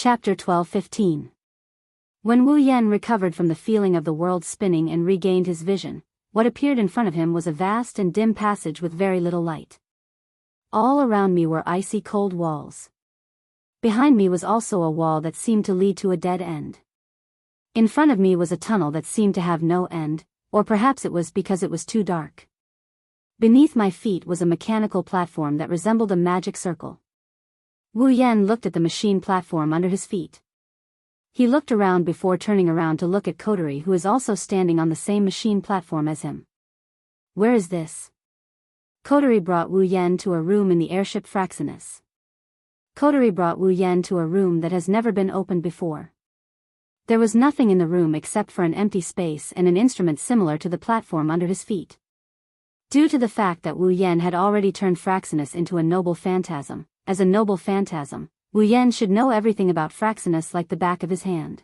Chapter 12:15. When Wu Yan recovered from the feeling of the world spinning and regained his vision, what appeared in front of him was a vast and dim passage with very little light. All around me were icy cold walls. Behind me was also a wall that seemed to lead to a dead end. In front of me was a tunnel that seemed to have no end, or perhaps it was because it was too dark. Beneath my feet was a mechanical platform that resembled a magic circle. Wu Yan looked at the machine platform under his feet. He looked around before turning around to look at Kotori, who is also standing on the same machine platform as him. "Where is this?" Kotori brought Wu Yan to a room in the airship Fraxinus. Kotori brought Wu Yan to a room that has never been opened before. There was nothing in the room except for an empty space and an instrument similar to the platform under his feet. Due to the fact that Wu Yan had already turned Fraxinus into a noble phantasm, as a noble phantasm, Wu Yan should know everything about Fraxinus like the back of his hand.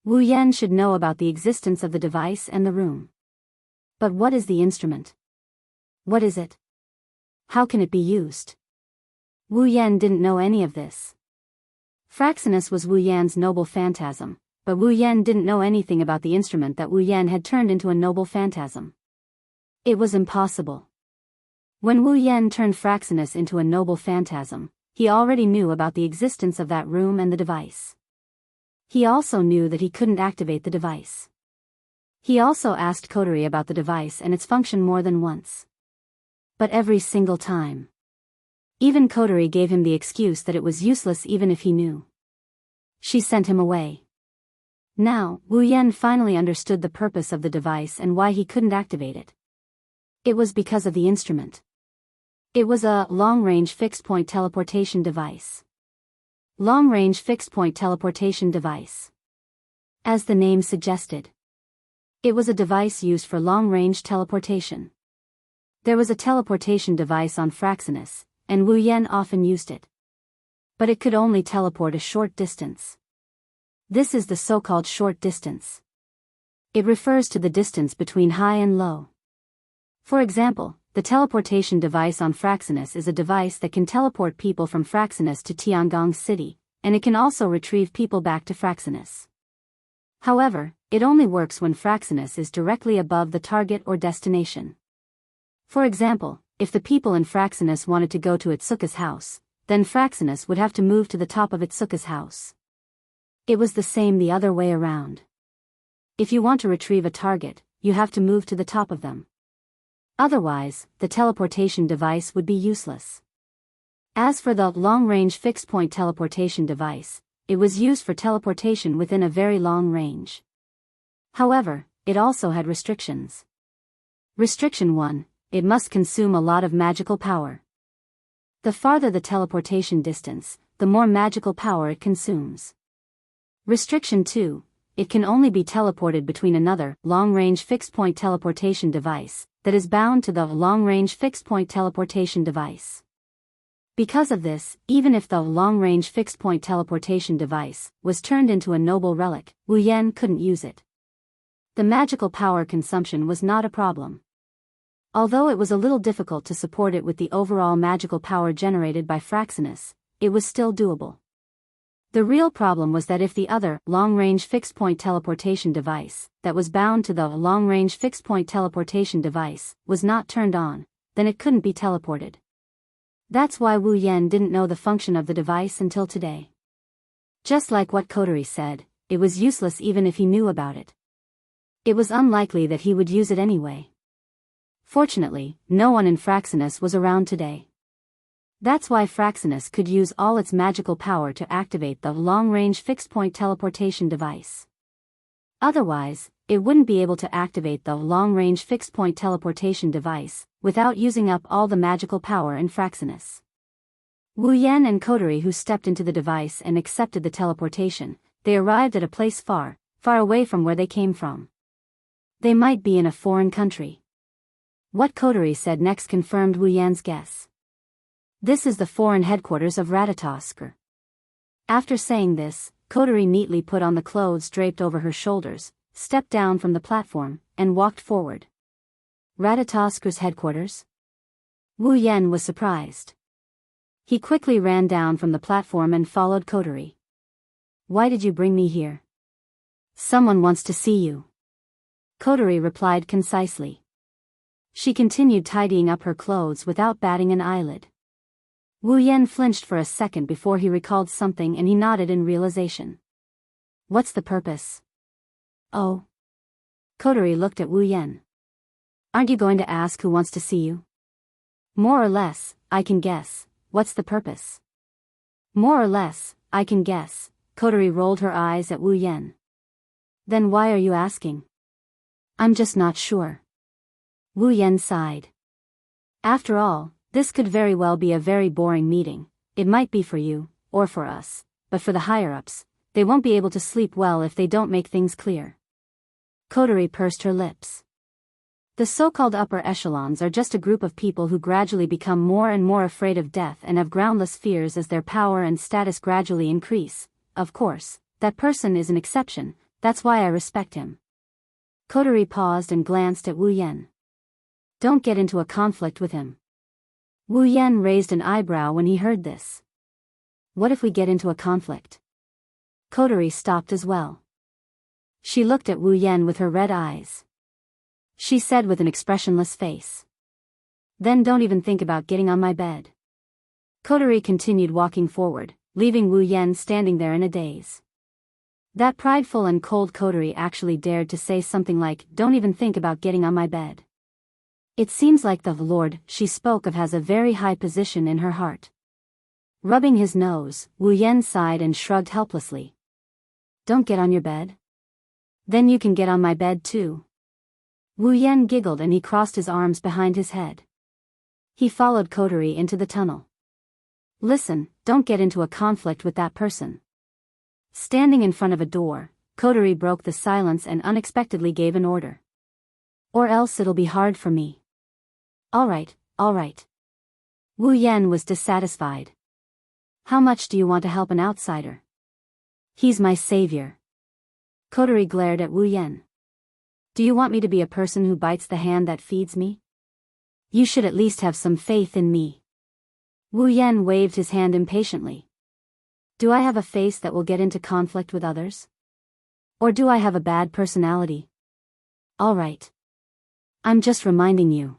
Wu Yan should know about the existence of the device and the room. But what is the instrument? What is it? How can it be used? Wu Yan didn't know any of this. Fraxinus was Wu Yan's noble phantasm, but Wu Yan didn't know anything about the instrument that Wu Yan had turned into a noble phantasm. It was impossible. When Wu Yan turned Fraxinus into a noble phantasm, he already knew about the existence of that room and the device. He also knew that he couldn't activate the device. He also asked Kotori about the device and its function more than once. But every single time. Even Kotori gave him the excuse that it was useless even if he knew. She sent him away. Now, Wu Yan finally understood the purpose of the device and why he couldn't activate it. It was because of the instrument. It was a long-range fixed-point teleportation device. Long-range fixed-point teleportation device. As the name suggested. It was a device used for long-range teleportation. There was a teleportation device on Fraxinus, and Wu Yan often used it. But it could only teleport a short distance. This is the so-called short distance. It refers to the distance between high and low. For example, the teleportation device on Fraxinus is a device that can teleport people from Fraxinus to Tiangong City, and it can also retrieve people back to Fraxinus. However, it only works when Fraxinus is directly above the target or destination. For example, if the people in Fraxinus wanted to go to Itsuka's house, then Fraxinus would have to move to the top of Itsuka's house. It was the same the other way around. If you want to retrieve a target, you have to move to the top of them. Otherwise, the teleportation device would be useless. As for the long-range fixed-point teleportation device, it was used for teleportation within a very long range. However, it also had restrictions. Restriction 1, it must consume a lot of magical power. The farther the teleportation distance, the more magical power it consumes. Restriction 2, it can only be teleported between another long-range fixed-point teleportation device that is bound to the long-range fixed-point teleportation device. Because of this, even if the long-range fixed-point teleportation device was turned into a noble relic, Wu Yan couldn't use it. The magical power consumption was not a problem. Although it was a little difficult to support it with the overall magical power generated by Fraxinus, it was still doable. The real problem was that if the other long-range fixed-point teleportation device that was bound to the long-range fixed-point teleportation device was not turned on, then it couldn't be teleported. That's why Wu Yan didn't know the function of the device until today. Just like what Kotori said, it was useless even if he knew about it. It was unlikely that he would use it anyway. Fortunately, no one in Fraxinus was around today. That's why Fraxinus could use all its magical power to activate the long-range fixed-point teleportation device. Otherwise, it wouldn't be able to activate the long-range fixed-point teleportation device without using up all the magical power in Fraxinus. Wu Yan and Kotori, who stepped into the device and accepted the teleportation, they arrived at a place far, far away from where they came from. They might be in a foreign country. What Kotori said next confirmed Wu Yan's guess. This is the foreign headquarters of Ratatoskr. After saying this, Kotori neatly put on the clothes draped over her shoulders, stepped down from the platform, and walked forward. Ratatoskr's headquarters? Wu Yan was surprised. He quickly ran down from the platform and followed Kotori. Why did you bring me here? Someone wants to see you. Kotori replied concisely. She continued tidying up her clothes without batting an eyelid. Wu Yan flinched for a second before he recalled something and he nodded in realization. What's the purpose? Oh. Kotori looked at Wu Yan. Aren't you going to ask who wants to see you? More or less, I can guess. What's the purpose? More or less, I can guess. Kotori rolled her eyes at Wu Yan. Then why are you asking? I'm just not sure. Wu Yan sighed. After all, this could very well be a very boring meeting. It might be for you, or for us, but for the higher-ups, they won't be able to sleep well if they don't make things clear. Kotori pursed her lips. The so-called upper echelons are just a group of people who gradually become more and more afraid of death and have groundless fears as their power and status gradually increase. Of course, that person is an exception, that's why I respect him. Kotori paused and glanced at Wu Yan. Don't get into a conflict with him. Wu Yan raised an eyebrow when he heard this. What if we get into a conflict? Kotori stopped as well. She looked at Wu Yan with her red eyes. She said with an expressionless face. Then don't even think about getting on my bed. Kotori continued walking forward, leaving Wu Yan standing there in a daze. That prideful and cold Kotori actually dared to say something like, don't even think about getting on my bed. It seems like the Lord she spoke of has a very high position in her heart. Rubbing his nose, Wu Yan sighed and shrugged helplessly. Don't get on your bed? Then you can get on my bed too. Wu Yan giggled and he crossed his arms behind his head. He followed Kotori into the tunnel. Listen, don't get into a conflict with that person. Standing in front of a door, Kotori broke the silence and unexpectedly gave an order. Or else it'll be hard for me. All right. Wu Yan was dissatisfied. How much do you want to help an outsider? He's my savior. Kotori glared at Wu Yan. Do you want me to be a person who bites the hand that feeds me? You should at least have some faith in me. Wu Yan waved his hand impatiently. Do I have a face that will get into conflict with others? Or do I have a bad personality? All right. I'm just reminding you.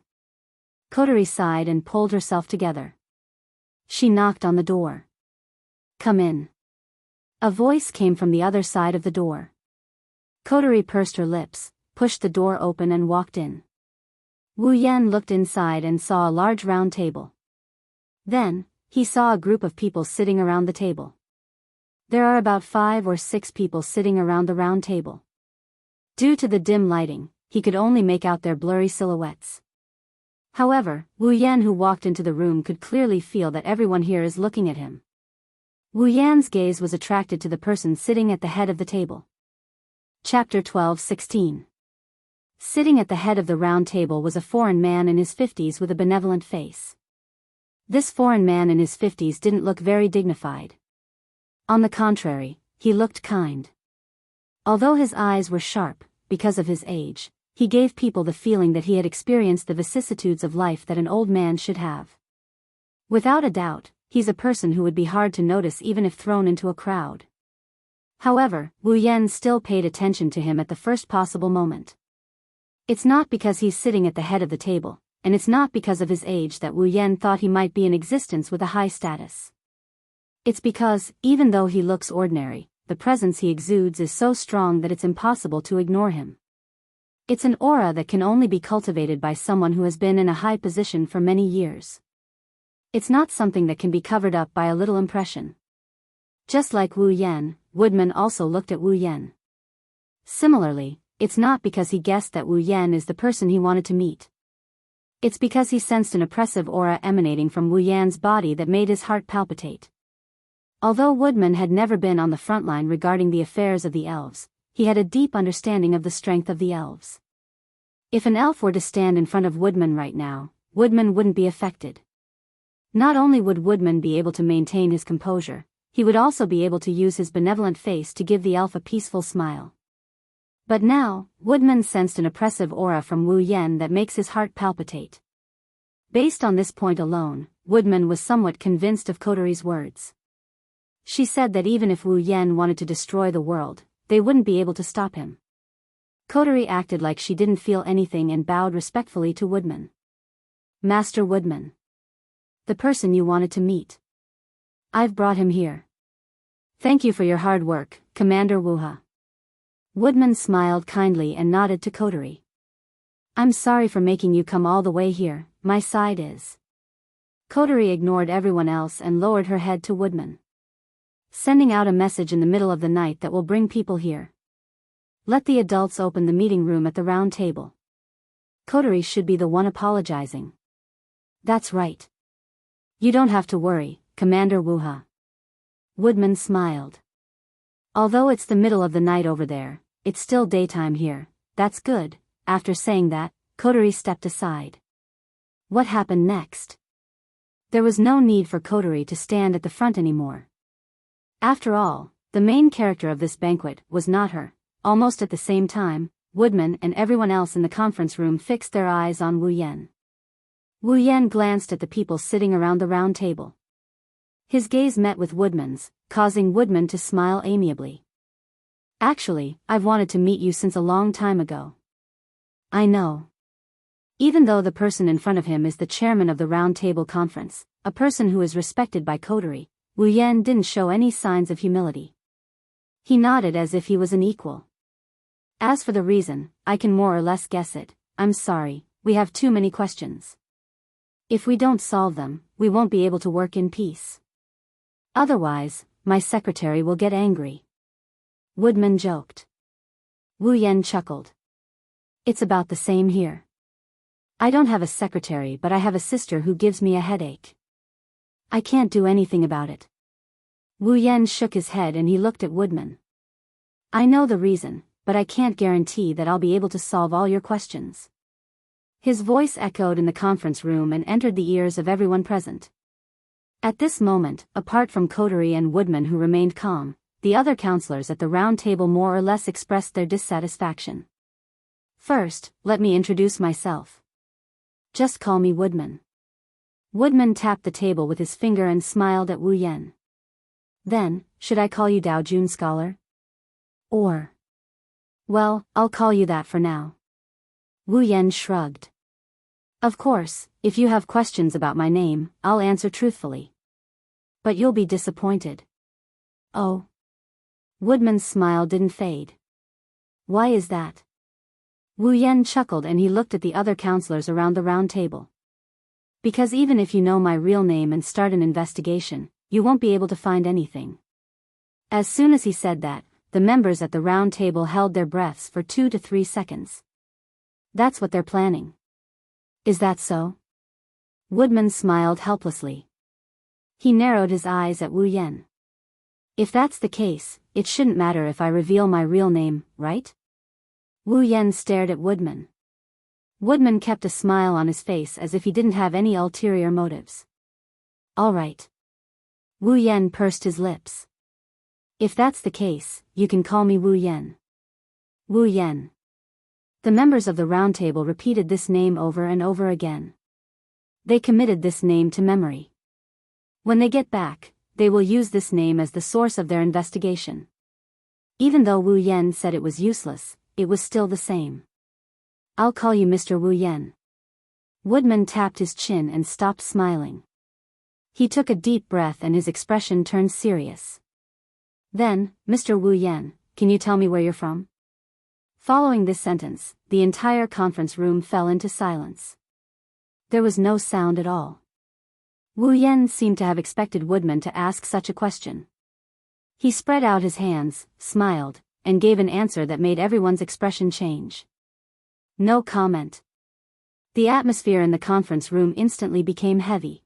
Kotori sighed and pulled herself together. She knocked on the door. Come in. A voice came from the other side of the door. Kotori pursed her lips, pushed the door open and walked in. Wu Yan looked inside and saw a large round table. Then, he saw a group of people sitting around the table. There are about 5 or 6 people sitting around the round table. Due to the dim lighting, he could only make out their blurry silhouettes. However, Wu Yan who walked into the room could clearly feel that everyone here is looking at him. Wu Yan's gaze was attracted to the person sitting at the head of the table. Chapter 12:16. Sitting at the head of the round table was a foreign man in his 50s with a benevolent face. This foreign man in his 50s didn't look very dignified. On the contrary, he looked kind. Although his eyes were sharp, because of his age, he gave people the feeling that he had experienced the vicissitudes of life that an old man should have. Without a doubt, he's a person who would be hard to notice even if thrown into a crowd. However, Wu Yan still paid attention to him at the first possible moment. It's not because he's sitting at the head of the table, and it's not because of his age that Wu Yan thought he might be in existence with a high status. It's because, even though he looks ordinary, the presence he exudes is so strong that it's impossible to ignore him. It's an aura that can only be cultivated by someone who has been in a high position for many years. It's not something that can be covered up by a little impression. Just like Wu Yan, Woodman also looked at Wu Yan. Similarly, it's not because he guessed that Wu Yan is the person he wanted to meet. It's because he sensed an oppressive aura emanating from Wu Yan's body that made his heart palpitate. Although Woodman had never been on the front line regarding the affairs of the elves, he had a deep understanding of the strength of the elves. If an elf were to stand in front of Woodman right now, Woodman wouldn't be affected. Not only would Woodman be able to maintain his composure, he would also be able to use his benevolent face to give the elf a peaceful smile. But now, Woodman sensed an oppressive aura from Wu Yan that makes his heart palpitate. Based on this point alone, Woodman was somewhat convinced of Kotori's words. She said that even if Wu Yan wanted to destroy the world, they wouldn't be able to stop him. Coterie acted like she didn't feel anything and bowed respectfully to Woodman. Master Woodman. The person you wanted to meet. I've brought him here. Thank you for your hard work, Commander Wuha. Woodman smiled kindly and nodded to Coterie. I'm sorry for making you come all the way here, my side is. Coterie ignored everyone else and lowered her head to Woodman. Sending out a message in the middle of the night that will bring people here. Let the adults open the meeting room at the round table. Coterie should be the one apologizing. That's right. You don't have to worry, Commander Wuha. Woodman smiled. Although it's the middle of the night over there, it's still daytime here. That's good. After saying that, Coterie stepped aside. What happened next? There was no need for Coterie to stand at the front anymore. After all, the main character of this banquet was not her. Almost at the same time, Woodman and everyone else in the conference room fixed their eyes on Wu Yan. Wu Yan glanced at the people sitting around the round table. His gaze met with Woodman's, causing Woodman to smile amiably. Actually, I've wanted to meet you since a long time ago. I know. Even though the person in front of him is the chairman of the Round Table Conference, a person who is respected by Coterie, Wu Yan didn't show any signs of humility. He nodded as if he was an equal. As for the reason, I can more or less guess it. I'm sorry, we have too many questions. If we don't solve them, we won't be able to work in peace. Otherwise, my secretary will get angry. Woodman joked. Wu Yan chuckled. It's about the same here. I don't have a secretary, but I have a sister who gives me a headache. I can't do anything about it. Wu Yan shook his head and he looked at Woodman. I know the reason, but I can't guarantee that I'll be able to solve all your questions. His voice echoed in the conference room and entered the ears of everyone present. At this moment, apart from Coterie and Woodman who remained calm, the other counselors at the round table more or less expressed their dissatisfaction. First, let me introduce myself. Just call me Woodman. Woodman tapped the table with his finger and smiled at Wu Yan. Then, should I call you Dao Jun Scholar? Or... Well, I'll call you that for now. Wu Yan shrugged. Of course, if you have questions about my name, I'll answer truthfully. But you'll be disappointed. Oh. Woodman's smile didn't fade. Why is that? Wu Yan chuckled and he looked at the other counselors around the round table. Because even if you know my real name and start an investigation, you won't be able to find anything. As soon as he said that, the members at the round table held their breaths for 2 to 3 seconds. That's what they're planning. Is that so? Woodman smiled helplessly. He narrowed his eyes at Wu Yan. If that's the case, it shouldn't matter if I reveal my real name, right? Wu Yan stared at Woodman. Woodman kept a smile on his face as if he didn't have any ulterior motives. All right. Wu Yan pursed his lips. If that's the case, you can call me Wu Yan. Wu Yan. The members of the round table repeated this name over and over again. They committed this name to memory. When they get back, they will use this name as the source of their investigation. Even though Wu Yan said it was useless, it was still the same. I'll call you Mr. Wu Yan. Woodman tapped his chin and stopped smiling. He took a deep breath and his expression turned serious. Then, Mr. Wu Yan, can you tell me where you're from? Following this sentence, the entire conference room fell into silence. There was no sound at all. Wu Yan seemed to have expected Woodman to ask such a question. He spread out his hands, smiled, and gave an answer that made everyone's expression change. No comment. The atmosphere in the conference room instantly became heavy.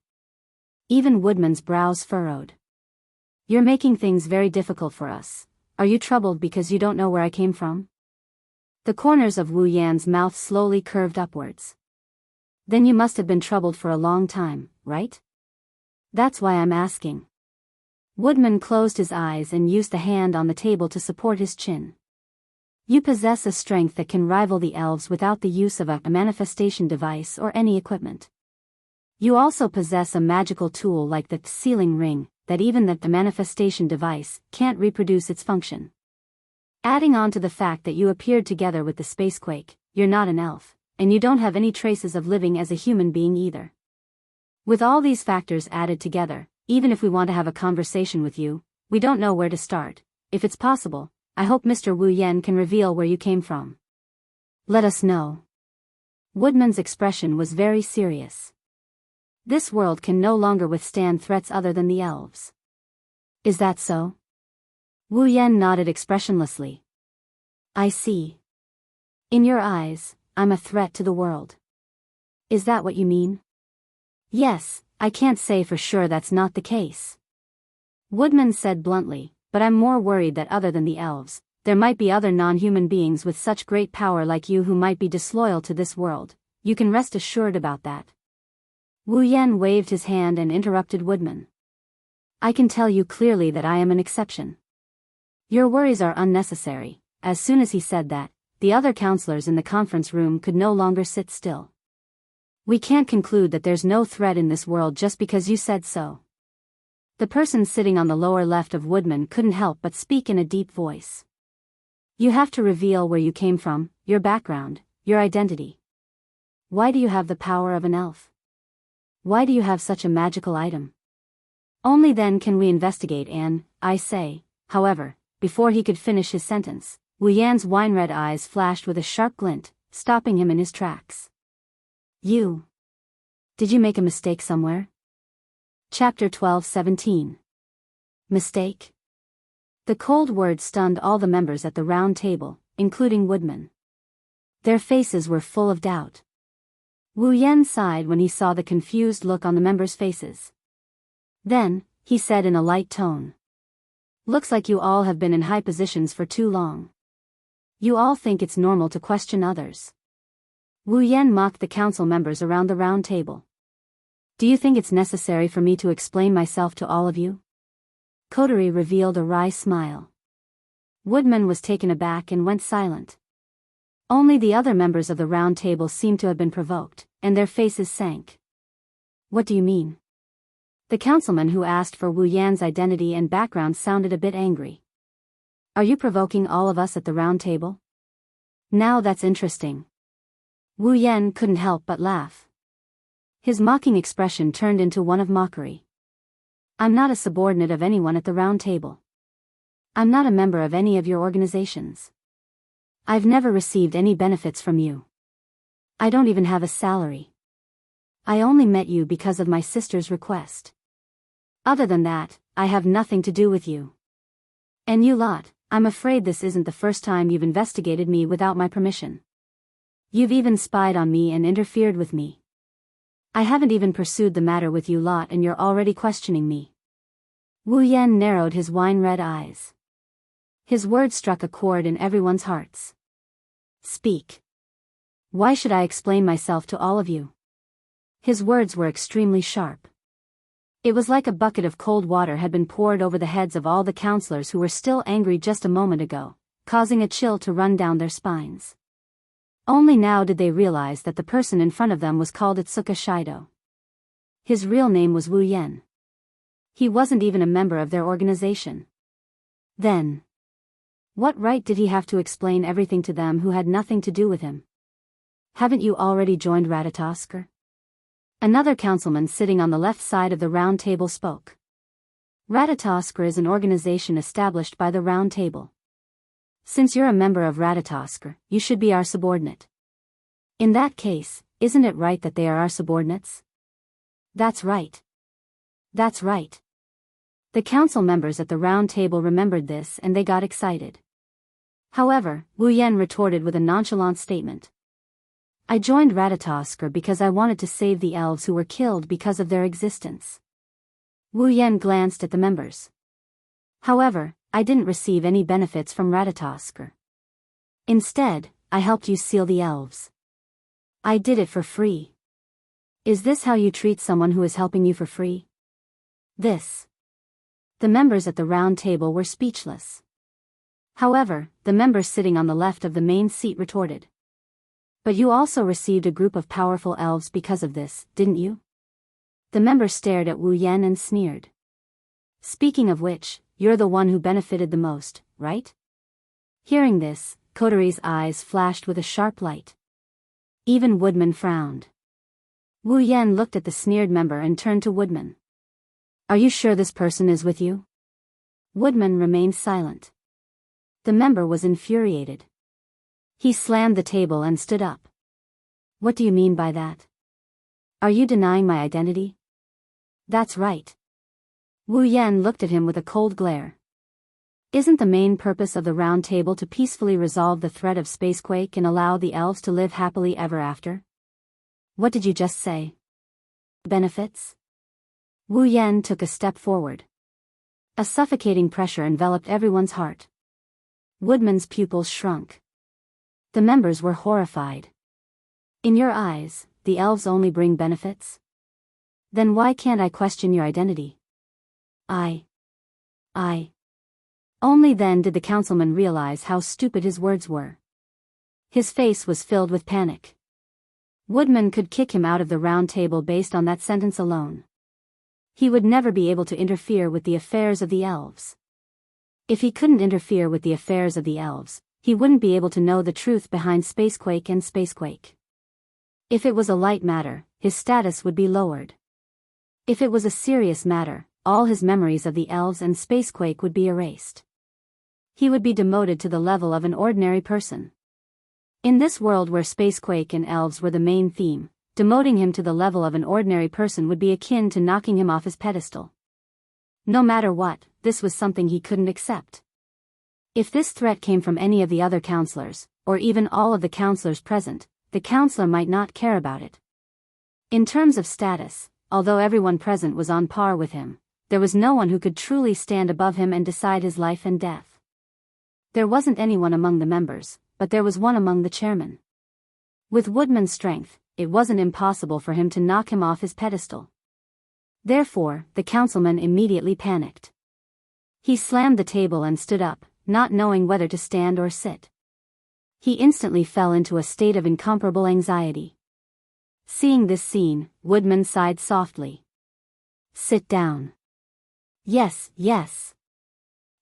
Even Woodman's brows furrowed. You're making things very difficult for us. Are you troubled because you don't know where I came from? The corners of Wu Yan's mouth slowly curved upwards. Then you must have been troubled for a long time, right? That's why I'm asking. Woodman closed his eyes and used the hand on the table to support his chin. You possess a strength that can rival the elves without the use of a manifestation device or any equipment. You also possess a magical tool like the sealing ring, that even the manifestation device can't reproduce its function. Adding on to the fact that you appeared together with the spacequake, you're not an elf, and you don't have any traces of living as a human being either. With all these factors added together, even if we want to have a conversation with you, we don't know where to start. If it's possible, I hope Mr. Wu Yan can reveal where you came from. Let us know. Woodman's expression was very serious. This world can no longer withstand threats other than the elves. Is that so? Wu Yan nodded expressionlessly. I see. In your eyes, I'm a threat to the world. Is that what you mean? Yes, I can't say for sure that's not the case. Woodman said bluntly, but I'm more worried that other than the elves, there might be other non-human beings with such great power like you who might be disloyal to this world. You can rest assured about that. Wu Yan waved his hand and interrupted Woodman. I can tell you clearly that I am an exception. Your worries are unnecessary. As soon as he said that, the other counselors in the conference room could no longer sit still. We can't conclude that there's no threat in this world just because you said so. The person sitting on the lower left of Woodman couldn't help but speak in a deep voice. You have to reveal where you came from, your background, your identity. Why do you have the power of an elf? Why do you have such a magical item? Only then can we investigate I say, however, before he could finish his sentence, Wu Yan's wine-red eyes flashed with a sharp glint, stopping him in his tracks. Did you make a mistake somewhere? Chapter 12:17. Mistake? The cold word stunned all the members at the round table, including Woodman. Their faces were full of doubt. Wu Yan sighed when he saw the confused look on the members' faces. Then, he said in a light tone. Looks like you all have been in high positions for too long. You all think it's normal to question others. Wu Yan mocked the council members around the round table. Do you think it's necessary for me to explain myself to all of you? Coterie revealed a wry smile. Woodman was taken aback and went silent. Only the other members of the round table seemed to have been provoked, and their faces sank. What do you mean? The councilman who asked for Wu Yan's identity and background sounded a bit angry. Are you provoking all of us at the round table? Now that's interesting. Wu Yan couldn't help but laugh. His mocking expression turned into one of mockery. I'm not a subordinate of anyone at the round table. I'm not a member of any of your organizations. I've never received any benefits from you. I don't even have a salary. I only met you because of my sister's request. Other than that, I have nothing to do with you. And you lot, I'm afraid this isn't the first time you've investigated me without my permission. You've even spied on me and interfered with me. I haven't even pursued the matter with you lot and you're already questioning me. Wu Yan narrowed his wine-red eyes. His words struck a chord in everyone's hearts. Speak. Why should I explain myself to all of you? His words were extremely sharp. It was like a bucket of cold water had been poured over the heads of all the counselors who were still angry just a moment ago, causing a chill to run down their spines. Only now did they realize that the person in front of them was called Itsuka Shido. His real name was Wu Yan. He wasn't even a member of their organization. Then, what right did he have to explain everything to them who had nothing to do with him? Haven't you already joined Ratatoskr? Another councilman sitting on the left side of the round table spoke. Ratatoskr is an organization established by the round table. Since you're a member of Ratatoskr, you should be our subordinate. In that case, isn't it right that they are our subordinates? That's right. That's right. The council members at the round table remembered this and they got excited. However, Wu Yan retorted with a nonchalant statement. I joined Ratatoskr because I wanted to save the elves who were killed because of their existence. Wu Yan glanced at the members. However, I didn't receive any benefits from Ratatoskr. Instead, I helped you seal the elves. I did it for free. Is this how you treat someone who is helping you for free? This. The members at the round table were speechless. However, the member sitting on the left of the main seat retorted. But you also received a group of powerful elves because of this, didn't you? The member stared at Wu Yan and sneered. Speaking of which, you're the one who benefited the most, right? Hearing this, Coteries' eyes flashed with a sharp light. Even Woodman frowned. Wu Yan looked at the sneered member and turned to Woodman. Are you sure this person is with you? Woodman remained silent. The member was infuriated. He slammed the table and stood up. What do you mean by that? Are you denying my identity? That's right. Wu Yan looked at him with a cold glare. Isn't the main purpose of the round table to peacefully resolve the threat of spacequake and allow the elves to live happily ever after? What did you just say? Benefits? Wu Yan took a step forward. A suffocating pressure enveloped everyone's heart. Woodman's pupils shrunk. The members were horrified. In your eyes, the elves only bring benefits? Then why can't I question your identity? Only then did the councilman realize how stupid his words were. His face was filled with panic. Woodman could kick him out of the round table based on that sentence alone. He would never be able to interfere with the affairs of the elves. If he couldn't interfere with the affairs of the elves, he wouldn't be able to know the truth behind Spacequake and Spacequake. If it was a light matter, his status would be lowered. If it was a serious matter, all his memories of the elves and Spacequake would be erased. He would be demoted to the level of an ordinary person. In this world where Spacequake and elves were the main theme, demoting him to the level of an ordinary person would be akin to knocking him off his pedestal. No matter what, this was something he couldn't accept. If this threat came from any of the other counselors, or even all of the counselors present, the counselor might not care about it. In terms of status, although everyone present was on par with him, there was no one who could truly stand above him and decide his life and death. There wasn't anyone among the members, but there was one among the chairmen. With Woodman's strength, it wasn't impossible for him to knock him off his pedestal. Therefore, the councilman immediately panicked. He slammed the table and stood up, not knowing whether to stand or sit. He instantly fell into a state of incomparable anxiety. Seeing this scene, Woodman sighed softly. Sit down. Yes.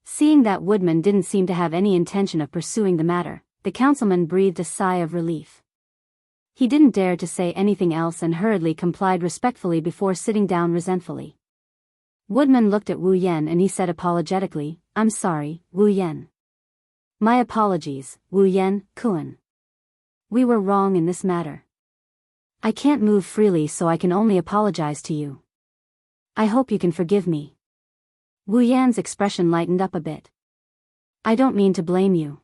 Seeing that Woodman didn't seem to have any intention of pursuing the matter, the councilman breathed a sigh of relief. He didn't dare to say anything else and hurriedly complied respectfully before sitting down resentfully. Woodman looked at Wu Yan and he said apologetically, I'm sorry, Wu Yan. My apologies, Wu Yan, Kun. We were wrong in this matter. I can't move freely, so I can only apologize to you. I hope you can forgive me. Wu Yan's expression lightened up a bit. I don't mean to blame you.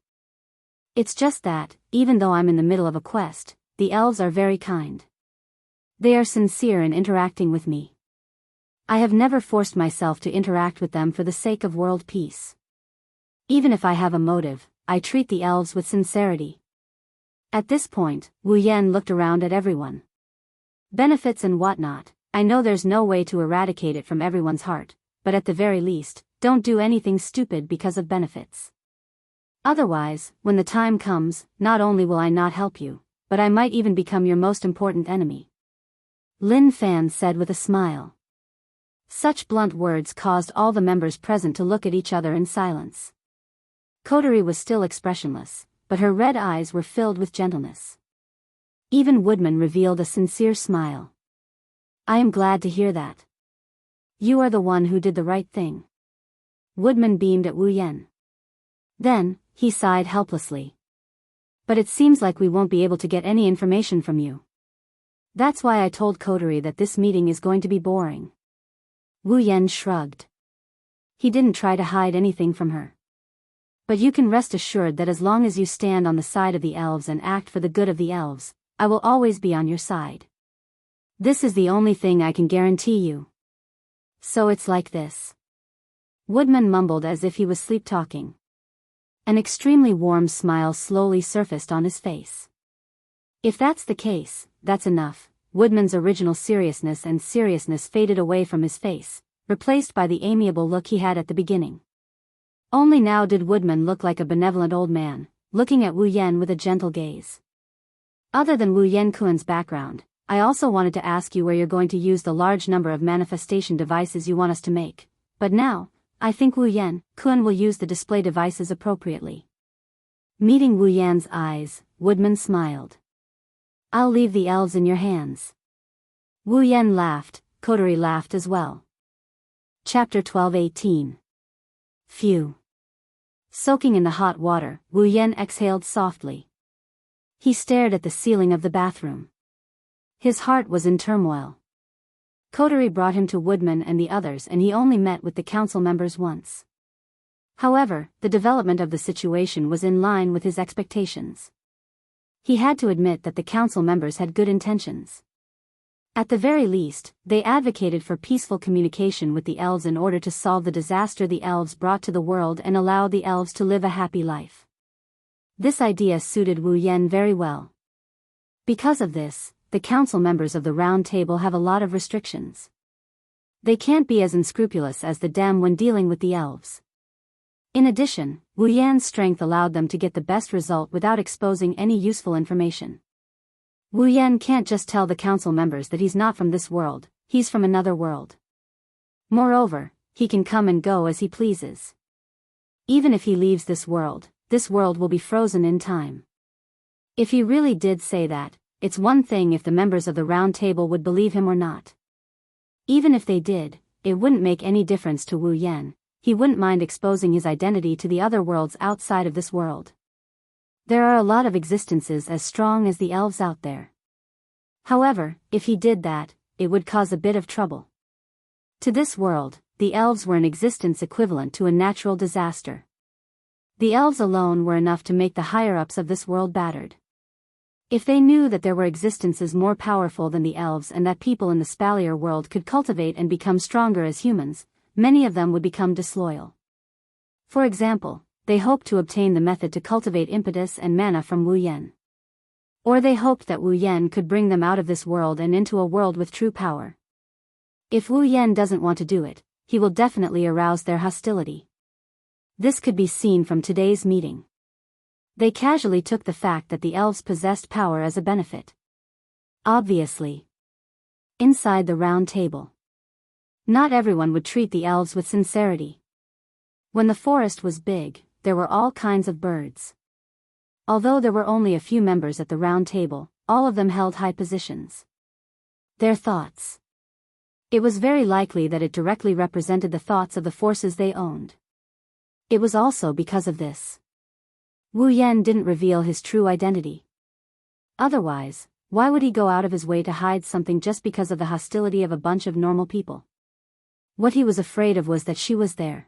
It's just that, even though I'm in the middle of a quest, the elves are very kind. They are sincere in interacting with me. I have never forced myself to interact with them for the sake of world peace. Even if I have a motive, I treat the elves with sincerity. At this point, Wu Yan looked around at everyone. Benefits and whatnot, I know there's no way to eradicate it from everyone's heart, but at the very least, don't do anything stupid because of benefits. Otherwise, when the time comes, not only will I not help you, but I might even become your most important enemy. Lin Fan said with a smile. Such blunt words caused all the members present to look at each other in silence. Coterie was still expressionless, but her red eyes were filled with gentleness. Even Woodman revealed a sincere smile. I am glad to hear that. You are the one who did the right thing. Woodman beamed at Wu Yan. Then, he sighed helplessly. But it seems like we won't be able to get any information from you. That's why I told Coterie that this meeting is going to be boring. Wu Yan shrugged. He didn't try to hide anything from her. But you can rest assured that as long as you stand on the side of the elves and act for the good of the elves, I will always be on your side. This is the only thing I can guarantee you. So it's like this. Woodman mumbled as if he was sleep-talking. An extremely warm smile slowly surfaced on his face. If that's the case, that's enough. Woodman's original seriousness faded away from his face, replaced by the amiable look he had at the beginning. Only now did Woodman look like a benevolent old man, looking at Wu Yan with a gentle gaze. Other than Wu Yan-kun's background, I also wanted to ask you where you're going to use the large number of manifestation devices you want us to make. But now, I think Wu Yan-kun will use the display devices appropriately. Meeting Wu Yan's eyes, Woodman smiled. I'll leave the elves in your hands. Wu Yan laughed, Kotori laughed as well. Chapter 12:18. Phew. Soaking in the hot water, Wu Yan exhaled softly. He stared at the ceiling of the bathroom. His heart was in turmoil. Kotori brought him to Woodman and the others, and he only met with the council members once. However, the development of the situation was in line with his expectations. He had to admit that the council members had good intentions. At the very least, they advocated for peaceful communication with the elves in order to solve the disaster the elves brought to the world and allow the elves to live a happy life. This idea suited Wu Yan very well. Because of this, the council members of the Round Table have a lot of restrictions. They can't be as unscrupulous as the Dem when dealing with the elves. In addition, Wu Yan's strength allowed them to get the best result without exposing any useful information. Wu Yan can't just tell the council members that he's not from this world, he's from another world. Moreover, he can come and go as he pleases. Even if he leaves this world will be frozen in time. If he really did say that, it's one thing if the members of the Round Table would believe him or not. Even if they did, it wouldn't make any difference to Wu Yan. He wouldn't mind exposing his identity to the other worlds outside of this world. There are a lot of existences as strong as the elves out there. However, if he did that, it would cause a bit of trouble. To this world, the elves were an existence equivalent to a natural disaster. The elves alone were enough to make the higher-ups of this world battered. If they knew that there were existences more powerful than the elves and that people in the Spalier world could cultivate and become stronger as humans, many of them would become disloyal. For example, they hoped to obtain the method to cultivate impetus and mana from Wu Yan. Or they hoped that Wu Yan could bring them out of this world and into a world with true power. If Wu Yan doesn't want to do it, he will definitely arouse their hostility. This could be seen from today's meeting. They casually took the fact that the elves possessed power as a benefit. Obviously. Inside the Round Table. Not everyone would treat the elves with sincerity. When the forest was big, there were all kinds of birds. Although there were only a few members at the Round Table, all of them held high positions. Their thoughts. It was very likely that it directly represented the thoughts of the forces they owned. It was also because of this. Wu Yan didn't reveal his true identity. Otherwise, why would he go out of his way to hide something just because of the hostility of a bunch of normal people? What he was afraid of was that she was there.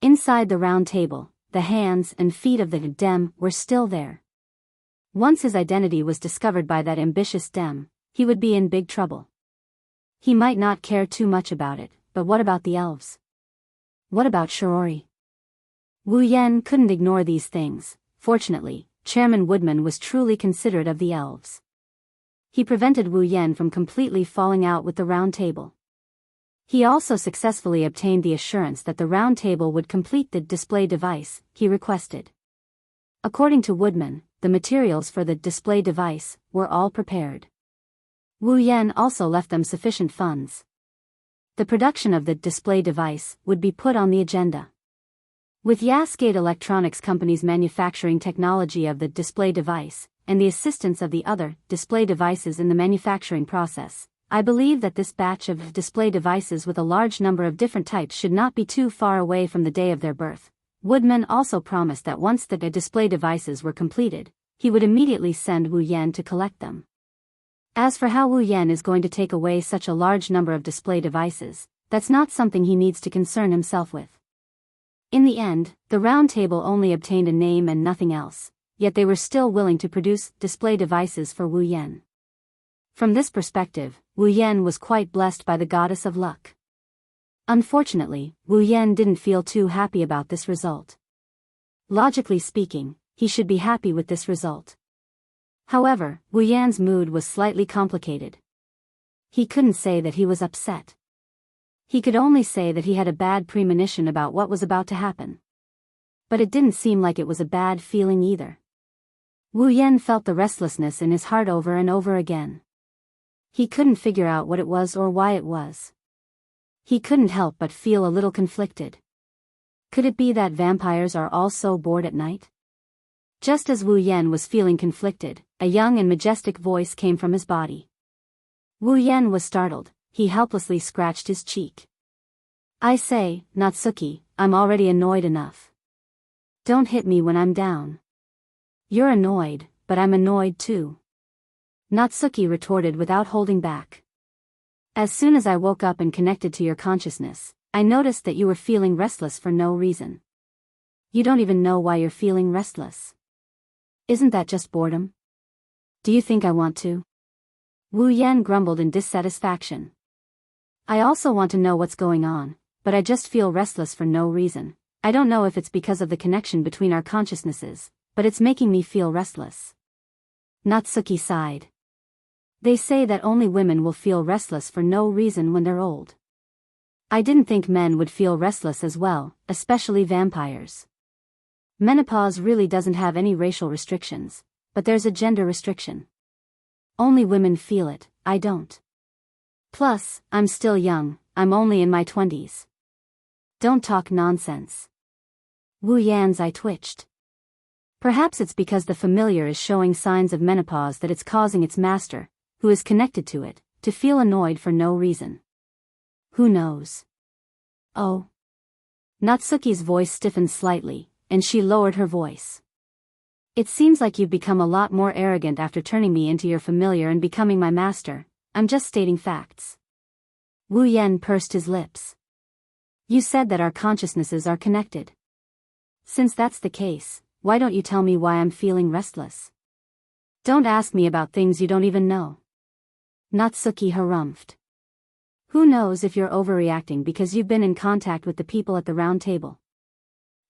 Inside the Round Table, the hands and feet of the Dem were still there. Once his identity was discovered by that ambitious Dem, he would be in big trouble. He might not care too much about it, but what about the elves? What about Shirori? Wu Yan couldn't ignore these things. Fortunately, Chairman Woodman was truly considerate of the elves. He prevented Wu Yan from completely falling out with the Round Table. He also successfully obtained the assurance that the Round Table would complete the display device he requested. According to Woodman, the materials for the display device were all prepared. Wu Yan also left them sufficient funds. The production of the display device would be put on the agenda. With Yasgate Electronics Company's manufacturing technology of the display device, and the assistance of the other display devices in the manufacturing process, I believe that this batch of display devices with a large number of different types should not be too far away from the day of their birth. Woodman also promised that once the display devices were completed, he would immediately send Wu Yan to collect them. As for how Wu Yan is going to take away such a large number of display devices, that's not something he needs to concern himself with. In the end, the Round Table only obtained a name and nothing else, yet they were still willing to produce display devices for Wu Yan. From this perspective, Wu Yan was quite blessed by the goddess of luck. Unfortunately, Wu Yan didn't feel too happy about this result. Logically speaking, he should be happy with this result. However, Wu Yan's mood was slightly complicated. He couldn't say that he was upset. He could only say that he had a bad premonition about what was about to happen. But it didn't seem like it was a bad feeling either. Wu Yan felt the restlessness in his heart over and over again. He couldn't figure out what it was or why it was. He couldn't help but feel a little conflicted. Could it be that vampires are all so bored at night? Just as Wu Yan was feeling conflicted, a young and majestic voice came from his body. Wu Yan was startled. He helplessly scratched his cheek. I say, Natsuki, I'm already annoyed enough. Don't hit me when I'm down. You're annoyed, but I'm annoyed too. Natsuki retorted without holding back. As soon as I woke up and connected to your consciousness, I noticed that you were feeling restless for no reason. You don't even know why you're feeling restless. Isn't that just boredom? Do you think I want to? Wu Yan grumbled in dissatisfaction. I also want to know what's going on, but I just feel restless for no reason. I don't know if it's because of the connection between our consciousnesses, but it's making me feel restless. Natsuki sighed. They say that only women will feel restless for no reason when they're old. I didn't think men would feel restless as well, especially vampires. Menopause really doesn't have any racial restrictions, but there's a gender restriction. Only women feel it, I don't. Plus, I'm still young, I'm only in my 20s. Don't talk nonsense. Wu Yan's eye twitched. Perhaps it's because the familiar is showing signs of menopause that it's causing its master, who is connected to it, to feel annoyed for no reason. Who knows? Oh. Natsuki's voice stiffened slightly, and she lowered her voice. It seems like you've become a lot more arrogant after turning me into your familiar and becoming my master. I'm just stating facts. Wu Yan pursed his lips. You said that our consciousnesses are connected. Since that's the case, why don't you tell me why I'm feeling restless? Don't ask me about things you don't even know. Natsuki harumphed. Who knows if you're overreacting because you've been in contact with the people at the round table.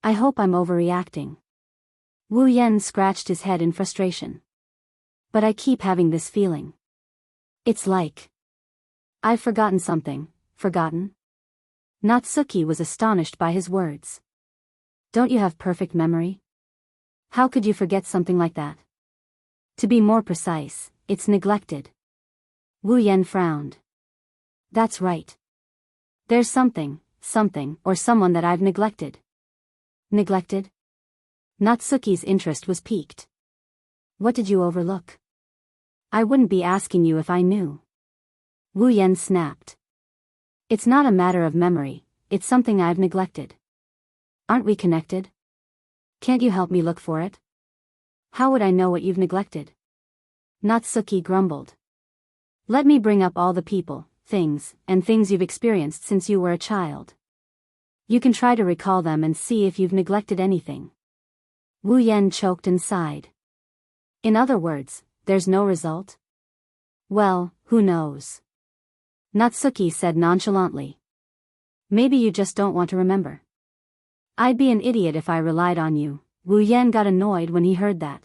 I hope I'm overreacting. Wu Yan scratched his head in frustration. But I keep having this feeling. It's like I've forgotten something. Forgotten? Natsuki was astonished by his words. Don't you have perfect memory? How could you forget something like that? To be more precise, it's neglected. Wu Yan frowned. That's right. There's something, or someone that I've neglected. Neglected? Natsuki's interest was piqued. What did you overlook? I wouldn't be asking you if I knew. Wu Yan snapped. It's not a matter of memory, it's something I've neglected. Aren't we connected? Can't you help me look for it? How would I know what you've neglected? Natsuki grumbled. Let me bring up all the people, things you've experienced since you were a child. You can try to recall them and see if you've neglected anything. Wu Yan choked and sighed. In other words, there's no result? Well, who knows? Natsuki said nonchalantly. Maybe you just don't want to remember. I'd be an idiot if I relied on you. Wu Yan got annoyed when he heard that.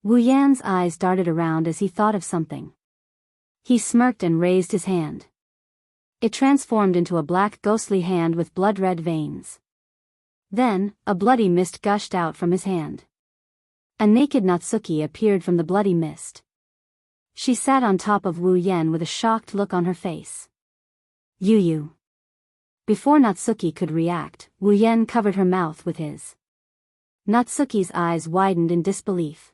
Wu Yan's eyes darted around as he thought of something. He smirked and raised his hand. It transformed into a black ghostly hand with blood-red veins. Then, a bloody mist gushed out from his hand. A naked Natsuki appeared from the bloody mist. She sat on top of Wu Yan with a shocked look on her face. You. Before Natsuki could react, Wu Yan covered her mouth with his. Natsuki's eyes widened in disbelief.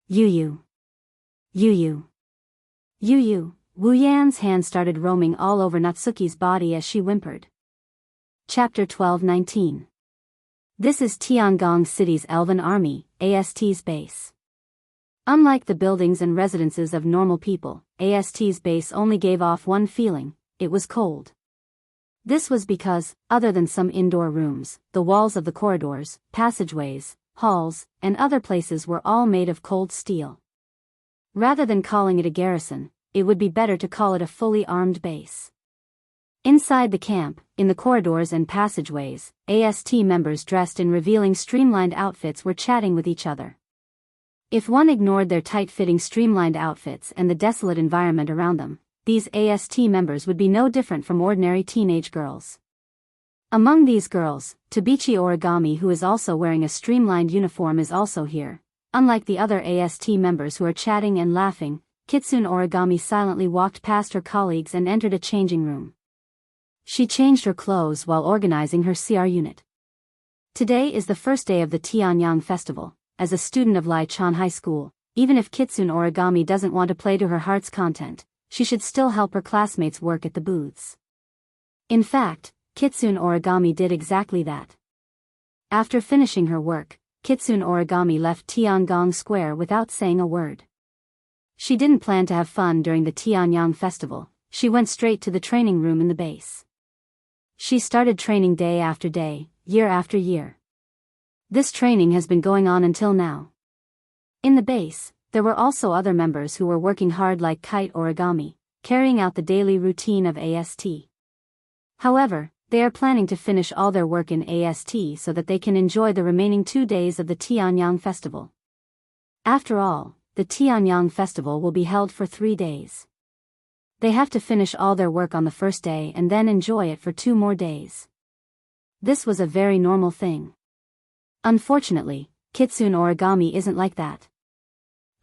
You. Wu Yan's hand started roaming all over Natsuki's body as she whimpered. Chapter 12:19. This is Tiangong City's Elven Army, AST's base. Unlike the buildings and residences of normal people, AST's base only gave off one feeling: it was cold. This was because, other than some indoor rooms, the walls of the corridors, passageways, halls, and other places were all made of cold steel. Rather than calling it a garrison, it would be better to call it a fully armed base. Inside the camp, in the corridors and passageways, AST members dressed in revealing streamlined outfits were chatting with each other. If one ignored their tight-fitting streamlined outfits and the desolate environment around them, these AST members would be no different from ordinary teenage girls. Among these girls, Tabichi Origami, who is also wearing a streamlined uniform, is also here. Unlike the other AST members who are chatting and laughing, Kitsune Origami silently walked past her colleagues and entered a changing room. She changed her clothes while organizing her CR unit. Today is the first day of the Tianyang festival. As a student of Lai Chan High School, even if Kitsune Origami doesn't want to play to her heart's content, she should still help her classmates work at the booths. In fact, Kitsune Origami did exactly that. After finishing her work, Kitsune Origami left Tiangong Square without saying a word. She didn't plan to have fun during the Tianyang festival. She went straight to the training room in the base. She started training day after day, year after year. This training has been going on until now. In the base, there were also other members who were working hard like Kite Origami, carrying out the daily routine of AST. However, they are planning to finish all their work in AST so that they can enjoy the remaining 2 days of the Tianyang festival. After all, the Tianyang festival will be held for 3 days. They have to finish all their work on the first day and then enjoy it for 2 more days. This was a very normal thing. Unfortunately, Kitsune Origami isn't like that.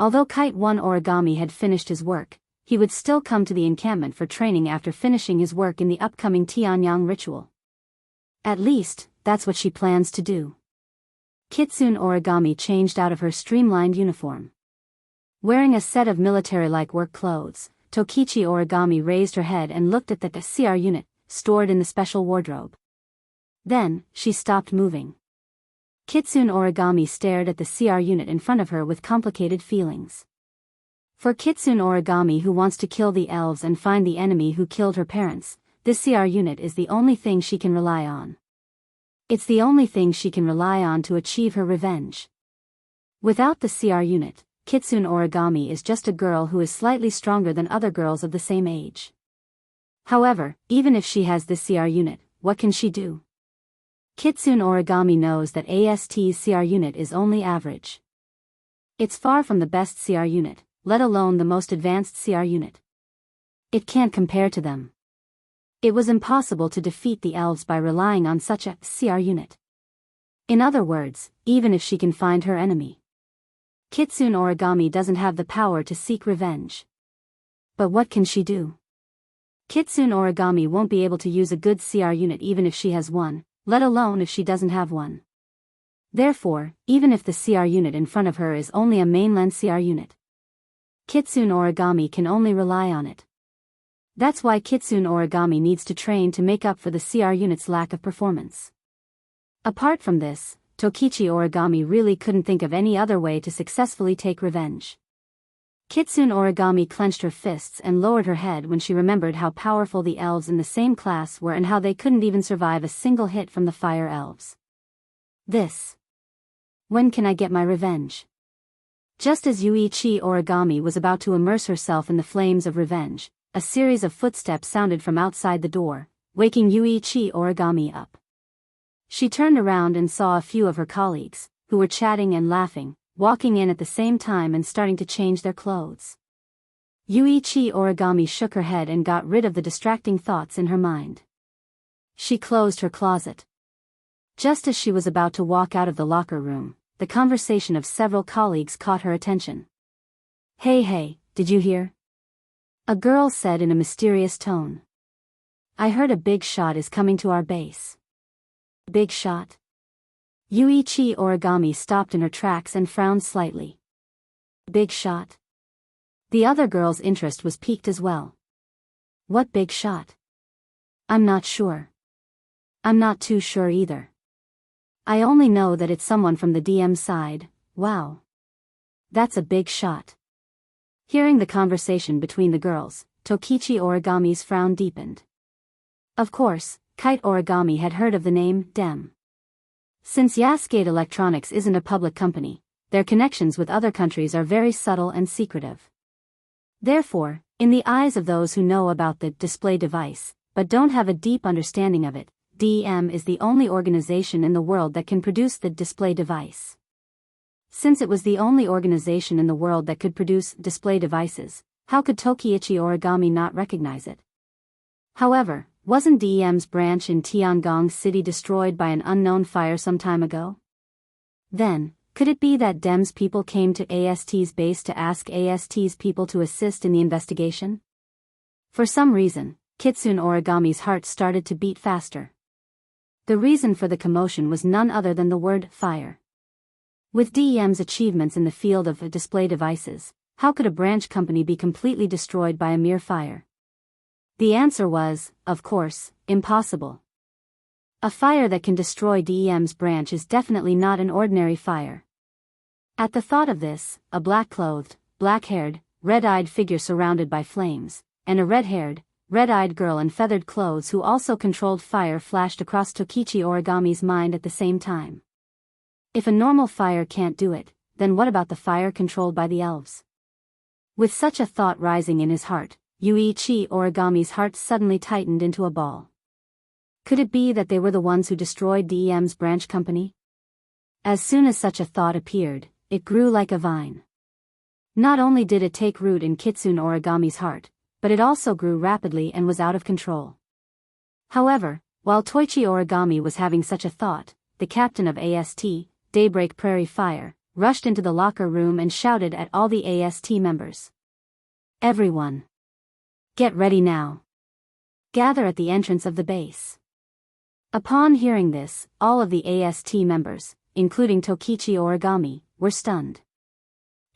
Although Kite 1 Origami had finished his work, he would still come to the encampment for training after finishing his work in the upcoming Tianyang ritual. At least, that's what she plans to do. Kitsune Origami changed out of her streamlined uniform. Wearing a set of military-like work clothes, Tokichi Origami raised her head and looked at the CR unit, stored in the special wardrobe. Then, she stopped moving. Kitsune Origami stared at the CR unit in front of her with complicated feelings. For Kitsune Origami, who wants to kill the elves and find the enemy who killed her parents, this CR unit is the only thing she can rely on. It's the only thing she can rely on to achieve her revenge. Without the CR unit, Kitsune Origami is just a girl who is slightly stronger than other girls of the same age. However, even if she has this CR unit, what can she do? Kitsune Origami knows that AST's CR unit is only average. It's far from the best CR unit, let alone the most advanced CR unit. It can't compare to them. It was impossible to defeat the elves by relying on such a CR unit. In other words, even if she can find her enemy, Kitsune Origami doesn't have the power to seek revenge. But what can she do? Kitsune Origami won't be able to use a good CR unit even if she has one, let alone if she doesn't have one. Therefore, even if the CR unit in front of her is only a mainland CR unit, Kitsune Origami can only rely on it. That's why Kitsune Origami needs to train to make up for the CR unit's lack of performance. Apart from this, Tokichi Origami really couldn't think of any other way to successfully take revenge. Kitsune Origami clenched her fists and lowered her head when she remembered how powerful the elves in the same class were and how they couldn't even survive a single hit from the fire elves. When can I get my revenge? Just as Yuichi Origami was about to immerse herself in the flames of revenge, a series of footsteps sounded from outside the door, waking Yuichi Origami up. She turned around and saw a few of her colleagues, who were chatting and laughing, walking in at the same time and starting to change their clothes. Yuichi Origami shook her head and got rid of the distracting thoughts in her mind. She closed her closet. Just as she was about to walk out of the locker room, the conversation of several colleagues caught her attention. Hey, did you hear? A girl said in a mysterious tone. I heard a big shot is coming to our base. Big shot? Yuichi Origami stopped in her tracks and frowned slightly. Big shot? The other girl's interest was piqued as well. What big shot? I'm not sure. I'm not too sure either. I only know that it's someone from the DM side. Wow. That's a big shot. Hearing the conversation between the girls, Tokichi Origami's frown deepened. Of course, Kite Origami had heard of the name DEM. Since Yasgate Electronics isn't a public company, their connections with other countries are very subtle and secretive. Therefore, in the eyes of those who know about the display device, but don't have a deep understanding of it, DEM is the only organization in the world that can produce the display device. Since it was the only organization in the world that could produce display devices, how could Tokichi Origami not recognize it? However, wasn't DEM's branch in Tiangong City destroyed by an unknown fire some time ago? Then, could it be that DEM's people came to AST's base to ask AST's people to assist in the investigation? For some reason, Kitsune Origami's heart started to beat faster. The reason for the commotion was none other than the word fire. With DEM's achievements in the field of display devices, how could a branch company be completely destroyed by a mere fire? The answer was, of course, impossible. A fire that can destroy DEM's branch is definitely not an ordinary fire. At the thought of this, a black-clothed, black-haired, red-eyed figure surrounded by flames, and a red-haired, red-eyed girl in feathered clothes who also controlled fire flashed across Tokichi Origami's mind at the same time. If a normal fire can't do it, then what about the fire controlled by the elves? With such a thought rising in his heart, Yuichi Origami's heart suddenly tightened into a ball. Could it be that they were the ones who destroyed DEM's branch company? As soon as such a thought appeared, it grew like a vine. Not only did it take root in Kitsune Origami's heart, but it also grew rapidly and was out of control. However, while Toichi Origami was having such a thought, the captain of AST, Daybreak Prairie Fire, rushed into the locker room and shouted at all the AST members. "Everyone! Get ready now! Gather at the entrance of the base." Upon hearing this, all of the AST members, including Tokichi Origami, were stunned.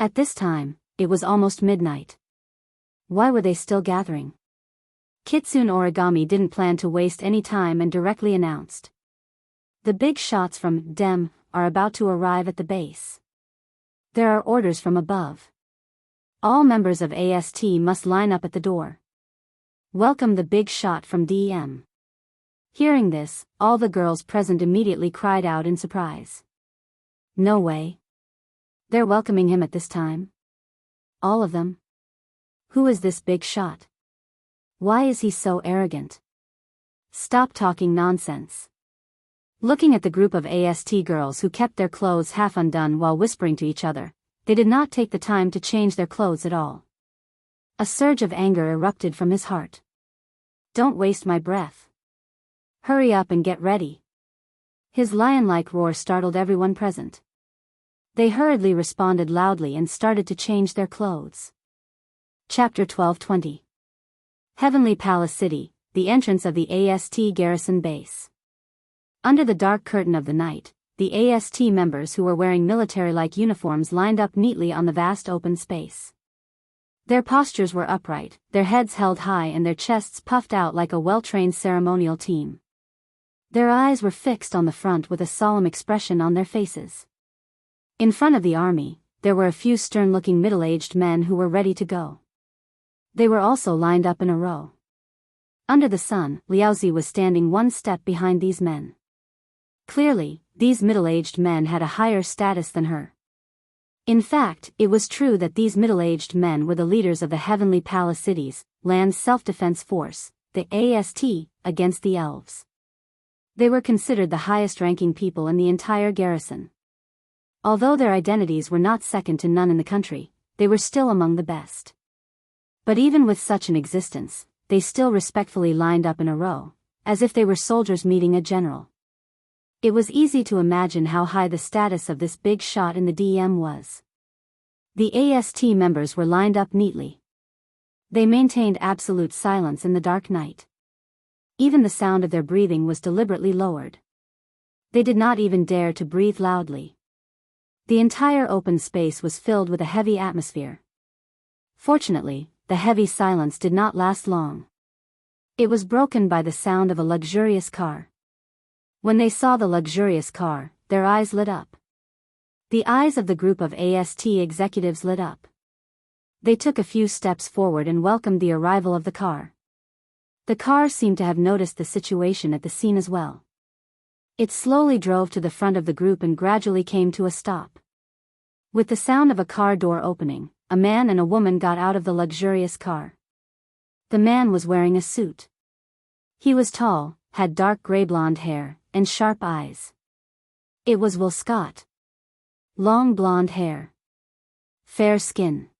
At this time, it was almost midnight. Why were they still gathering? Kitsune Origami didn't plan to waste any time and directly announced. "The big shots from DEM are about to arrive at the base. There are orders from above. All members of AST must line up at the door. Welcome the big shot from DEM." Hearing this, all the girls present immediately cried out in surprise. No way. They're welcoming him at this time? All of them? Who is this big shot? Why is he so arrogant? Stop talking nonsense. Looking at the group of AST girls who kept their clothes half undone while whispering to each other, they did not take the time to change their clothes at all. A surge of anger erupted from his heart. Don't waste my breath. Hurry up and get ready. His lion-like roar startled everyone present. They hurriedly responded loudly and started to change their clothes. Chapter 12:20. Heavenly Palace City, the entrance of the AST garrison base. Under the dark curtain of the night, the AST members who were wearing military-like uniforms lined up neatly on the vast open space. Their postures were upright, their heads held high and their chests puffed out like a well-trained ceremonial team. Their eyes were fixed on the front with a solemn expression on their faces. In front of the army, there were a few stern-looking middle-aged men who were ready to go. They were also lined up in a row. Under the sun, Liaozi was standing one step behind these men. Clearly, these middle-aged men had a higher status than her. In fact, it was true that these middle-aged men were the leaders of the Heavenly Palace City's Land Self-Defense Force, the AST, against the elves. They were considered the highest-ranking people in the entire garrison. Although their identities were not second to none in the country, they were still among the best. But even with such an existence, they still respectfully lined up in a row, as if they were soldiers meeting a general. It was easy to imagine how high the status of this big shot in the DEM was. The AST members were lined up neatly. They maintained absolute silence in the dark night. Even the sound of their breathing was deliberately lowered. They did not even dare to breathe loudly. The entire open space was filled with a heavy atmosphere. Fortunately, the heavy silence did not last long. It was broken by the sound of a luxurious car. When they saw the luxurious car, their eyes lit up. The eyes of the group of AST executives lit up. They took a few steps forward and welcomed the arrival of the car. The car seemed to have noticed the situation at the scene as well. It slowly drove to the front of the group and gradually came to a stop. With the sound of a car door opening, a man and a woman got out of the luxurious car. The man was wearing a suit. He was tall, had dark gray blonde hair, and sharp eyes. It was Will Scott. Long blonde hair. Fair skin.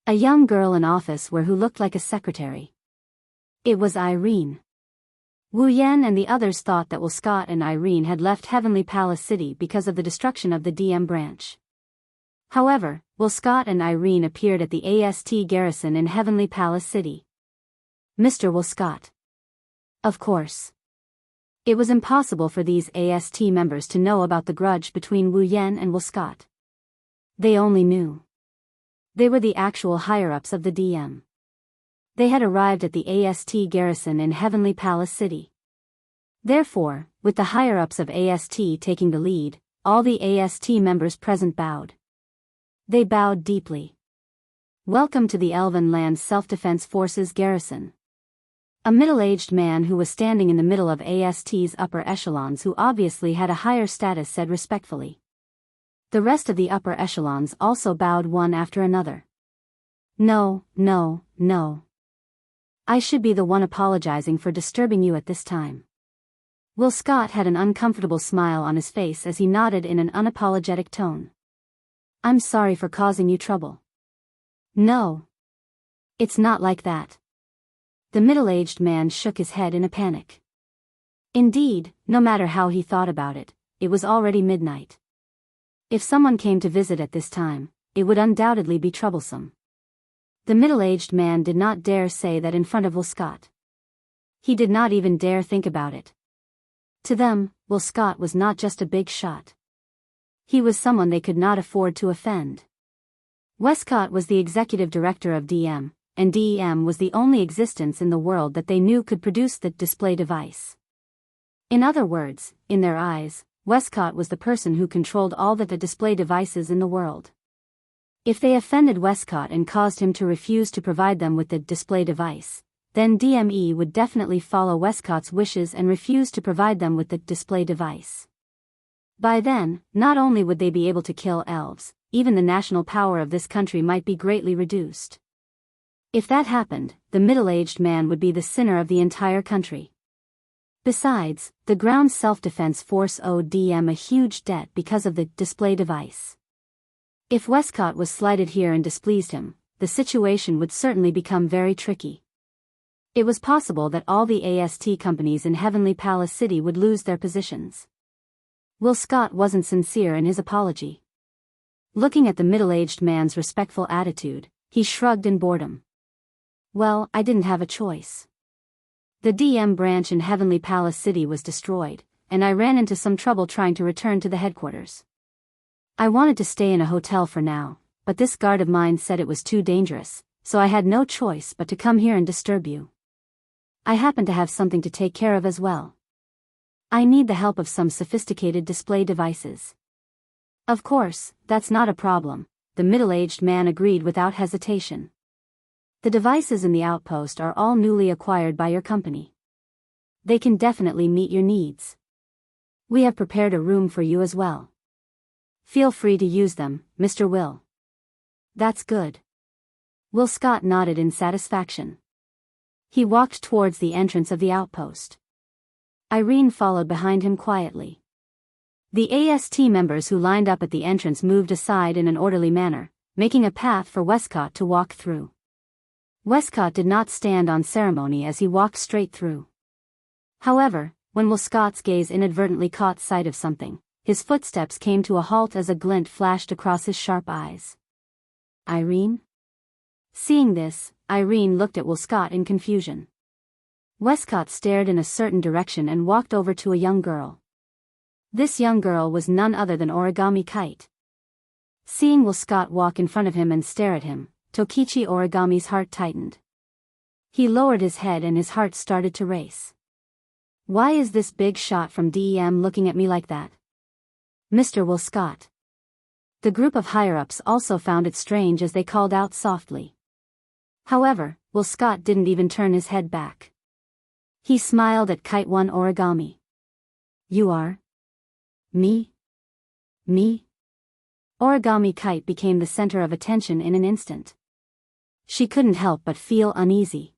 A young girl in office who looked like a secretary. It was Irene. Wu Yan and the others thought that Will Scott and Irene had left Heavenly Palace City because of the destruction of the DM branch. However, Will Scott and Irene appeared at the AST garrison in Heavenly Palace City. Mr. Will Scott. Of course. It was impossible for these AST members to know about the grudge between Wu Yan and Will Scott. They only knew. They were the actual higher-ups of the DM. They had arrived at the AST garrison in Heavenly Palace City. Therefore, with the higher-ups of AST taking the lead, all the AST members present bowed. They bowed deeply. Welcome to the Elven Land Self-Defense Forces garrison. A middle-aged man who was standing in the middle of AST's upper echelons, who obviously had a higher status, said respectfully. The rest of the upper echelons also bowed one after another. No, no, no. I should be the one apologizing for disturbing you at this time. Will Scott had an uncomfortable smile on his face as he nodded in an unapologetic tone. I'm sorry for causing you trouble. No. It's not like that. The middle-aged man shook his head in a panic. Indeed, no matter how he thought about it, it was already midnight. If someone came to visit at this time, it would undoubtedly be troublesome. The middle-aged man did not dare say that in front of Will Scott. He did not even dare think about it. To them, Will Scott was not just a big shot. He was someone they could not afford to offend. Westcott was the executive director of DM, and DEM was the only existence in the world that they knew could produce the display device. In other words, in their eyes, Westcott was the person who controlled all the display devices in the world. If they offended Westcott and caused him to refuse to provide them with the display device, then DME would definitely follow Westcott's wishes and refuse to provide them with the display device. By then, not only would they be able to kill elves, even the national power of this country might be greatly reduced. If that happened, the middle-aged man would be the sinner of the entire country. Besides, the ground self-defense force owed DM a huge debt because of the display device. If Westcott was slighted here and displeased him, the situation would certainly become very tricky. It was possible that all the AST companies in Heavenly Palace City would lose their positions. Will Scott wasn't sincere in his apology. Looking at the middle-aged man's respectful attitude, he shrugged in boredom. Well, I didn't have a choice. The DM branch in Heavenly Palace City was destroyed, and I ran into some trouble trying to return to the headquarters. I wanted to stay in a hotel for now, but this guard of mine said it was too dangerous, so I had no choice but to come here and disturb you. I happen to have something to take care of as well. I need the help of some sophisticated display devices. Of course, that's not a problem, the middle-aged man agreed without hesitation. The devices in the outpost are all newly acquired by your company. They can definitely meet your needs. We have prepared a room for you as well. Feel free to use them, Mr. Will. That's good. Will Scott nodded in satisfaction. He walked towards the entrance of the outpost. Irene followed behind him quietly. The AST members who lined up at the entrance moved aside in an orderly manner, making a path for Westcott to walk through. Westcott did not stand on ceremony as he walked straight through. However, when Will Scott's gaze inadvertently caught sight of something, his footsteps came to a halt as a glint flashed across his sharp eyes. Irene? Seeing this, Irene looked at Will Scott in confusion. Westcott stared in a certain direction and walked over to a young girl. This young girl was none other than Origami Kite. Seeing Will Scott walk in front of him and stare at him, Tokichi Origami's heart tightened. He lowered his head and his heart started to race. Why is this big shot from DEM looking at me like that? Mr. Will Scott. The group of higher-ups also found it strange as they called out softly. However, Will Scott didn't even turn his head back. He smiled at Kite One Origami. You are? Me? Me? Origami Kite became the center of attention in an instant. She couldn't help but feel uneasy.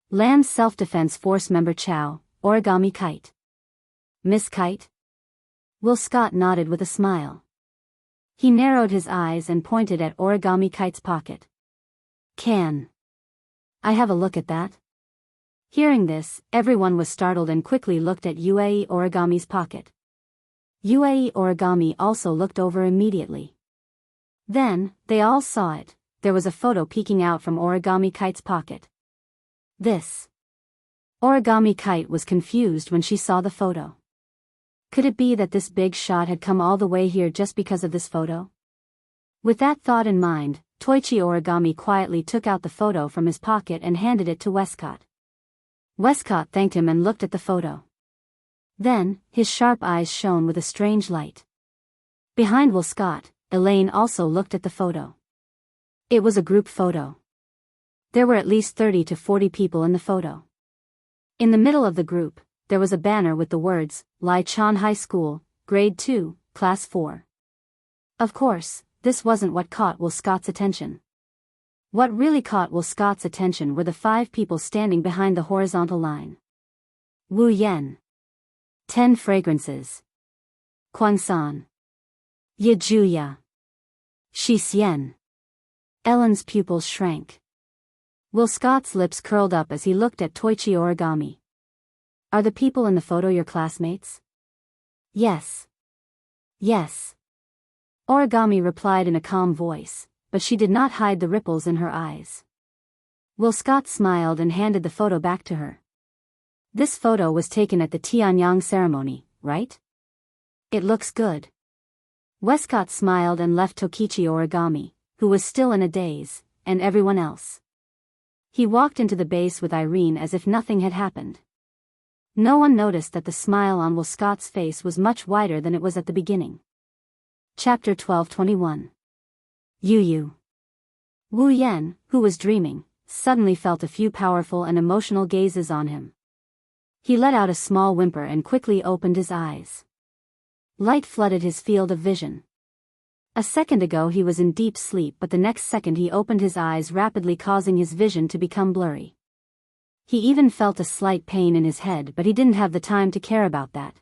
Land Self-Defense Force member Chow, Origami Kite. Miss Kite? Will Scott nodded with a smile. He narrowed his eyes and pointed at Origami Kite's pocket. Can I have a look at that? Hearing this, everyone was startled and quickly looked at UAE Origami's pocket. UAE Origami also looked over immediately. Then, they all saw it, there was a photo peeking out from Origami Kite's pocket. This origami kite was confused when she saw the photo. Could it be that this big shot had come all the way here just because of this photo? With that thought in mind, Toichi Origami quietly took out the photo from his pocket and handed it to Westcott. Westcott thanked him and looked at the photo. Then, his sharp eyes shone with a strange light. Behind Will Scott, Elaine also looked at the photo. It was a group photo. There were at least 30 to 40 people in the photo. In the middle of the group, there was a banner with the words, Lai Chan High School, Grade 2, Class 4. Of course, this wasn't what caught Will Scott's attention. What really caught Will Scott's attention were the 5 people standing behind the horizontal line. Wu Yan. 10 Fragrances. Kwangsan. Ye Juya. Shi Xian. Ellen's pupils shrank. Will Scott's lips curled up as he looked at Toichi Origami. Are the people in the photo your classmates? Yes. Yes. Origami replied in a calm voice, but she did not hide the ripples in her eyes. Will Scott smiled and handed the photo back to her. This photo was taken at the Tianyang ceremony, right? It looks good. Westcott smiled and left Tokichi Origami, who was still in a daze, and everyone else. He walked into the base with Irene as if nothing had happened. No one noticed that the smile on Will Scott's face was much wider than it was at the beginning. Chapter 12:21. Yu. Wu Yan, who was dreaming, suddenly felt a few powerful and emotional gazes on him. He let out a small whimper and quickly opened his eyes. Light flooded his field of vision. A second ago he was in deep sleep, but the next second he opened his eyes rapidly, causing his vision to become blurry. He even felt a slight pain in his head, but he didn't have the time to care about that.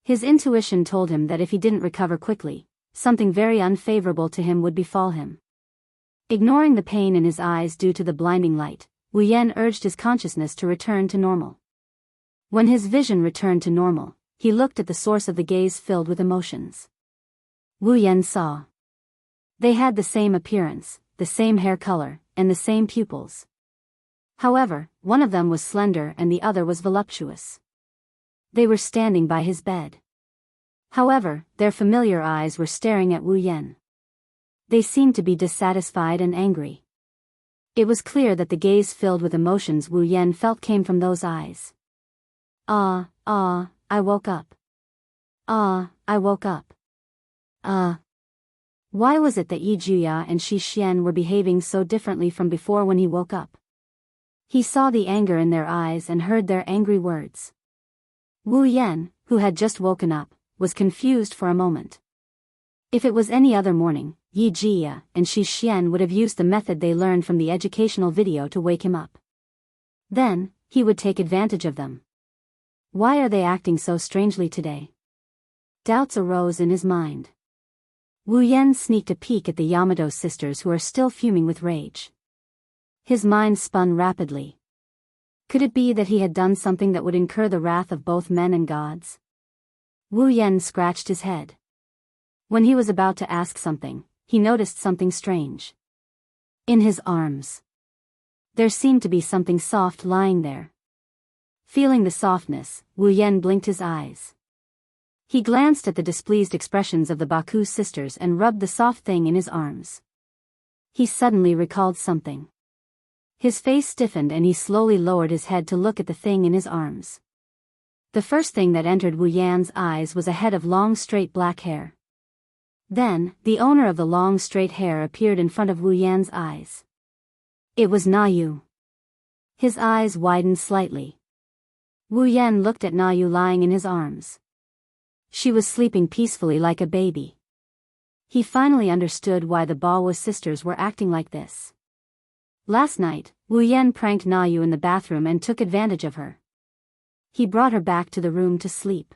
His intuition told him that if he didn't recover quickly, something very unfavorable to him would befall him. Ignoring the pain in his eyes due to the blinding light, Wu Yan urged his consciousness to return to normal. When his vision returned to normal, he looked at the source of the gaze filled with emotions. Wu Yan saw. They had the same appearance, the same hair color, and the same pupils. However, one of them was slender and the other was voluptuous. They were standing by his bed. However, their familiar eyes were staring at Wu Yan. They seemed to be dissatisfied and angry. It was clear that the gaze filled with emotions Wu Yan felt came from those eyes. I woke up. I woke up. Why was it that Yi Juya and Shi Xian were behaving so differently from before when he woke up? He saw the anger in their eyes and heard their angry words. Wu Yan, who had just woken up, was confused for a moment. If it was any other morning, Yi Jia and Shi Xian would have used the method they learned from the educational video to wake him up. Then, he would take advantage of them. Why are they acting so strangely today? Doubts arose in his mind. Wu Yan sneaked a peek at the Yamato sisters who are still fuming with rage. His mind spun rapidly. Could it be that he had done something that would incur the wrath of both men and gods? Wu Yan scratched his head. When he was about to ask something, he noticed something strange. In his arms. There seemed to be something soft lying there. Feeling the softness, Wu Yan blinked his eyes. He glanced at the displeased expressions of the Baku sisters and rubbed the soft thing in his arms. He suddenly recalled something. His face stiffened and he slowly lowered his head to look at the thing in his arms. The first thing that entered Wu Yan's eyes was a head of long straight black hair. Then, the owner of the long straight hair appeared in front of Wu Yan's eyes. It was Na Yu. His eyes widened slightly. Wu Yan looked at Na Yu lying in his arms. She was sleeping peacefully like a baby. He finally understood why the Bawa sisters were acting like this. Last night, Wu Yan pranked Na Yu in the bathroom and took advantage of her. He brought her back to the room to sleep.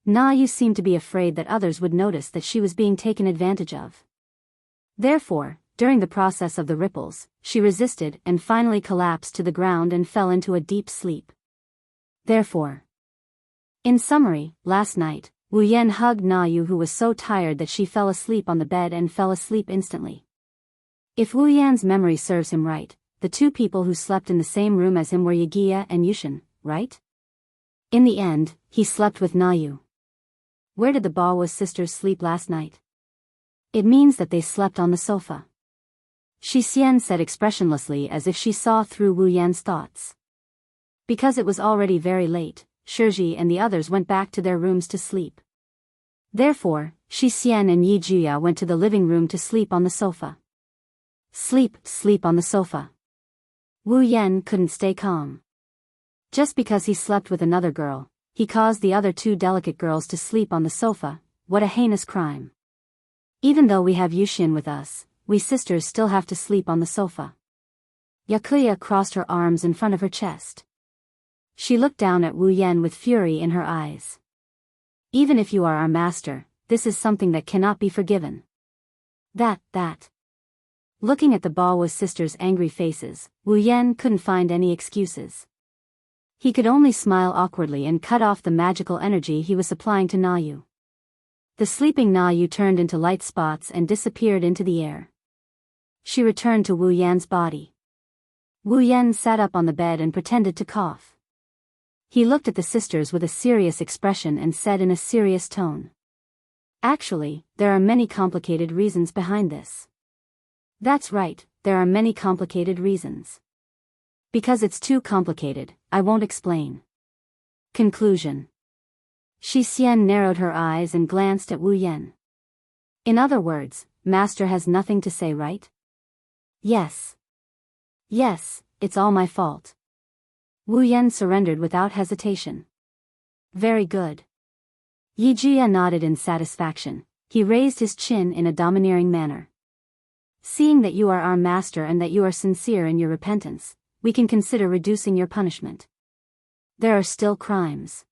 Na Yu seemed to be afraid that others would notice that she was being taken advantage of. Therefore, during the process of the ripples, she resisted and finally collapsed to the ground and fell into a deep sleep. Therefore. In summary, last night, Wu Yan hugged Na Yu, who was so tired that she fell asleep on the bed and fell asleep instantly. If Wu Yan's memory serves him right, the two people who slept in the same room as him were Yagia and Yushin, right? In the end, he slept with Nayu. Where did the Bao's sisters sleep last night? It means that they slept on the sofa. Shi Xian said expressionlessly as if she saw through Wu Yan's thoughts. Because it was already very late, Shiji and the others went back to their rooms to sleep. Therefore, Shi Xian and Yi Juya went to the living room to sleep on the sofa. Sleep on the sofa. Wu Yan couldn't stay calm. Just because he slept with another girl, he caused the other two delicate girls to sleep on the sofa. What a heinous crime. Even though we have Yushin with us, we sisters still have to sleep on the sofa. Yakuya crossed her arms in front of her chest. She looked down at Wu Yan with fury in her eyes. Even if you are our master, this is something that cannot be forgiven. That. Looking at the Bao's sisters' angry faces, Wu Yan couldn't find any excuses. He could only smile awkwardly and cut off the magical energy he was supplying to Nayu. The sleeping Nayu turned into light spots and disappeared into the air. She returned to Wu Yan's body. Wu Yan sat up on the bed and pretended to cough. He looked at the sisters with a serious expression and said in a serious tone. Actually, there are many complicated reasons behind this. That's right, there are many complicated reasons. Because it's too complicated, I won't explain. Conclusion. Shi Xian narrowed her eyes and glanced at Wu Yan. In other words, Master has nothing to say, right? Yes. Yes, it's all my fault. Wu Yan surrendered without hesitation. Very good. Yi Jia nodded in satisfaction. He raised his chin in a domineering manner. Seeing that you are our master and that you are sincere in your repentance, we can consider reducing your punishment. There are still crimes.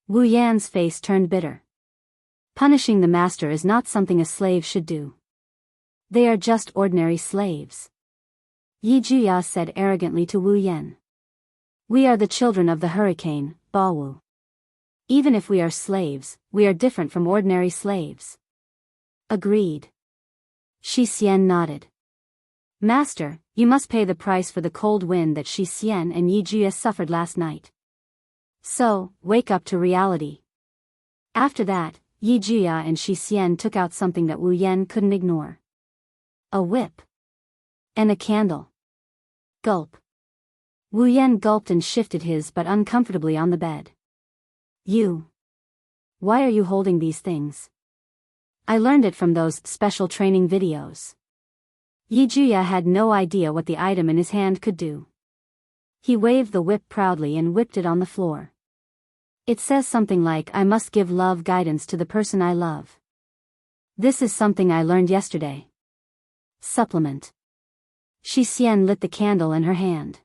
Wu Yan's face turned bitter. Punishing the master is not something a slave should do. They are just ordinary slaves. Yi Juya said arrogantly to Wu Yan. We are the children of the hurricane, Baowu. Even if we are slaves, we are different from ordinary slaves. Agreed. Shi Xian nodded. Master, you must pay the price for the cold wind that Shi Xian and Yi Jia suffered last night. So, wake up to reality. After that, Yi Jia and Shi Xian took out something that Wu Yan couldn't ignore. A whip. And a candle. Gulp. Wu Yan gulped and shifted his butt uncomfortably on the bed. You. Why are you holding these things? I learned it from those special training videos. Yi Juya had no idea what the item in his hand could do. He waved the whip proudly and whipped it on the floor. It says something like, I must give love guidance to the person I love. This is something I learned yesterday. Supplement. Shi Xian lit the candle in her hand.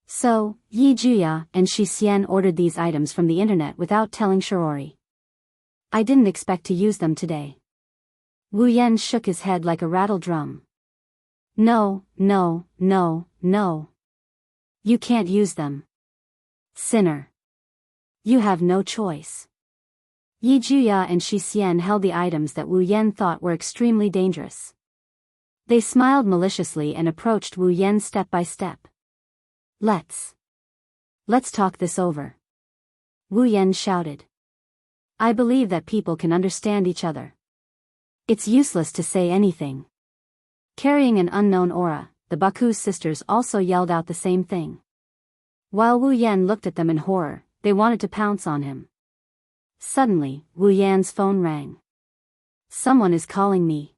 So, Yi Juya and Shi Xian ordered these items from the internet without telling Shirori. I didn't expect to use them today. Wu Yan shook his head like a rattle drum. No. You can't use them. Sinner. You have no choice. Yi Juya and Shi Xian held the items that Wu Yan thought were extremely dangerous. They smiled maliciously and approached Wu Yan step by step. Let's talk this over. Wu Yan shouted. I believe that people can understand each other. It's useless to say anything. Carrying an unknown aura, the Baku's sisters also yelled out the same thing. While Wu Yan looked at them in horror, they wanted to pounce on him. Suddenly, Wu Yan's phone rang. Someone is calling me.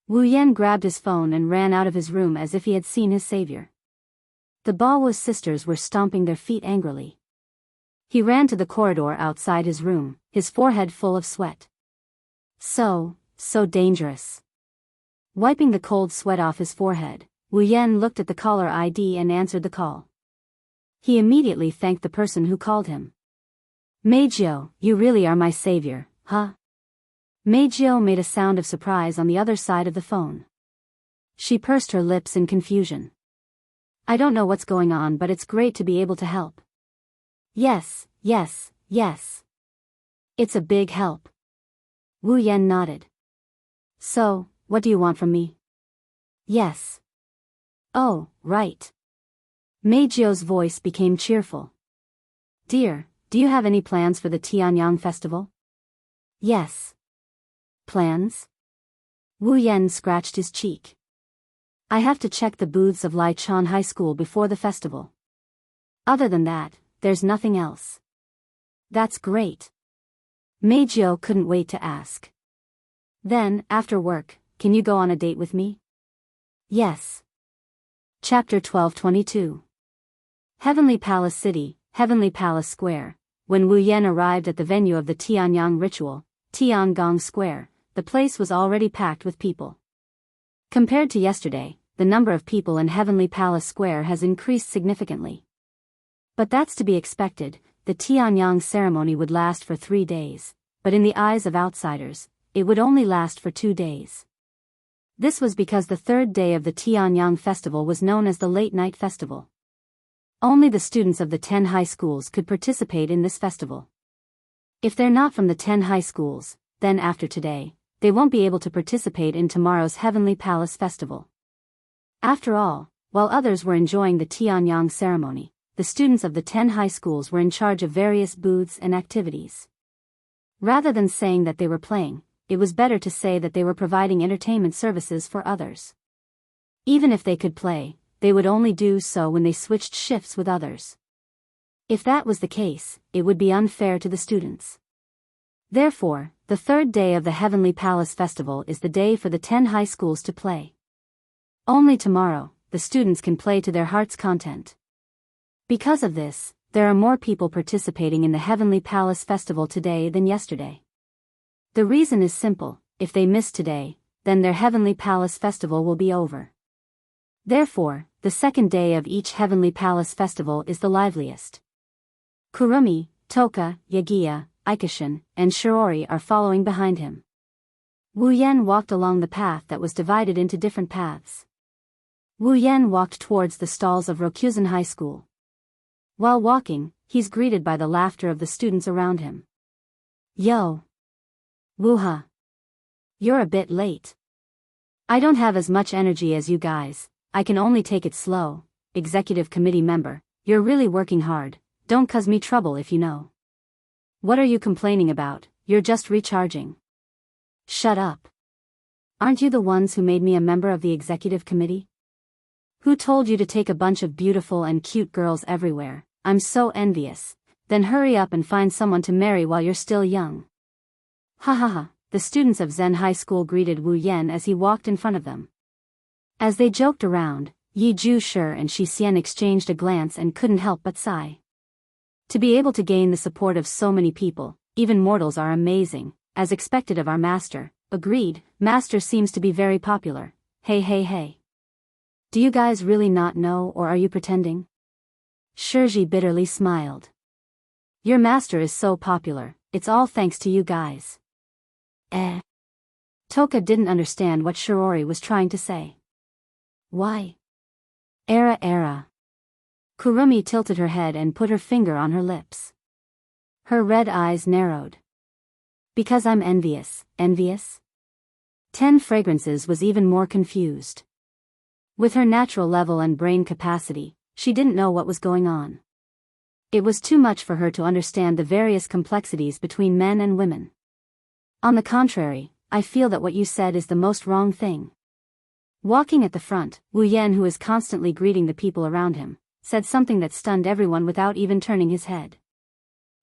Wu Yan grabbed his phone and ran out of his room as if he had seen his savior. The Bao's sisters were stomping their feet angrily. He ran to the corridor outside his room, his forehead full of sweat. So dangerous. Wiping the cold sweat off his forehead, Wu Yan looked at the caller ID and answered the call. He immediately thanked the person who called him. Meijio, you really are my savior, huh? Meijio made a sound of surprise on the other side of the phone. She pursed her lips in confusion. I don't know what's going on, but it's great to be able to help. Yes. It's a big help. Wu Yan nodded. So, what do you want from me? Yes. Oh, right. Meijio's voice became cheerful. Dear, do you have any plans for the Tianyang festival? Yes. Plans? Wu Yan scratched his cheek. I have to check the booths of Lichon High School before the festival. Other than that, there's nothing else. That's great. Meijio couldn't wait to ask. Then, after work, can you go on a date with me? Yes. Chapter 12:22. Heavenly Palace City, Heavenly Palace Square. When Wu Yan arrived at the venue of the Tianyang ritual, Tiangong Square, the place was already packed with people. Compared to yesterday, the number of people in Heavenly Palace Square has increased significantly. But that's to be expected. The Tianyang ceremony would last for 3 days, but in the eyes of outsiders, it would only last for 2 days. This was because the third day of the Tianyang festival was known as the Late Night Festival. Only the students of the 10 high schools could participate in this festival. If they're not from the 10 high schools, then after today, they won't be able to participate in tomorrow's Heavenly Palace Festival. After all, while others were enjoying the Tianyang ceremony, the students of the 10 high schools were in charge of various booths and activities. Rather than saying that they were playing, it was better to say that they were providing entertainment services for others. Even if they could play, they would only do so when they switched shifts with others. If that was the case, it would be unfair to the students. Therefore, the third day of the Heavenly Palace Festival is the day for the 10 high schools to play. Only tomorrow, the students can play to their heart's content. Because of this, there are more people participating in the Heavenly Palace Festival today than yesterday. The reason is simple: if they miss today, then their Heavenly Palace Festival will be over. Therefore, the second day of each Heavenly Palace Festival is the liveliest. Kurumi, Toka, Yagiya, Aikishin, and Shiori are following behind him. Wu Yan walked along the path that was divided into different paths. Wu Yan walked towards the stalls of Rokuzen High School. While walking, he's greeted by the laughter of the students around him. Yo! Wuha! You're a bit late. I don't have as much energy as you guys, I can only take it slow. Executive committee member, you're really working hard, don't cause me trouble if you know. What are you complaining about? You're just recharging. Shut up. Aren't you the ones who made me a member of the executive committee? Who told you to take a bunch of beautiful and cute girls everywhere? I'm so envious. Then hurry up and find someone to marry while you're still young. Ha ha ha. The students of Zen High School greeted Wu Yan as he walked in front of them. As they joked around, Yi Ju Shi and Shi Xian exchanged a glance and couldn't help but sigh. To be able to gain the support of so many people, even mortals, are amazing, as expected of our master. Agreed, master seems to be very popular. Hey hey hey. Do you guys really not know, or are you pretending? Shiji bitterly smiled. Your master is so popular, it's all thanks to you guys. Toka didn't understand what Shiori was trying to say. Why? Era. Kurumi tilted her head and put her finger on her lips. Her red eyes narrowed. Because I'm envious. 10 Fragrances was even more confused. With her natural level and brain capacity, she didn't know what was going on. It was too much for her to understand the various complexities between men and women. On the contrary, I feel that what you said is the most wrong thing. Walking at the front, Wu Yan, who is constantly greeting the people around him, said something that stunned everyone without even turning his head.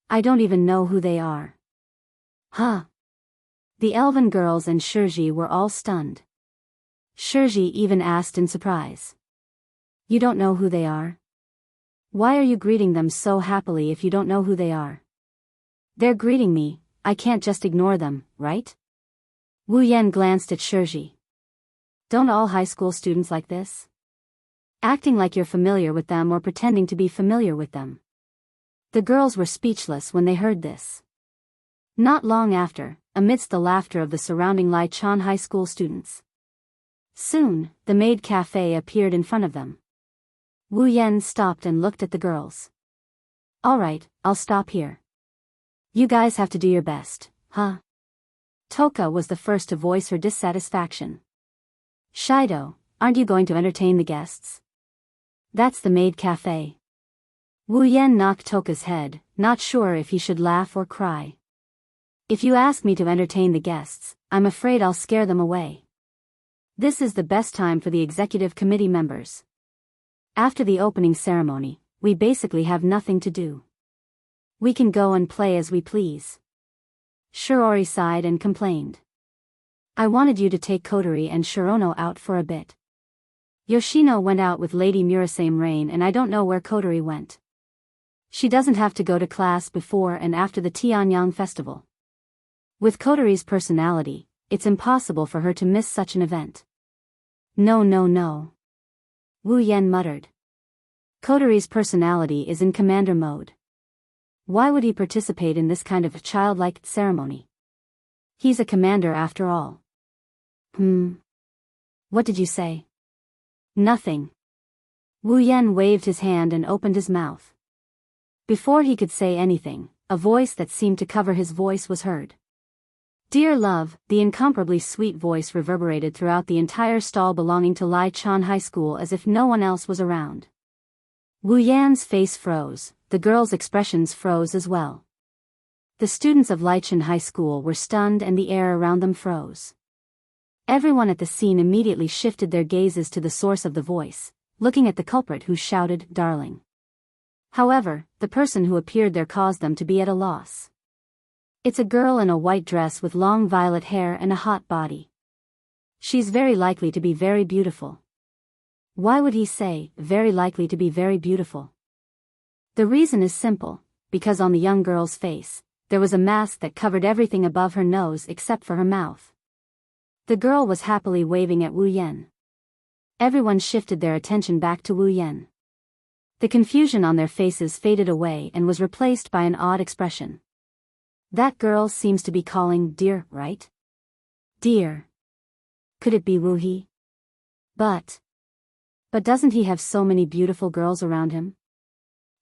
I don't even know who they are. Huh? The elven girls and Shiji were all stunned. Shiji even asked in surprise. You don't know who they are? Why are you greeting them so happily if you don't know who they are? They're greeting me, I can't just ignore them, right? Wu Yan glanced at Shiji. Don't all high school students like this? Acting like you're familiar with them or pretending to be familiar with them. The girls were speechless when they heard this. Not long after, amidst the laughter of the surrounding Lichon High School students. Soon, the maid cafe appeared in front of them. Wu Yan stopped and looked at the girls. Alright, I'll stop here. You guys have to do your best, huh? Toka was the first to voice her dissatisfaction. Shido, aren't you going to entertain the guests? That's the maid cafe. Wu Yan knocked Toka's head, not sure if he should laugh or cry. If you ask me to entertain the guests, I'm afraid I'll scare them away. This is the best time for the executive committee members. After the opening ceremony, we basically have nothing to do. We can go and play as we please. Shiori sighed and complained. I wanted you to take Kotori and Shirono out for a bit. Yoshino went out with Lady Murasame Rain and I don't know where Kotori went. She doesn't have to go to class before and after the Tianyang festival. With Kotori's personality, it's impossible for her to miss such an event. No. Wu Yan muttered. Kotori's personality is in commander mode. Why would he participate in this kind of childlike ceremony? He's a commander after all. What did you say? Nothing. Wu Yan waved his hand and opened his mouth. Before he could say anything, a voice that seemed to cover his voice was heard. Dear love, the incomparably sweet voice reverberated throughout the entire stall belonging to Lai Chan High School as if no one else was around. Wu Yan's face froze, the girls' expressions froze as well. The students of Lai Chan High School were stunned and the air around them froze. Everyone at the scene immediately shifted their gazes to the source of the voice, looking at the culprit who shouted, "Darling." However, the person who appeared there caused them to be at a loss. It's a girl in a white dress with long violet hair and a hot body. She's very likely to be very beautiful. Why would he say, very likely to be very beautiful? The reason is simple, because on the young girl's face, there was a mask that covered everything above her nose except for her mouth. The girl was happily waving at Wu Yan. Everyone shifted their attention back to Wu Yan. The confusion on their faces faded away and was replaced by an odd expression. That girl seems to be calling dear, right? Dear. Could it be Wu He? But doesn't he have so many beautiful girls around him?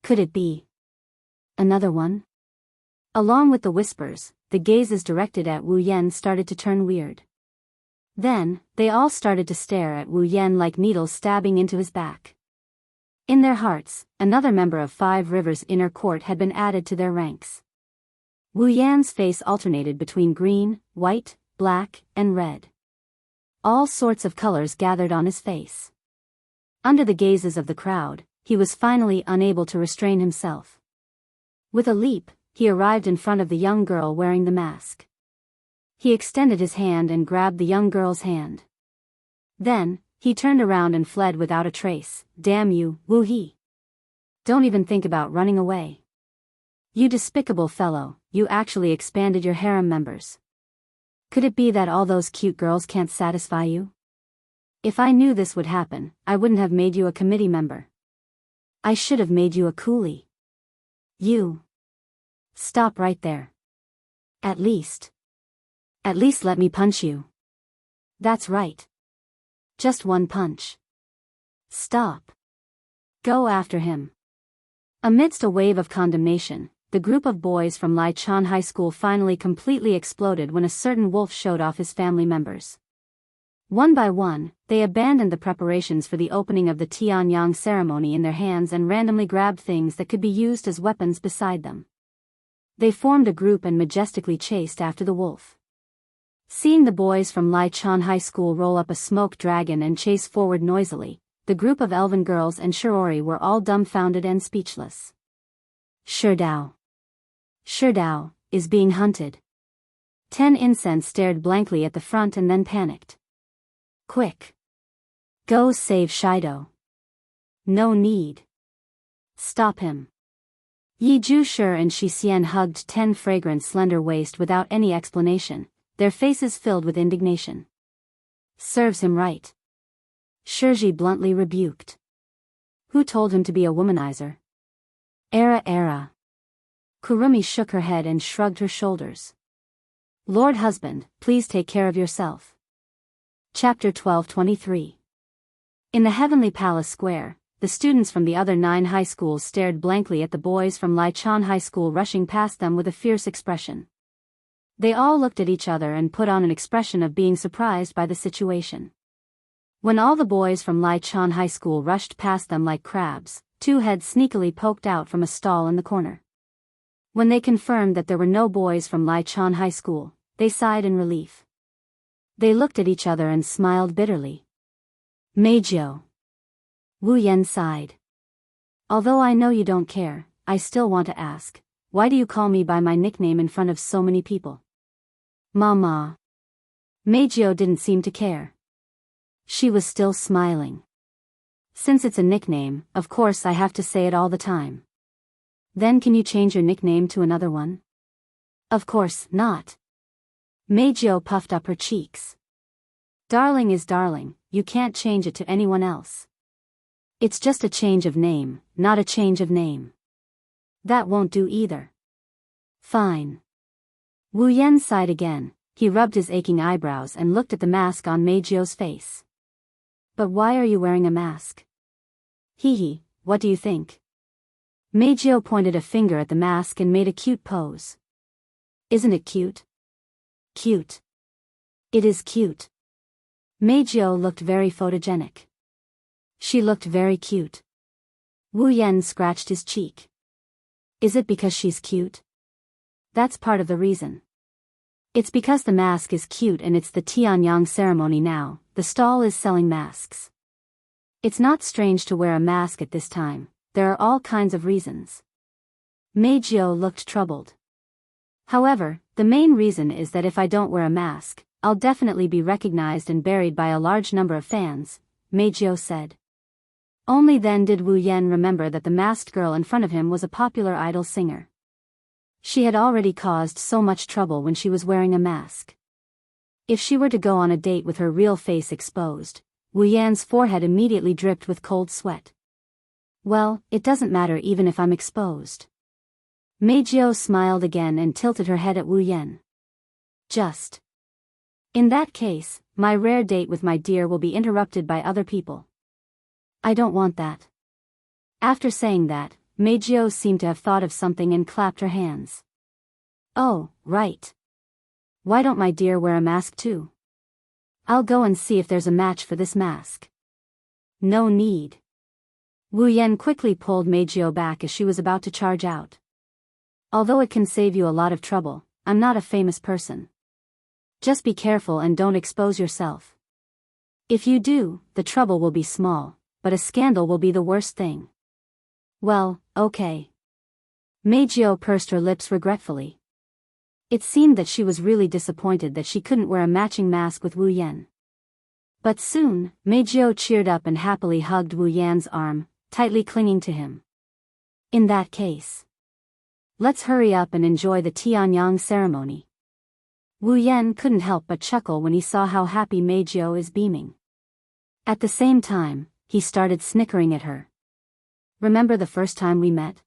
Could it be another one? Along with the whispers, the gazes directed at Wu Yan started to turn weird. Then, they all started to stare at Wu Yan like needles stabbing into his back. In their hearts, another member of Five Rivers' inner court had been added to their ranks. Wu Yan's face alternated between green, white, black, and red. All sorts of colors gathered on his face. Under the gazes of the crowd, he was finally unable to restrain himself. With a leap, he arrived in front of the young girl wearing the mask. He extended his hand and grabbed the young girl's hand. Then, he turned around and fled without a trace. Damn you, Wu He. Don't even think about running away. You despicable fellow, you actually expanded your harem members. Could it be that all those cute girls can't satisfy you? If I knew this would happen, I wouldn't have made you a committee member. I should have made you a coolie. You. Stop right there. At least let me punch you. That's right. Just one punch. Stop. Go after him. Amidst a wave of condemnation, the group of boys from Lai Chan High School finally completely exploded when a certain wolf showed off his family members. One by one, they abandoned the preparations for the opening of the Tianyang ceremony in their hands and randomly grabbed things that could be used as weapons beside them. They formed a group and majestically chased after the wolf. Seeing the boys from Lai Chan High School roll up a smoke dragon and chase forward noisily, the group of elven girls and Shiori were all dumbfounded and speechless. Sherdao is being hunted. 10 Incense stared blankly at the front and then panicked. Quick! Go save Shido. No need. Stop him. Yi Ju-Shi and Shi Xian hugged 10 fragrant slender waist without any explanation, their faces filled with indignation. Serves him right. Shirji bluntly rebuked. Who told him to be a womanizer? Era. Kurumi shook her head and shrugged her shoulders. Lord husband, please take care of yourself. Chapter 12:23. In the Heavenly Palace Square, the students from the other 9 high schools stared blankly at the boys from Lai Chan High School rushing past them with a fierce expression. They all looked at each other and put on an expression of being surprised by the situation. When all the boys from Lai Chan High School rushed past them like crabs, two heads sneakily poked out from a stall in the corner. When they confirmed that there were no boys from Lai Chan High School, they sighed in relief. They looked at each other and smiled bitterly. Meijio. Wu Yan sighed. Although I know you don't care, I still want to ask, why do you call me by my nickname in front of so many people? Mama. Meijio didn't seem to care. She was still smiling. Since it's a nickname, of course I have to say it all the time. Then can you change your nickname to another one? Of course not. Meijio puffed up her cheeks. Darling is darling, you can't change it to anyone else. It's just a change of name, not a change of name. That won't do either. Fine. Wu Yan sighed again. He rubbed his aching eyebrows and looked at the mask on Meijio's face. But why are you wearing a mask? Hee, what do you think? Meijio pointed a finger at the mask and made a cute pose. Isn't it cute? Cute. It is cute. Meijio looked very photogenic. She looked very cute. Wu Yan scratched his cheek. Is it because she's cute? That's part of the reason. It's because the mask is cute and it's the Tianyang ceremony now, the stall is selling masks. It's not strange to wear a mask at this time, there are all kinds of reasons. Meijio looked troubled. However, the main reason is that if I don't wear a mask, I'll definitely be recognized and buried by a large number of fans, Meijio said. Only then did Wu Yan remember that the masked girl in front of him was a popular idol singer. She had already caused so much trouble when she was wearing a mask. If she were to go on a date with her real face exposed, Wu Yan's forehead immediately dripped with cold sweat. Well, it doesn't matter even if I'm exposed. Meijio smiled again and tilted her head at Wu Yan. Just. In that case, my rare date with my dear will be interrupted by other people. I don't want that. After saying that, Meijio seemed to have thought of something and clapped her hands. Oh, right. Why don't my dear wear a mask too? I'll go and see if there's a match for this mask. No need. Wu Yan quickly pulled Meijio back as she was about to charge out. Although it can save you a lot of trouble, I'm not a famous person. Just be careful and don't expose yourself. If you do, the trouble will be small, but a scandal will be the worst thing. Well, okay. Meijio pursed her lips regretfully. It seemed that she was really disappointed that she couldn't wear a matching mask with Wu Yan. But soon, Meijio cheered up and happily hugged Wu Yan's arm, tightly clinging to him. In that case, let's hurry up and enjoy the Tianyang ceremony. Wu Yan couldn't help but chuckle when he saw how happy Meijio is beaming. At the same time, he started snickering at her. Remember the first time we met?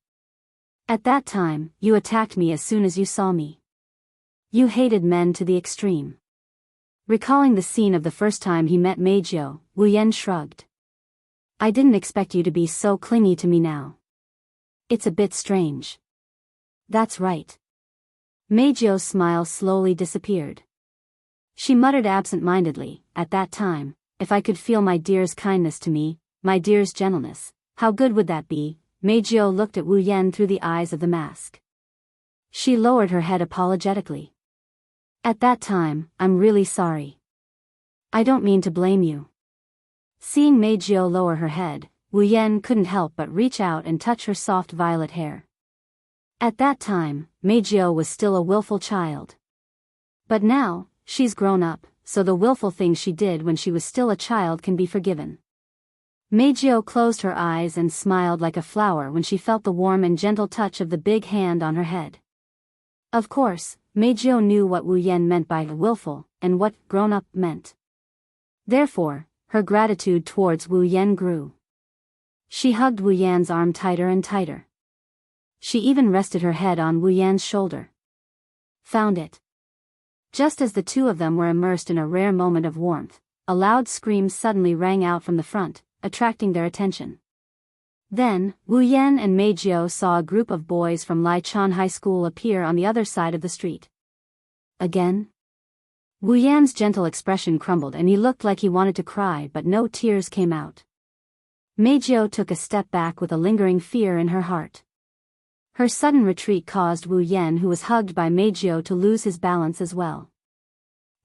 At that time, you attacked me as soon as you saw me. You hated men to the extreme. Recalling the scene of the first time he met Meijio, Wu Yan shrugged. I didn't expect you to be so clingy to me now. It's a bit strange. That's right. Meijio's smile slowly disappeared. She muttered absent-mindedly, at that time, if I could feel my dear's kindness to me, my dear's gentleness, how good would that be? Meijio looked at Wu Yan through the eyes of the mask. She lowered her head apologetically. At that time, I'm really sorry. I don't mean to blame you. Seeing Meijio lower her head, Wu Yan couldn't help but reach out and touch her soft violet hair. At that time, Meijio was still a willful child. But now, she's grown up, so the willful things she did when she was still a child can be forgiven. Meijio closed her eyes and smiled like a flower when she felt the warm and gentle touch of the big hand on her head. Of course, Meijio knew what Wu Yan meant by willful, and what grown-up meant. Therefore, her gratitude towards Wu Yan grew. She hugged Wu Yan's arm tighter and tighter. She even rested her head on Wu Yan's shoulder. Found it. Just as the two of them were immersed in a rare moment of warmth, a loud scream suddenly rang out from the front, attracting their attention. Then, Wu Yan and Meijio saw a group of boys from Lai Chan High School appear on the other side of the street. Again? Wu Yan's gentle expression crumbled and he looked like he wanted to cry, but no tears came out. Meijio took a step back with a lingering fear in her heart. Her sudden retreat caused Wu Yan, who was hugged by Meijio, to lose his balance as well.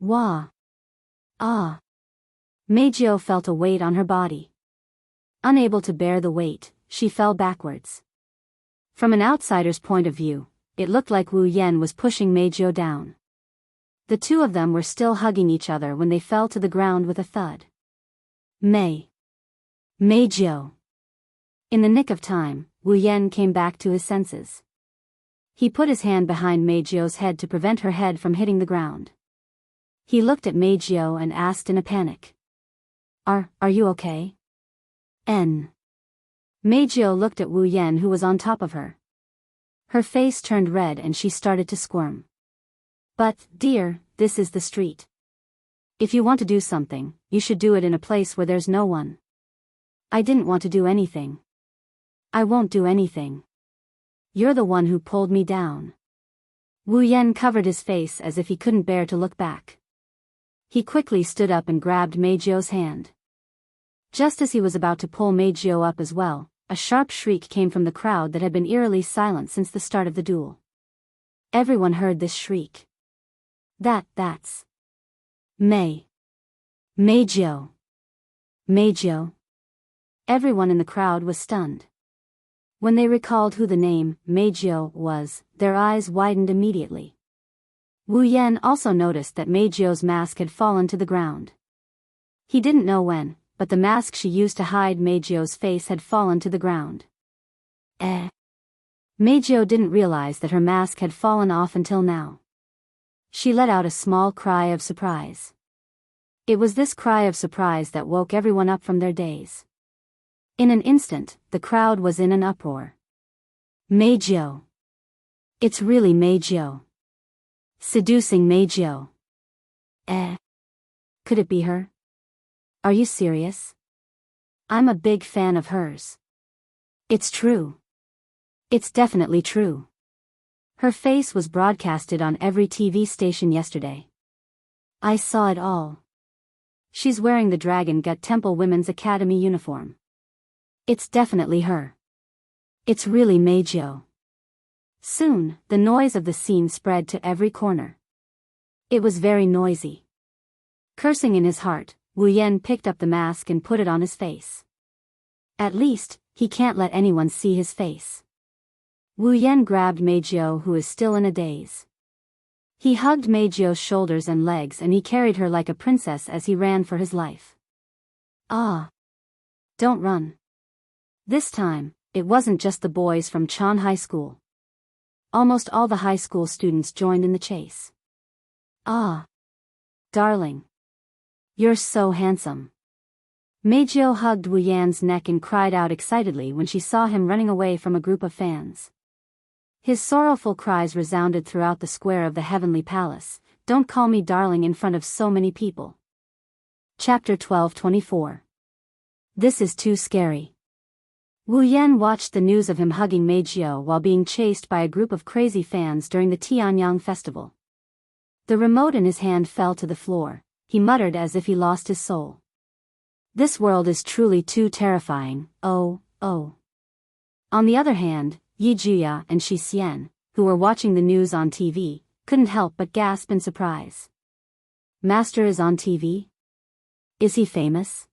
Wah! Ah! Meijio felt a weight on her body. Unable to bear the weight, she fell backwards. From an outsider's point of view, it looked like Wu Yan was pushing Meijio down. The two of them were still hugging each other when they fell to the ground with a thud. Meijio. In the nick of time, Wu Yan came back to his senses. He put his hand behind Meijio's head to prevent her head from hitting the ground. He looked at Meijio and asked in a panic. Are you okay? Meijio looked at Wu Yan, who was on top of her. Her face turned red and she started to squirm. But, dear, this is the street. If you want to do something, you should do it in a place where there's no one. I didn't want to do anything. I won't do anything. You're the one who pulled me down. Wu Yan covered his face as if he couldn't bear to look back. He quickly stood up and grabbed Meijio's hand. Just as he was about to pull Meijio up as well, a sharp shriek came from the crowd that had been eerily silent since the start of the duel. Everyone heard this shriek. That's... Meijio. Everyone in the crowd was stunned. When they recalled who the name Meijio was, their eyes widened immediately. Wu Yan also noticed that Meijio's mask had fallen to the ground. He didn't know when, but the mask she used to hide Meijio's face had fallen to the ground. Meijio didn't realize that her mask had fallen off until now. She let out a small cry of surprise. It was this cry of surprise that woke everyone up from their daze. In an instant, the crowd was in an uproar. Meijio. It's really Meijio. Seducing Meijio. Could it be her? Are you serious? I'm a big fan of hers. It's true. It's definitely true. Her face was broadcasted on every TV station yesterday. I saw it all. She's wearing the Dragon Gut Temple Women's Academy uniform. It's definitely her. It's really Meijio. Soon, the noise of the scene spread to every corner. It was very noisy. Cursing in his heart, Wu Yan picked up the mask and put it on his face. At least, he can't let anyone see his face. Wu Yan grabbed Meijio, who is still in a daze. He hugged Meijio's shoulders and legs and he carried her like a princess as he ran for his life. Ah! Don't run. This time, it wasn't just the boys from Chan High School. Almost all the high school students joined in the chase. Ah! Darling. You're so handsome. Meijio hugged Wu Yan's neck and cried out excitedly when she saw him running away from a group of fans. His sorrowful cries resounded throughout the square of the Heavenly Palace. Don't call me darling in front of so many people. Chapter 12:24. This is too scary. Wu Yan watched the news of him hugging Meijio while being chased by a group of crazy fans during the Tianyang festival. The remote in his hand fell to the floor. He muttered as if he lost his soul. This world is truly too terrifying, oh. On the other hand, Yi Juya and Shi Xian, who were watching the news on TV, couldn't help but gasp in surprise. Master is on TV? Is he famous?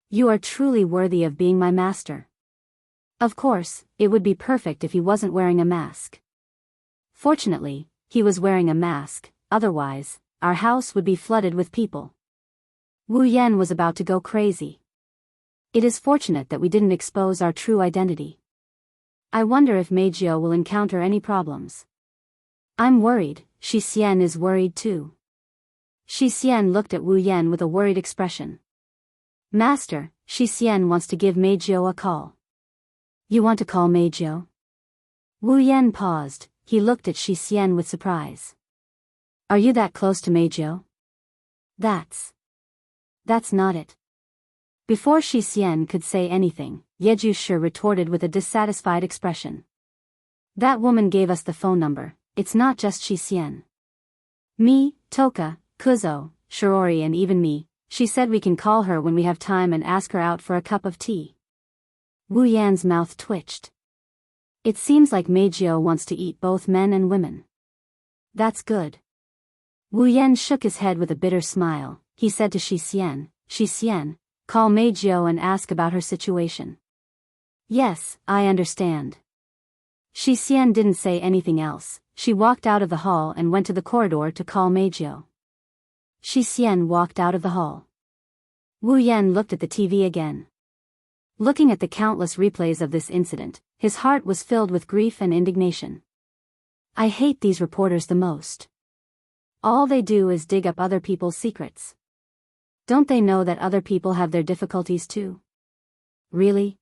You are truly worthy of being my master. Of course, it would be perfect if he wasn't wearing a mask. Fortunately, he was wearing a mask, otherwise, our house would be flooded with people. Wu Yan was about to go crazy. It is fortunate that we didn't expose our true identity. I wonder if Meijio will encounter any problems. I'm worried. Shi Xian is worried too. Shi Xian looked at Wu Yan with a worried expression. Master, Shi Xian wants to give Meijio a call. You want to call Meijio? Wu Yan paused. He looked at Shi Xian with surprise. Are you that close to Meijio? That's not it. Before Shi Xian could say anything, Yeju Shi retorted with a dissatisfied expression. That woman gave us the phone number. It's not just Shi Xian. Me, Toka, Kuzo, Shiori and even me. She said we can call her when we have time and ask her out for a cup of tea. Wu Yan's mouth twitched. It seems like Meijio wants to eat both men and women. That's good. Wu Yan shook his head with a bitter smile. He said to Shi-Xian, call Meijio and ask about her situation. Yes, I understand. Shi-Xian didn't say anything else. She walked out of the hall and went to the corridor to call Meijio. Shi-Xian walked out of the hall. Wu Yan looked at the TV again. Looking at the countless replays of this incident, his heart was filled with grief and indignation. I hate these reporters the most. All they do is dig up other people's secrets. Don't they know that other people have their difficulties too? Really?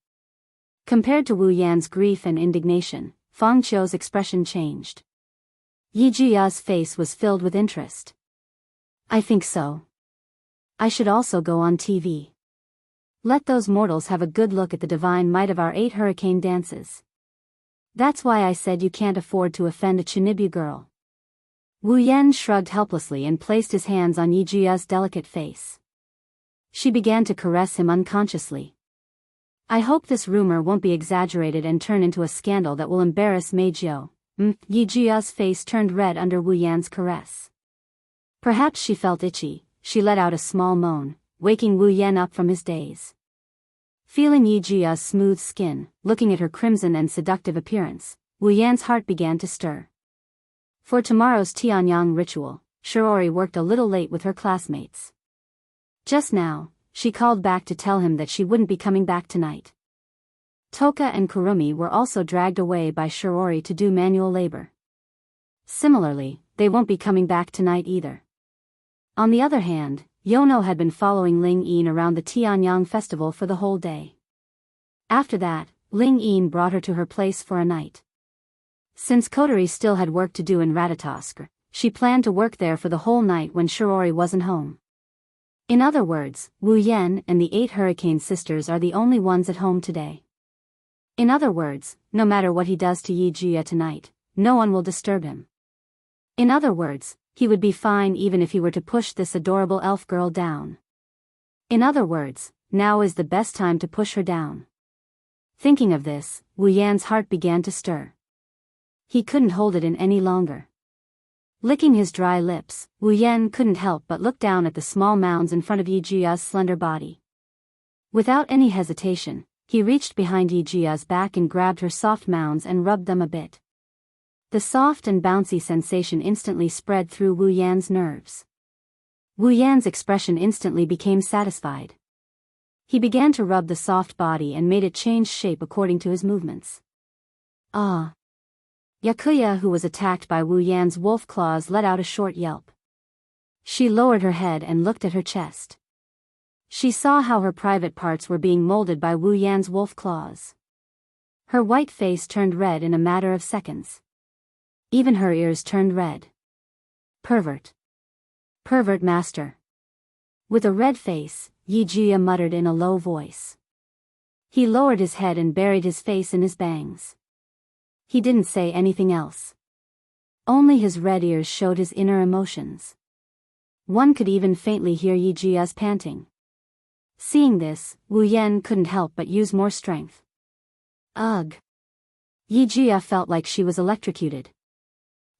Compared to Wu Yan's grief and indignation, Fang Qiu's expression changed. Yi Jia's face was filled with interest. I think so. I should also go on TV. Let those mortals have a good look at the divine might of our 8 hurricane dances. That's why I said you can't afford to offend a Chinibu girl. Wu Yan shrugged helplessly and placed his hands on Yi Jia's delicate face. She began to caress him unconsciously. I hope this rumor won't be exaggerated and turn into a scandal that will embarrass Meijio. Yi Jia's face turned red under Wu Yan's caress. Perhaps she felt itchy. She let out a small moan, waking Wu Yan up from his daze. Feeling Yi Jia's smooth skin, looking at her crimson and seductive appearance, Wu Yan's heart began to stir. For tomorrow's Tianyang ritual, Shiori worked a little late with her classmates. Just now, she called back to tell him that she wouldn't be coming back tonight. Toka and Kurumi were also dragged away by Shiori to do manual labor. Similarly, they won't be coming back tonight either. On the other hand, Yono had been following Ling Yin around the Tianyang festival for the whole day. After that, Ling Yin brought her to her place for a night. Since Kotori still had work to do in Ratatosk, she planned to work there for the whole night when Shiori wasn't home. In other words, Wu Yan and the 8 Hurricane Sisters are the only ones at home today. In other words, no matter what he does to Yi Jia tonight, no one will disturb him. In other words, he would be fine even if he were to push this adorable elf girl down. In other words, now is the best time to push her down. Thinking of this, Wu Yan's heart began to stir. He couldn't hold it in any longer. Licking his dry lips, Wu Yan couldn't help but look down at the small mounds in front of Yi Jia's slender body. Without any hesitation, he reached behind Yi Jia's back and grabbed her soft mounds and rubbed them a bit. The soft and bouncy sensation instantly spread through Wu Yan's nerves. Wu Yan's expression instantly became satisfied. He began to rub the soft body and made it change shape according to his movements. Ah! Yakuya, who was attacked by Wu Yan's wolf claws, let out a short yelp. She lowered her head and looked at her chest. She saw how her private parts were being molded by Wu Yan's wolf claws. Her white face turned red in a matter of seconds. Even her ears turned red. Pervert. Pervert master. With a red face, Yi Jia muttered in a low voice. He lowered his head and buried his face in his bangs. He didn't say anything else. Only his red ears showed his inner emotions. One could even faintly hear Yi Jia's panting. Seeing this, Wu Yan couldn't help but use more strength. Ugh! Yi Jia felt like she was electrocuted.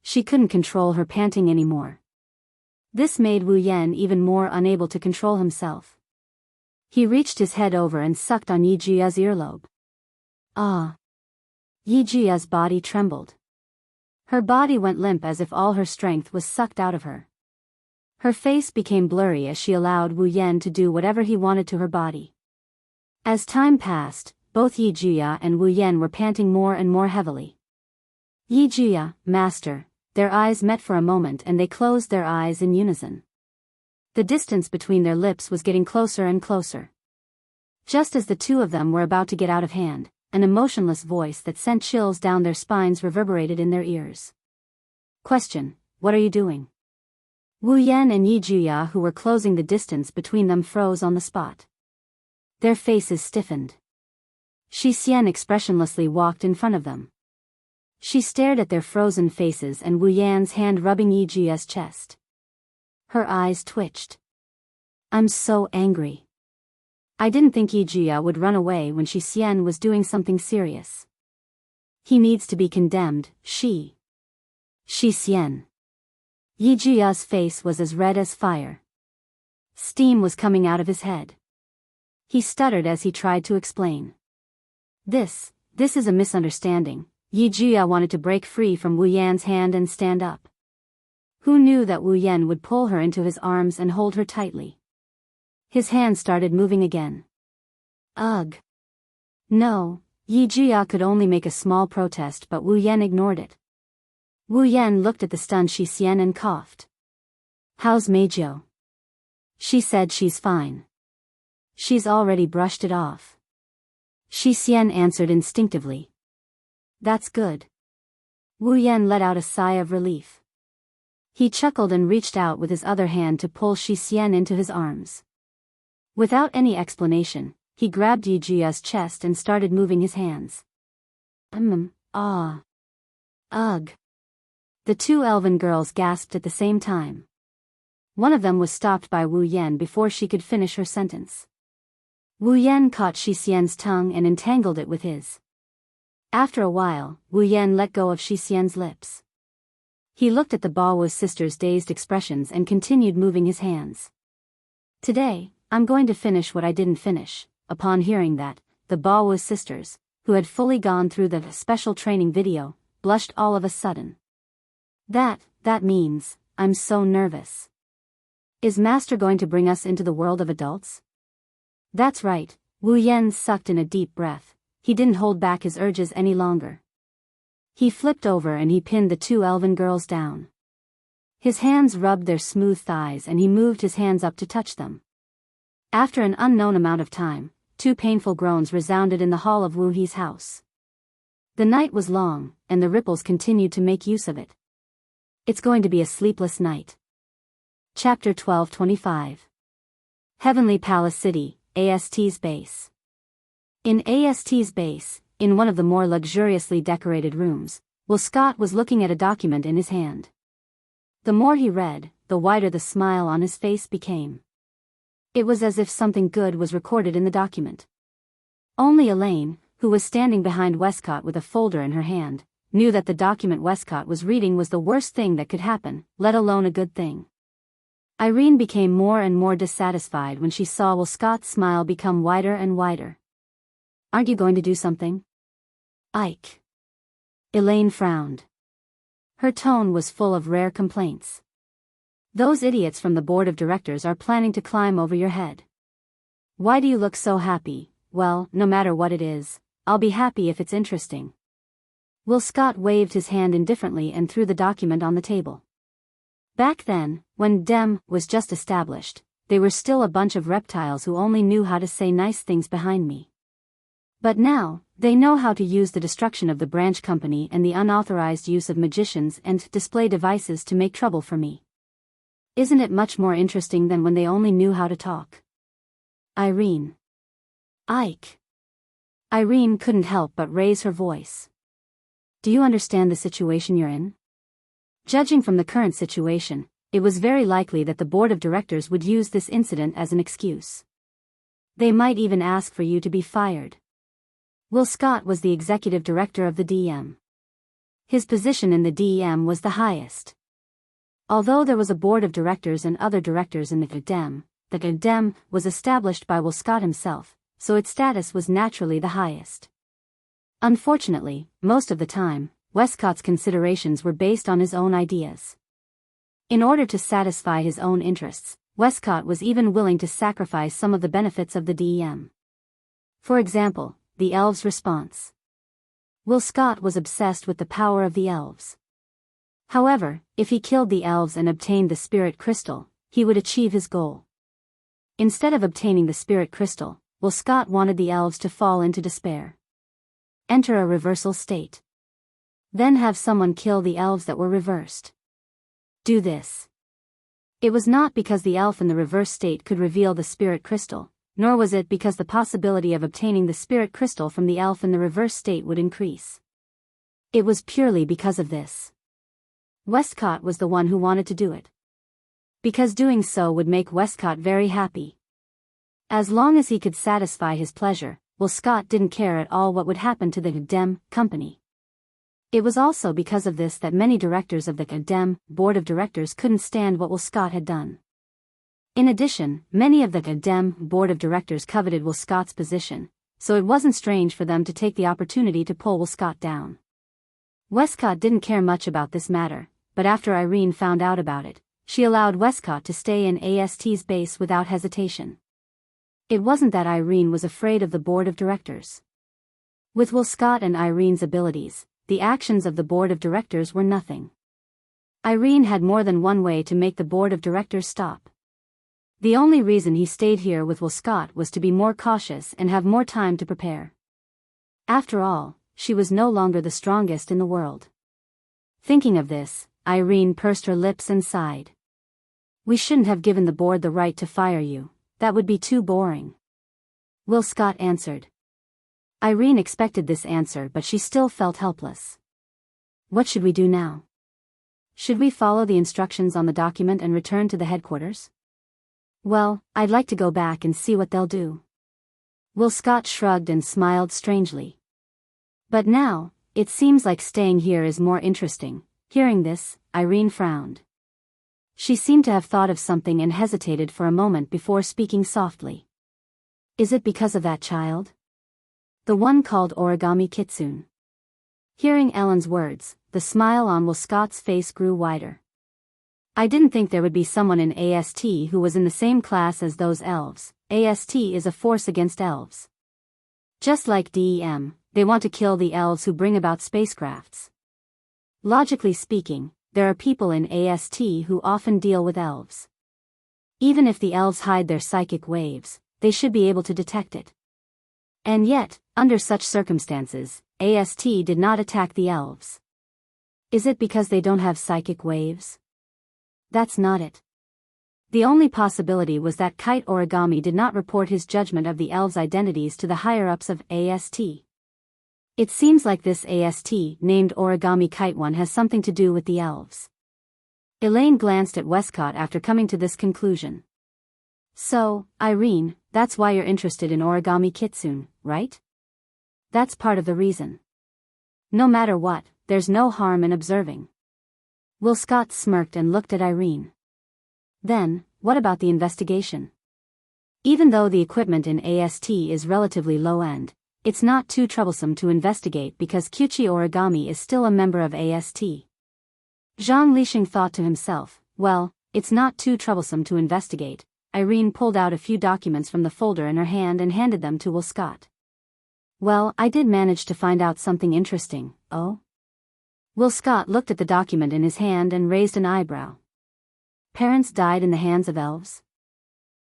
She couldn't control her panting anymore. This made Wu Yan even more unable to control himself. He reached his head over and sucked on Yi Jia's earlobe. Ah! Yi Jia's body trembled. Her body went limp as if all her strength was sucked out of her. Her face became blurry as she allowed Wu Yan to do whatever he wanted to her body. As time passed, both Yi Jia and Wu Yan were panting more and more heavily. Yi Jia, master. Their eyes met for a moment and they closed their eyes in unison. The distance between their lips was getting closer and closer. Just as the two of them were about to get out of hand, an emotionless voice that sent chills down their spines reverberated in their ears. Question: what are you doing? Wu Yan and Yi Jia, who were closing the distance between them, froze on the spot. Their faces stiffened. Shi-Xian expressionlessly walked in front of them. She stared at their frozen faces and Wu Yan's hand rubbing Yi Jia's chest. Her eyes twitched. I'm so angry. I didn't think Yijia would run away when Shi Xian was doing something serious. He needs to be condemned, Shi Xian. Yijia's face was as red as fire. Steam was coming out of his head. He stuttered as he tried to explain. This is a misunderstanding. Yijia wanted to break free from Wu Yan's hand and stand up. Who knew that Wu Yan would pull her into his arms and hold her tightly? His hand started moving again. Ugh. No, Yijia could only make a small protest, but Wu Yan ignored it. Wu Yan looked at the stunned Shi Xian and coughed. How's Meizhou? She said she's fine. She's already brushed it off. Shi Xian answered instinctively. That's good. Wu Yan let out a sigh of relief. He chuckled and reached out with his other hand to pull Shi Xian into his arms. Without any explanation, he grabbed Yijia's chest and started moving his hands. Ah. Ugh. The two elven girls gasped at the same time. One of them was stopped by Wu Yan before she could finish her sentence. Wu Yan caught Shi Xian's tongue and entangled it with his. After a while, Wu Yan let go of Shi Xian's lips. He looked at the Baowu sisters' dazed expressions and continued moving his hands. Today, I'm going to finish what I didn't finish. Upon hearing that, the Baowu sisters, who had fully gone through the special training video, blushed all of a sudden. That means, I'm so nervous. Is Master going to bring us into the world of adults? That's right, Wu Yan sucked in a deep breath. He didn't hold back his urges any longer. He flipped over and he pinned the two elven girls down. His hands rubbed their smooth thighs and he moved his hands up to touch them. After an unknown amount of time, two painful groans resounded in the hall of Wu He's house. The night was long, and the ripples continued to make use of it. It's going to be a sleepless night. Chapter 1225. Heavenly Palace City, AST's base. In AST's base, in one of the more luxuriously decorated rooms, Will Scott was looking at a document in his hand. The more he read, the wider the smile on his face became. It was as if something good was recorded in the document. Only Elaine, who was standing behind Westcott with a folder in her hand, knew that the document Westcott was reading was the worst thing that could happen, let alone a good thing. Irene became more and more dissatisfied when she saw Will Scott's smile become wider and wider. Aren't you going to do something? Ike. Elaine frowned. Her tone was full of rare complaints. Those idiots from the board of directors are planning to climb over your head. Why do you look so happy? Well, no matter what it is, I'll be happy if it's interesting. Will Scott waved his hand indifferently and threw the document on the table. Back then, when DEM was just established, they were still a bunch of reptiles who only knew how to say nice things behind me. But now, they know how to use the destruction of the branch company and the unauthorized use of magicians and display devices to make trouble for me. Isn't it much more interesting than when they only knew how to talk? Irene. Ike. Irene couldn't help but raise her voice. Do you understand the situation you're in? Judging from the current situation, it was very likely that the board of directors would use this incident as an excuse. They might even ask for you to be fired. Will Scott was the executive director of the DEM. His position in the DEM was the highest. Although there was a board of directors and other directors in the DEM was established by Will Scott himself, so its status was naturally the highest. Unfortunately, most of the time, Westcott's considerations were based on his own ideas. In order to satisfy his own interests, Westcott was even willing to sacrifice some of the benefits of the DEM. For example, the elves' response. Will Scott was obsessed with the power of the elves. However, if he killed the elves and obtained the spirit crystal, he would achieve his goal. Instead of obtaining the spirit crystal, Will Scott wanted the elves to fall into despair. Enter a reversal state. Then have someone kill the elves that were reversed. Do this. It was not because the elf in the reverse state could reveal the spirit crystal, nor was it because the possibility of obtaining the spirit crystal from the elf in the reverse state would increase. It was purely because of this. Westcott was the one who wanted to do it. because doing so would make Westcott very happy. As long as he could satisfy his pleasure, Will Scott didn't care at all what would happen to the Dem company. It was also because of this that many directors of the Dem board of directors couldn't stand what Will Scott had done. In addition, many of the Dem board of directors coveted Will Scott's position, so it wasn't strange for them to take the opportunity to pull Will Scott down. Westcott didn't care much about this matter, but after Irene found out about it, she allowed Westcott to stay in AST's base without hesitation. It wasn't that Irene was afraid of the board of directors. With Will Scott and Irene's abilities, the actions of the board of directors were nothing. Irene had more than one way to make the board of directors stop. The only reason he stayed here with Will Scott was to be more cautious and have more time to prepare. After all, she was no longer the strongest in the world. Thinking of this, Irene pursed her lips and sighed. We shouldn't have given the board the right to fire you, that would be too boring. Will Scott answered. Irene expected this answer, but she still felt helpless. What should we do now? Should we follow the instructions on the document and return to the headquarters? Well, I'd like to go back and see what they'll do. Will Scott shrugged and smiled strangely. But now, it seems like staying here is more interesting. Hearing this, Irene frowned. She seemed to have thought of something and hesitated for a moment before speaking softly. Is it because of that child? The one called Origami Kitsune. Hearing Ellen's words, the smile on Will Scott's face grew wider. I didn't think there would be someone in AST who was in the same class as those elves. AST is a force against elves. Just like DEM, they want to kill the elves who bring about spacecrafts. Logically speaking, there are people in AST who often deal with elves. Even if the elves hide their psychic waves, they should be able to detect it. And yet, under such circumstances, AST did not attack the elves. Is it because they don't have psychic waves? That's not it. The only possibility was that Kite Origami did not report his judgment of the elves' identities to the higher-ups of AST. It seems like this AST named Origami Kite one has something to do with the elves. Elaine glanced at Westcott after coming to this conclusion. So, Irene, that's why you're interested in Origami Kitsune, right? That's part of the reason. No matter what, there's no harm in observing. Will Scott smirked and looked at Irene. Then, what about the investigation? Even though the equipment in AST is relatively low-end, it's not too troublesome to investigate because Kyuchi Origami is still a member of AST. Zhang Lixing thought to himself, well, it's not too troublesome to investigate. Irene pulled out a few documents from the folder in her hand and handed them to Will Scott. Well, I did manage to find out something interesting. Oh? Will Scott looked at the document in his hand and raised an eyebrow. Parents died in the hands of elves?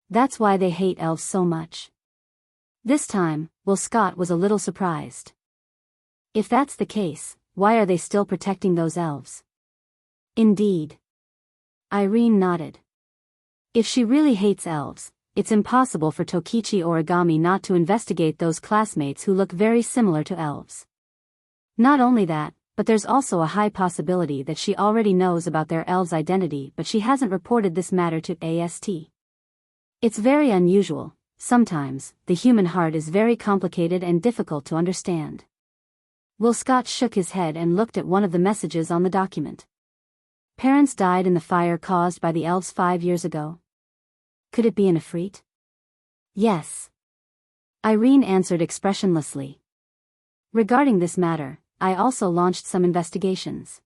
That's why they hate elves so much. This time, Will Scott was a little surprised. If that's the case, why are they still protecting those elves? Indeed. Irene nodded. If she really hates elves, it's impossible for Tokichi Origami not to investigate those classmates who look very similar to elves. Not only that, but there's also a high possibility that she already knows about their elves' identity but she hasn't reported this matter to AST. It's very unusual. Sometimes, the human heart is very complicated and difficult to understand. Will Scott shook his head and looked at one of the messages on the document. Parents died in the fire caused by the elves 5 years ago. Could it be an Ifrit? Yes. Irene answered expressionlessly. Regarding this matter, I also launched some investigations.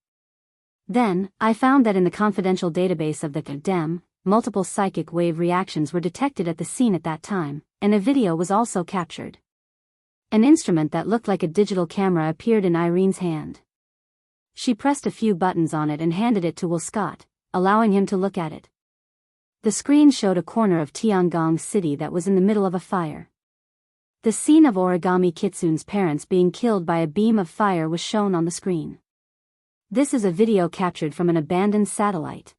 Then, I found that in the confidential database of the Dem, multiple psychic wave reactions were detected at the scene at that time, and a video was also captured. An instrument that looked like a digital camera appeared in Irene's hand. She pressed a few buttons on it and handed it to Will Scott, allowing him to look at it. The screen showed a corner of Tiangong City that was in the middle of a fire. The scene of Origami Kitsune's parents being killed by a beam of fire was shown on the screen. This is a video captured from an abandoned satellite.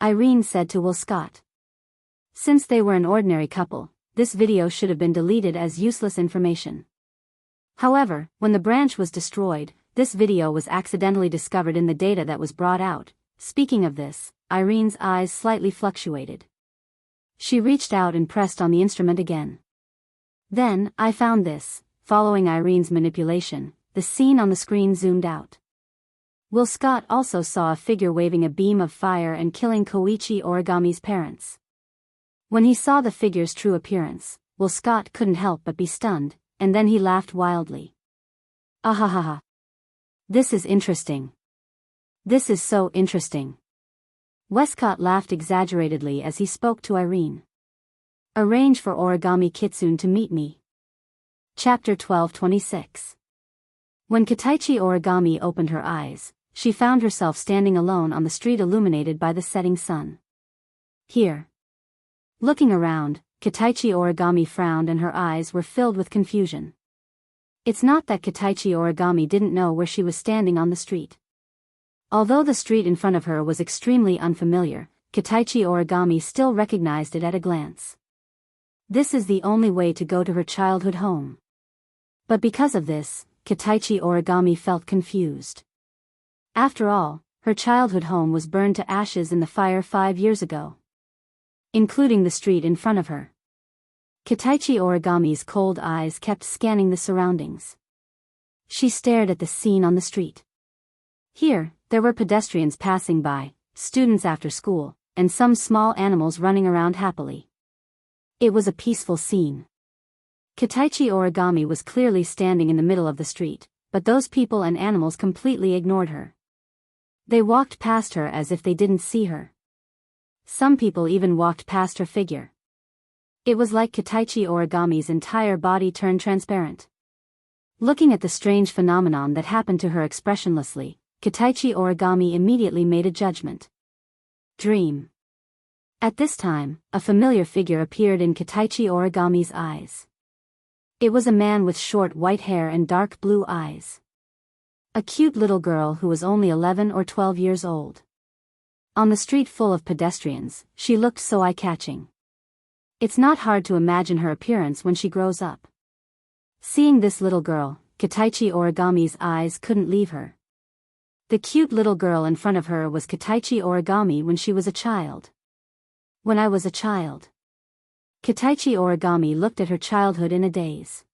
Irene said to Will Scott. Since they were an ordinary couple, this video should have been deleted as useless information. However, when the branch was destroyed, this video was accidentally discovered in the data that was brought out, Speaking of this, Irene's eyes slightly fluctuated. She reached out and pressed on the instrument again. Then, I found this. Following Irene's manipulation, the scene on the screen zoomed out. Will Scott also saw a figure waving a beam of fire and killing Koichi Origami's parents. When he saw the figure's true appearance, Will Scott couldn't help but be stunned, and then he laughed wildly. Ahahaha. This is interesting. This is so interesting. Westcott laughed exaggeratedly as he spoke to Irene. Arrange for Origami Kitsune to meet me. Chapter 12:26. When Kitaichi Origami opened her eyes, she found herself standing alone on the street illuminated by the setting sun. Here. Looking around, Kitaichi Origami frowned and her eyes were filled with confusion. It's not that Kitaichi Origami didn't know where she was standing on the street. Although the street in front of her was extremely unfamiliar, Kitaichi Origami still recognized it at a glance. This is the only way to go to her childhood home. But because of this, Kitaichi Origami felt confused. After all, her childhood home was burned to ashes in the fire 5 years ago. Including the street in front of her. Kitaichi Origami's cold eyes kept scanning the surroundings. She stared at the scene on the street. Here, there were pedestrians passing by, students after school, and some small animals running around happily. It was a peaceful scene. Kitaichi Origami was clearly standing in the middle of the street, but those people and animals completely ignored her. They walked past her as if they didn't see her. Some people even walked past her figure. It was like Kitaichi Origami's entire body turned transparent. Looking at the strange phenomenon that happened to her expressionlessly, Kitaichi Origami immediately made a judgment. Dream. At this time, a familiar figure appeared in Kitaichi Origami's eyes. It was a man with short white hair and dark blue eyes. A cute little girl who was only 11 or 12 years old. On the street full of pedestrians, she looked so eye-catching. It's not hard to imagine her appearance when she grows up. Seeing this little girl, Kitaichi Origami's eyes couldn't leave her. The cute little girl in front of her was Kitaichi Origami when she was a child. When I was a child. Kitaichi Origami looked at her childhood in a daze.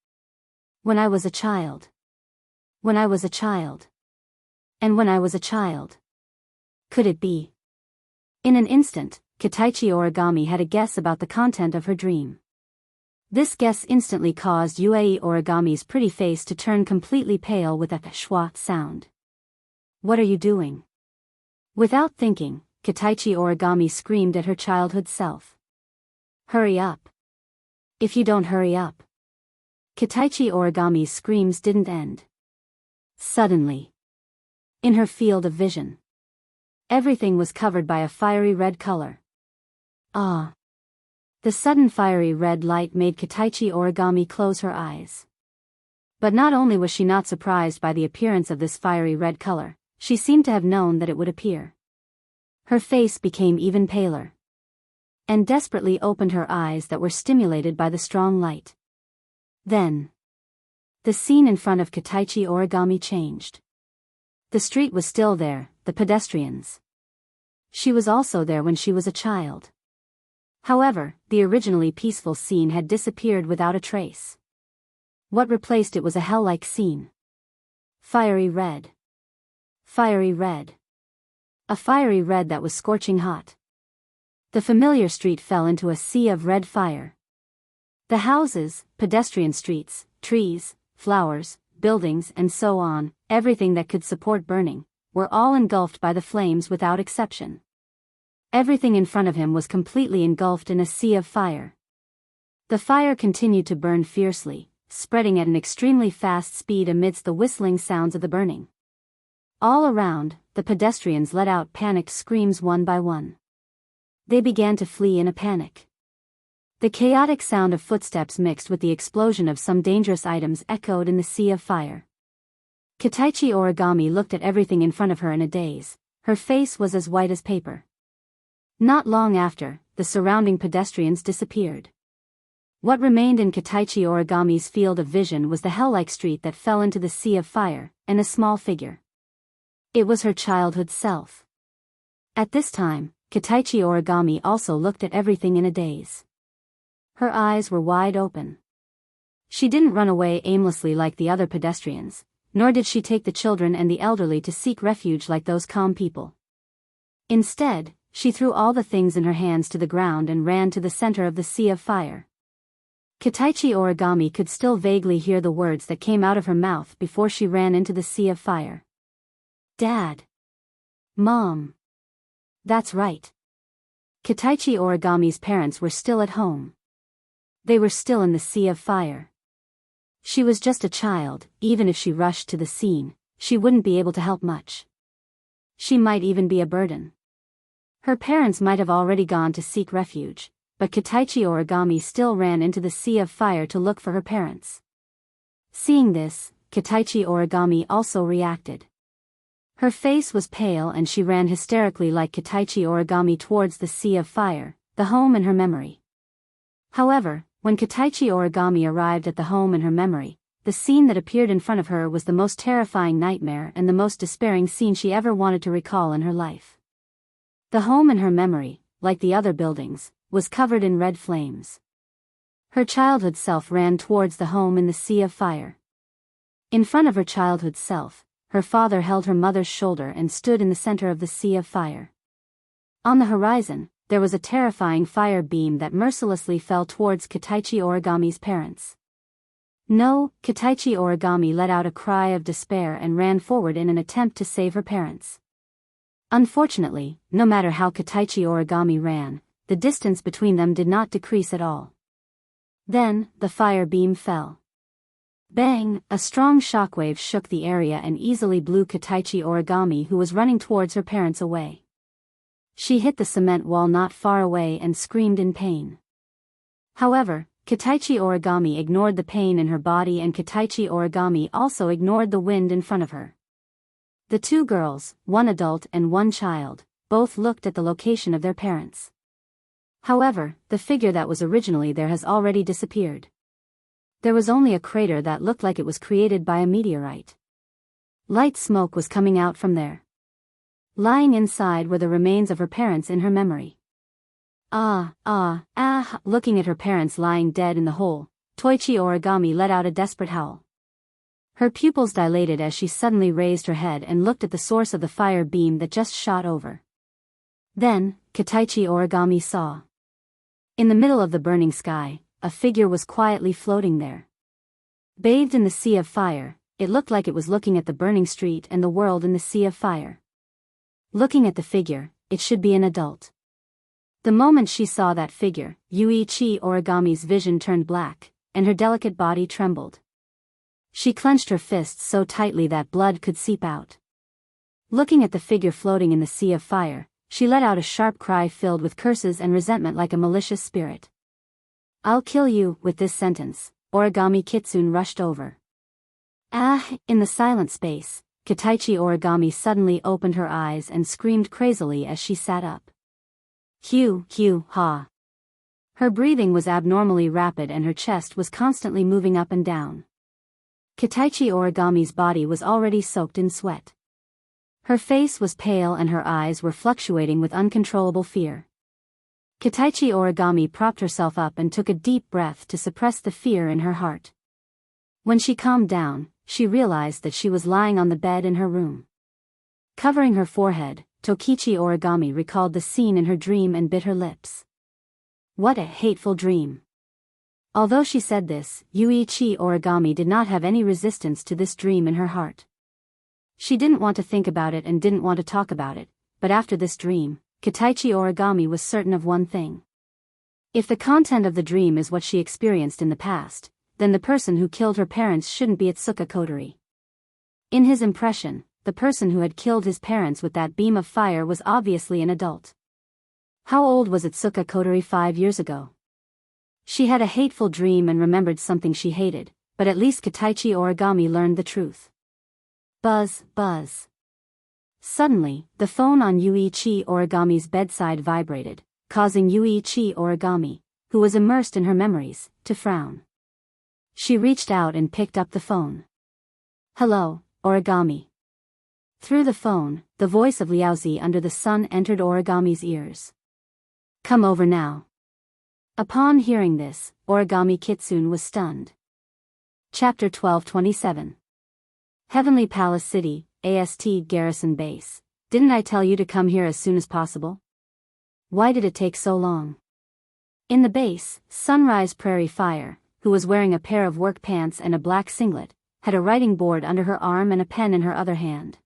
When I was a child. When I was a child. And when I was a child. Could it be? In an instant, Kitaichi Origami had a guess about the content of her dream. This guess instantly caused Yue Origami's pretty face to turn completely pale with a schwa sound. What are you doing? Without thinking, Kitaichi Origami screamed at her childhood self. Hurry up. If you don't hurry up. Kitaichi Origami's screams didn't end. Suddenly. In her field of vision. Everything was covered by a fiery red color. Ah. The sudden fiery red light made Kitaichi Origami close her eyes. But not only was she not surprised by the appearance of this fiery red color, she seemed to have known that it would appear. Her face became even paler. And desperately opened her eyes that were stimulated by the strong light. Then. The scene in front of Kitaichi Origami changed. The street was still there, the pedestrians. She was also there when she was a child. However, the originally peaceful scene had disappeared without a trace. What replaced it was a hell-like scene. Fiery red. Fiery red. A fiery red that was scorching hot. The familiar street fell into a sea of red fire. The houses, pedestrian streets, trees, flowers, buildings and so on, everything that could support burning, were all engulfed by the flames without exception. Everything in front of him was completely engulfed in a sea of fire. The fire continued to burn fiercely, spreading at an extremely fast speed amidst the whistling sounds of the burning. All around, the pedestrians let out panicked screams one by one. They began to flee in a panic. The chaotic sound of footsteps mixed with the explosion of some dangerous items echoed in the sea of fire. Kitaichi Origami looked at everything in front of her in a daze. Her face was as white as paper. Not long after, the surrounding pedestrians disappeared. What remained in Kitaichi Origami's field of vision was the hell-like street that fell into the sea of fire, and a small figure. It was her childhood self. At this time, Kitaichi Origami also looked at everything in a daze. Her eyes were wide open. She didn't run away aimlessly like the other pedestrians, nor did she take the children and the elderly to seek refuge like those calm people. Instead, she threw all the things in her hands to the ground and ran to the center of the sea of fire. Kitaichi Origami could still vaguely hear the words that came out of her mouth before she ran into the sea of fire. Dad. Mom. That's right. Kitaichi Origami's parents were still at home. They were still in the sea of fire. She was just a child. Even if she rushed to the scene, she wouldn't be able to help much. She might even be a burden. Her parents might have already gone to seek refuge, but Kitaichi Origami still ran into the sea of fire to look for her parents. Seeing this, Kitaichi Origami also reacted. Her face was pale and she ran hysterically like Kitaichi Origami towards the sea of fire, the home in her memory. However, when Kitaichi Origami arrived at the home in her memory, the scene that appeared in front of her was the most terrifying nightmare and the most despairing scene she ever wanted to recall in her life. The home in her memory, like the other buildings, was covered in red flames. Her childhood self ran towards the home in the sea of fire. In front of her childhood self, her father held her mother's shoulder and stood in the center of the sea of fire. On the horizon, there was a terrifying fire beam that mercilessly fell towards Kitaichi Origami's parents. No, Kitaichi Origami let out a cry of despair and ran forward in an attempt to save her parents. Unfortunately, no matter how Kitaichi Origami ran, the distance between them did not decrease at all. Then, the fire beam fell. Bang! A strong shockwave shook the area and easily blew Kitaichi Origami, who was running towards her parents, away. She hit the cement wall not far away and screamed in pain. However, Kitaichi Origami ignored the pain in her body and Kitaichi Origami also ignored the wind in front of her. The two girls, one adult and one child, both looked at the location of their parents. However, the figure that was originally there has already disappeared. There was only a crater that looked like it was created by a meteorite. Light smoke was coming out from there. Lying inside were the remains of her parents in her memory. Looking at her parents lying dead in the hole, Toichi Origami let out a desperate howl. Her pupils dilated as she suddenly raised her head and looked at the source of the fire beam that just shot over. Then, Kitaichi Origami saw. In the middle of the burning sky, a figure was quietly floating there. Bathed in the sea of fire, it looked like it was looking at the burning street and the world in the sea of fire. Looking at the figure, it should be an adult. The moment she saw that figure, Yuichi Origami's vision turned black, and her delicate body trembled. She clenched her fists so tightly that blood could seep out. Looking at the figure floating in the sea of fire, she let out a sharp cry filled with curses and resentment like a malicious spirit. "I'll kill you." With this sentence, Origami Kitsune rushed over. In the silent space, Kitaichi Origami suddenly opened her eyes and screamed crazily as she sat up. Ha. Her breathing was abnormally rapid and her chest was constantly moving up and down. Kitaichi Origami's body was already soaked in sweat. Her face was pale and her eyes were fluctuating with uncontrollable fear. Kitaichi Origami propped herself up and took a deep breath to suppress the fear in her heart. When she calmed down, she realized that she was lying on the bed in her room. Covering her forehead, Tokichi Origami recalled the scene in her dream and bit her lips. What a hateful dream. Although she said this, Yuichi Origami did not have any resistance to this dream in her heart. She didn't want to think about it and didn't want to talk about it, but after this dream, Kitaichi Origami was certain of one thing. If the content of the dream is what she experienced in the past, then the person who killed her parents shouldn't be Atsuka Kotori. In his impression, the person who had killed his parents with that beam of fire was obviously an adult. How old was Atsuka Kotori 5 years ago? She had a hateful dream and remembered something she hated, but at least Kitaichi Origami learned the truth. Buzz, buzz. Suddenly, the phone on Yuichi Origami's bedside vibrated, causing Yuichi Origami, who was immersed in her memories, to frown. She reached out and picked up the phone. "Hello, Origami." Through the phone, the voice of Liaozi under the sun entered Origami's ears. Come over now. Upon hearing this, Origami Kitsune was stunned. Chapter 1227. Heavenly Palace City, AST Garrison Base. Didn't I tell you to come here as soon as possible? Why did it take so long? In the base, Sunrise Prairie Fire, who was wearing a pair of work pants and a black singlet, had a writing board under her arm and a pen in her other hand.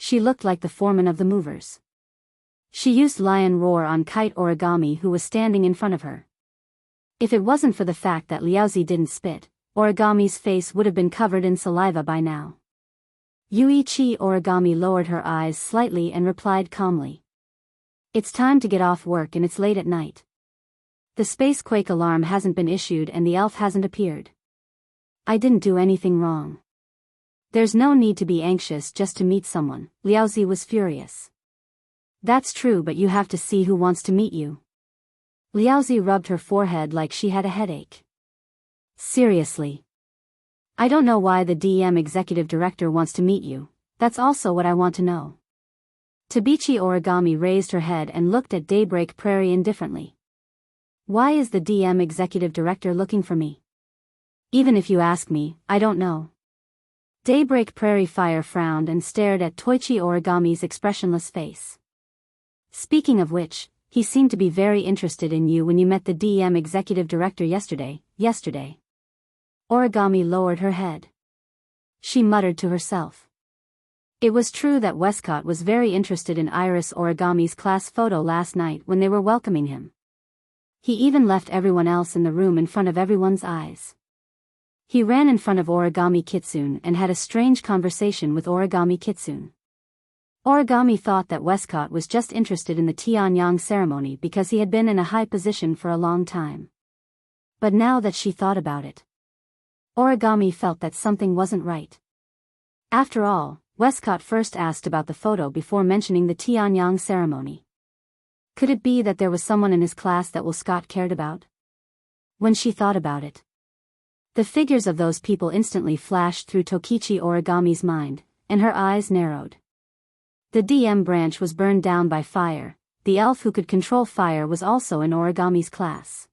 She looked like the foreman of the movers. She used Lion Roar on Kite Origami, who was standing in front of her. If it wasn't for the fact that Liaozi didn't spit, Origami's face would have been covered in saliva by now. Yuichi Origami lowered her eyes slightly and replied calmly. It's time to get off work and it's late at night. The spacequake alarm hasn't been issued and the elf hasn't appeared. I didn't do anything wrong. There's no need to be anxious just to meet someone, Liaozi was furious. That's true, but you have to see who wants to meet you. Liaozi rubbed her forehead like she had a headache. Seriously. I don't know why the DM executive director wants to meet you, that's also what I want to know. Tabichi Origami raised her head and looked at Daybreak Prairie indifferently. Why is the DM executive director looking for me? Even if you ask me, I don't know. Daybreak Prairie Fire frowned and stared at Toichi Origami's expressionless face. Speaking of which, he seemed to be very interested in you when you met the DM executive director yesterday. Origami lowered her head. She muttered to herself. It was true that Westcott was very interested in Iris Origami's class photo last night when they were welcoming him. He even left everyone else in the room in front of everyone's eyes. He ran in front of Origami Kitsune and had a strange conversation with Origami Kitsune. Origami thought that Westcott was just interested in the Tianyang ceremony because he had been in a high position for a long time. But now that she thought about it, Origami felt that something wasn't right. After all, Westcott first asked about the photo before mentioning the Tianyang ceremony. Could it be that there was someone in his class that Scott cared about? When she thought about it, the figures of those people instantly flashed through Tokichi Origami's mind, and her eyes narrowed. The DM branch was burned down by fire. The elf who could control fire was also in Origami's class.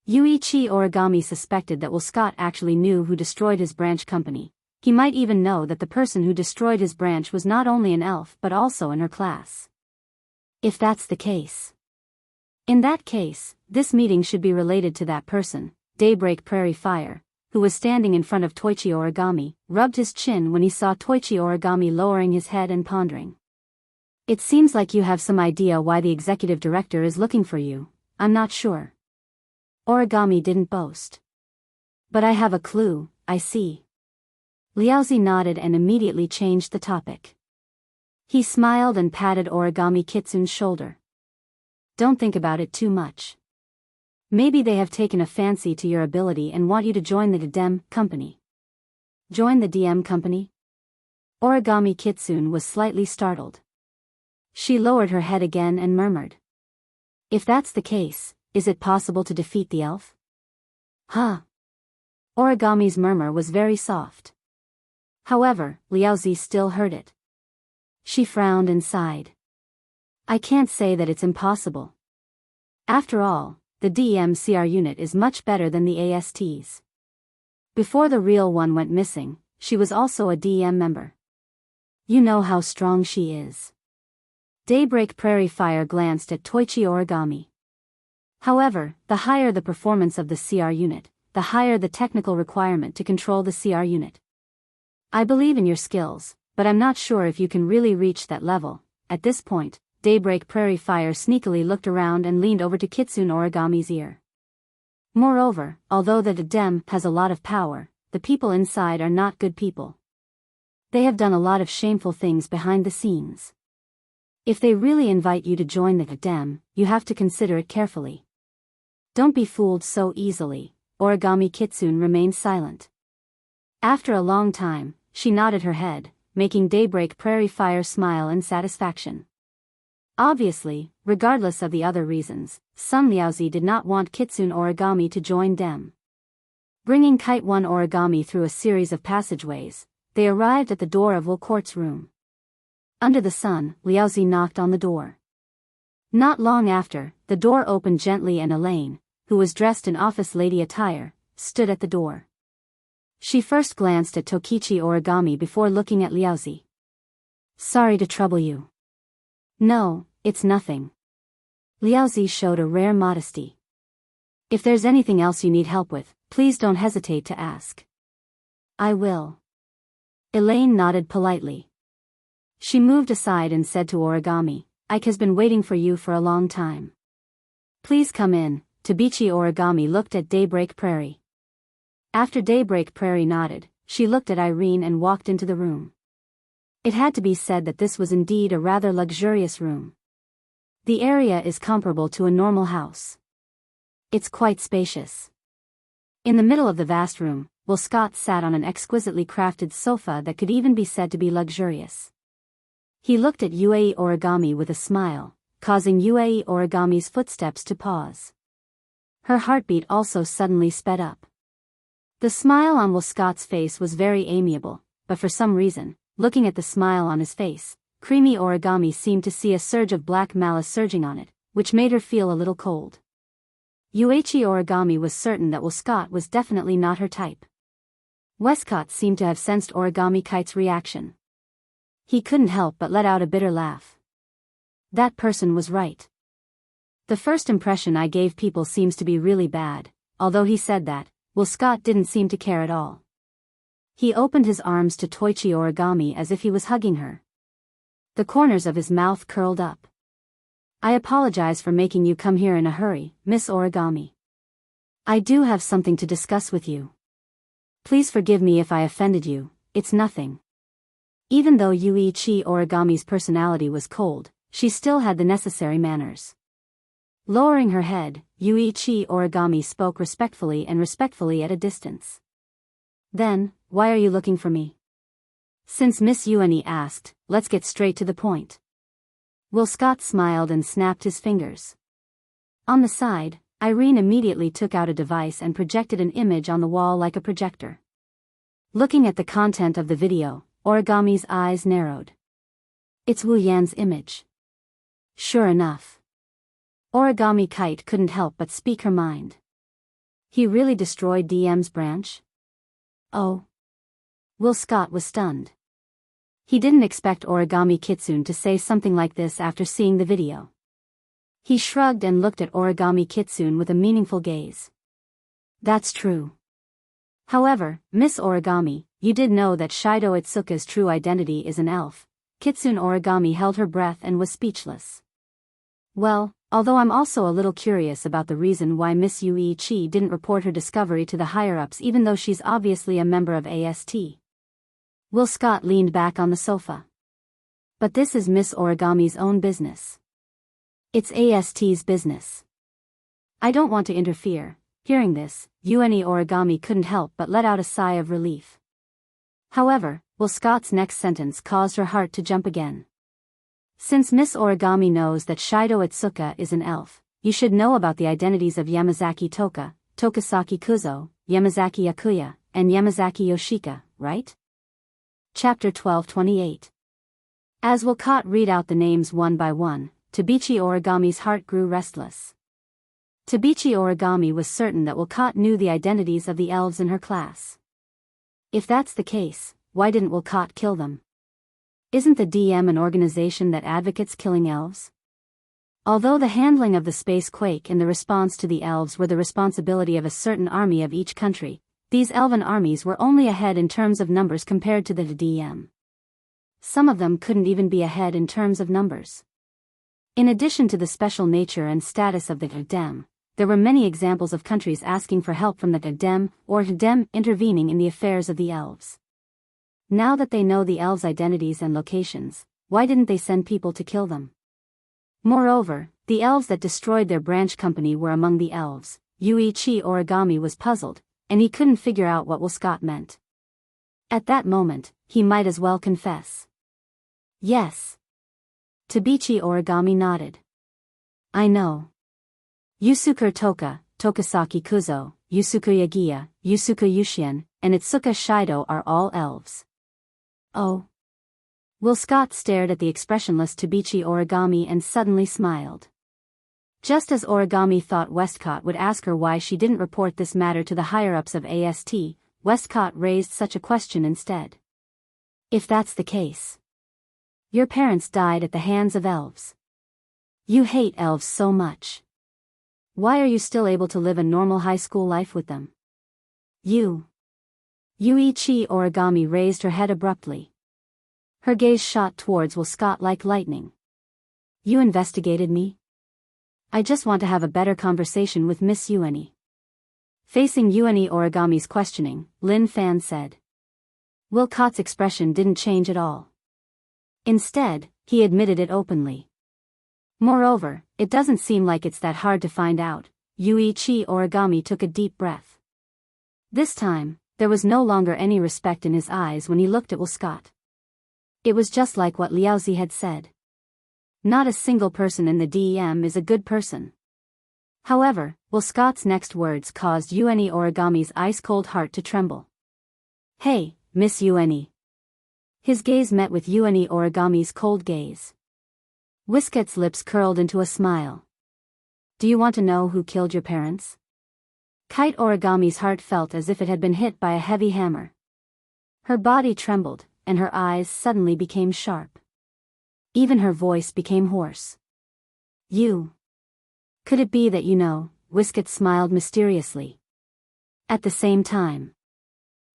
Yuichi Origami suspected that Scott actually knew who destroyed his branch company. He might even know that the person who destroyed his branch was not only an elf but also in her class. If that's the case. In that case, this meeting should be related to that person. Daybreak Prairie Fire, who was standing in front of Toichi Origami, rubbed his chin when he saw Toichi Origami lowering his head and pondering. It seems like you have some idea why the executive director is looking for you. I'm not sure. Origami didn't boast. But I have a clue, I see. Liaozi nodded and immediately changed the topic. He smiled and patted Origami Kitsune's shoulder. Don't think about it too much. Maybe they have taken a fancy to your ability and want you to join the DM company. Join the DM company? Origami Kitsune was slightly startled. She lowered her head again and murmured. If that's the case, is it possible to defeat the elf? Huh? Origami's murmur was very soft. However, Liaozi still heard it. She frowned and sighed. I can't say that it's impossible. After all, the DMCR unit is much better than the ASTs. Before the real one went missing, she was also a DM member. You know how strong she is. Daybreak Prairie Fire glanced at Toichi Origami. However, the higher the performance of the CR unit, the higher the technical requirement to control the CR unit. I believe in your skills, but I'm not sure if you can really reach that level. At this point, Daybreak Prairie Fire sneakily looked around and leaned over to Kitsune Origami's ear. Moreover, although the DEM has a lot of power, the people inside are not good people. They have done a lot of shameful things behind the scenes. If they really invite you to join the DEM, you have to consider it carefully. Don't be fooled so easily. Origami Kitsune remained silent. After a long time, she nodded her head, making Daybreak Prairie Fire smile in satisfaction. Obviously, regardless of the other reasons, Sun Liaozi did not want Kitsune Origami to join them. Bringing Kite One Origami through a series of passageways, they arrived at the door of Will Court's room. Under the sun, Liaozi knocked on the door. Not long after, the door opened gently and Elaine, who was dressed in office lady attire, stood at the door. She first glanced at Tokichi Origami before looking at Liaozi. Sorry to trouble you. No, it's nothing. Liaozi showed a rare modesty. If there's anything else you need help with, please don't hesitate to ask. I will. Elaine nodded politely. She moved aside and said to Origami, Ike has been waiting for you for a long time. Please come in. Tabichi Origami looked at Daybreak Prairie. After Daybreak Prairie nodded, she looked at Irene and walked into the room. It had to be said that this was indeed a rather luxurious room. The area is comparable to a normal house. It's quite spacious. In the middle of the vast room, Will Scott sat on an exquisitely crafted sofa that could even be said to be luxurious. He looked at Yue Origami with a smile, causing Yue Origami's footsteps to pause. Her heartbeat also suddenly sped up. The smile on Will Scott's face was very amiable, but for some reason, looking at the smile on his face, Creamy Origami seemed to see a surge of black malice surging on it, which made her feel a little cold. Yuichi Origami was certain that Will Scott was definitely not her type. Westcott seemed to have sensed Origami Kite's reaction. He couldn't help but let out a bitter laugh. That person was right. The first impression I gave people seems to be really bad. Although he said that, Will Scott didn't seem to care at all. He opened his arms to Toichi Origami as if he was hugging her. The corners of his mouth curled up. I apologize for making you come here in a hurry, Miss Origami. I do have something to discuss with you. Please forgive me if I offended you, it's nothing. Even though Yuichi Origami's personality was cold, she still had the necessary manners. Lowering her head, Yuichi Origami spoke respectfully at a distance. Then, why are you looking for me? Since Miss Yuani asked, let's get straight to the point. Will Scott smiled and snapped his fingers. On the side, Irene immediately took out a device and projected an image on the wall like a projector. Looking at the content of the video, Origami's eyes narrowed. It's Wu Yan's image. Sure enough. Origami Kite couldn't help but speak her mind. He really destroyed DM's branch? Oh. Will Scott was stunned. He didn't expect Origami Kitsune to say something like this after seeing the video. He shrugged and looked at Origami Kitsune with a meaningful gaze. That's true. However, Miss Origami, you did know that Shido Itsuka's true identity is an elf. Kitsune Origami held her breath and was speechless. Well, although I'm also a little curious about the reason why Miss Yuichi didn't report her discovery to the higher-ups even though she's obviously a member of AST. Will Scott leaned back on the sofa. But this is Miss Origami's own business. It's AST's business. I don't want to interfere. Hearing this, Yuani Origami couldn't help but let out a sigh of relief. However, Will Scott's next sentence caused her heart to jump again. Since Miss Origami knows that Shido Itsuka is an elf, you should know about the identities of Yamazaki Toka, Tokasaki Kuzo, Yamazaki Akuya, and Yamazaki Yoshika, right? Chapter 1228. As Wilcott read out the names one by one, Tabichi Origami's heart grew restless. Tabichi Origami was certain that Wilcott knew the identities of the elves in her class. If that's the case, why didn't Wilcott kill them? Isn't the DM an organization that advocates killing elves? Although the handling of the space quake and the response to the elves were the responsibility of a certain army of each country, these elven armies were only ahead in terms of numbers compared to the DM. Some of them couldn't even be ahead in terms of numbers. In addition to the special nature and status of the DM, there were many examples of countries asking for help from the DM or DM intervening in the affairs of the elves. Now that they know the elves' identities and locations, why didn't they send people to kill them? Moreover, the elves that destroyed their branch company were among the elves. Yuichi Origami was puzzled, and he couldn't figure out what Will Scott meant. At that moment, he might as well confess. Yes. Tabichi Origami nodded. I know. Yusuke Toka, Tokasaki Kuzo, Yusuke Yagiya, Yusuke Yushien, and Itsuka Shido are all elves. Oh. Will Scott stared at the expressionless Tabichi Origami and suddenly smiled. Just as Origami thought Westcott would ask her why she didn't report this matter to the higher-ups of AST, Westcott raised such a question instead. If that's the case. Your parents died at the hands of elves. You hate elves so much. Why are you still able to live a normal high school life with them? Yuichi Origami raised her head abruptly. Her gaze shot towards Will Scott like lightning. You investigated me? I just want to have a better conversation with Miss Yueni. Facing Yueni Origami's questioning, Lin Fan said. Will Scott's expression didn't change at all. Instead, he admitted it openly. Moreover, it doesn't seem like it's that hard to find out. Yuichi Origami took a deep breath. This time, there was no longer any respect in his eyes when he looked at Will Scott. It was just like what Liaozi had said. Not a single person in the DEM is a good person. However, Will Scott's next words caused Yueni Origami's ice-cold heart to tremble. Hey, Miss Yueni. His gaze met with Yueni Origami's cold gaze. Whiskett's lips curled into a smile. Do you want to know who killed your parents? Kite Origami's heart felt as if it had been hit by a heavy hammer. Her body trembled, and her eyes suddenly became sharp. Even her voice became hoarse. You. Could it be that you know? Wiskett smiled mysteriously. At the same time,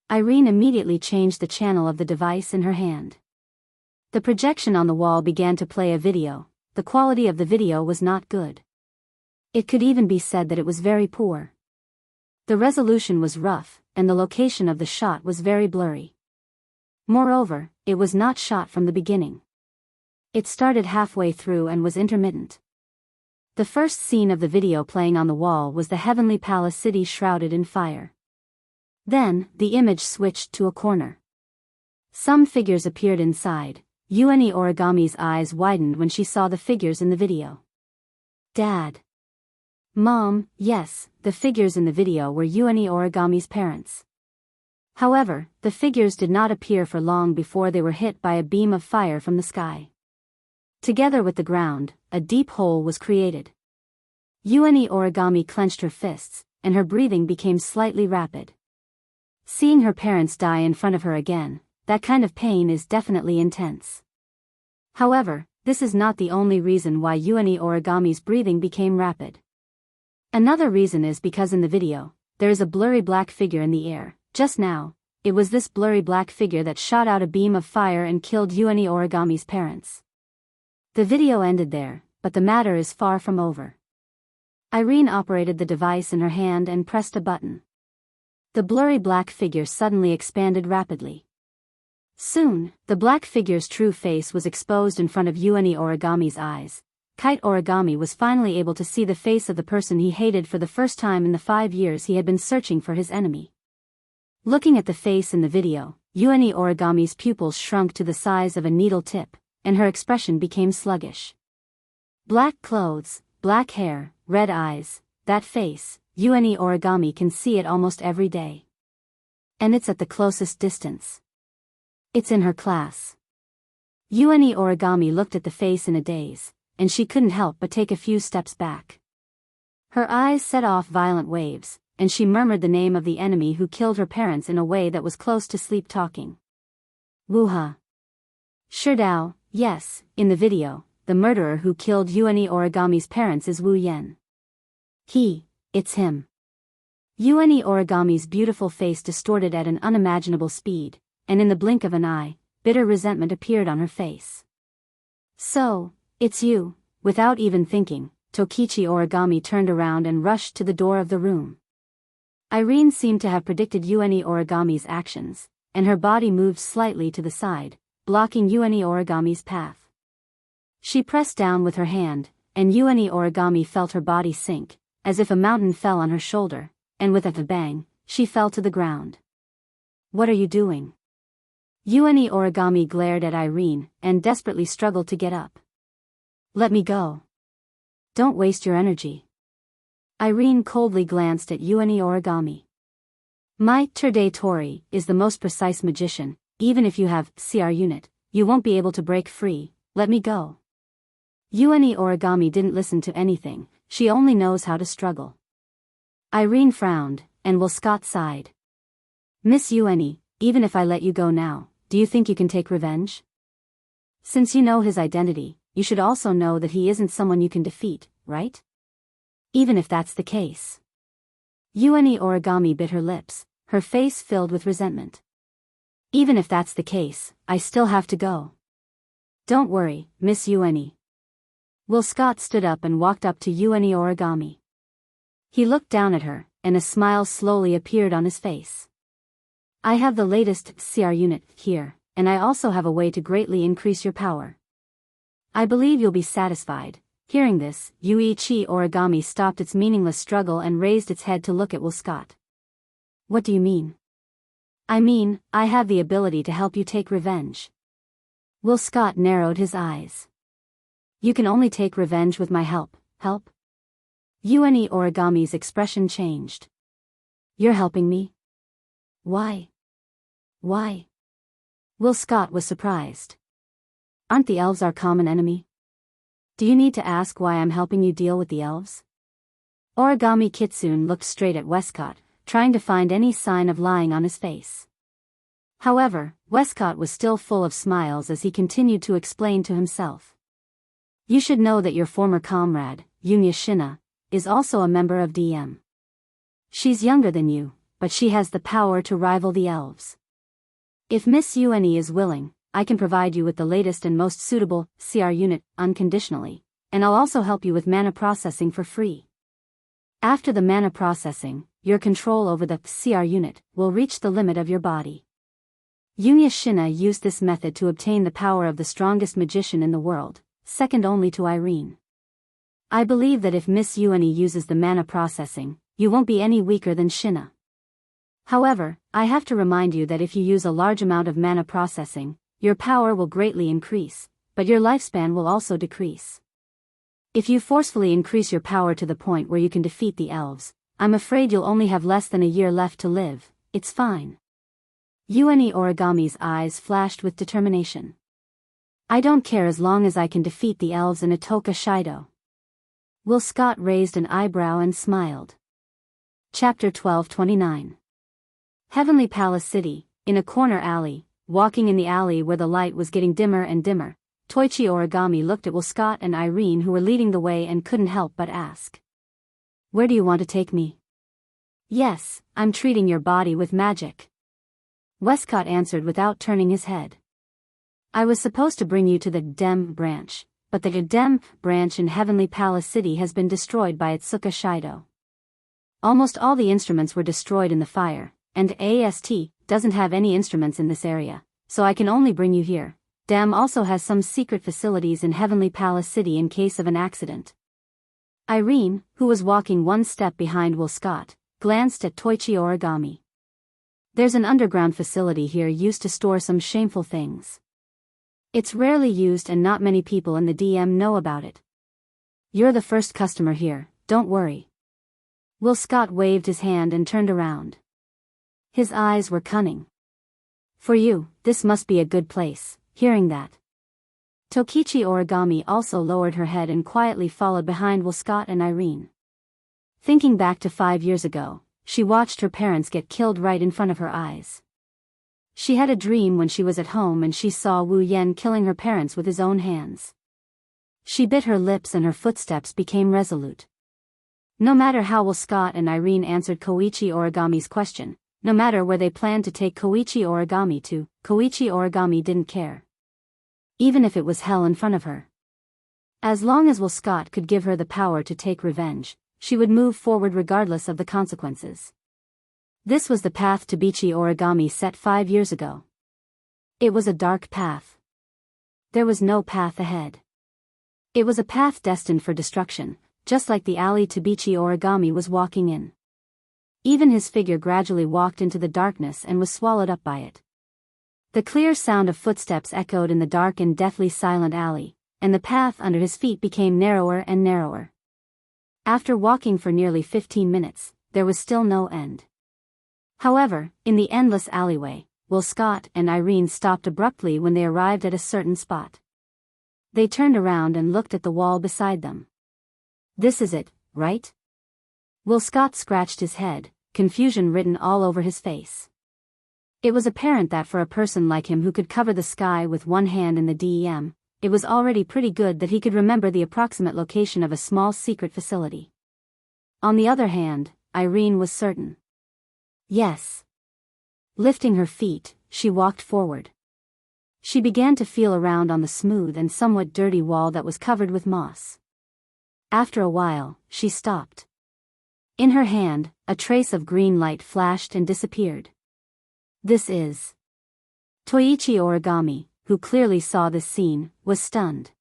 Irene immediately changed the channel of the device in her hand. The projection on the wall began to play a video. The quality of the video was not good. It could even be said that it was very poor. The resolution was rough, and the location of the shot was very blurry. Moreover, it was not shot from the beginning. It started halfway through and was intermittent. The first scene of the video playing on the wall was the heavenly palace city shrouded in fire. Then, the image switched to a corner. Some figures appeared inside. Yueni Origami's eyes widened when she saw the figures in the video. Dad. Mom, yes, the figures in the video were Yueni Origami's parents. However, the figures did not appear for long before they were hit by a beam of fire from the sky. Together with the ground, a deep hole was created. Yueni Origami clenched her fists, and her breathing became slightly rapid. Seeing her parents die in front of her again, that kind of pain is definitely intense. However, this is not the only reason why Yueni Origami's breathing became rapid. Another reason is because in the video, there is a blurry black figure in the air. Just now, it was this blurry black figure that shot out a beam of fire and killed Yueni Origami's parents. The video ended there, but the matter is far from over. Irene operated the device in her hand and pressed a button. The blurry black figure suddenly expanded rapidly. Soon, the black figure's true face was exposed in front of Yueni Origami's eyes. Kite Origami was finally able to see the face of the person he hated for the first time in the 5 years he had been searching for his enemy. Looking at the face in the video, Yueni Origami's pupils shrunk to the size of a needle tip, and her expression became sluggish. Black clothes, black hair, red eyes, that face, Yueni Origami can see it almost every day. And it's at the closest distance. It's in her class. Yueni Origami looked at the face in a daze, and she couldn't help but take a few steps back. Her eyes set off violent waves, and she murmured the name of the enemy who killed her parents in a way that was close to sleep-talking. Wuha. Sherdao, yes, in the video, the murderer who killed Yueni Origami's parents is Wu Yen. It's him. Yueni Origami's beautiful face distorted at an unimaginable speed, and in the blink of an eye, bitter resentment appeared on her face. So, it's you. Without even thinking, Tokichi Origami turned around and rushed to the door of the room. Irene seemed to have predicted Yueni Origami's actions, and her body moved slightly to the side, blocking Yueni Origami's path. She pressed down with her hand, and Yueni Origami felt her body sink, as if a mountain fell on her shoulder, and with a bang, she fell to the ground. What are you doing? Yueni Origami glared at Irene, and desperately struggled to get up. Let me go. Don't waste your energy. Irene coldly glanced at Yueni Origami. My Terde Tori is the most precise magician, even if you have CR unit, you won't be able to break free, let me go. Uni Origami didn't listen to anything, she only knows how to struggle. Irene frowned, and Will Scott sighed. Miss Uni, even if I let you go now, do you think you can take revenge? Since you know his identity, you should also know that he isn't someone you can defeat, right? Even if that's the case. Uni Origami bit her lips, her face filled with resentment. Even if that's the case, I still have to go. Don't worry, Miss Uni. Will Scott stood up and walked up to Uni Origami. He looked down at her, and a smile slowly appeared on his face. I have the latest CR unit here, and I also have a way to greatly increase your power. I believe you'll be satisfied. Hearing this, Yuichi Origami stopped its meaningless struggle and raised its head to look at Will Scott. What do you mean? I mean, I have the ability to help you take revenge. Will Scott narrowed his eyes. You can only take revenge with my help, help? Uni Origami's expression changed. You're helping me? Why? Why? Will Scott was surprised. Aren't the elves our common enemy? Do you need to ask why I'm helping you deal with the elves? Origami Kitsune looked straight at Westcott, trying to find any sign of lying on his face. However, Westcott was still full of smiles as he continued to explain to himself. You should know that your former comrade, Yunya Shina, is also a member of DM. She's younger than you, but she has the power to rival the elves. If Miss Uni is willing, I can provide you with the latest and most suitable CR unit unconditionally, and I'll also help you with mana processing for free. After the mana processing, your control over the CR unit will reach the limit of your body. Yunya Shina used this method to obtain the power of the strongest magician in the world, second only to Irene. I believe that if Miss Uni uses the mana processing, you won't be any weaker than Shina. However, I have to remind you that if you use a large amount of mana processing, your power will greatly increase, but your lifespan will also decrease. If you forcefully increase your power to the point where you can defeat the elves, I'm afraid you'll only have less than a year left to live. It's fine. Uni Origami's eyes flashed with determination. I don't care as long as I can defeat the elves in Itoka Shido. Will Scott raised an eyebrow and smiled. Chapter 1229. Heavenly Palace City, in a corner alley, walking in the alley where the light was getting dimmer and dimmer, Toichi Origami looked at Will Scott and Irene who were leading the way and couldn't help but ask. Where do you want to take me? Yes, I'm treating your body with magic. Westcott answered without turning his head. I was supposed to bring you to the Dem branch, but the Dem branch in Heavenly Palace City has been destroyed by Itsuka Shido. Almost all the instruments were destroyed in the fire, and AST doesn't have any instruments in this area, so I can only bring you here. Dem also has some secret facilities in Heavenly Palace City in case of an accident. Irene, who was walking one step behind Will Scott, glanced at Toichi Origami. There's an underground facility here used to store some shameful things. It's rarely used and not many people in the DM know about it. You're the first customer here, don't worry. Will Scott waved his hand and turned around. His eyes were cunning. For you, this must be a good place. Hearing that, Tokichi Origami also lowered her head and quietly followed behind Will Scott and Irene. Thinking back to 5 years ago, she watched her parents get killed right in front of her eyes. She had a dream when she was at home and she saw Wu Yen killing her parents with his own hands. She bit her lips and her footsteps became resolute. No matter how Will Scott and Irene answered Koichi Origami's question, no matter where they planned to take Koichi Origami to, Koichi Origami didn't care. Even if it was hell in front of her. As long as Will Scott could give her the power to take revenge, she would move forward regardless of the consequences. This was the path Tabichi Origami set 5 years ago. It was a dark path. There was no path ahead. It was a path destined for destruction, just like the alley Tabichi Origami was walking in. Even his figure gradually walked into the darkness and was swallowed up by it. The clear sound of footsteps echoed in the dark and deathly silent alley, and the path under his feet became narrower and narrower. After walking for nearly 15 minutes, there was still no end. However, in the endless alleyway, Will Scott and Irene stopped abruptly when they arrived at a certain spot. They turned around and looked at the wall beside them. "This is it, right?" Will Scott scratched his head, confusion written all over his face. It was apparent that for a person like him who could cover the sky with one hand in the DEM, it was already pretty good that he could remember the approximate location of a small secret facility. On the other hand, Irene was certain. Yes. Lifting her feet, she walked forward. She began to feel around on the smooth and somewhat dirty wall that was covered with moss. After a while, she stopped. In her hand, a trace of green light flashed and disappeared. "This is..." Toichi Origami, who clearly saw this scene, was stunned.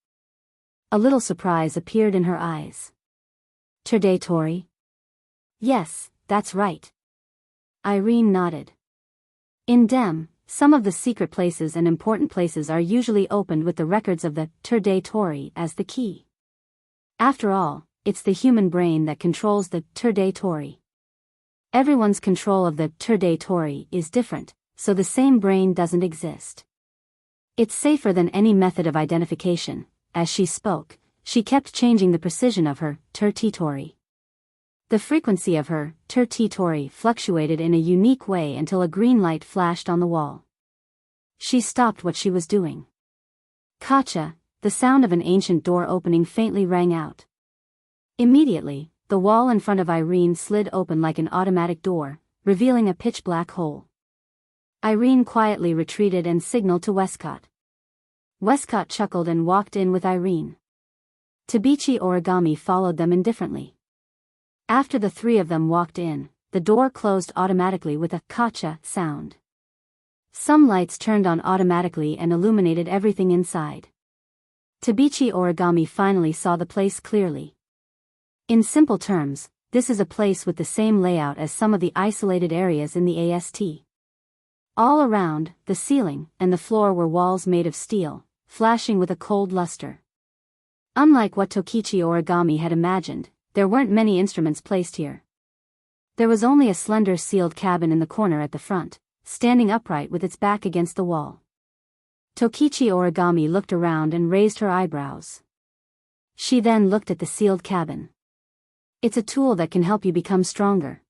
A little surprise appeared in her eyes. "Today, Tori?" "Yes, that's right." Irene nodded. In DEM, some of the secret places and important places are usually opened with the records of the Today Tori as the key. After all, it's the human brain that controls the Today Tori. Everyone's control of the Today Tori is different, so the same brain doesn't exist. It's safer than any method of identification. As she spoke, she kept changing the precision of her Tori. The frequency of her Tori fluctuated in a unique way until a green light flashed on the wall. She stopped what she was doing. "Kacha," the sound of an ancient door opening faintly rang out. Immediately, the wall in front of Irene slid open like an automatic door, revealing a pitch-black hole. Irene quietly retreated and signaled to Westcott. Westcott chuckled and walked in with Irene. Tabichi Origami followed them indifferently. After the three of them walked in, the door closed automatically with a "kacha" sound. Some lights turned on automatically and illuminated everything inside. Tabichi Origami finally saw the place clearly. In simple terms, this is a place with the same layout as some of the isolated areas in the AST. All around, the ceiling and the floor were walls made of steel, flashing with a cold luster. Unlike what Tokichi Origami had imagined, there weren't many instruments placed here. There was only a slender sealed cabin in the corner at the front, standing upright with its back against the wall. Tokichi Origami looked around and raised her eyebrows. She then looked at the sealed cabin. "It's a tool that can help you become stronger."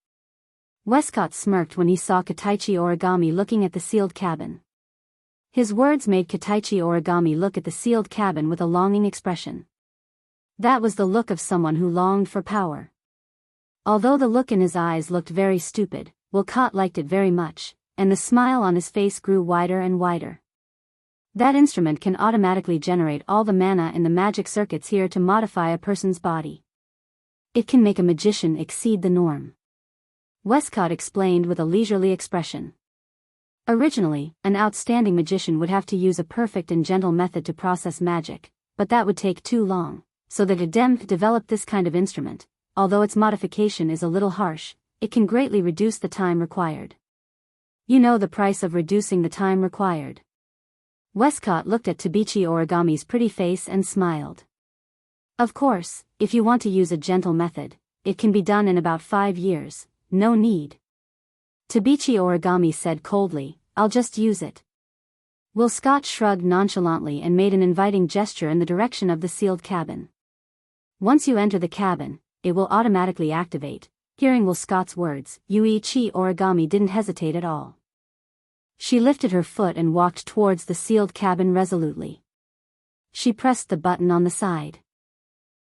Westcott smirked when he saw Kataichi Origami looking at the sealed cabin. His words made Kataichi Origami look at the sealed cabin with a longing expression. That was the look of someone who longed for power. Although the look in his eyes looked very stupid, Westcott liked it very much, and the smile on his face grew wider and wider. That instrument can automatically generate all the mana in the magic circuits here to modify a person's body. It can make a magician exceed the norm. Westcott explained with a leisurely expression. Originally, an outstanding magician would have to use a perfect and gentle method to process magic, but that would take too long. So that Adem developed this kind of instrument. Although its modification is a little harsh, it can greatly reduce the time required. You know the price of reducing the time required. Westcott looked at Tabichi Origami's pretty face and smiled. Of course, if you want to use a gentle method, it can be done in about 5 years, no need. Tabichi Origami said coldly, "I'll just use it." Westcott shrugged nonchalantly and made an inviting gesture in the direction of the sealed cabin. Once you enter the cabin, it will automatically activate. Hearing Westcott's words, Yuichi Origami didn't hesitate at all. She lifted her foot and walked towards the sealed cabin resolutely. She pressed the button on the side.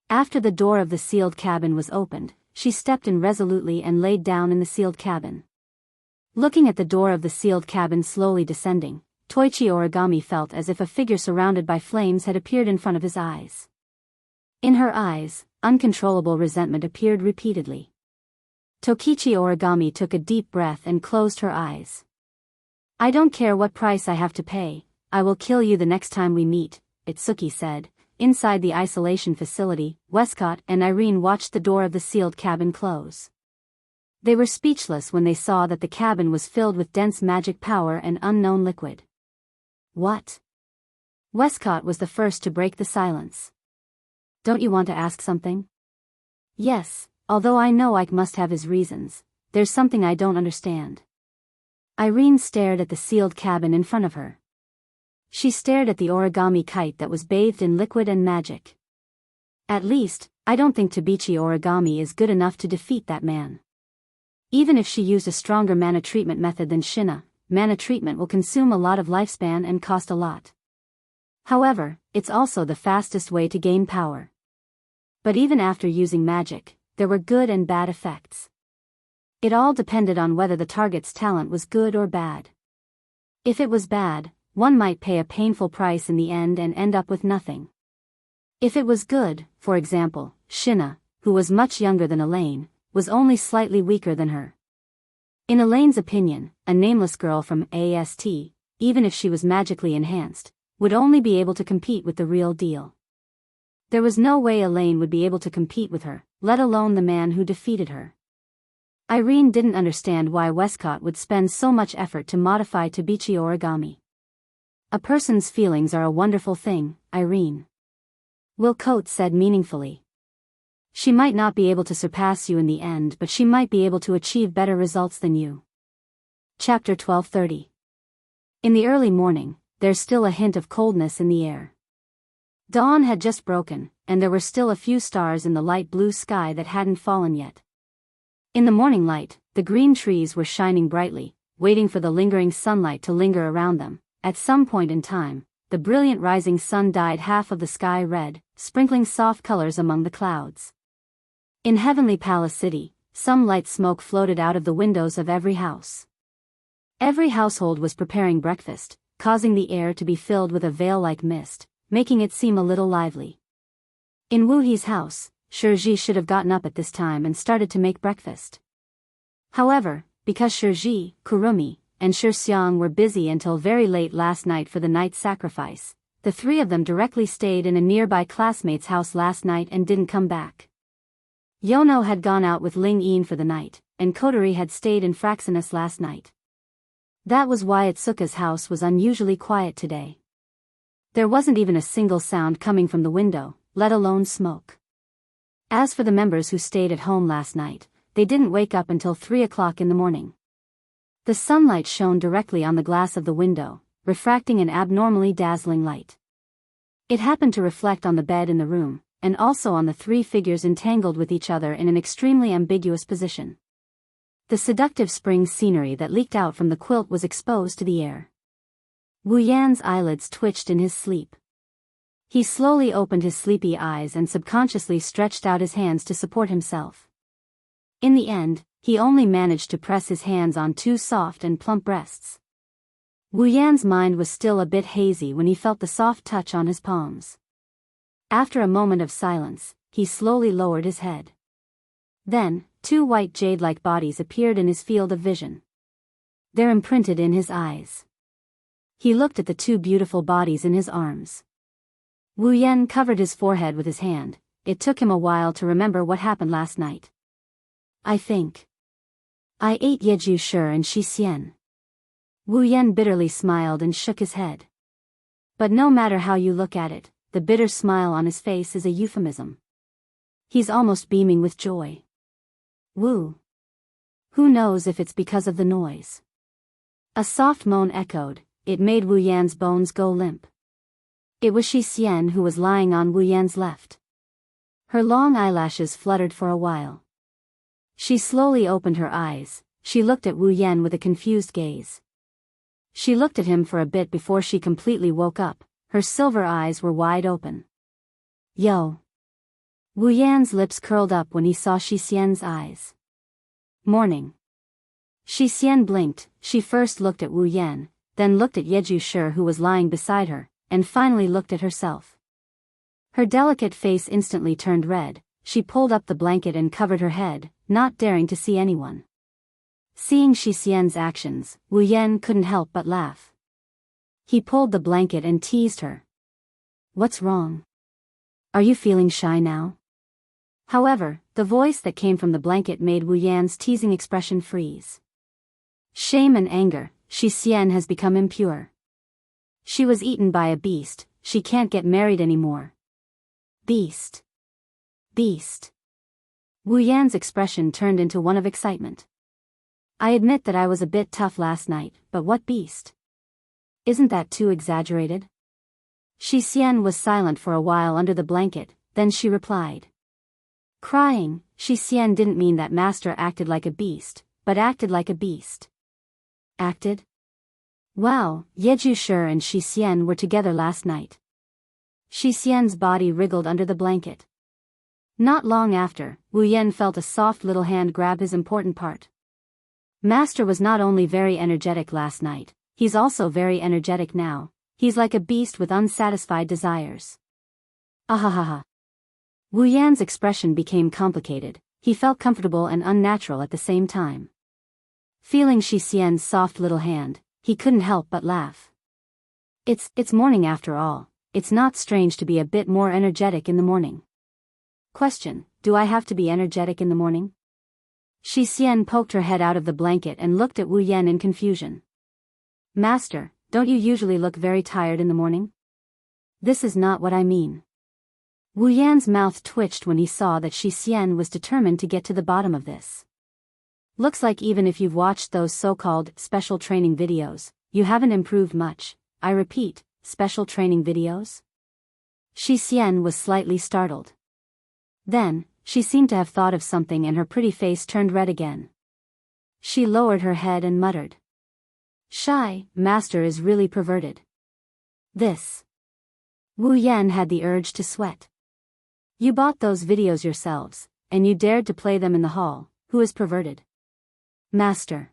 After the door of the sealed cabin was opened, she stepped in resolutely and laid down in the sealed cabin. Looking at the door of the sealed cabin slowly descending, Toichi Origami felt as if a figure surrounded by flames had appeared in front of his eyes. In her eyes, uncontrollable resentment appeared repeatedly. Tokichi Origami took a deep breath and closed her eyes. "I don't care what price I have to pay, I will kill you the next time we meet," Itsuki said. Inside the isolation facility, Westcott and Irene watched the door of the sealed cabin close. They were speechless when they saw that the cabin was filled with dense magic power and unknown liquid. "What?" Westcott was the first to break the silence. "Don't you want to ask something?" "Yes, although I know Ike must have his reasons, there's something I don't understand." Irene stared at the sealed cabin in front of her. She stared at the origami kite that was bathed in liquid and magic. At least, I don't think Tabichi origami is good enough to defeat that man. Even if she used a stronger mana treatment method than Shina, mana treatment will consume a lot of lifespan and cost a lot. However, it's also the fastest way to gain power. But even after using magic, there were good and bad effects. It all depended on whether the target's talent was good or bad. If it was bad, one might pay a painful price in the end and end up with nothing. If it was good, for example, Shina, who was much younger than Elaine, was only slightly weaker than her. In Elaine's opinion, a nameless girl from AST, even if she was magically enhanced, would only be able to compete with the real deal. There was no way Elaine would be able to compete with her, let alone the man who defeated her. Irene didn't understand why Westcott would spend so much effort to modify Tabichi origami. A person's feelings are a wonderful thing, Irene. Will Coates said meaningfully. She might not be able to surpass you in the end, but she might be able to achieve better results than you. Chapter 1230. In the early morning, there's still a hint of coldness in the air. Dawn had just broken, and there were still a few stars in the light blue sky that hadn't fallen yet. In the morning light, the green trees were shining brightly, waiting for the lingering sunlight to linger around them. At some point in time, the brilliant rising sun dyed half of the sky red, sprinkling soft colors among the clouds. In Heavenly Palace City, some light smoke floated out of the windows of every house. Every household was preparing breakfast, causing the air to be filled with a veil-like mist, making it seem a little lively. In Wu He's house, Shirji should have gotten up at this time and started to make breakfast. However, because Shirji, Kurumi, and Shirxiang were busy until very late last night for the night sacrifice, the three of them directly stayed in a nearby classmate's house last night and didn't come back. Yono had gone out with Ling Yin for the night, and Kotori had stayed in Fraxinus last night. That was why Atsuka's house was unusually quiet today. There wasn't even a single sound coming from the window, let alone smoke. As for the members who stayed at home last night, they didn't wake up until 3 o'clock in the morning. The sunlight shone directly on the glass of the window, refracting an abnormally dazzling light. It happened to reflect on the bed in the room, and also on the three figures entangled with each other in an extremely ambiguous position. The seductive spring scenery that leaked out from the quilt was exposed to the air. Wu Yan's eyelids twitched in his sleep. He slowly opened his sleepy eyes and subconsciously stretched out his hands to support himself. In the end, he only managed to press his hands on two soft and plump breasts. Wu Yan's mind was still a bit hazy when he felt the soft touch on his palms. After a moment of silence, he slowly lowered his head. Then, two white jade-like bodies appeared in his field of vision. They're imprinted in his eyes. He looked at the two beautiful bodies in his arms. Wu Yan covered his forehead with his hand. It took him a while to remember what happened last night. I think I ate Yeju Shi and Shi Xian. Wu Yan bitterly smiled and shook his head. But no matter how you look at it, the bitter smile on his face is a euphemism. He's almost beaming with joy. Wu. Who knows if it's because of the noise? A soft moan echoed. It made Wu Yan's bones go limp. It was Shi Xian who was lying on Wu Yan's left. Her long eyelashes fluttered for a while. She slowly opened her eyes. She looked at Wu Yan with a confused gaze. She looked at him for a bit before she completely woke up. Her silver eyes were wide open. Yo. Wu Yan's lips curled up when he saw Shi Xian's eyes. Morning. Shi Xian blinked. She first looked at Wu Yan, then looked at Yeju Shi who was lying beside her, and finally looked at herself. Her delicate face instantly turned red. She pulled up the blanket and covered her head, not daring to see anyone. Seeing Shi Xian's actions, Wu Yan couldn't help but laugh. He pulled the blanket and teased her. What's wrong? Are you feeling shy now? However, the voice that came from the blanket made Wu Yan's teasing expression freeze. Shame and anger. Shi Xian has become impure. She was eaten by a beast. She can't get married anymore. Beast. Beast. Wu Yan's expression turned into one of excitement. I admit that I was a bit tough last night, but what beast? Isn't that too exaggerated? Shi Xian was silent for a while under the blanket, then she replied. Crying, Shi Xian didn't mean that master acted like a beast, but acted like a beast. Acted? Wow, Yeju Shi and Shi Xian were together last night. Shi Xian's body wriggled under the blanket. Not long after, Wu Yan felt a soft little hand grab his important part. Master was not only very energetic last night, he's also very energetic now. He's like a beast with unsatisfied desires. Ahahaha. Wu Yan's expression became complicated. He felt comfortable and unnatural at the same time. Feeling Shi Xian's soft little hand, he couldn't help but laugh. It's morning after all. It's not strange to be a bit more energetic in the morning. Question, do I have to be energetic in the morning? Shi Xian poked her head out of the blanket and looked at Wu Yan in confusion. Master, don't you usually look very tired in the morning? This is not what I mean. Wu Yan's mouth twitched when he saw that Shi Xian was determined to get to the bottom of this. Looks like even if you've watched those so-called special training videos, you haven't improved much. I repeat, special training videos? Shi Xian was slightly startled. Then, she seemed to have thought of something and her pretty face turned red again. She lowered her head and muttered. Shy, master is really perverted. This. Wu Yan had the urge to sweat. You bought those videos yourselves, and you dared to play them in the hall. Who is perverted? Master.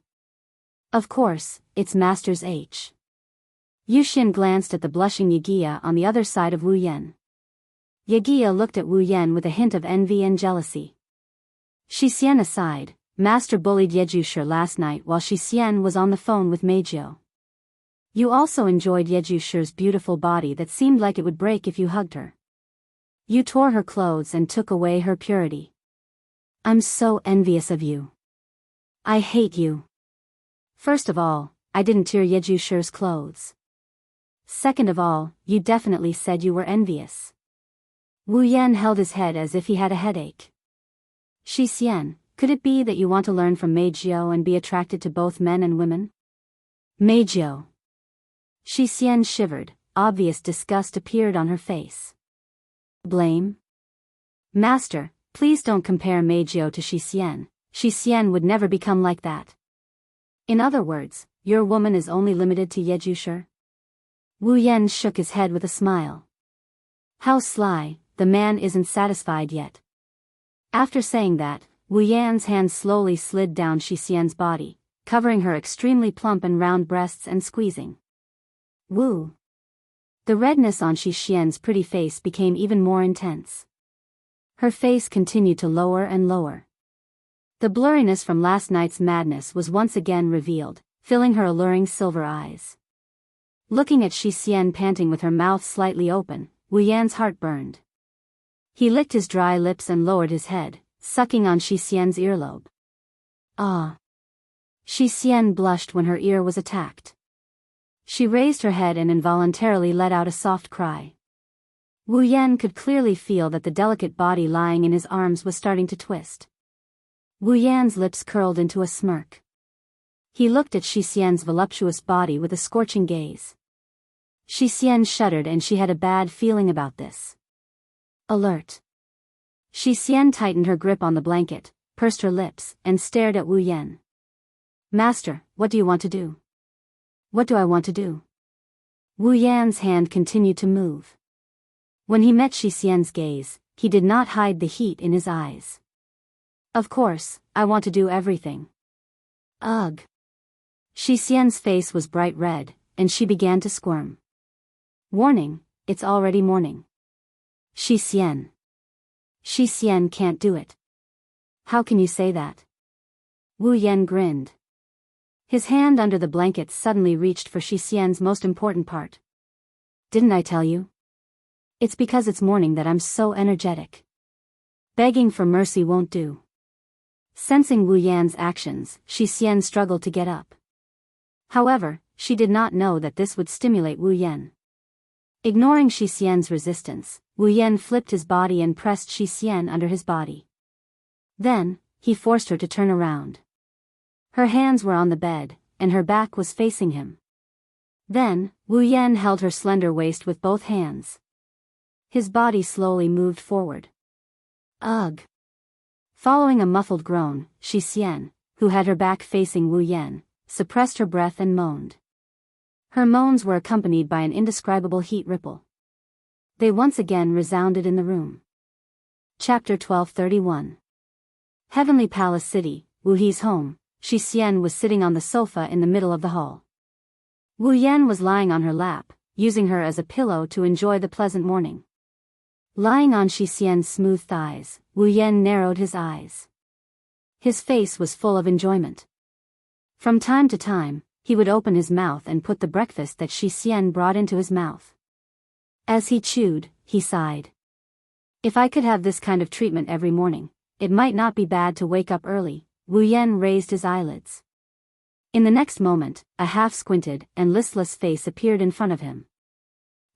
Of course, it's Master's H. Yushin glanced at the blushing Yagia on the other side of Wu Yan. Yagia looked at Wu Yan with a hint of envy and jealousy. Shi Xian aside, Master bullied Yeju Shi last night while Shi Xian was on the phone with Meizhou. You also enjoyed Yeju Shi's beautiful body that seemed like it would break if you hugged her. You tore her clothes and took away her purity. I'm so envious of you. I hate you. First of all, I didn't tear Yeju Shi's clothes. Second of all, you definitely said you were envious. Wu Yan held his head as if he had a headache. Shi Xian, could it be that you want to learn from Meizhou and be attracted to both men and women? Meizhou. Shi Xian shivered, obvious disgust appeared on her face. Blame? Master, please don't compare Meizhou to Shi Xian. Shi Xian would never become like that. In other words, your woman is only limited to Yeju Shi? Wu Yan shook his head with a smile. How sly, the man isn't satisfied yet. After saying that, Wu Yan's hand slowly slid down Shi Xian's body, covering her extremely plump and round breasts and squeezing. Wu. The redness on Shi Xian's pretty face became even more intense. Her face continued to lower and lower. The blurriness from last night's madness was once again revealed, filling her alluring silver eyes. Looking at Shi Xian panting with her mouth slightly open, Wu Yan's heart burned. He licked his dry lips and lowered his head, sucking on Shi Xian's earlobe. Ah. Shi Xian blushed when her ear was attacked. She raised her head and involuntarily let out a soft cry. Wu Yan could clearly feel that the delicate body lying in his arms was starting to twist. Wu Yan's lips curled into a smirk. He looked at Shi Xian's voluptuous body with a scorching gaze. Shi Xian shuddered and she had a bad feeling about this. Alert. Shi Xian tightened her grip on the blanket, pursed her lips, and stared at Wu Yan. Master, what do you want to do? What do I want to do? Wu Yan's hand continued to move. When he met Shi Xian's gaze, he did not hide the heat in his eyes. Of course, I want to do everything. Ugh. Shi Xian's face was bright red, and she began to squirm. Warning, it's already morning. Shi Xian. Shi Xian can't do it. How can you say that? Wu Yan grinned. His hand under the blanket suddenly reached for Shi Xian's most important part. Didn't I tell you? It's because it's morning that I'm so energetic. Begging for mercy won't do. Sensing Wu Yan's actions, Shi Xian struggled to get up. However, she did not know that this would stimulate Wu Yan. Ignoring Shi Xian's resistance, Wu Yan flipped his body and pressed Shi Xian under his body. Then, he forced her to turn around. Her hands were on the bed, and her back was facing him. Then, Wu Yan held her slender waist with both hands. His body slowly moved forward. Ugh! Following a muffled groan, Shi Xian, who had her back facing Wu Yan, suppressed her breath and moaned. Her moans were accompanied by an indescribable heat ripple. They once again resounded in the room. Chapter 1231. Heavenly Palace City, Wu He's home. Shi Xian was sitting on the sofa in the middle of the hall. Wu Yan was lying on her lap, using her as a pillow to enjoy the pleasant morning. Lying on Shi Xian's smooth thighs, Wu Yan narrowed his eyes. His face was full of enjoyment. From time to time, he would open his mouth and put the breakfast that Shi Xian brought into his mouth. As he chewed, he sighed. If I could have this kind of treatment every morning, it might not be bad to wake up early. Wu Yan raised his eyelids. In the next moment, a half-squinted and listless face appeared in front of him.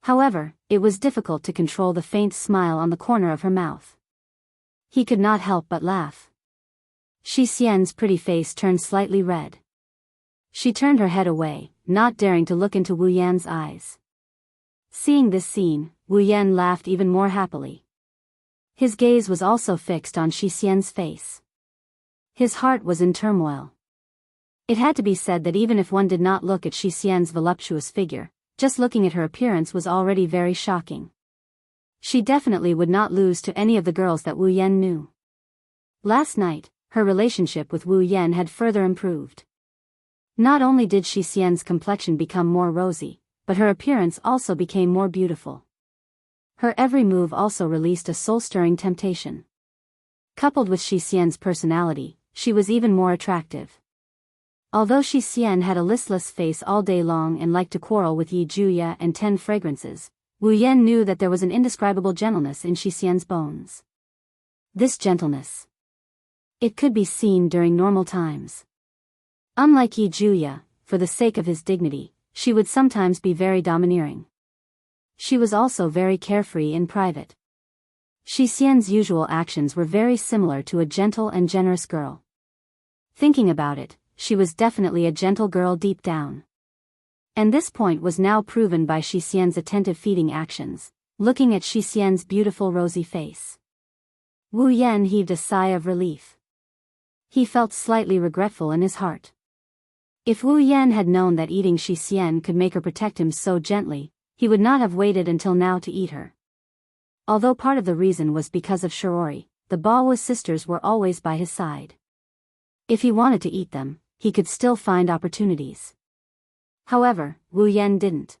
However, it was difficult to control the faint smile on the corner of her mouth. He could not help but laugh. Shi Xian's pretty face turned slightly red. She turned her head away, not daring to look into Wu Yan's eyes. Seeing this scene, Wu Yan laughed even more happily. His gaze was also fixed on Shi Xian's face. His heart was in turmoil. It had to be said that even if one did not look at Shi Xian's voluptuous figure, just looking at her appearance was already very shocking. She definitely would not lose to any of the girls that Wu Yan knew. Last night, her relationship with Wu Yan had further improved. Not only did Shi Xian's complexion become more rosy, but her appearance also became more beautiful. Her every move also released a soul-stirring temptation. Coupled with Shi Xian's personality, she was even more attractive. Although Shi Xian had a listless face all day long and liked to quarrel with Yi Juya and 10 fragrances, Wu Yan knew that there was an indescribable gentleness in Shi Xian's bones. This gentleness. It could be seen during normal times. Unlike Yi Juya, for the sake of his dignity, she would sometimes be very domineering. She was also very carefree in private. Shi Xian's usual actions were very similar to a gentle and generous girl. Thinking about it, she was definitely a gentle girl deep down. And this point was now proven by Shi Xian's attentive feeding actions, looking at Shi Xian's beautiful rosy face. Wu Yan heaved a sigh of relief. He felt slightly regretful in his heart. If Wu Yan had known that eating Shi Xian could make her protect him so gently, he would not have waited until now to eat her. Although part of the reason was because of Shiori, the Baowu sisters were always by his side. If he wanted to eat them, he could still find opportunities. However, Wu Yan didn't.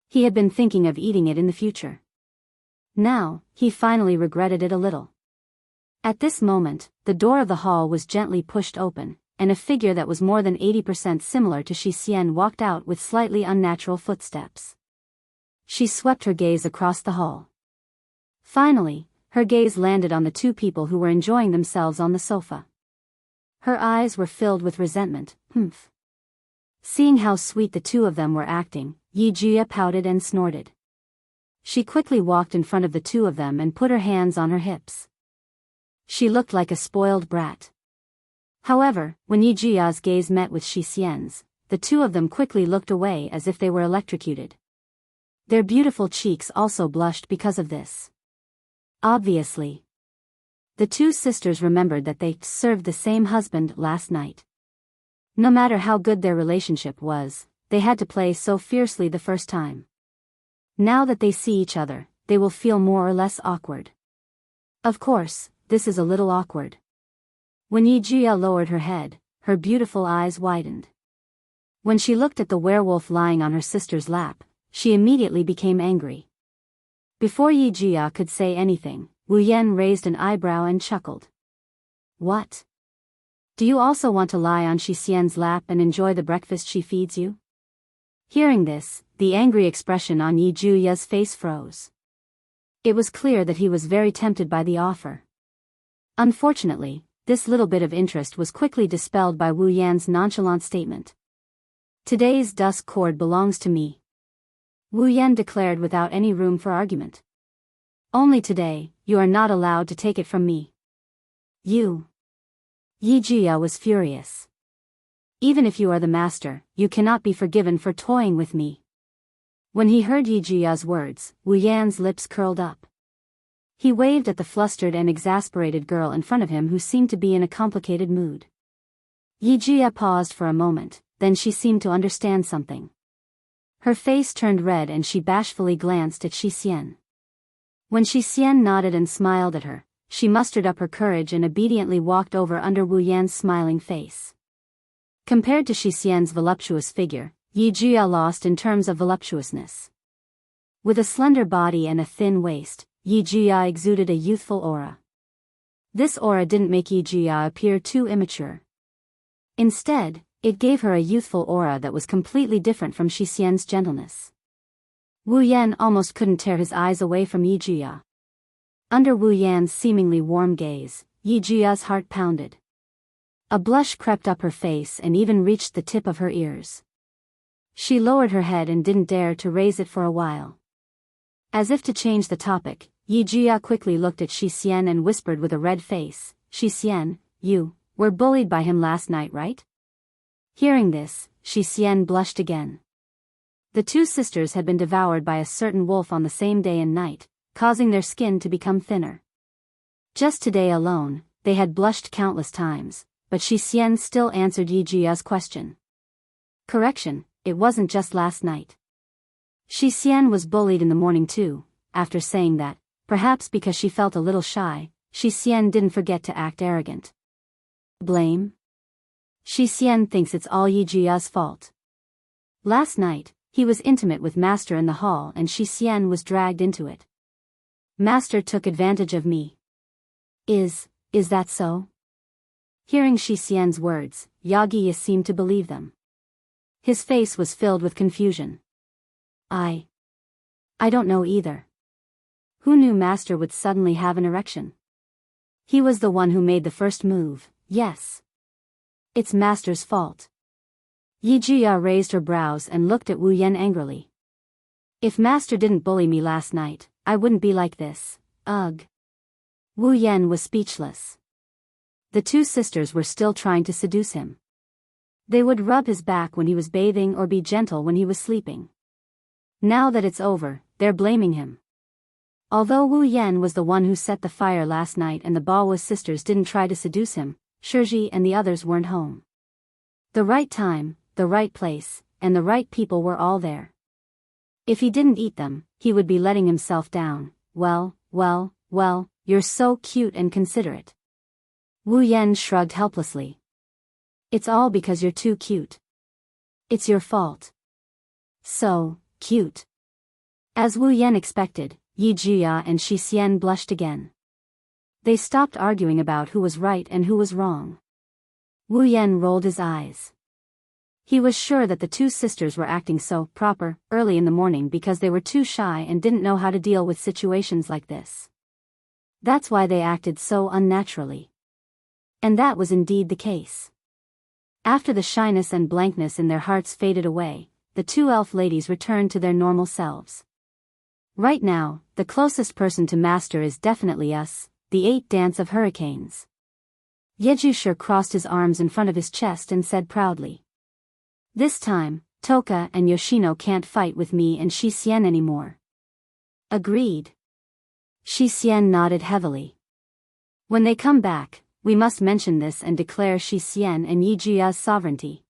He had been thinking of eating it in the future. Now, he finally regretted it a little. At this moment, the door of the hall was gently pushed open, and a figure that was more than 80% similar to Shi Xian walked out with slightly unnatural footsteps. She swept her gaze across the hall. Finally, her gaze landed on the two people who were enjoying themselves on the sofa. Her eyes were filled with resentment. Seeing how sweet the two of them were acting, Yi Jia pouted and snorted. She quickly walked in front of the two of them and put her hands on her hips. She looked like a spoiled brat. However, when Yi Jia's gaze met with Shi Xian's, the two of them quickly looked away as if they were electrocuted. Their beautiful cheeks also blushed because of this. Obviously. The two sisters remembered that they served the same husband last night. No matter how good their relationship was, they had to play so fiercely the first time. Now that they see each other, they will feel more or less awkward. Of course, this is a little awkward. When Yi Jia lowered her head, her beautiful eyes widened. When she looked at the werewolf lying on her sister's lap, she immediately became angry. Before Yi Jia could say anything, Wu Yan raised an eyebrow and chuckled. What? Do you also want to lie on Shi Xian's lap and enjoy the breakfast she feeds you? Hearing this, the angry expression on Yi Juya's face froze. It was clear that he was very tempted by the offer. Unfortunately, this little bit of interest was quickly dispelled by Wu Yan's nonchalant statement. Today's dusk cord belongs to me. Wu Yan declared without any room for argument. Only today, you are not allowed to take it from me. You. Yi Jia was furious. Even if you are the master, you cannot be forgiven for toying with me. When he heard Yi Jia's words, Wu Yan's lips curled up. He waved at the flustered and exasperated girl in front of him who seemed to be in a complicated mood. Yi Jia paused for a moment, then she seemed to understand something. Her face turned red and she bashfully glanced at Shi Xian. When Shi Xian nodded and smiled at her, she mustered up her courage and obediently walked over under Wu Yan's smiling face. Compared to Shi Xian's voluptuous figure, Yi Jia lost in terms of voluptuousness. With a slender body and a thin waist, Yi Jia exuded a youthful aura. This aura didn't make Yi Jia appear too immature. Instead, it gave her a youthful aura that was completely different from Shi Xian's gentleness. Wu Yan almost couldn't tear his eyes away from Yi Jia. Under Wu Yan's seemingly warm gaze, Yi Jia's heart pounded. A blush crept up her face and even reached the tip of her ears. She lowered her head and didn't dare to raise it for a while. As if to change the topic, Yi Jia quickly looked at Shi Xian and whispered with a red face, "Shi Xian, you were bullied by him last night, right?" Hearing this, Shi Xian blushed again. The two sisters had been devoured by a certain wolf on the same day and night, causing their skin to become thinner. Just today alone, they had blushed countless times, but Shi Xian still answered Yi Jia's question. Correction, it wasn't just last night. Shi Xian was bullied in the morning too. After saying that, perhaps because she felt a little shy, Shi Xian didn't forget to act arrogant. Blame? Shi Xian thinks it's all Yi Jia's fault. Last night, he was intimate with Master in the hall and Shi Xian was dragged into it. Master took advantage of me. Is that so? Hearing Shi Xian's words, Yagi seemed to believe them. His face was filled with confusion. I don't know either. Who knew Master would suddenly have an erection? He was the one who made the first move, yes. It's Master's fault. Yi Jia raised her brows and looked at Wu Yan angrily. If Master didn't bully me last night, I wouldn't be like this, ugh. Wu Yan was speechless. The two sisters were still trying to seduce him. They would rub his back when he was bathing or be gentle when he was sleeping. Now that it's over, they're blaming him. Although Wu Yan was the one who set the fire last night and the Baowa sisters didn't try to seduce him, Shiji and the others weren't home. The right time, the right place, and the right people were all there. If he didn't eat them, he would be letting himself down. Well, you're so cute and considerate. Wu Yan shrugged helplessly. It's all because you're too cute. It's your fault. So cute. As Wu Yan expected, Yi Jia and Shi Xian blushed again. They stopped arguing about who was right and who was wrong. Wu Yan rolled his eyes. He was sure that the two sisters were acting so proper early in the morning because they were too shy and didn't know how to deal with situations like this. That's why they acted so unnaturally. And that was indeed the case. After the shyness and blankness in their hearts faded away, the two elf ladies returned to their normal selves. Right now, the closest person to Master is definitely us, the 8 dance of hurricanes. Yejusher crossed his arms in front of his chest and said proudly. This time, Toka and Yoshino can't fight with me and Shi Xian anymore. Agreed. Shi Xian nodded heavily. When they come back, we must mention this and declare Shi Xian and Yi Jia's sovereignty.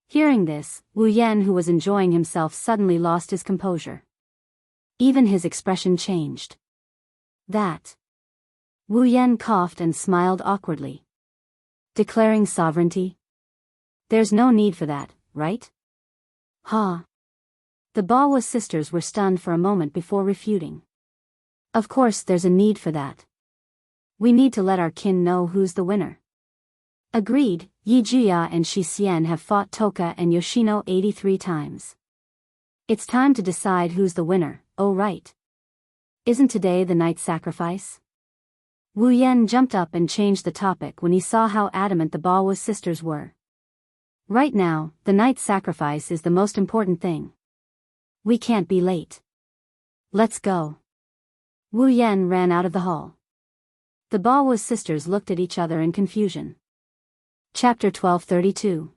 Hearing this, Wu Yan, who was enjoying himself, suddenly lost his composure. Even his expression changed. That. Wu Yan coughed and smiled awkwardly. Declaring sovereignty? There's no need for that, right? Ha. The Baowa sisters were stunned for a moment before refuting. Of course there's a need for that. We need to let our kin know who's the winner. Agreed. Yi Jia and Shi Xian have fought Toka and Yoshino 83 times. It's time to decide who's the winner. Oh right. Isn't today the night sacrifice? Wu Yan jumped up and changed the topic when he saw how adamant the Baowa sisters were. Right now, the night sacrifice is the most important thing. We can't be late. Let's go. Wu Yan ran out of the hall. The Baowa sisters looked at each other in confusion. Chapter 1232.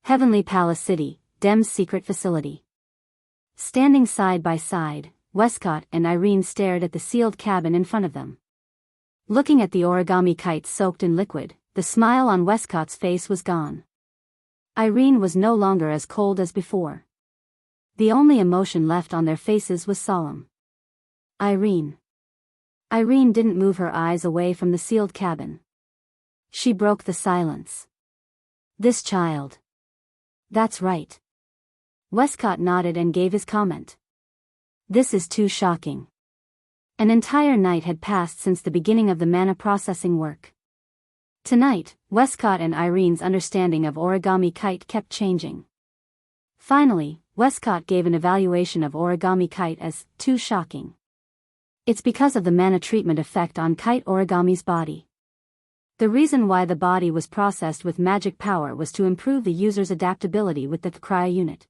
Heavenly Palace City, Dem's secret facility. Standing side by side, Westcott and Irene stared at the sealed cabin in front of them. Looking at the origami kites soaked in liquid, the smile on Westcott's face was gone. Irene was no longer as cold as before. The only emotion left on their faces was solemn. Irene. Irene didn't move her eyes away from the sealed cabin. She broke the silence. This child. That's right. Westcott nodded and gave his comment. This is too shocking. An entire night had passed since the beginning of the mana processing work. Tonight, Westcott and Irene's understanding of origami kite kept changing. Finally, Westcott gave an evaluation of origami kite as too shocking. It's because of the mana treatment effect on kite origami's body. The reason why the body was processed with magic power was to improve the user's adaptability with the cryo unit.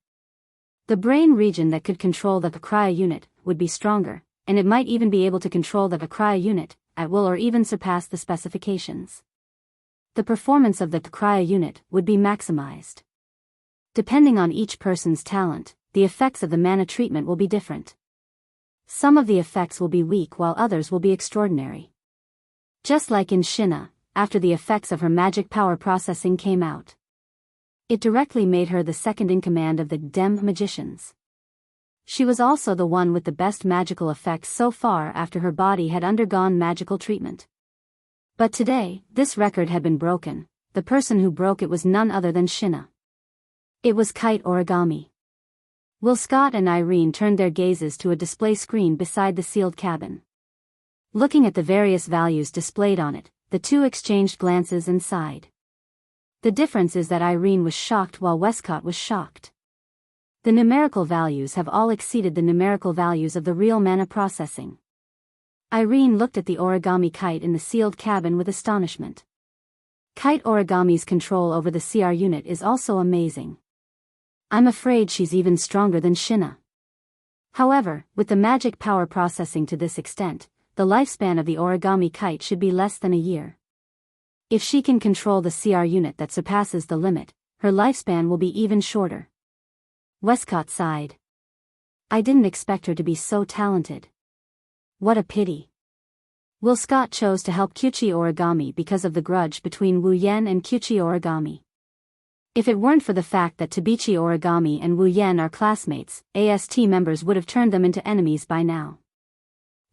The brain region that could control the cryo unit would be stronger, and it might even be able to control the cryo unit at will or even surpass the specifications. The performance of the cryo unit would be maximized. Depending on each person's talent, the effects of the mana treatment will be different. Some of the effects will be weak while others will be extraordinary. Just like in Shinna, after the effects of her magic power processing came out. It directly made her the second in command of the Dem magicians. She was also the one with the best magical effects so far after her body had undergone magical treatment. But today, this record had been broken. The person who broke it was none other than Shinna. It was kite origami. Will Scott and Irene turned their gazes to a display screen beside the sealed cabin. Looking at the various values displayed on it, the two exchanged glances and sighed. The difference is that Irene was shocked while Westcott was shocked. The numerical values have all exceeded the numerical values of the real mana processing. Irene looked at the origami kite in the sealed cabin with astonishment. Kite origami's control over the CR unit is also amazing. I'm afraid she's even stronger than Shinna. However, with the magic power processing to this extent, the lifespan of the origami kite should be less than a year. If she can control the CR unit that surpasses the limit, her lifespan will be even shorter. Westcott sighed. I didn't expect her to be so talented. What a pity. Will Scott chose to help Kyuchi origami because of the grudge between Wu Yen and Kyuchi origami. If it weren't for the fact that Tabichi origami and Wu Yen are classmates, AST members would have turned them into enemies by now.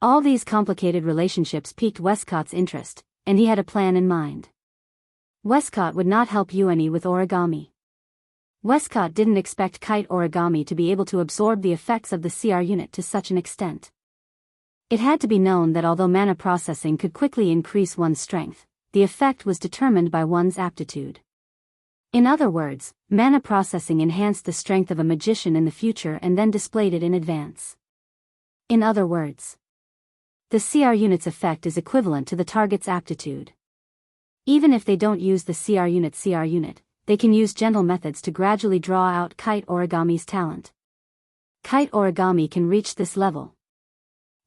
All these complicated relationships piqued Westcott's interest, and he had a plan in mind. Westcott would not help Yuani with origami. Westcott didn't expect kite origami to be able to absorb the effects of the CR unit to such an extent. It had to be known that although mana processing could quickly increase one's strength, the effect was determined by one's aptitude. In other words, mana processing enhanced the strength of a magician in the future and then displayed it in advance. In other words, the CR unit's effect is equivalent to the target's aptitude. Even if they don't use the CR unit, they can use gentle methods to gradually draw out kite origami's talent. Kite origami can reach this level.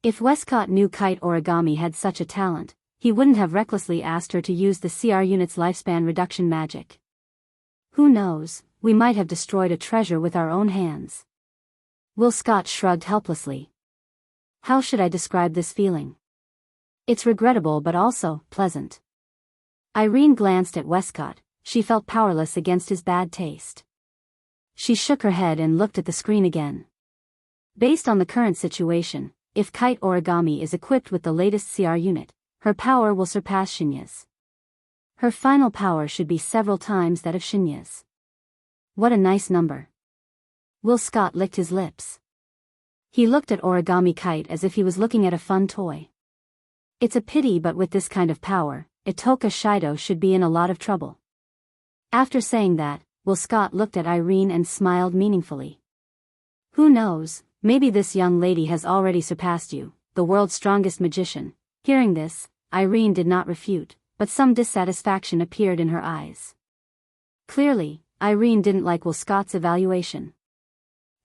If Westcott knew kite origami had such a talent, he wouldn't have recklessly asked her to use the CR unit's lifespan reduction magic. Who knows, we might have destroyed a treasure with our own hands. Will Scott shrugged helplessly. How should I describe this feeling? It's regrettable but also pleasant. Irene glanced at Westcott. She felt powerless against his bad taste. She shook her head and looked at the screen again. Based on the current situation, if kite origami is equipped with the latest CR unit, her power will surpass Shinya's. Her final power should be several times that of Shinya's. What a nice number. Will Scott licked his lips. He looked at origami kite as if he was looking at a fun toy. It's a pity, but with this kind of power, Itoka Shido should be in a lot of trouble. After saying that, Will Scott looked at Irene and smiled meaningfully. Who knows, maybe this young lady has already surpassed you, the world's strongest magician. Hearing this, Irene did not refute, but some dissatisfaction appeared in her eyes. Clearly, Irene didn't like Will Scott's evaluation.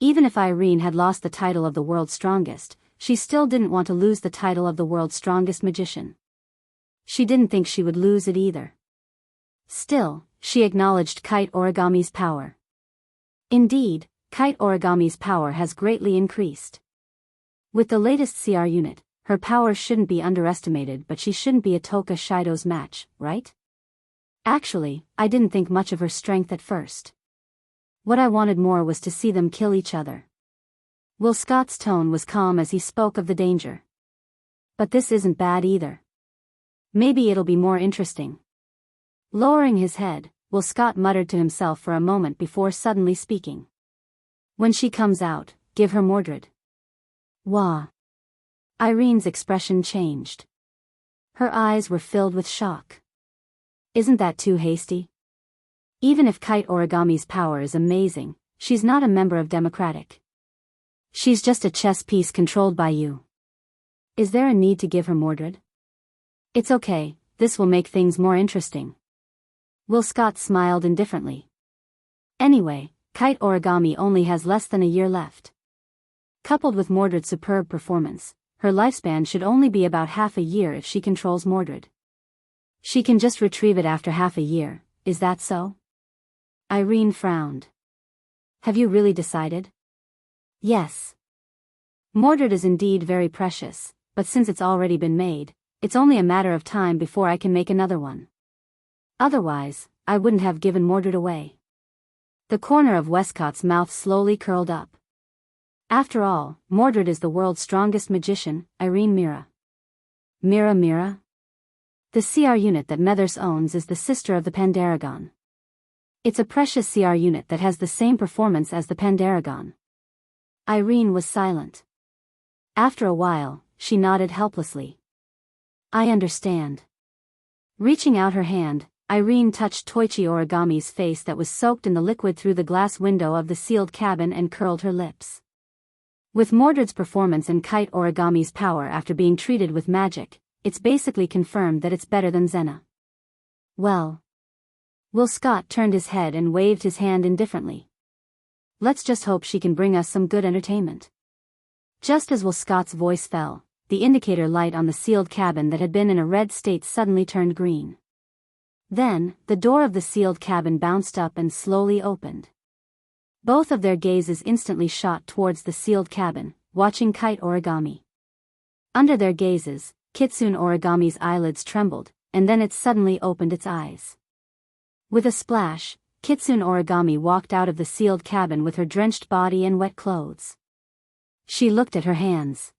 Even if Irene had lost the title of the world's strongest, she still didn't want to lose the title of the world's strongest magician. She didn't think she would lose it either. Still, she acknowledged Kite Origami's power. Indeed, Kite Origami's power has greatly increased. With the latest CR unit, her power shouldn't be underestimated, but she shouldn't be a Toka Shido's match, right? Actually, I didn't think much of her strength at first. What I wanted more was to see them kill each other. Will Scott's tone was calm as he spoke of the danger. But this isn't bad either. Maybe it'll be more interesting. Lowering his head, Will Scott muttered to himself for a moment before suddenly speaking. When she comes out, give her Mordred. Wah. Irene's expression changed. Her eyes were filled with shock. Isn't that too hasty? Even if Kite Origami's power is amazing, she's not a member of Democratic. She's just a chess piece controlled by you. Is there a need to give her Mordred? It's okay, this will make things more interesting. Will Scott smiled indifferently. Anyway, Kite Origami only has less than a year left. Coupled with Mordred's superb performance, her lifespan should only be about half a year if she controls Mordred. She can just retrieve it after half a year, is that so? Irene frowned. Have you really decided? Yes. Mordred is indeed very precious, but since it's already been made, it's only a matter of time before I can make another one. Otherwise, I wouldn't have given Mordred away. The corner of Westcott's mouth slowly curled up. After all, Mordred is the world's strongest magician, Irene Mira. Mira? The CR unit that Methers owns is the sister of the Pandaragon. It's a precious CR unit that has the same performance as the Pandaragon. Irene was silent. After a while, she nodded helplessly. I understand. Reaching out her hand, Irene touched Toichi Origami's face that was soaked in the liquid through the glass window of the sealed cabin and curled her lips. With Mordred's performance and Kite Origami's power after being treated with magic, it's basically confirmed that it's better than Xena. Well. Will Scott turned his head and waved his hand indifferently. Let's just hope she can bring us some good entertainment. Just as Will Scott's voice fell, the indicator light on the sealed cabin that had been in a red state suddenly turned green. Then, the door of the sealed cabin bounced up and slowly opened. Both of their gazes instantly shot towards the sealed cabin, watching Kite Origami. Under their gazes, Kitsune Origami's eyelids trembled, and then it suddenly opened its eyes. With a splash, Kitsune Origami walked out of the sealed cabin with her drenched body and wet clothes. She looked at her hands.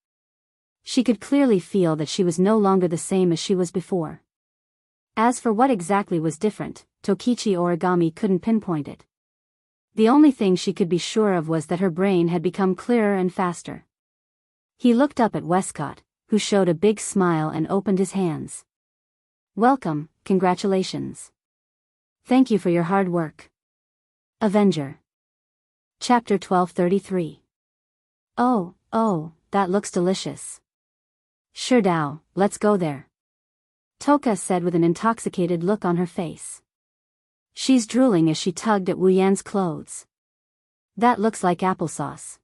She could clearly feel that she was no longer the same as she was before. As for what exactly was different, Tokichi Origami couldn't pinpoint it. The only thing she could be sure of was that her brain had become clearer and faster. He looked up at Westcott, who showed a big smile and opened his hands. Welcome, congratulations. Thank you for your hard work. Avenger. Chapter 1233. Oh, that looks delicious. Sure Dao, let's go there. Toka said with an intoxicated look on her face. She's drooling as she tugged at Wu Yan's clothes. That looks like applesauce.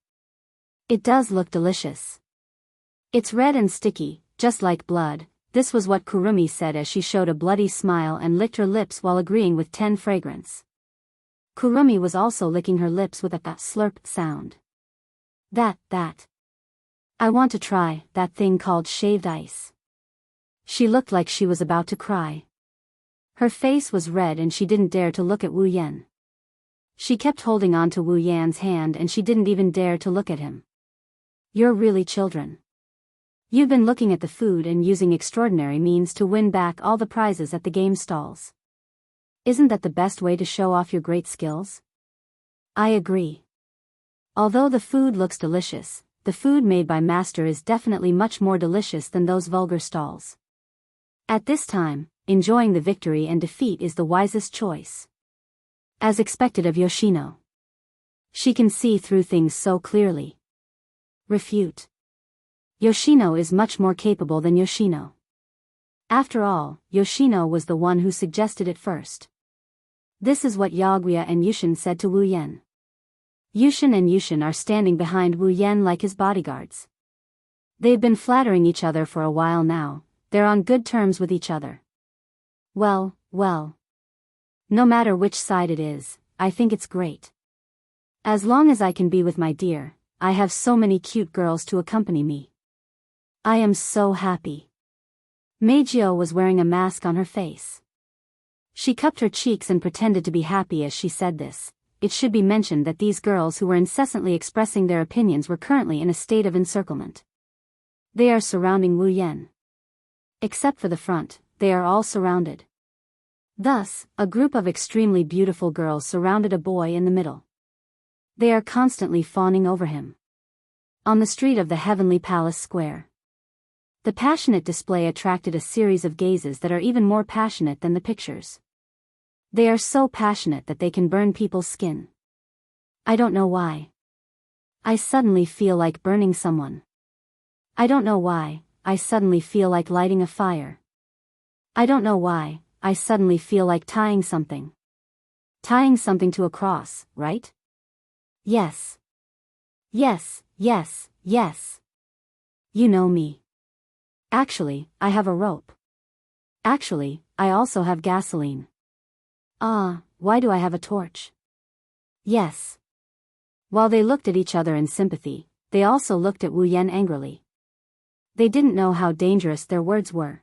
It does look delicious. It's red and sticky, just like blood. This was what Kurumi said as she showed a bloody smile and licked her lips while agreeing with 10 fragrance. Kurumi was also licking her lips with a slurp sound. That. I want to try that thing called shaved ice. She looked like she was about to cry. Her face was red and she didn't dare to look at Wu Yan. She kept holding on to Wu Yan's hand and she didn't even dare to look at him. You're really children. You've been looking at the food and using extraordinary means to win back all the prizes at the game stalls. Isn't that the best way to show off your great skills? I agree. Although the food looks delicious, the food made by Master is definitely much more delicious than those vulgar stalls. At this time, enjoying the victory and defeat is the wisest choice. As expected of Yoshino. She can see through things so clearly. Refute. Yoshino is much more capable than Yoshino. After all, Yoshino was the one who suggested it first. This is what Yaguya and Yushin said to Wu Yan. Yushin and Yushin are standing behind Wu Yan like his bodyguards. They've been flattering each other for a while now, they're on good terms with each other. Well. No matter which side it is, I think it's great. As long as I can be with my dear, I have so many cute girls to accompany me. I am so happy. Meijio was wearing a mask on her face. She cupped her cheeks and pretended to be happy as she said this. It should be mentioned that these girls who were incessantly expressing their opinions were currently in a state of encirclement. They are surrounding Wu Yan. Except for the front, they are all surrounded. Thus, a group of extremely beautiful girls surrounded a boy in the middle. They are constantly fawning over him. On the street of the Heavenly Palace Square. The passionate display attracted a series of gazes that are even more passionate than the pictures. They are so passionate that they can burn people's skin. I don't know why. I suddenly feel like burning someone. I don't know why, I suddenly feel like lighting a fire. I don't know why, I suddenly feel like tying something. Tying something to a cross, right? Yes. Yes, yes, yes. You know me. Actually, I have a rope. Actually, I also have gasoline. Why do I have a torch? Yes. While they looked at each other in sympathy, they also looked at Wu Yan angrily. They didn't know how dangerous their words were.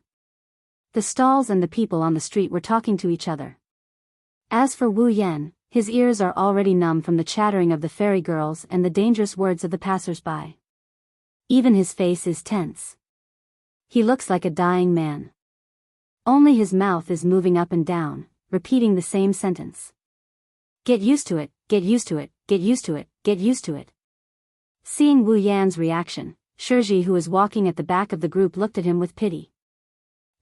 The stalls and the people on the street were talking to each other. As for Wu Yan, his ears are already numb from the chattering of the fairy girls and the dangerous words of the passers-by. Even his face is tense. He looks like a dying man. Only his mouth is moving up and down, repeating the same sentence. Get used to it, get used to it, get used to it, get used to it. Seeing Wu Yan's reaction, Shiji, who was walking at the back of the group, looked at him with pity.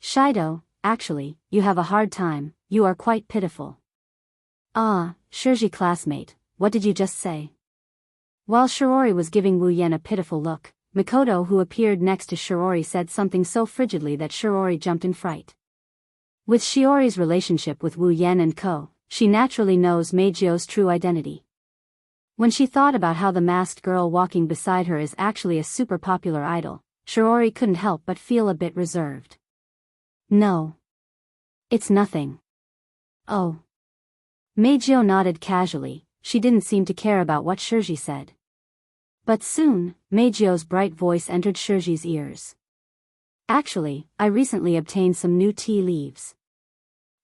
Shido, actually, you have a hard time, you are quite pitiful. Shiji classmate, what did you just say? While Shiori was giving Wu Yan a pitiful look, Mikoto, who appeared next to Shiori, said something so frigidly that Shiori jumped in fright. With Shiori's relationship with Wu Yan and Ko, she naturally knows Meijio's true identity. When she thought about how the masked girl walking beside her is actually a super popular idol, Shiori couldn't help but feel a bit reserved. No. It's nothing. Oh. Meijio nodded casually, she didn't seem to care about what Shiji said. But soon, Meijio's bright voice entered Shiji's ears. Actually, I recently obtained some new tea leaves.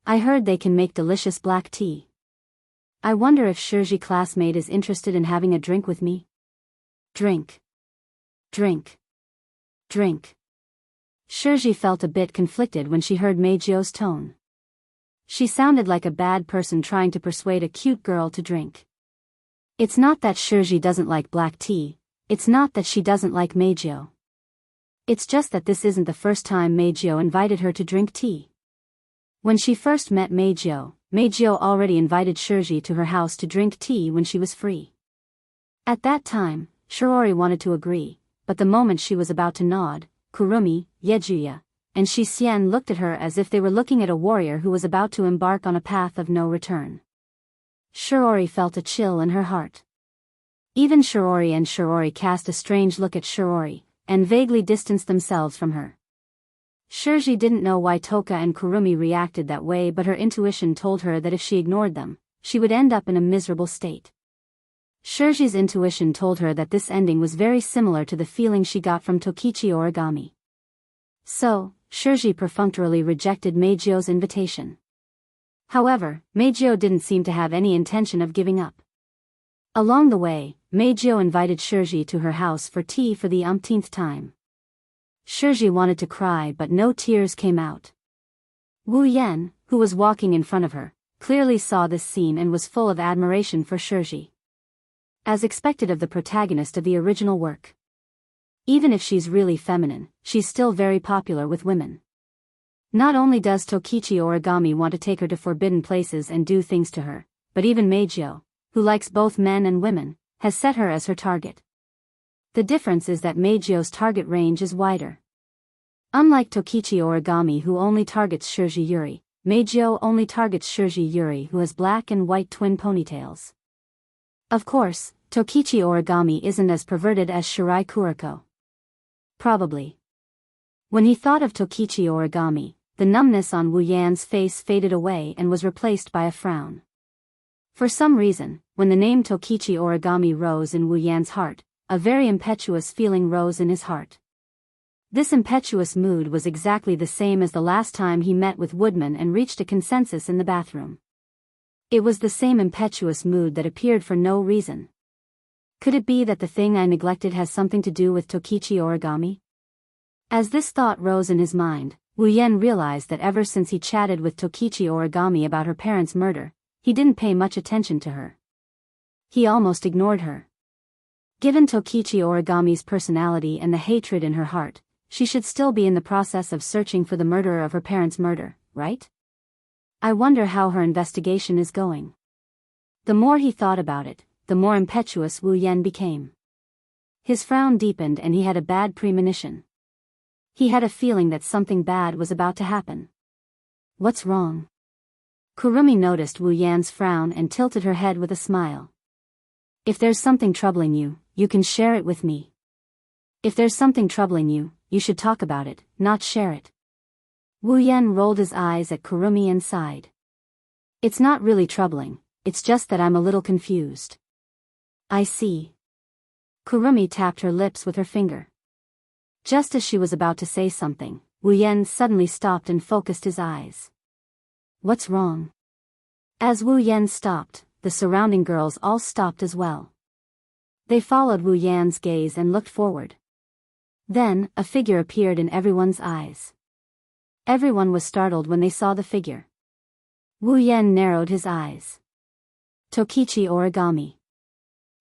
I heard they can make delicious black tea. I wonder if Shiji classmate is interested in having a drink with me? Drink. Drink. Drink. Shiji felt a bit conflicted when she heard Meijio's tone. She sounded like a bad person trying to persuade a cute girl to drink. It's not that Shiji doesn't like black tea, it's not that she doesn't like Meijio. It's just that this isn't the first time Meijio invited her to drink tea. When she first met Meijio, Meijio already invited Shiji to her house to drink tea when she was free. At that time, Shiori wanted to agree, but the moment she was about to nod, Kurumi, Yejuya, and Shisien looked at her as if they were looking at a warrior who was about to embark on a path of no return. Shiori felt a chill in her heart. Even Shiori cast a strange look at Shiori, and vaguely distanced themselves from her. Shiji didn't know why Toka and Kurumi reacted that way, but her intuition told her that if she ignored them, she would end up in a miserable state. Shiji's intuition told her that this ending was very similar to the feeling she got from Tokichi Origami. So, Shiji perfunctorily rejected Meijio's invitation. However, Meijio didn't seem to have any intention of giving up. Along the way, Meijio invited Shiji to her house for tea for the umpteenth time. Shiji wanted to cry, but no tears came out. Wu Yan, who was walking in front of her, clearly saw this scene and was full of admiration for Shiji. As expected of the protagonist of the original work. Even if she's really feminine, she's still very popular with women. Not only does Tokichi Origami want to take her to forbidden places and do things to her, but even Meijio, who likes both men and women, has set her as her target. The difference is that Meijio's target range is wider. Unlike Tokichi Origami, who only targets Shiji Yuri, Meijio only targets Shiji Yuri, who has black and white twin ponytails. Of course, Tokichi Origami isn't as perverted as Shirai Kuriko. Probably. When he thought of Tokichi Origami, the numbness on Wu Yan's face faded away and was replaced by a frown. For some reason, when the name Tokichi Origami rose in Wu Yan's heart, a very impetuous feeling rose in his heart. This impetuous mood was exactly the same as the last time he met with Woodman and reached a consensus in the bathroom. It was the same impetuous mood that appeared for no reason. Could it be that the thing I neglected has something to do with Tokichi Origami? As this thought rose in his mind, Wu Yan realized that ever since he chatted with Tokichi Origami about her parents' murder, he didn't pay much attention to her. He almost ignored her. Given Tokichi Origami's personality and the hatred in her heart, she should still be in the process of searching for the murderer of her parents' murder, right? I wonder how her investigation is going. The more he thought about it, the more impetuous Wu Yan became. His frown deepened and he had a bad premonition. He had a feeling that something bad was about to happen. What's wrong? Kurumi noticed Wu Yan's frown and tilted her head with a smile. If there's something troubling you, you can share it with me. If there's something troubling you, you should talk about it, not share it. Wu Yan rolled his eyes at Kurumi and sighed. It's not really troubling, it's just that I'm a little confused. I see. Kurumi tapped her lips with her finger. Just as she was about to say something, Wu Yan suddenly stopped and focused his eyes. What's wrong? As Wu Yan stopped, the surrounding girls all stopped as well. They followed Wu Yan's gaze and looked forward. Then, a figure appeared in everyone's eyes. Everyone was startled when they saw the figure. Wu Yan narrowed his eyes. Tokichi Origami.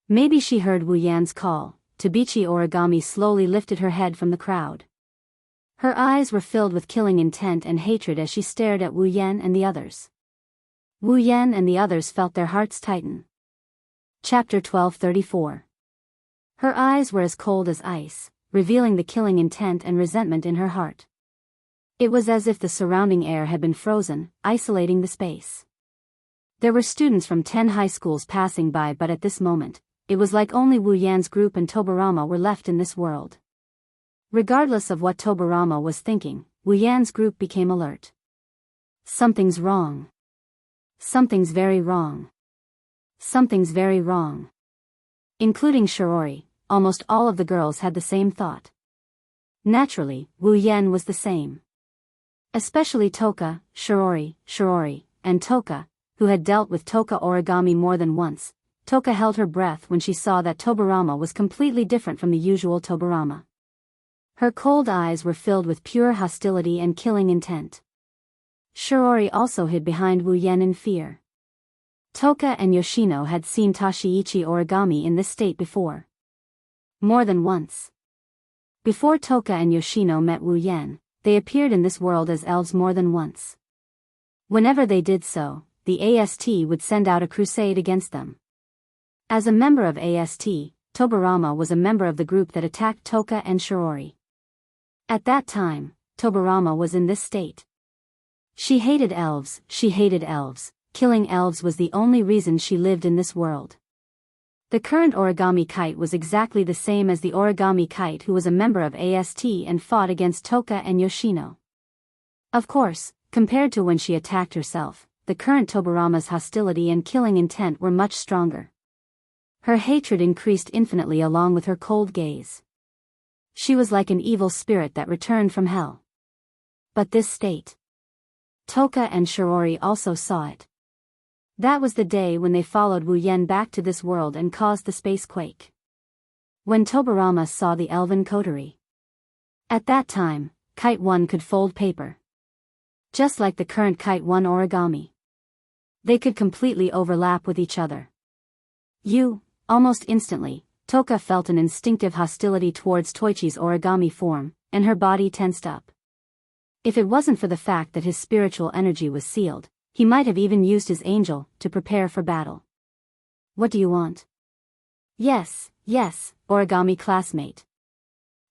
Maybe she heard Wu Yan's call. Tokichi Origami slowly lifted her head from the crowd. Her eyes were filled with killing intent and hatred as she stared at Wu Yan and the others. Wu Yan and the others felt their hearts tighten. Chapter 1234. Her eyes were as cold as ice, revealing the killing intent and resentment in her heart. It was as if the surrounding air had been frozen, isolating the space. There were students from 10 high schools passing by, but at this moment, it was like only Wu Yan's group and Tobarama were left in this world. Regardless of what Tobarama was thinking, Wu Yan's group became alert. Something's wrong. Something's very wrong. Something's very wrong. Including Shirori, almost all of the girls had the same thought. Naturally, Wu Yan was the same. Especially Toka, Shirori, and Toka, who had dealt with Toka Origami more than once. Toka held her breath when she saw that Tobarama was completely different from the usual Tobarama. Her cold eyes were filled with pure hostility and killing intent. Shirori also hid behind Wu Yan in fear. Toka and Yoshino had seen Toshiichi Origami in this state before. More than once. Before Toka and Yoshino met Wu Yan, they appeared in this world as elves more than once. Whenever they did so, the AST would send out a crusade against them. As a member of AST, Tobarama was a member of the group that attacked Toka and Shirori. At that time, Tobarama was in this state. She hated elves, killing elves was the only reason she lived in this world. The current Origami Kite was exactly the same as the Origami Kite who was a member of AST and fought against Toka and Yoshino. Of course, compared to when she attacked herself, the current Tobarama's hostility and killing intent were much stronger. Her hatred increased infinitely along with her cold gaze. She was like an evil spirit that returned from hell. But this state. Toka and Shirori also saw it. That was the day when they followed Wu Yan back to this world and caused the space quake. When Tobarama saw the elven coterie. At that time, Kite 1 could fold paper. Just like the current Kite 1 Origami. They could completely overlap with each other. Almost instantly, Toka felt an instinctive hostility towards Toichi's origami form, and her body tensed up. If it wasn't for the fact that his spiritual energy was sealed, he might have even used his angel to prepare for battle. What do you want? Yes, origami classmate.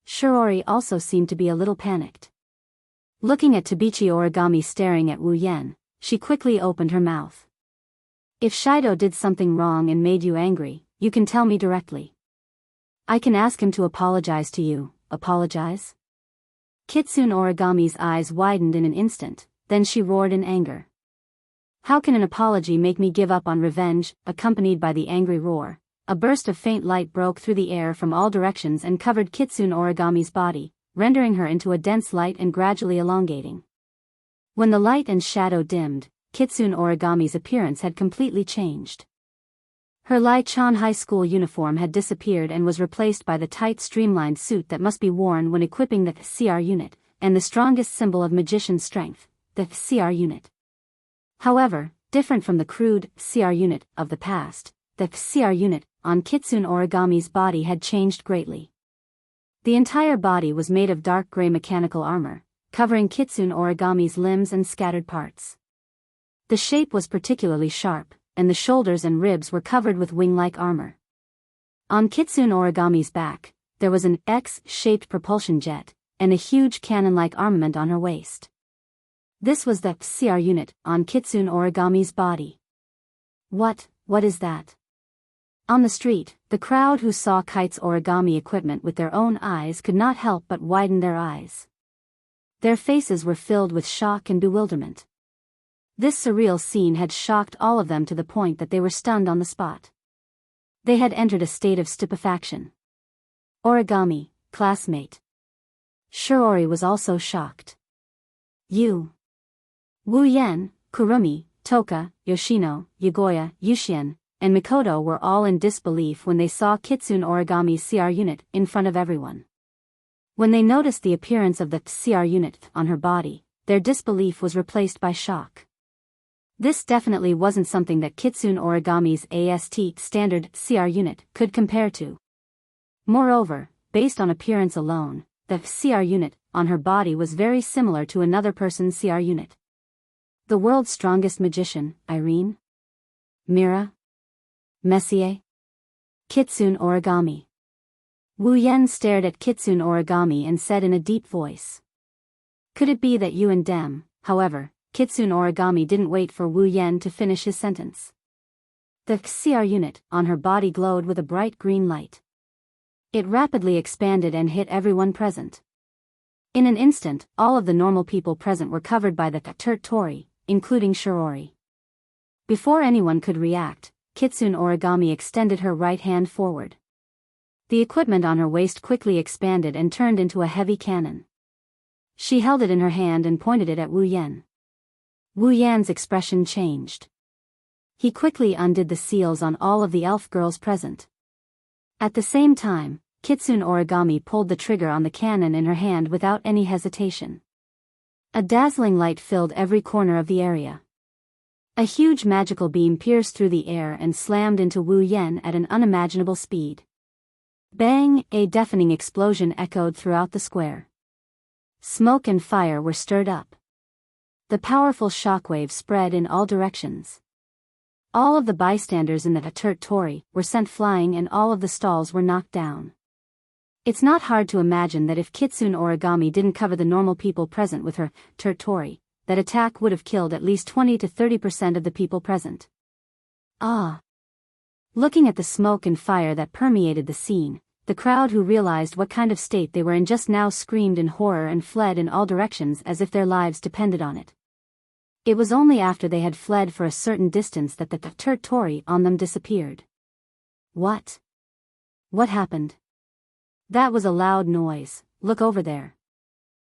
Shirori also seemed to be a little panicked. Looking at Tabichi Origami staring at Wu Yan, she quickly opened her mouth. If Shido did something wrong and made you angry, you can tell me directly. I can ask him to apologize to you. Apologize? Kitsune Origami's eyes widened in an instant, then she roared in anger. How can an apology make me give up on revenge? Accompanied by the angry roar, a burst of faint light broke through the air from all directions and covered Kitsune Origami's body, rendering her into a dense light and gradually elongating. When the light and shadow dimmed, Kitsune Origami's appearance had completely changed. Her Lai-chan high school uniform had disappeared and was replaced by the tight streamlined suit that must be worn when equipping the CR unit, and the strongest symbol of magician strength, the CR unit. However, different from the crude CR unit of the past, the CR unit on Kitsune Origami's body had changed greatly. The entire body was made of dark gray mechanical armor, covering Kitsune Origami's limbs and scattered parts. The shape was particularly sharp, and the shoulders and ribs were covered with wing-like armor. On Kitsune Origami's back, there was an X-shaped propulsion jet, and a huge cannon-like armament on her waist. This was the CR unit on Kitsune Origami's body. What is that? On the street, the crowd who saw Kite's origami equipment with their own eyes could not help but widen their eyes. Their faces were filled with shock and bewilderment. This surreal scene had shocked all of them to the point that they were stunned on the spot. They had entered a state of stupefaction. Origami, classmate. Shiori was also shocked. Wu Yen, Kurumi, Toka, Yoshino, Yagoya, Yushien, and Mikoto were all in disbelief when they saw Kitsune Origami's CR unit in front of everyone. When they noticed the appearance of the CR unit on her body, their disbelief was replaced by shock. This definitely wasn't something that Kitsune Origami's AST standard CR unit could compare to. Moreover, based on appearance alone, the CR unit on her body was very similar to another person's CR unit. The world's strongest magician, Irene? Mira? Messier? Kitsune Origami. Wu Yen stared at Kitsune Origami and said in a deep voice. Could it be that you and Dem? However, Kitsune Origami didn't wait for Wu Yen to finish his sentence. The CR unit on her body glowed with a bright green light. It rapidly expanded and hit everyone present. In an instant, all of the normal people present were covered by the Tori, including Shiori. Before anyone could react, Kitsune Origami extended her right hand forward. The equipment on her waist quickly expanded and turned into a heavy cannon. She held it in her hand and pointed it at Wu Yen. Wu Yan's expression changed. He quickly undid the seals on all of the elf girls present. At the same time, Kitsune Origami pulled the trigger on the cannon in her hand without any hesitation. A dazzling light filled every corner of the area. A huge magical beam pierced through the air and slammed into Wu Yen at an unimaginable speed. Bang! A deafening explosion echoed throughout the square. Smoke and fire were stirred up. The powerful shockwave spread in all directions. All of the bystanders in the Tori were sent flying and all of the stalls were knocked down. It's not hard to imagine that if Kitsune Origami didn't cover the normal people present with her Tori, that attack would have killed at least 20 to 30% of the people present. Ah! Looking at the smoke and fire that permeated the scene, the crowd who realized what kind of state they were in just now screamed in horror and fled in all directions as if their lives depended on it. It was only after they had fled for a certain distance that the Tori on them disappeared. What? What happened? That was a loud noise. Look over there.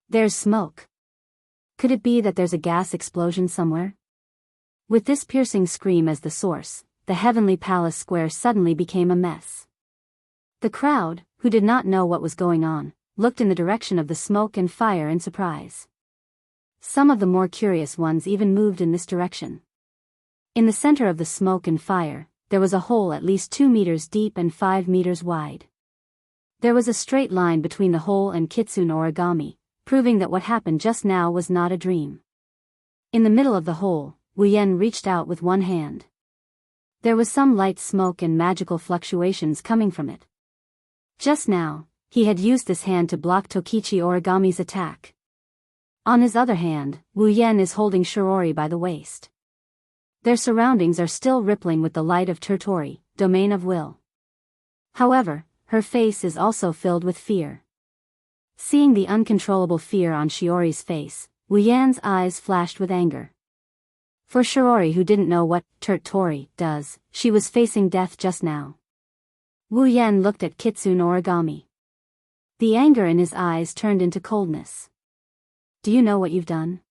There's smoke. Could it be that there's a gas explosion somewhere? With this piercing scream as the source, the Heavenly Palace Square suddenly became a mess. The crowd, who did not know what was going on, looked in the direction of the smoke and fire in surprise. Some of the more curious ones even moved in this direction. In the center of the smoke and fire, there was a hole at least 2 meters deep and 5 meters wide. There was a straight line between the hole and Kitsune Origami, proving that what happened just now was not a dream. In the middle of the hole, Wu Yen reached out with one hand. There was some light smoke and magical fluctuations coming from it. Just now, he had used this hand to block Tokichi Origami's attack. On his other hand, Wu Yen is holding Shiori by the waist. Their surroundings are still rippling with the light of Tori, domain of will. However, her face is also filled with fear. Seeing the uncontrollable fear on Shiori's face, Wu Yan's eyes flashed with anger. For Shiori, who didn't know what Tori does, she was facing death just now. Wu Yan looked at Kitsune Origami. The anger in his eyes turned into coldness. Do you know what you've done?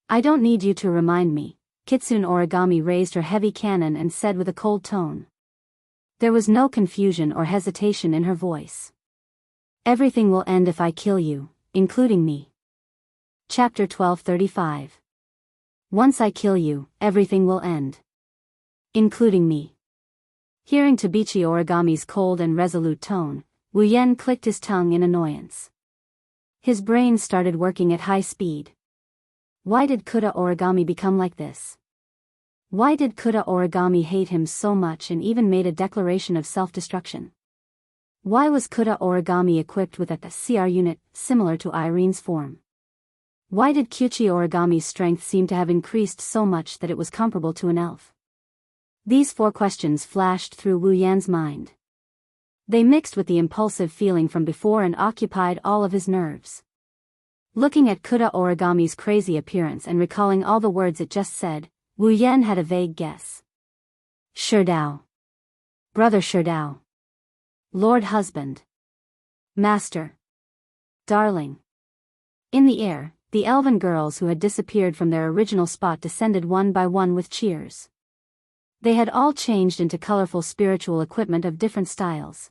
I don't need you to remind me. Kitsune Origami raised her heavy cannon and said with a cold tone. There was no confusion or hesitation in her voice. Everything will end if I kill you, including me. Chapter 1235. Once I kill you, everything will end. Including me. Hearing Tabichi Origami's cold and resolute tone, Wu Yan clicked his tongue in annoyance. His brain started working at high speed. Why did Kuda Origami become like this? Why did Kuda Origami hate him so much and even made a declaration of self-destruction? Why was Kuda Origami equipped with a CR unit similar to Irene's form? Why did Kyuchi Origami's strength seem to have increased so much that it was comparable to an elf? These 4 questions flashed through Wu Yan's mind. They mixed with the impulsive feeling from before and occupied all of his nerves. Looking at Kuda Origami's crazy appearance and recalling all the words it just said, Wu Yan had a vague guess. Sherdao. Brother Sherdao. Lord Husband. Master. Darling. In the air, the elven girls who had disappeared from their original spot descended one by one with cheers. They had all changed into colorful spiritual equipment of different styles.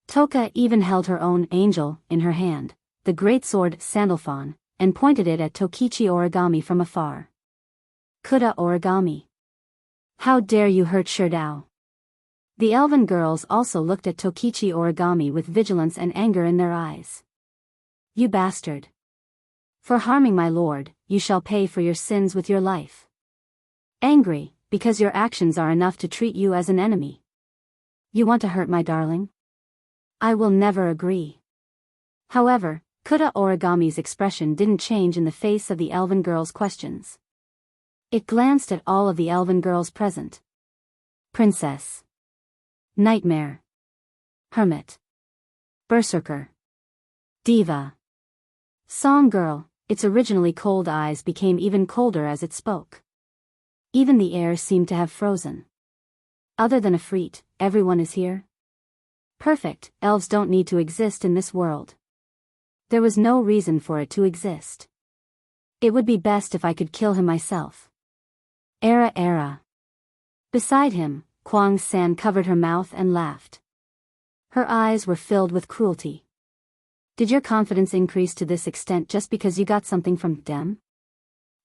Toka even held her own angel in her hand, the great sword Sandalphon, and pointed it at Tokichi Origami from afar. Kuda Origami. How dare you hurt Sherdao? The elven girls also looked at Tokichi Origami with vigilance and anger in their eyes. You bastard. For harming my lord, you shall pay for your sins with your life. Angry, because your actions are enough to treat you as an enemy. You want to hurt my darling? I will never agree. However, Kuda Origami's expression didn't change in the face of the elven girl's questions. It glanced at all of the elven girls present. Princess. Nightmare. Hermit. Berserker. Diva. Song girl. Its originally cold eyes became even colder as it spoke. Even the air seemed to have frozen. Other than Ifrit, everyone is here? Perfect, elves don't need to exist in this world. There was no reason for it to exist. It would be best if I could kill him myself. Era. Beside him, Kwang San covered her mouth and laughed. Her eyes were filled with cruelty. Did your confidence increase to this extent just because you got something from them?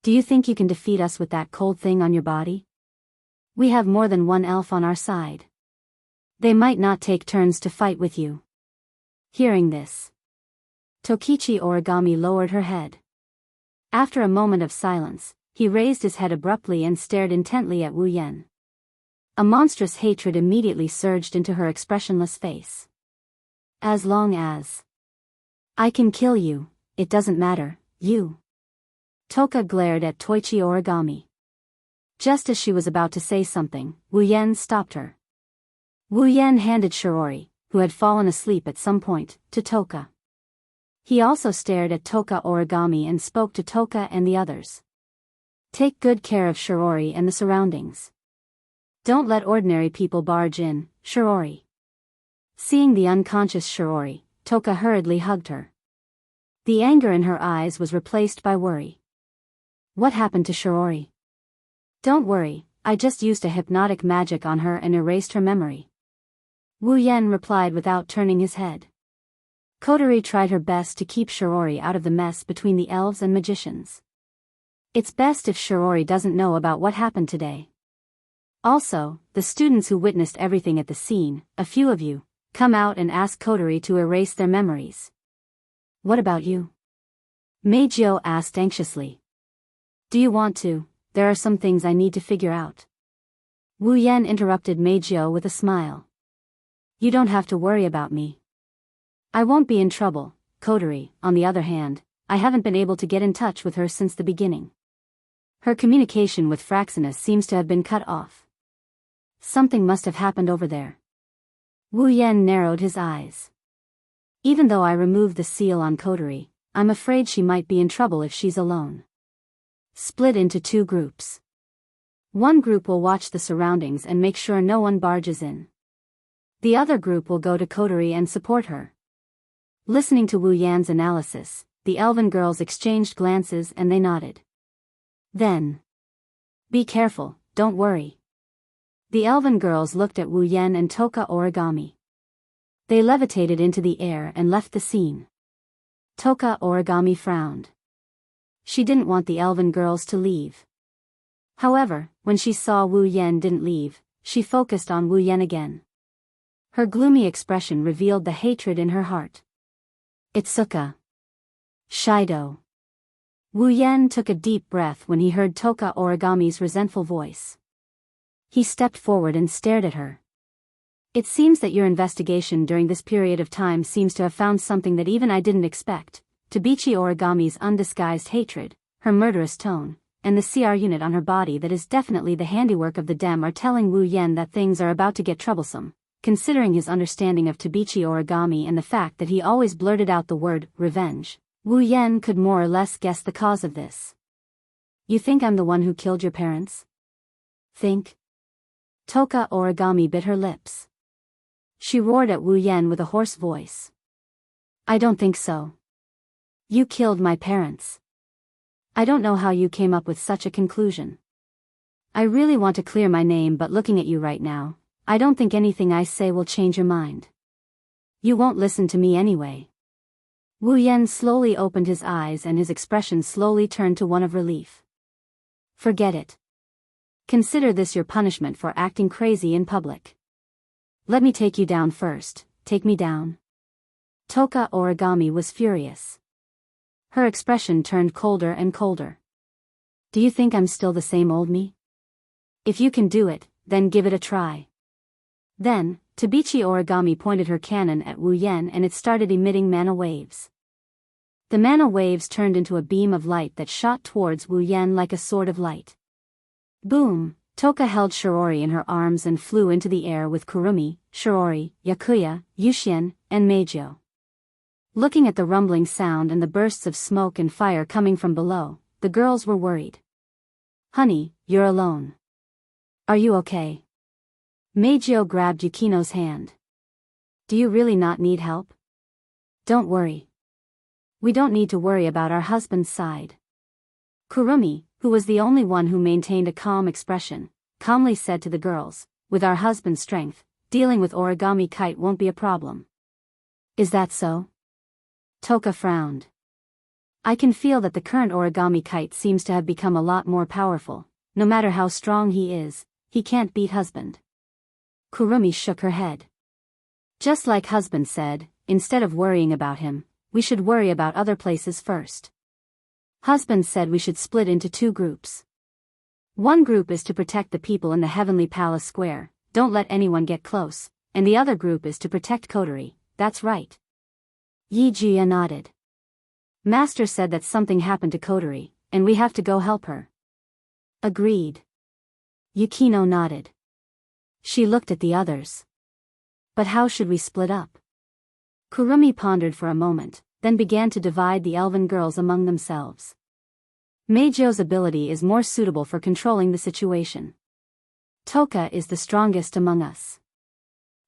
Do you think you can defeat us with that cold thing on your body? We have more than one elf on our side. They might not take turns to fight with you. Hearing this, Tokichi Origami lowered her head. After a moment of silence, he raised his head abruptly and stared intently at Wu Yan. A monstrous hatred immediately surged into her expressionless face. As long as I can kill you, it doesn't matter, you. Toka glared at Toichi Origami. Just as she was about to say something, Wu Yan stopped her. Wu Yan handed Shiori, who had fallen asleep at some point, to Toka. He also stared at Toka Origami and spoke to Toka and the others. Take good care of Shiori and the surroundings. Don't let ordinary people barge in, Shiori. Seeing the unconscious Shiori, Toka hurriedly hugged her. The anger in her eyes was replaced by worry. What happened to Shiori? Don't worry, I just used a hypnotic magic on her and erased her memory. Wu Yan replied without turning his head. Kotori tried her best to keep Shiori out of the mess between the elves and magicians. It's best if Shiori doesn't know about what happened today. Also, the students who witnessed everything at the scene, a few of you, come out and ask Kotori to erase their memories. What about you? Meijio asked anxiously. Do you want to? There are some things I need to figure out. Wu Yan interrupted Meijio with a smile. You don't have to worry about me. I won't be in trouble. Kotori, on the other hand, I haven't been able to get in touch with her since the beginning. Her communication with Fraxinus seems to have been cut off. Something must have happened over there. Wu Yan narrowed his eyes. Even though I removed the seal on Coterie, I'm afraid she might be in trouble if she's alone. Split into 2 groups. One group will watch the surroundings and make sure no one barges in. The other group will go to Coterie and support her. Listening to Wu Yan's analysis, the elven girls exchanged glances and they nodded. Then. Be careful, don't worry. The elven girls looked at Wu Yan and Toka Origami. They levitated into the air and left the scene. Toka Origami frowned. She didn't want the elven girls to leave. However, when she saw Wu Yan didn't leave, she focused on Wu Yan again. Her gloomy expression revealed the hatred in her heart. Itsuka. Shido. Wu Yan took a deep breath when he heard Toka Origami's resentful voice. He stepped forward and stared at her. It seems that your investigation during this period of time seems to have found something that even I didn't expect. Tabichi Origami's undisguised hatred, her murderous tone, and the CR unit on her body that is definitely the handiwork of the Dem are telling Wu Yan that things are about to get troublesome. Considering his understanding of Tabichi Origami and the fact that he always blurted out the word revenge, Wu Yan could more or less guess the cause of this. You think I'm the one who killed your parents? Think? Toka Origami bit her lips. She roared at Wu Yan with a hoarse voice. I don't think so. You killed my parents. I don't know how you came up with such a conclusion. I really want to clear my name, but looking at you right now, I don't think anything I say will change your mind. You won't listen to me anyway. Wu Yan slowly opened his eyes and his expression slowly turned to one of relief. Forget it. Consider this your punishment for acting crazy in public. Let me take you down first. Take me down. Toka Origami was furious. Her expression turned colder and colder. Do you think I'm still the same old me? If you can do it, then give it a try. Then, Tabichi Origami pointed her cannon at Wu Yan and it started emitting mana waves. The mana waves turned into a beam of light that shot towards Wu Yan like a sword of light. Boom! Toka held Shirori in her arms and flew into the air with Kurumi, Shirori, Yakuya, Yushien, and Meijyo. Looking at the rumbling sound and the bursts of smoke and fire coming from below, the girls were worried. Honey, you're alone. Are you okay? Meijyo grabbed Yukino's hand. Do you really not need help? Don't worry. We don't need to worry about our husband's side. Kurumi, who was the only one who maintained a calm expression, calmly said to the girls, with our husband's strength, dealing with Origami Kite won't be a problem. Is that so? Toka frowned. I can feel that the current Origami Kite seems to have become a lot more powerful. No matter how strong he is, he can't beat husband. Kurumi shook her head. Just like husband said, instead of worrying about him, we should worry about other places first. Husband said we should split into 2 groups. One group is to protect the people in the Heavenly Palace Square, don't let anyone get close, and the other group is to protect Coterie. That's right. Yi Jia nodded. Master said that something happened to Coterie, and we have to go help her. Agreed. Yukino nodded. She looked at the others. But how should we split up? Kurumi pondered for a moment, then began to divide the elven girls among themselves. Meijyo's ability is more suitable for controlling the situation. Toka is the strongest among us.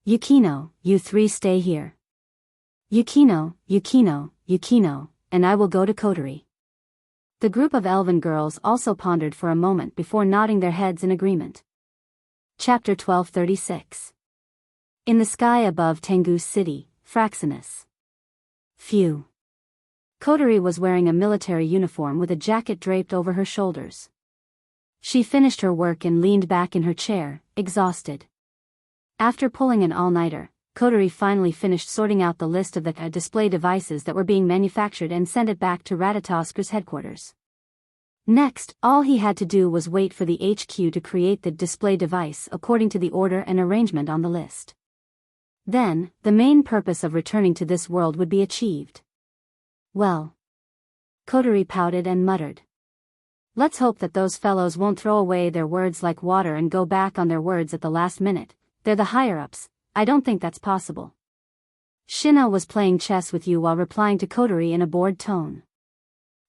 Yukino, you 3 stay here. Yukino, and I will go to Coterie. The group of elven girls also pondered for a moment before nodding their heads in agreement. Chapter 1236. In the sky above Tengu's city, Fraxinus. Phew. Coterie was wearing a military uniform with a jacket draped over her shoulders. She finished her work and leaned back in her chair, exhausted. After pulling an all-nighter, Coterie finally finished sorting out the list of the display devices that were being manufactured and sent it back to Ratatosk's headquarters. Next, all he had to do was wait for the HQ to create the display device according to the order and arrangement on the list. Then, the main purpose of returning to this world would be achieved. Well. Coterie pouted and muttered. Let's hope that those fellows won't throw away their words like water and go back on their words at the last minute. They're the higher-ups. I don't think that's possible. Shina was playing chess with you while replying to Kotori in a bored tone.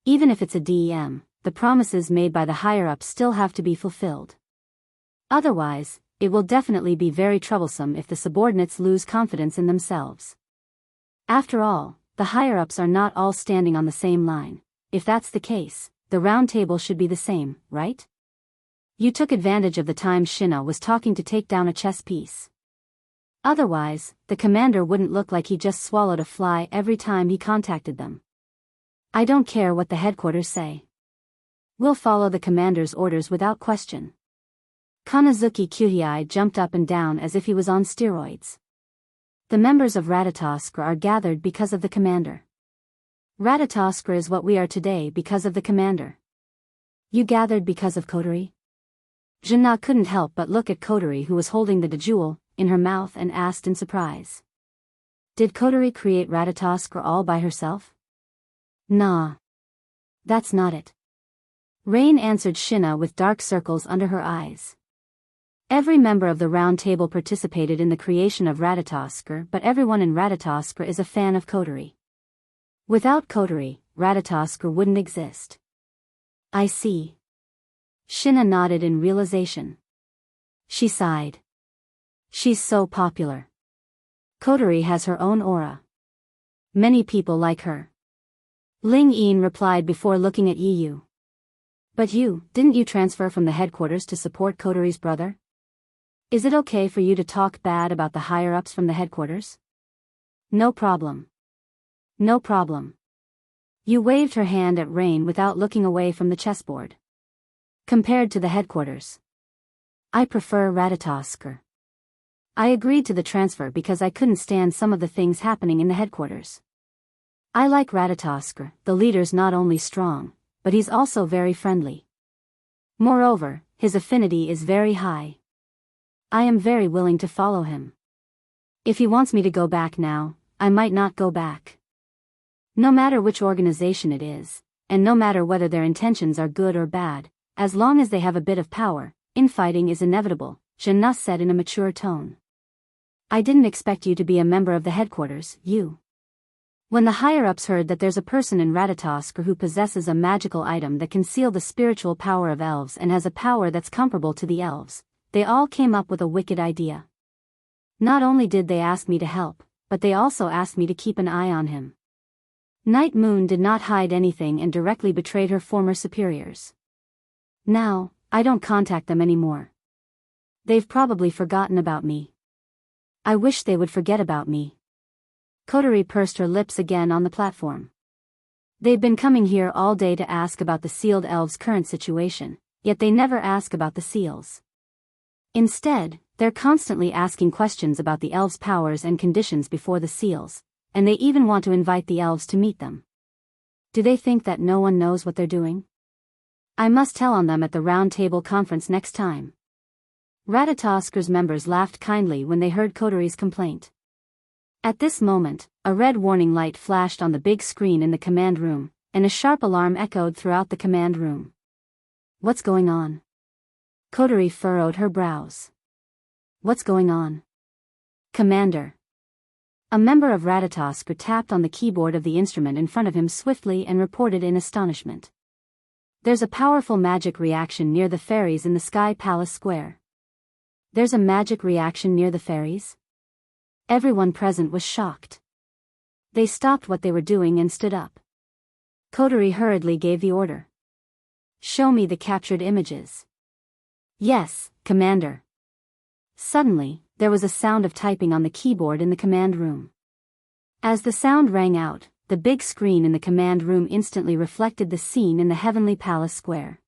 Even if it's a DEM, the promises made by the higher-ups still have to be fulfilled. Otherwise, it will definitely be very troublesome if the subordinates lose confidence in themselves. After all, the higher-ups are not all standing on the same line. If that's the case, the round table should be the same, right? You took advantage of the time Shina was talking to take down a chess piece. Otherwise, the commander wouldn't look like he just swallowed a fly every time he contacted them. I don't care what the headquarters say. We'll follow the commander's orders without question. Kanazuki Kyuhei jumped up and down as if he was on steroids. The members of Ratatoskra are gathered because of the commander. Ratatoskra is what we are today because of the commander. You gathered because of Kotori? Jina couldn't help but look at Kotori, who was holding the jewel in her mouth, and asked in surprise. Did Kotori create Ratatoskra all by herself? Nah. That's not it. Rain answered Shina with dark circles under her eyes. Every member of the round table participated in the creation of Ratatoskra, but everyone in Ratatoskra is a fan of Kotori. Without Kotori, Ratatoskra wouldn't exist. I see. Shina nodded in realization. She sighed. She's so popular. Kotori has her own aura. Many people like her. Ling Yin replied before looking at Yu. But didn't you transfer from the headquarters to support Kotori's brother? Is it okay for you to talk bad about the higher-ups from the headquarters? No problem. No problem. You waved her hand at Rain without looking away from the chessboard. Compared to the headquarters, I prefer Ratatoskra. I agreed to the transfer because I couldn't stand some of the things happening in the headquarters. I like Ratatoskra. The leader's not only strong, but he's also very friendly. Moreover, his affinity is very high. I am very willing to follow him. If he wants me to go back now, I might not go back. No matter which organization it is, and no matter whether their intentions are good or bad, as long as they have a bit of power, infighting is inevitable, Jina said in a mature tone. I didn't expect you to be a member of the headquarters, you. When the higher-ups heard that there's a person in Ratatoskra who possesses a magical item that can seal the spiritual power of elves and has a power that's comparable to the elves, they all came up with a wicked idea. Not only did they ask me to help, but they also asked me to keep an eye on him. Night Moon did not hide anything and directly betrayed her former superiors. Now, I don't contact them anymore. They've probably forgotten about me. I wish they would forget about me. Kotori pursed her lips again on the platform. They've been coming here all day to ask about the sealed elves' current situation, yet they never ask about the seals. Instead, they're constantly asking questions about the elves' powers and conditions before the seals, and they even want to invite the elves to meet them. Do they think that no one knows what they're doing? I must tell on them at the round table conference next time. Ratatoskra's members laughed kindly when they heard Kotori's complaint. At this moment, a red warning light flashed on the big screen in the command room, and a sharp alarm echoed throughout the command room. What's going on? Kotori furrowed her brows. What's going on? Commander. A member of Ratatoskra tapped on the keyboard of the instrument in front of him swiftly and reported in astonishment. There's a powerful magic reaction near the fairies in the Sky Palace Square. There's a magic reaction near the fairies? Everyone present was shocked. They stopped what they were doing and stood up. Kotori hurriedly gave the order. Show me the captured images. Yes, Commander. Suddenly, there was a sound of typing on the keyboard in the command room. As the sound rang out, the big screen in the command room instantly reflected the scene in the Heavenly Palace Square.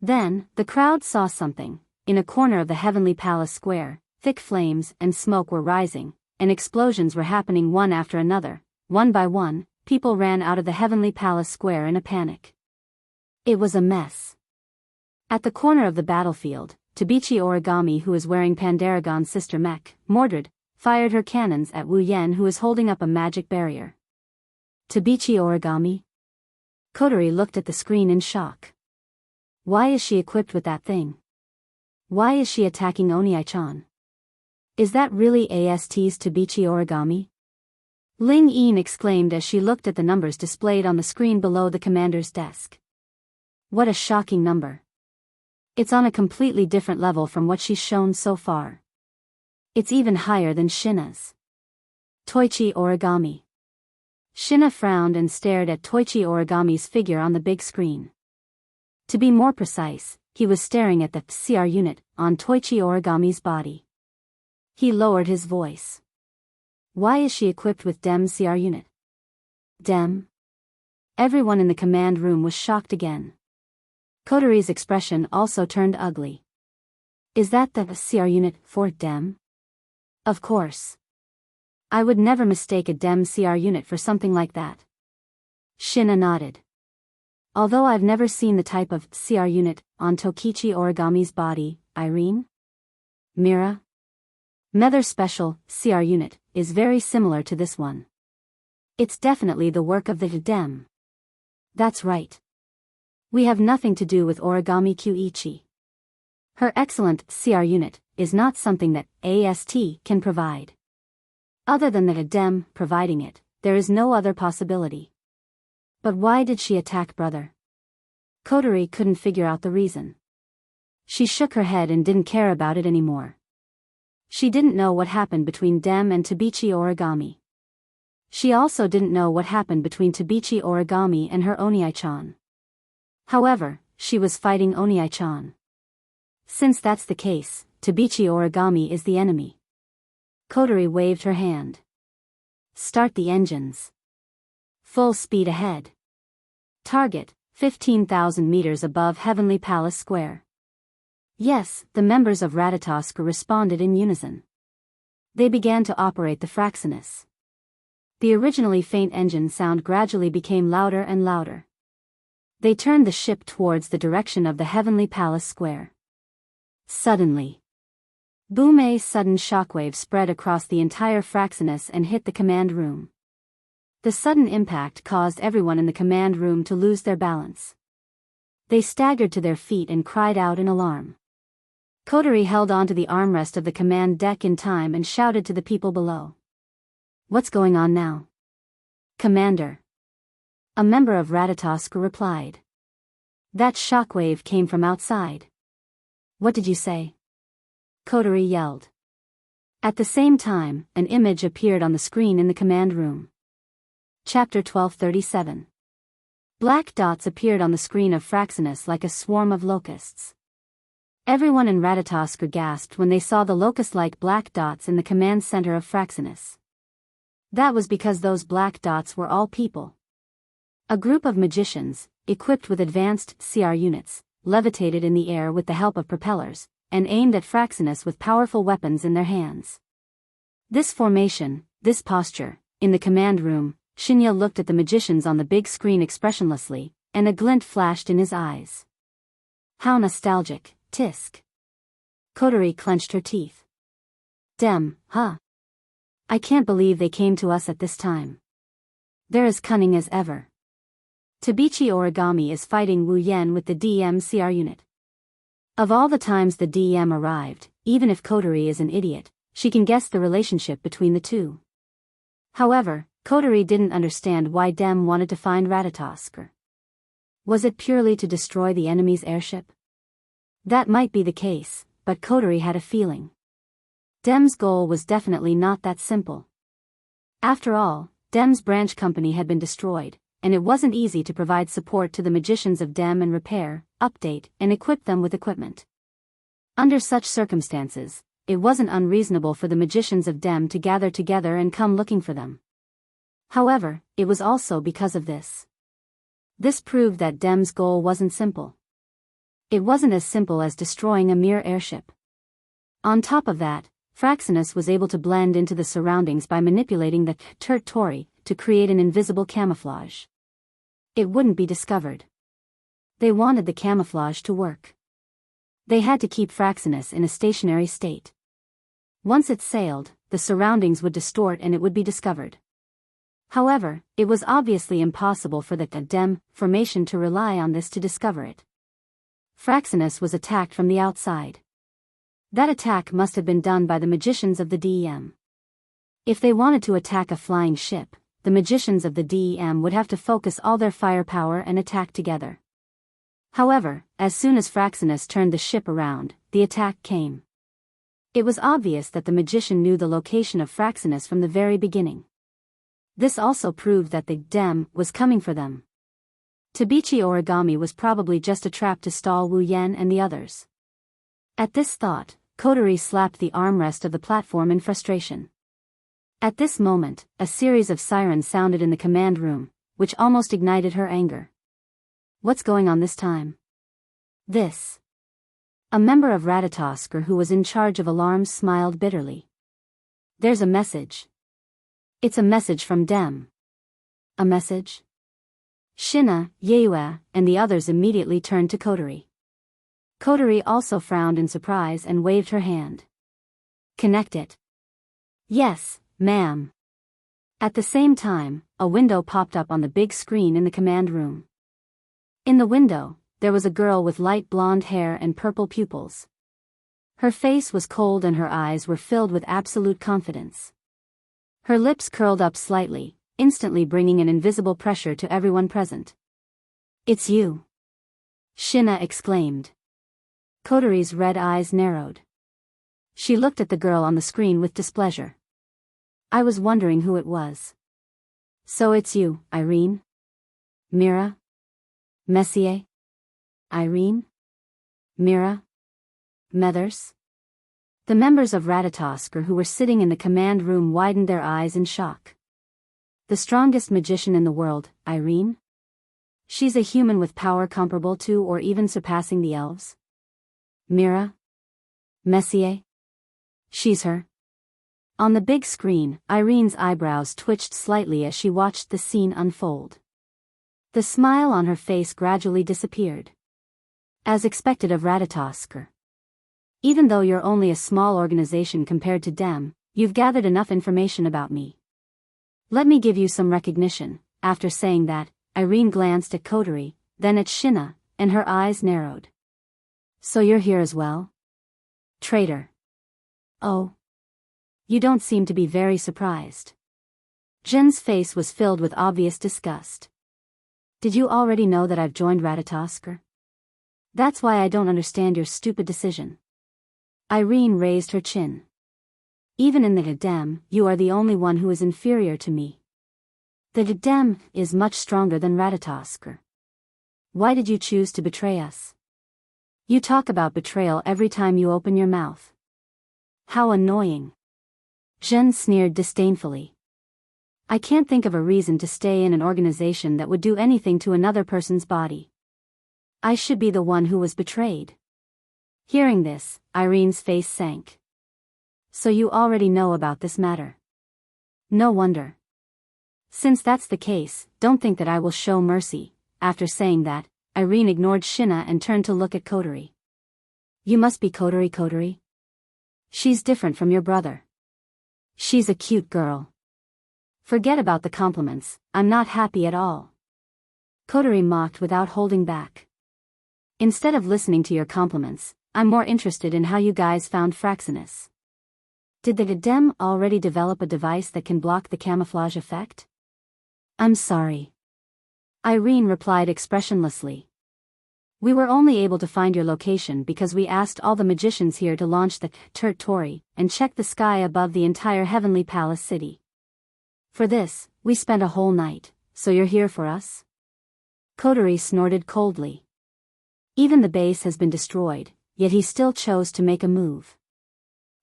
Then, the crowd saw something. In a corner of the Heavenly Palace Square, thick flames and smoke were rising, and explosions were happening one after another. One by one, people ran out of the Heavenly Palace Square in a panic. It was a mess. At the corner of the battlefield, Tabichi Origami, who is wearing Pandaragon's sister mech, Mordred, fired her cannons at Wu Yen, who is holding up a magic barrier. Tabichi Origami? Kotori looked at the screen in shock. Why is she equipped with that thing? Why is she attacking Oniai-chan? Is that really AST's Tabichi Origami? Ling Yin exclaimed as she looked at the numbers displayed on the screen below the commander's desk. What a shocking number. It's on a completely different level from what she's shown so far. It's even higher than Shina's. Toichi Origami. Shina frowned and stared at Toichi Origami's figure on the big screen. To be more precise, he was staring at the CR unit on Toichi Origami's body. He lowered his voice. Why is she equipped with DEM CR unit? DEM? Everyone in the command room was shocked again. Kotori's expression also turned ugly. Is that the CR unit for DEM? Of course. I would never mistake a DEM CR unit for something like that. Shina nodded. Although I've never seen the type of CR unit on Tokichi Origami's body, Irene? Mira? Mether's special CR unit is very similar to this one. It's definitely the work of the DEM. That's right. We have nothing to do with Origami Kyuichi. Her excellent CR unit is not something that AST can provide. Other than the DEM providing it, there is no other possibility. But why did she attack brother? Kotori couldn't figure out the reason. She shook her head and didn't care about it anymore. She didn't know what happened between DEM and Tabichi Origami. She also didn't know what happened between Tabichi Origami and her Oniai-chan. However, she was fighting Oniai-chan. Since that's the case, Tabichi Origami is the enemy. Kotori waved her hand. Start the engines. Full speed ahead. Target, 15,000 meters above Heavenly Palace Square. Yes, the members of Ratatosk responded in unison. They began to operate the Fraxinus. The originally faint engine sound gradually became louder and louder. They turned the ship towards the direction of the Heavenly Palace Square. Suddenly, boom! A sudden shockwave spread across the entire Fraxinus and hit the command room. The sudden impact caused everyone in the command room to lose their balance. They staggered to their feet and cried out in alarm. Kotori held onto the armrest of the command deck in time and shouted to the people below. What's going on now? Commander. A member of Ratatosk replied. That shockwave came from outside. What did you say? Kotori yelled. At the same time, an image appeared on the screen in the command room. Chapter 1237. Black dots appeared on the screen of Fraxinus like a swarm of locusts. Everyone in Ratatosk gasped when they saw the locust-like black dots in the command center of Fraxinus. That was because those black dots were all people. A group of magicians, equipped with advanced CR units, levitated in the air with the help of propellers, and aimed at Fraxinus with powerful weapons in their hands. This formation, this posture, in the command room, Shinya looked at the magicians on the big screen expressionlessly, and a glint flashed in his eyes. How nostalgic. Tisk. Kotori clenched her teeth. DEM, huh? I can't believe they came to us at this time. They're as cunning as ever. Tabichi Origami is fighting Wu Yen with the DEM CR unit. Of all the times the DEM arrived, even if Kotori is an idiot, she can guess the relationship between the two. However, Kotori didn't understand why DEM wanted to find Ratatosk. Was it purely to destroy the enemy's airship? That might be the case, but Kotori had a feeling. DEM's goal was definitely not that simple. After all, DEM's branch company had been destroyed, and it wasn't easy to provide support to the magicians of DEM and repair, update, and equip them with equipment. Under such circumstances, it wasn't unreasonable for the magicians of DEM to gather together and come looking for them. However, it was also because of this. This proved that DEM's goal wasn't simple. It wasn't as simple as destroying a mere airship. On top of that, Fraxinus was able to blend into the surroundings by manipulating the Tori to create an invisible camouflage. It wouldn't be discovered. They wanted the camouflage to work. They had to keep Fraxinus in a stationary state. Once it sailed, the surroundings would distort and it would be discovered. However, it was obviously impossible for the DEM formation to rely on this to discover it. Fraxinus was attacked from the outside. That attack must have been done by the magicians of the DEM. If they wanted to attack a flying ship, the magicians of the DEM would have to focus all their firepower and attack together. However, as soon as Fraxinus turned the ship around, the attack came. It was obvious that the magician knew the location of Fraxinus from the very beginning. This also proved that the DEM was coming for them. Tabichi Origami was probably just a trap to stall Wu Yan and the others. At this thought, Kotori slapped the armrest of the platform in frustration. At this moment, a series of sirens sounded in the command room, which almost ignited her anger. What's going on this time? This. A member of Ratatoskr who was in charge of alarms smiled bitterly. There's a message. It's a message from Dem. A message? Shina, Yeue, and the others immediately turned to Kotori. Kotori also frowned in surprise and waved her hand. Connect it. Yes, ma'am. At the same time, a window popped up on the big screen in the command room. In the window, there was a girl with light blonde hair and purple pupils. Her face was cold and her eyes were filled with absolute confidence. Her lips curled up slightly, instantly bringing an invisible pressure to everyone present. It's you. Shina exclaimed. Kotori's red eyes narrowed. She looked at the girl on the screen with displeasure. I was wondering who it was. So it's you, Irene? Mira? Messier? Irene? Mira? Methers? The members of Ratatoskr who were sitting in the command room widened their eyes in shock. The strongest magician in the world, Irene? She's a human with power comparable to or even surpassing the elves? Mira? Messier? She's her. On the big screen, Irene's eyebrows twitched slightly as she watched the scene unfold. The smile on her face gradually disappeared. As expected of Ratatoskr. Even though you're only a small organization compared to Dem, you've gathered enough information about me. Let me give you some recognition. After saying that, Irene glanced at Kotori, then at Shina, and her eyes narrowed. So you're here as well? Traitor. Oh. You don't seem to be very surprised. Jin's face was filled with obvious disgust. Did you already know that I've joined Ratatoskr? That's why I don't understand your stupid decision. Irene raised her chin. Even in the Dem, you are the only one who is inferior to me. The Dem is much stronger than Ratatoskr. Why did you choose to betray us? You talk about betrayal every time you open your mouth. How annoying. Jen sneered disdainfully. I can't think of a reason to stay in an organization that would do anything to another person's body. I should be the one who was betrayed. Hearing this, Irene's face sank. So you already know about this matter. No wonder. Since that's the case, don't think that I will show mercy. After saying that, Irene ignored Shina and turned to look at Kotori. You must be Kotori. She's different from your brother. She's a cute girl. Forget about the compliments, I'm not happy at all. Kotori mocked without holding back. Instead of listening to your compliments, I'm more interested in how you guys found Fraxinus. Did the Dem already develop a device that can block the camouflage effect? I'm sorry. Irene replied expressionlessly. We were only able to find your location because we asked all the magicians here to launch the Tori and check the sky above the entire Heavenly Palace city. For this, we spent a whole night, so you're here for us? Kotori snorted coldly. Even the base has been destroyed, yet he still chose to make a move.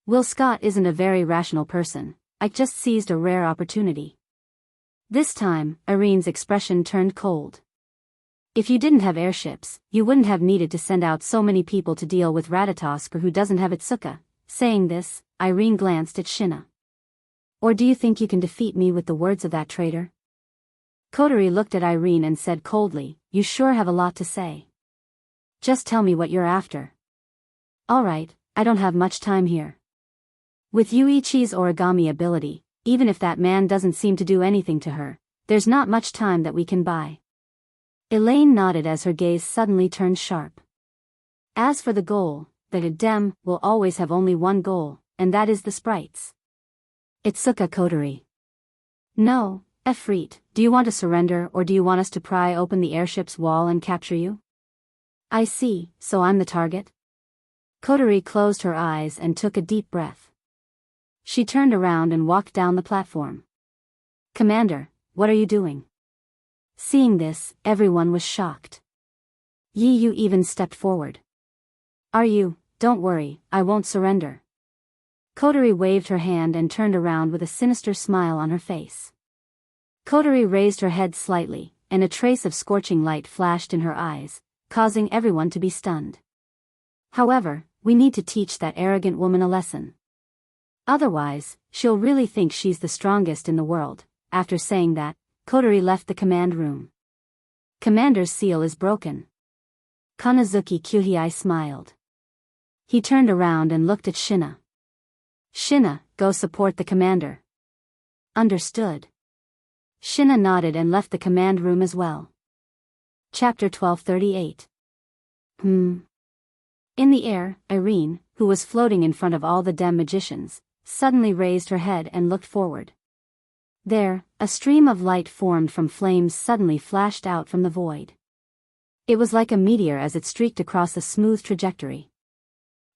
Will Scott isn't a very rational person, I just seized a rare opportunity. This time, Irene's expression turned cold. If you didn't have airships, you wouldn't have needed to send out so many people to deal with Ratatoskr who doesn't have Itsuka. Saying this, Irene glanced at Shina. Or do you think you can defeat me with the words of that traitor? Kotori looked at Irene and said coldly, you sure have a lot to say. Just tell me what you're after. Alright, I don't have much time here. With Yuichi's origami ability, even if that man doesn't seem to do anything to her, there's not much time that we can buy. Elaine nodded as her gaze suddenly turned sharp. As for the goal, the Dem will always have only one goal, and that is the sprites. Itsuka Kotori. No, Efreet, do you want to surrender or do you want us to pry open the airship's wall and capture you? I see, so I'm the target? Kotori closed her eyes and took a deep breath. She turned around and walked down the platform. Commander, what are you doing? Seeing this, everyone was shocked. Yi Yu even stepped forward. Are you? Don't worry, I won't surrender. Kotori waved her hand and turned around with a sinister smile on her face. Kotori raised her head slightly, and a trace of scorching light flashed in her eyes, causing everyone to be stunned. However, we need to teach that arrogant woman a lesson. Otherwise, she'll really think she's the strongest in the world. After saying that, Kotori left the command room. Commander's seal is broken. Kanazuki Kyuhei smiled. He turned around and looked at Shina. Shina, go support the commander. Understood. Shina nodded and left the command room as well. Chapter 1238. In the air, Irene, who was floating in front of all the Dem magicians, suddenly raised her head and looked forward. There, a stream of light formed from flames suddenly flashed out from the void. It was like a meteor as it streaked across a smooth trajectory.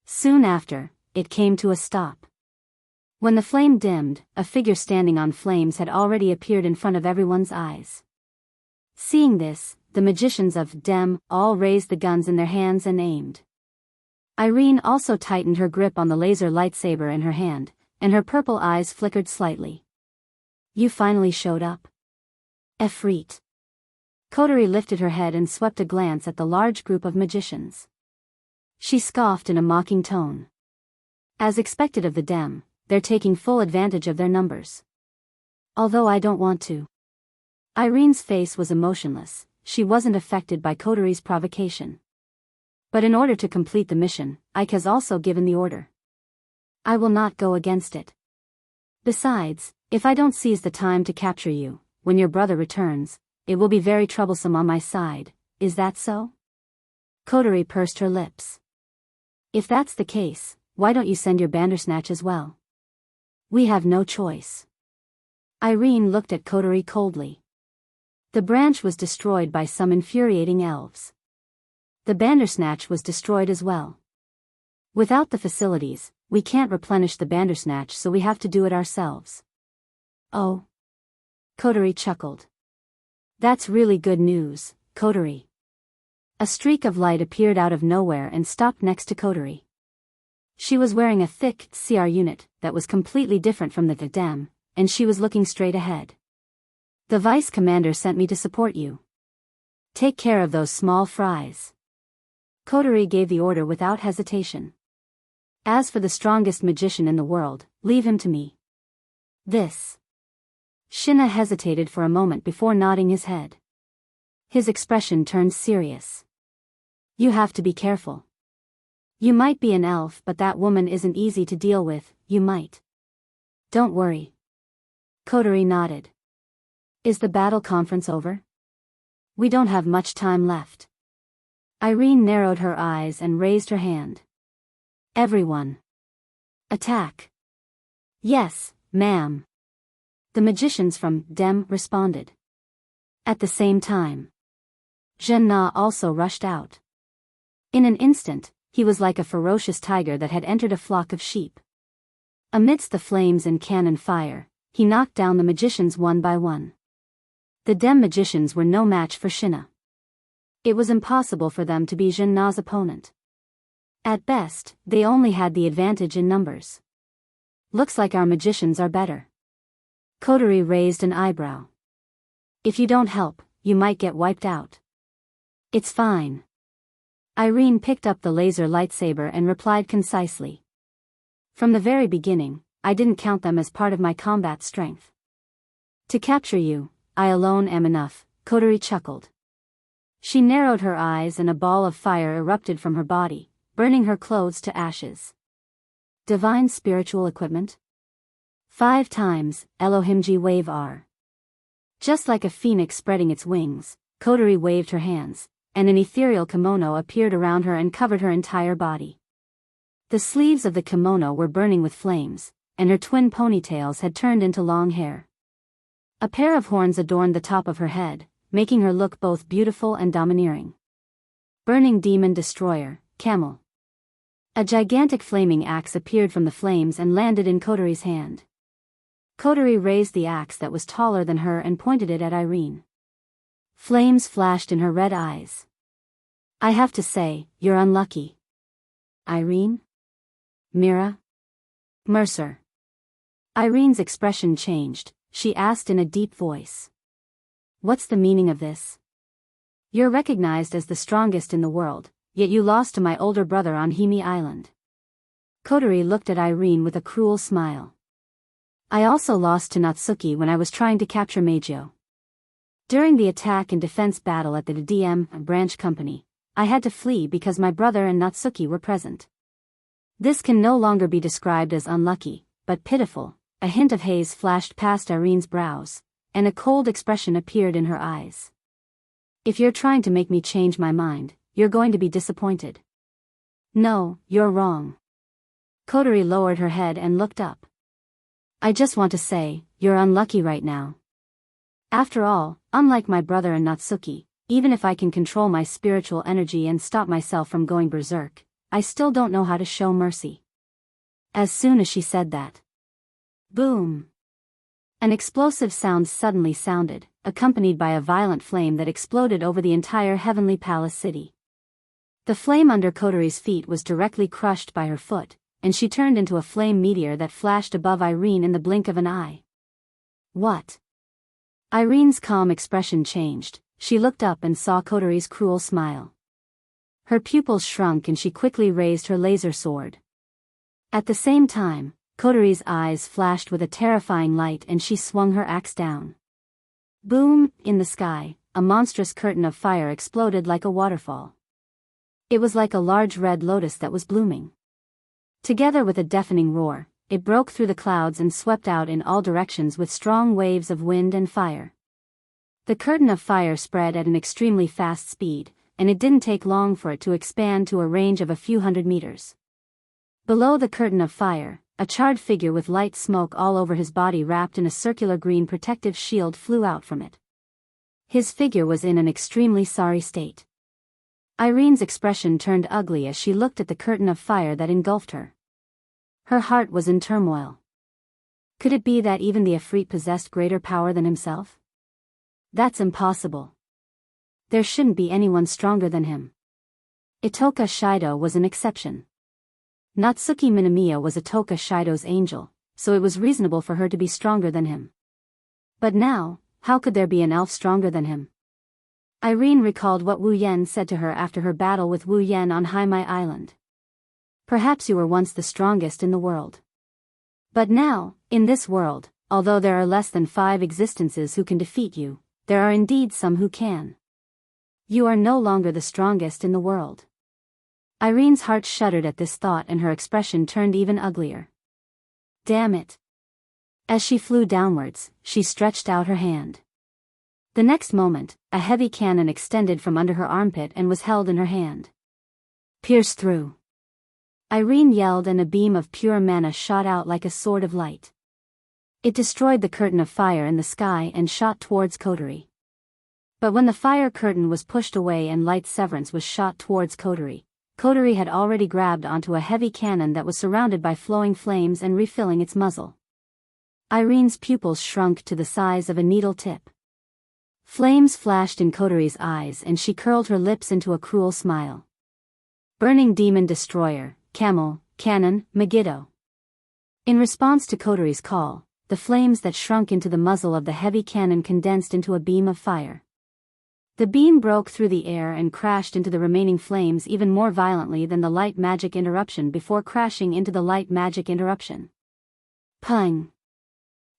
Soon after, it came to a stop. When the flame dimmed, a figure standing on flames had already appeared in front of everyone's eyes. Seeing this, the magicians of Dem all raised the guns in their hands and aimed. Irene also tightened her grip on the laser lightsaber in her hand, and her purple eyes flickered slightly. You finally showed up. Efreet. Kotori lifted her head and swept a glance at the large group of magicians. She scoffed in a mocking tone. As expected of the Dem, they're taking full advantage of their numbers. Although I don't want to. Irene's face was emotionless, she wasn't affected by Kotori's provocation. But in order to complete the mission, Ike has also given the order. I will not go against it. Besides, if I don't seize the time to capture you, when your brother returns, it will be very troublesome on my side, is that so? Kotori pursed her lips. If that's the case, why don't you send your Bandersnatch as well? We have no choice. Irene looked at Kotori coldly. The branch was destroyed by some infuriating elves. The Bandersnatch was destroyed as well. Without the facilities, we can't replenish the Bandersnatch, so we have to do it ourselves. Oh. Kotori chuckled. That's really good news, Kotori. A streak of light appeared out of nowhere and stopped next to Kotori. She was wearing a thick CR unit that was completely different from the Dem, and she was looking straight ahead. The vice commander sent me to support you. Take care of those small fries. Kotori gave the order without hesitation. As for the strongest magician in the world, leave him to me. This. Shina hesitated for a moment before nodding his head. His expression turned serious. You have to be careful. You might be an elf, but that woman isn't easy to deal with, you might. Don't worry. Kotori nodded. Is the battle conference over? We don't have much time left. Irene narrowed her eyes and raised her hand. Everyone. Attack. Yes, ma'am. The magicians from Dem responded. At the same time, Zhen-Na also rushed out. In an instant, he was like a ferocious tiger that had entered a flock of sheep. Amidst the flames and cannon fire, he knocked down the magicians one by one. The Dem magicians were no match for Shina. It was impossible for them to be Zhen-Na's opponent. At best, they only had the advantage in numbers. Looks like our magicians are better. Kotori raised an eyebrow. If you don't help, you might get wiped out. It's fine. Irene picked up the laser lightsaber and replied concisely. From the very beginning, I didn't count them as part of my combat strength. To capture you, I alone am enough, Kotori chuckled. She narrowed her eyes and a ball of fire erupted from her body, burning her clothes to ashes. Divine spiritual equipment? 5 times, Elohimji wave R. Just like a phoenix spreading its wings, Kotori waved her hands, and an ethereal kimono appeared around her and covered her entire body. The sleeves of the kimono were burning with flames, and her twin ponytails had turned into long hair. A pair of horns adorned the top of her head, making her look both beautiful and domineering. Burning Demon Destroyer, Camel. A gigantic flaming axe appeared from the flames and landed in Kotori's hand. Kotori raised the axe that was taller than her and pointed it at Irene. Flames flashed in her red eyes. I have to say, you're unlucky. Irene? Mira? Mercer. Irene's expression changed. She asked in a deep voice. What's the meaning of this? You're recognized as the strongest in the world, yet you lost to my older brother on Himi Island. Kotori looked at Irene with a cruel smile. I also lost to Natsuki when I was trying to capture Meijio. During the attack and defense battle at the DM branch company, I had to flee because my brother and Natsuki were present. This can no longer be described as unlucky, but pitiful. A hint of haze flashed past Irene's brows, and a cold expression appeared in her eyes. If you're trying to make me change my mind, you're going to be disappointed. No, you're wrong. Kotori lowered her head and looked up. I just want to say, you're unlucky right now. After all, unlike my brother and Natsuki, even if I can control my spiritual energy and stop myself from going berserk, I still don't know how to show mercy. As soon as she said that. Boom! An explosive sound suddenly sounded, accompanied by a violent flame that exploded over the entire Heavenly Palace city. The flame under Kotori's feet was directly crushed by her foot, and she turned into a flame meteor that flashed above Irene in the blink of an eye. What? Irene's calm expression changed. She looked up and saw Kotori's cruel smile. Her pupils shrunk and she quickly raised her laser sword. At the same time, Kotori's eyes flashed with a terrifying light and she swung her axe down. Boom! In the sky, a monstrous curtain of fire exploded like a waterfall. It was like a large red lotus that was blooming. Together with a deafening roar, it broke through the clouds and swept out in all directions with strong waves of wind and fire. The curtain of fire spread at an extremely fast speed, and it didn't take long for it to expand to a range of a few hundred meters. Below the curtain of fire, a charred figure with light smoke all over his body wrapped in a circular green protective shield flew out from it. His figure was in an extremely sorry state. Irene's expression turned ugly as she looked at the curtain of fire that engulfed her. Her heart was in turmoil. Could it be that even the Ifrit possessed greater power than himself? That's impossible. There shouldn't be anyone stronger than him. Itoka Shido was an exception. Natsuki Minamiya was Itoka Shido's angel, so it was reasonable for her to be stronger than him. But now, how could there be an elf stronger than him? Irene recalled what Wu Yen said to her after her battle with Wu Yen on Haimai Island. Perhaps you were once the strongest in the world. But now, in this world, although there are less than 5 existences who can defeat you, there are indeed some who can. You are no longer the strongest in the world. Irene's heart shuddered at this thought and her expression turned even uglier. Damn it. As she flew downwards, she stretched out her hand. The next moment, a heavy cannon extended from under her armpit and was held in her hand. Pierce through. Irene yelled and a beam of pure mana shot out like a sword of light. It destroyed the curtain of fire in the sky and shot towards Kotori. But when the fire curtain was pushed away and light severance was shot towards Kotori, Kotori had already grabbed onto a heavy cannon that was surrounded by flowing flames and refilling its muzzle. Irene's pupils shrunk to the size of a needle tip. Flames flashed in Kotori's eyes and she curled her lips into a cruel smile. Burning Demon Destroyer, Camel, Cannon, Megiddo. In response to Kotori's call, the flames that shrunk into the muzzle of the heavy cannon condensed into a beam of fire. The beam broke through the air and crashed into the remaining flames even more violently than the light magic interruption before crashing into the light magic interruption. Pung!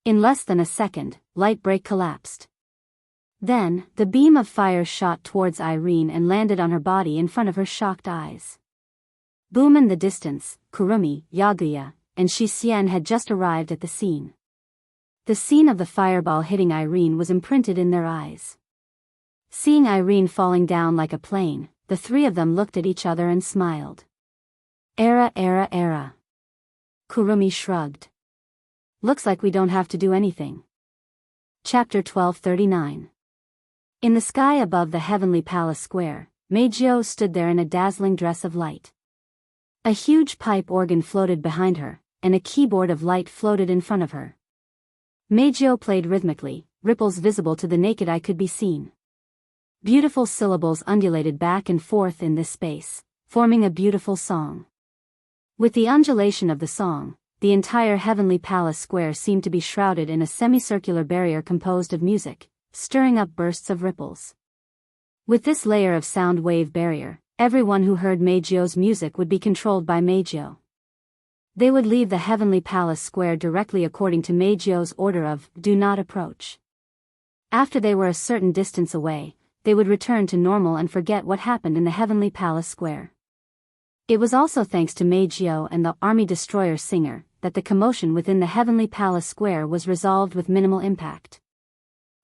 In less than a second, Light Break collapsed. Then, the beam of fire shot towards Irene and landed on her body in front of her shocked eyes. Boom! In the distance, Kurumi, Yaguya, and Shissien had just arrived at the scene. The scene of the fireball hitting Irene was imprinted in their eyes. Seeing Irene falling down like a plane, the 3 of them looked at each other and smiled. Era. Kurumi shrugged. looks like we don't have to do anything. Chapter 1239. In the sky above the heavenly palace square, Meijio stood there in a dazzling dress of light. A huge pipe organ floated behind her, and a keyboard of light floated in front of her. Meijio played rhythmically, ripples visible to the naked eye could be seen. Beautiful syllables undulated back and forth in this space, forming a beautiful song. With the undulation of the song, the entire heavenly palace square seemed to be shrouded in a semicircular barrier composed of music, stirring up bursts of ripples. With this layer of sound wave barrier, everyone who heard Meijio's music would be controlled by Meijio. They would leave the heavenly palace square directly according to Meijio's order of "do not approach." After they were a certain distance away, they would return to normal and forget what happened in the heavenly palace square. It was also thanks to Meijio and the army destroyer singer that the commotion within the heavenly palace square was resolved with minimal impact.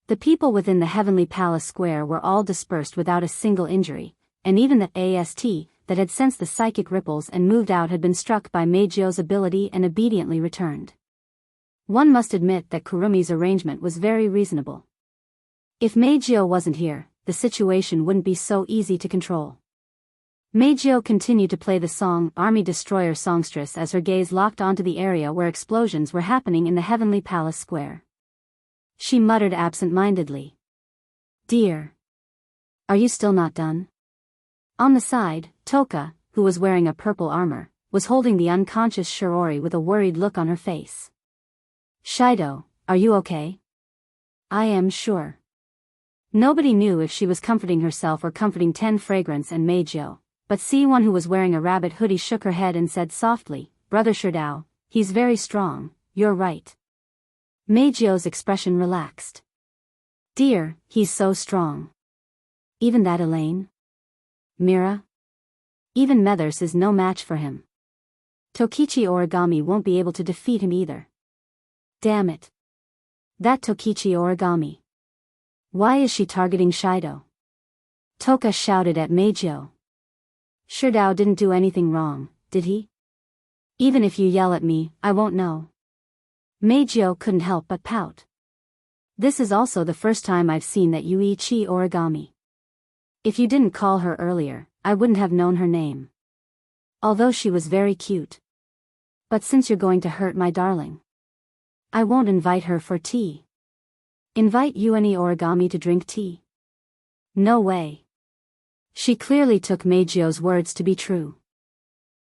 The people within the heavenly palace square were all dispersed without a single injury, and even the AST that had sensed the psychic ripples and moved out had been struck by Meijio's ability and obediently returned. One must admit that Kurumi's arrangement was very reasonable. If Meijio wasn't here, the situation wouldn't be so easy to control. Meijio continued to play the song Army Destroyer Songstress as her gaze locked onto the area where explosions were happening in the heavenly palace square. She muttered absent-mindedly. "Dear. Are you still not done?" On the side, Toka, who was wearing a purple armor, was holding the unconscious Shirori with a worried look on her face. "Shido, are you okay?" "I am sure." Nobody knew if she was comforting herself or comforting Ten Fragrance and Meijio, but one who was wearing a rabbit hoodie shook her head and said softly, "Brother Shidao, he's very strong, you're right." Meijio's expression relaxed. "Dear, he's so strong. Even that Elaine? Mira? Even Methers is no match for him. Tokichi Origami won't be able to defeat him either. Damn it. That Tokichi Origami. Why is she targeting Shido?" Toka shouted at Meijio. "Shidao didn't do anything wrong, did he? Even if you yell at me, I won't know." Meijio couldn't help but pout. "This is also the first time I've seen that Yuichi Origami. If you didn't call her earlier, I wouldn't have known her name. Although she was very cute. But since you're going to hurt my darling, I won't invite her for tea." "Invite Yuani Origami to drink tea? No way." She clearly took Meijio's words to be true.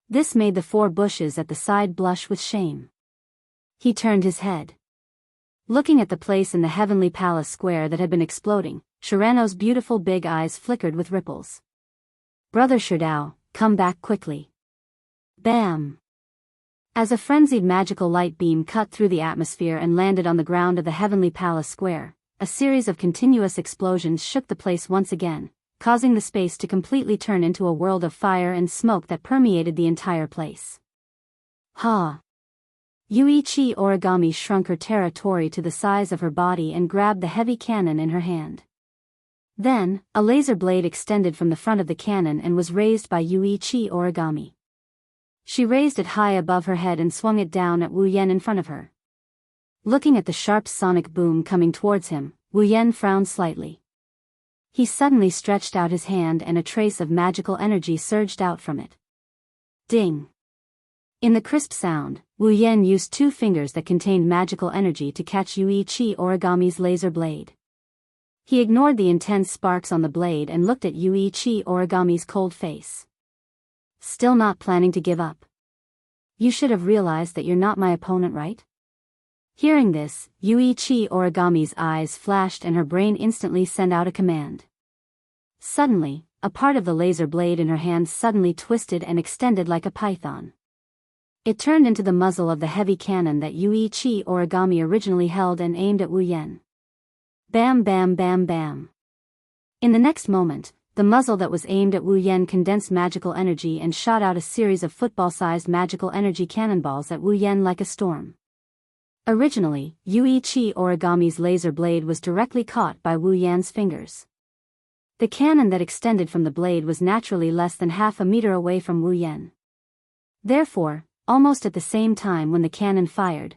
This made the four bushes at the side blush with shame. He turned his head. Looking at the place in the heavenly palace square that had been exploding, Shirano's beautiful big eyes flickered with ripples. "Brother Shidao, come back quickly." Bam! As a frenzied magical light beam cut through the atmosphere and landed on the ground of the heavenly palace square, a series of continuous explosions shook the place once again, causing the space to completely turn into a world of fire and smoke that permeated the entire place. Ha! Yuichi Origami shrunk her territory to the size of her body and grabbed the heavy cannon in her hand. Then, a laser blade extended from the front of the cannon and was raised by Yuichi Origami. She raised it high above her head and swung it down at Wu Yen in front of her. Looking at the sharp sonic boom coming towards him, Wu Yen frowned slightly. He suddenly stretched out his hand and a trace of magical energy surged out from it. Ding! In the crisp sound, Wu Yen used two fingers that contained magical energy to catch Yuichi Origami's laser blade. He ignored the intense sparks on the blade and looked at Yuichi Origami's cold face. "Still not planning to give up? You should have realized that you're not my opponent, right?" Hearing this, Yuichi Origami's eyes flashed and her brain instantly sent out a command. Suddenly, a part of the laser blade in her hand suddenly twisted and extended like a python. It turned into the muzzle of the heavy cannon that Yuichi Origami originally held and aimed at Wu Yen. Bam bam bam bam. In the next moment, the muzzle that was aimed at Wu Yen condensed magical energy and shot out a series of football-sized magical energy cannonballs at Wu Yen like a storm. Originally, Yuichi Origami's laser blade was directly caught by Wu Yan's fingers. The cannon that extended from the blade was naturally less than half a meter away from Wu Yen. Therefore, almost at the same time when the cannon fired,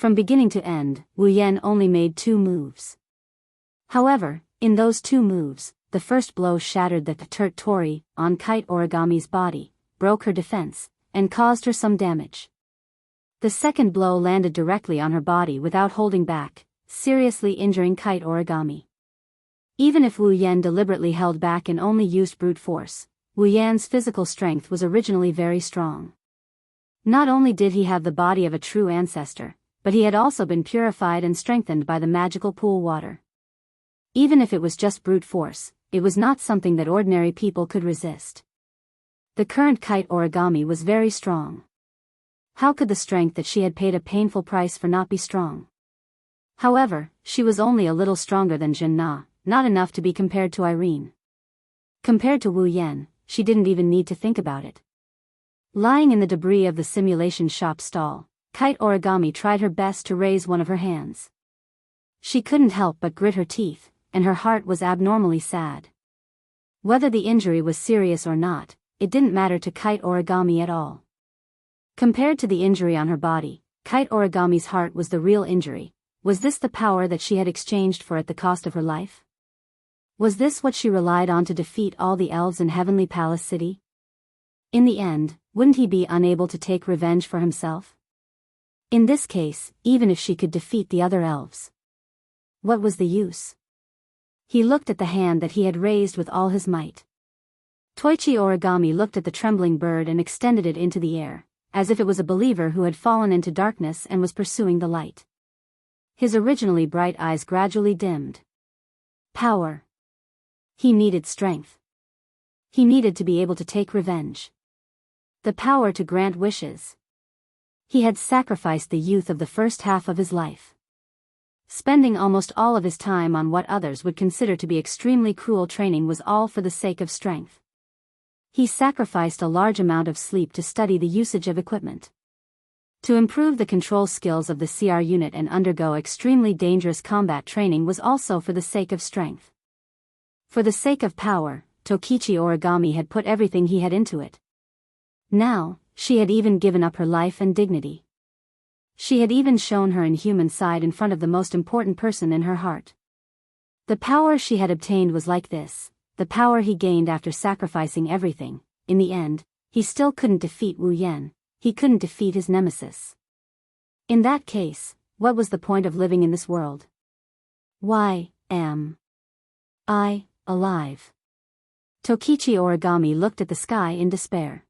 From beginning to end, Wu Yan only made 2 moves. However, in those 2 moves, the first blow shattered the tori on Kite Origami's body, broke her defense, and caused her some damage. The second blow landed directly on her body without holding back, seriously injuring Kite Origami. Even if Wu Yan deliberately held back and only used brute force, Wu Yan's physical strength was originally very strong. Not only did he have the body of a true ancestor, but he had also been purified and strengthened by the magical pool water. Even if it was just brute force, it was not something that ordinary people could resist. The current Kite Origami was very strong. How could the strength that she had paid a painful price for not be strong? However, she was only a little stronger than Jin Na, not enough to be compared to Irene. Compared to Wu Yan, she didn't even need to think about it. Lying in the debris of the simulation shop stall, Kite Origami tried her best to raise one of her hands. She couldn't help but grit her teeth, and her heart was abnormally sad. Whether the injury was serious or not, it didn't matter to Kite Origami at all. Compared to the injury on her body, Kite Origami's heart was the real injury. Was this the power that she had exchanged for at the cost of her life? Was this what she relied on to defeat all the elves in Heavenly Palace City? In the end, wouldn't he be unable to take revenge for himself? In this case, even if she could defeat the other elves, what was the use? He looked at the hand that he had raised with all his might. Toichi Origami looked at the trembling bird and extended it into the air, as if it was a believer who had fallen into darkness and was pursuing the light. His originally bright eyes gradually dimmed. Power. He needed strength. He needed to be able to take revenge. The power to grant wishes. He had sacrificed the youth of the first half of his life, spending almost all of his time on what others would consider to be extremely cruel training was all for the sake of strength. He sacrificed a large amount of sleep to study the usage of equipment, to improve the control skills of the CR unit and undergo extremely dangerous combat training was also for the sake of strength. For the sake of power, Tokichi Origami had put everything he had into it. Now, she had even given up her life and dignity. She had even shown her inhuman side in front of the most important person in her heart. The power she had obtained was like this, the power he gained after sacrificing everything. In the end, he still couldn't defeat Wu Yan, he couldn't defeat his nemesis. In that case, what was the point of living in this world? Why am I alive? Tokichi Origami looked at the sky in despair.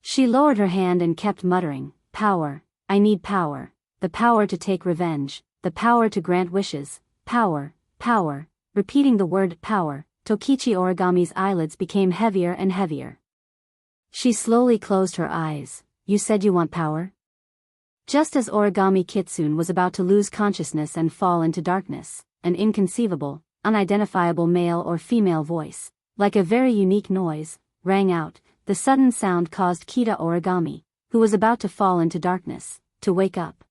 She lowered her hand and kept muttering, "Power, I need power, the power to take revenge, the power to grant wishes, power, power." Repeating the word power, Tokichi Origami's eyelids became heavier and heavier. She slowly closed her eyes. "You said you want power?" Just as Origami Kitsune was about to lose consciousness and fall into darkness, an inconceivable, unidentifiable male or female voice, like a very unique noise, rang out. The sudden sound caused Kita Origami, who was about to fall into darkness, to wake up.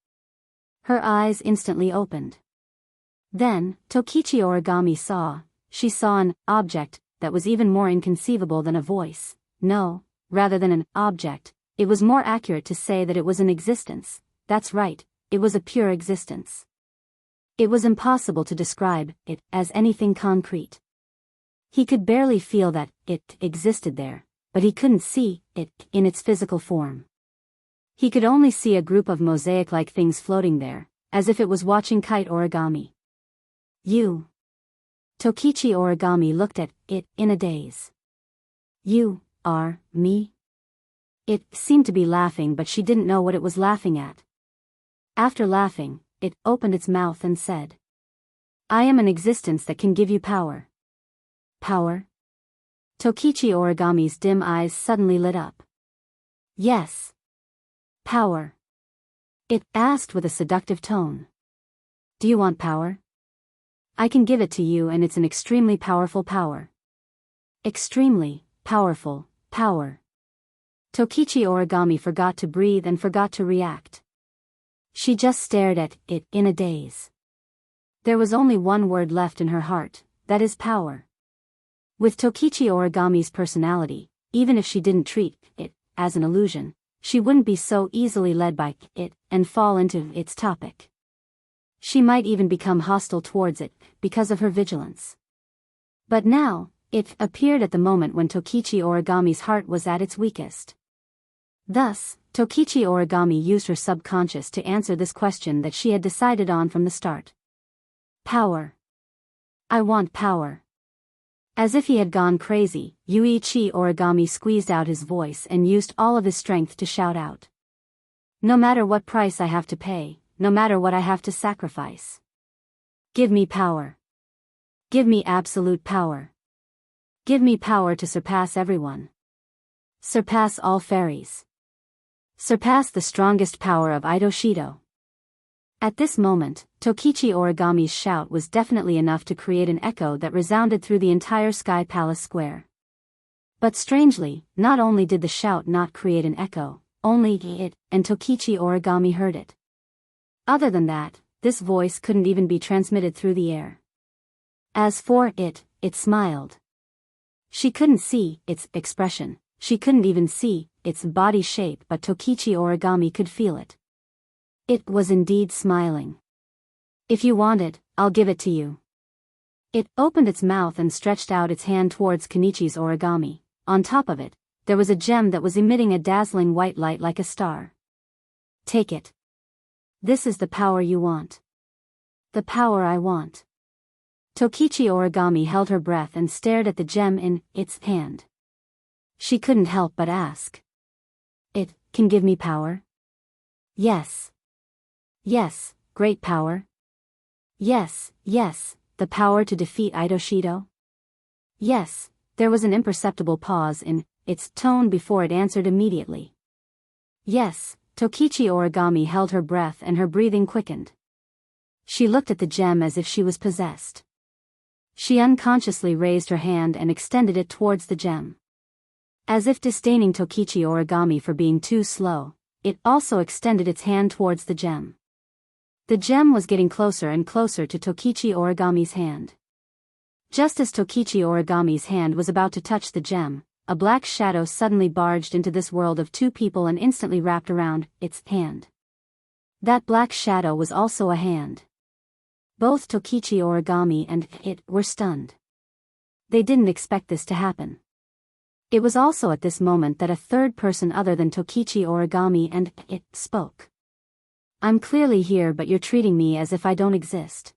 Her eyes instantly opened. Then, Tokichi Origami she saw an object that was even more inconceivable than a voice. No, rather than an object, it was more accurate to say that it was an existence. That's right, it was a pure existence. It was impossible to describe it as anything concrete. He could barely feel that it existed there, but he couldn't see it in its physical form. He could only see a group of mosaic-like things floating there, as if it was watching Kite Origami. "You." Tokichi Origami looked at it in a daze. "You are me?" It seemed to be laughing, but she didn't know what it was laughing at. After laughing, it opened its mouth and said, "I am an existence that can give you power." "Power?" Tokichi Origami's dim eyes suddenly lit up. "Yes. Power." It asked with a seductive tone. "Do you want power? I can give it to you, and it's an extremely powerful power." Extremely powerful power. Tokichi Origami forgot to breathe and forgot to react. She just stared at it in a daze. There was only one word left in her heart, that is power. With Tokichi Origami's personality, even if she didn't treat it as an illusion, she wouldn't be so easily led by it and fall into its topic. She might even become hostile towards it because of her vigilance. But now, it appeared at the moment when Tokichi Origami's heart was at its weakest. Thus, Tokichi Origami used her subconscious to answer this question that she had decided on from the start. Power. I want power. As if he had gone crazy, Yuichi Origami squeezed out his voice and used all of his strength to shout out. No matter what price I have to pay, no matter what I have to sacrifice. Give me power. Give me absolute power. Give me power to surpass everyone. Surpass all fairies. Surpass the strongest power of Edo-Shido. At this moment, Tokichi Origami's shout was definitely enough to create an echo that resounded through the entire Sky Palace Square. But strangely, not only did the shout not create an echo, only it and Tokichi Origami heard it. Other than that, this voice couldn't even be transmitted through the air. As for it smiled. She couldn't see its expression, she couldn't even see its body shape, but Tokichi Origami could feel it. It was indeed smiling. If you want it, I'll give it to you. It opened its mouth and stretched out its hand towards Kenichi's origami. On top of it, there was a gem that was emitting a dazzling white light like a star. Take it. This is the power you want. The power I want. Tokichi Origami held her breath and stared at the gem in its hand. She couldn't help but ask. It can give me power? Yes. Yes, great power. Yes, the power to defeat Edo-Shido? Yes, there was an imperceptible pause in its tone before it answered immediately. Yes, Tokichi Origami held her breath and her breathing quickened. She looked at the gem as if she was possessed. She unconsciously raised her hand and extended it towards the gem. As if disdaining Tokichi Origami for being too slow, it also extended its hand towards the gem. The gem was getting closer and closer to Tokichi Origami's hand. Just as Tokichi Origami's hand was about to touch the gem, a black shadow suddenly barged into this world of two people and instantly wrapped around its hand. That black shadow was also a hand. Both Tokichi Origami and it were stunned. They didn't expect this to happen. It was also at this moment that a third person other than Tokichi Origami and it spoke. I'm clearly here, but you're treating me as if I don't exist.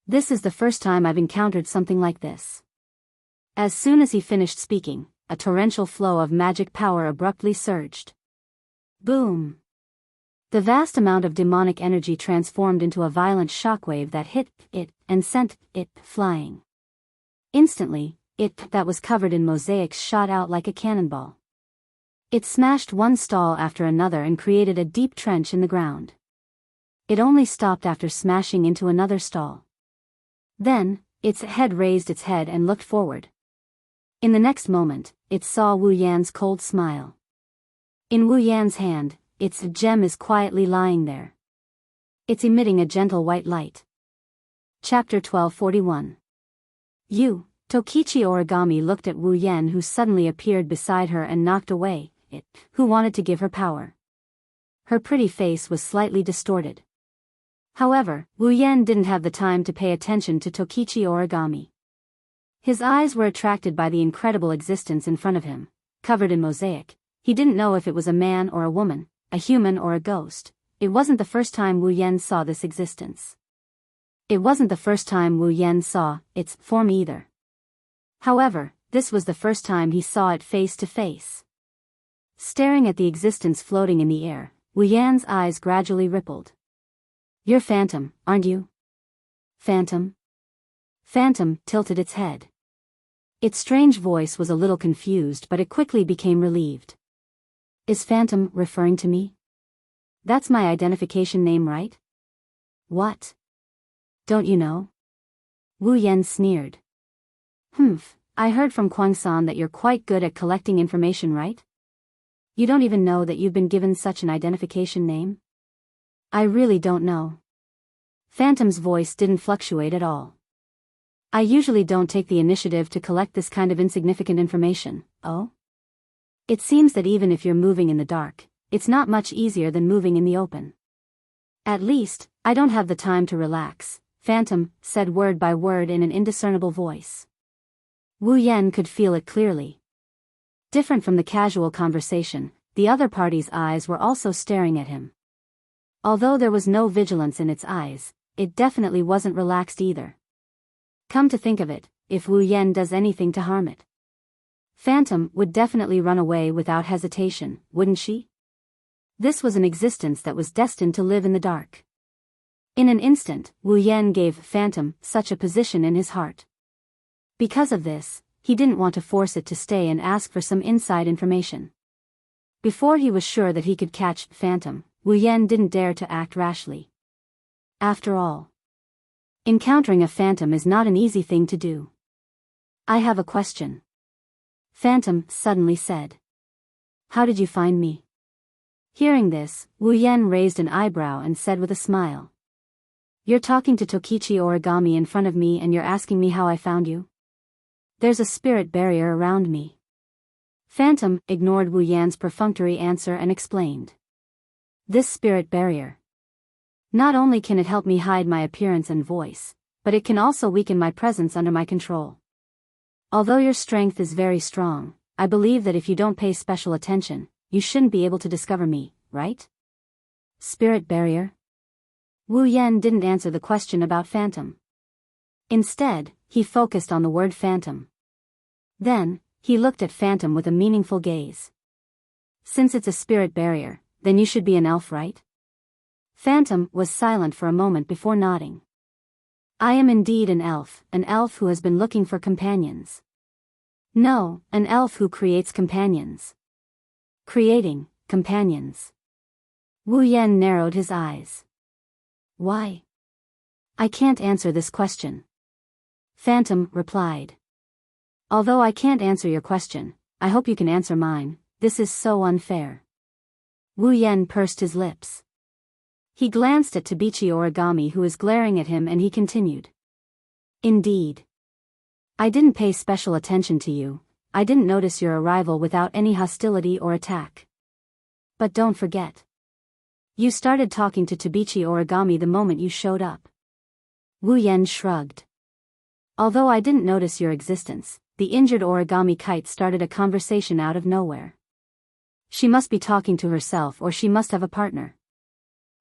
This is the first time I've encountered something like this. As soon as he finished speaking, a torrential flow of magic power abruptly surged. Boom! The vast amount of demonic energy transformed into a violent shockwave that hit it and sent it flying. Instantly, it that was covered in mosaics shot out like a cannonball. It smashed one stall after another and created a deep trench in the ground. It only stopped after smashing into another stall. Then, its head raised its head and looked forward. In the next moment, it saw Wu Yan's cold smile. In Wu Yan's hand, its gem is quietly lying there. It's emitting a gentle white light. Chapter 1241. Tokichi Origami looked at Wu Yan, who suddenly appeared beside her and knocked away it, who wanted to give her power. Her pretty face was slightly distorted. However, Wu Yan didn't have the time to pay attention to Tokichi Origami. His eyes were attracted by the incredible existence in front of him, covered in mosaic. He didn't know if it was a man or a woman, a human or a ghost. It wasn't the first time Wu Yan saw this existence. It wasn't the first time Wu Yan saw its form either. However, this was the first time he saw it face to face. Staring at the existence floating in the air, Wu Yan's eyes gradually rippled. You're Phantom, aren't you? Phantom? Phantom tilted its head. Its strange voice was a little confused, but it quickly became relieved. Is Phantom referring to me? That's my identification name, right? What? Don't you know? Wu Yan sneered. I heard from Kwang-san that you're quite good at collecting information, right? You don't even know that you've been given such an identification name? I really don't know. Phantom's voice didn't fluctuate at all. I usually don't take the initiative to collect this kind of insignificant information. Oh? It seems that even if you're moving in the dark, it's not much easier than moving in the open. At least, I don't have the time to relax, Phantom said word by word in an indiscernible voice. Wu Yan could feel it clearly. Different from the casual conversation, the other party's eyes were also staring at him. Although there was no vigilance in its eyes, it definitely wasn't relaxed either. Come to think of it, if Wu Yan does anything to harm it, Phantom would definitely run away without hesitation, wouldn't she? This was an existence that was destined to live in the dark. In an instant, Wu Yan gave Phantom such a position in his heart. Because of this, he didn't want to force it to stay and ask for some inside information. Before he was sure that he could catch Phantom, Wu Yan didn't dare to act rashly. After all, encountering a phantom is not an easy thing to do. I have a question, Phantom suddenly said. How did you find me? Hearing this, Wu Yan raised an eyebrow and said with a smile. You're talking to Tokichi Origami in front of me and you're asking me how I found you? There's a spirit barrier around me. Phantom ignored Wu Yan's perfunctory answer and explained. This spirit barrier. Not only can it help me hide my appearance and voice, but it can also weaken my presence under my control. Although your strength is very strong, I believe that if you don't pay special attention, you shouldn't be able to discover me, right? Spirit barrier? Wu Yan didn't answer the question about Phantom. Instead, he focused on the word phantom. Then, he looked at Phantom with a meaningful gaze. Since it's a spirit barrier, then you should be an elf, right? Phantom was silent for a moment before nodding. I am indeed an elf who has been looking for companions. No, an elf who creates companions. Creating companions. Wu Yan narrowed his eyes. Why? I can't answer this question, Phantom replied. Although I can't answer your question, I hope you can answer mine. This is so unfair. Wu Yan pursed his lips. He glanced at Tabichi Origami who was glaring at him and he continued. Indeed. I didn't pay special attention to you. I didn't notice your arrival without any hostility or attack. But don't forget. You started talking to Tabichi Origami the moment you showed up. Wu Yan shrugged. Although I didn't notice your existence, the injured origami kite started a conversation out of nowhere. She must be talking to herself or she must have a partner.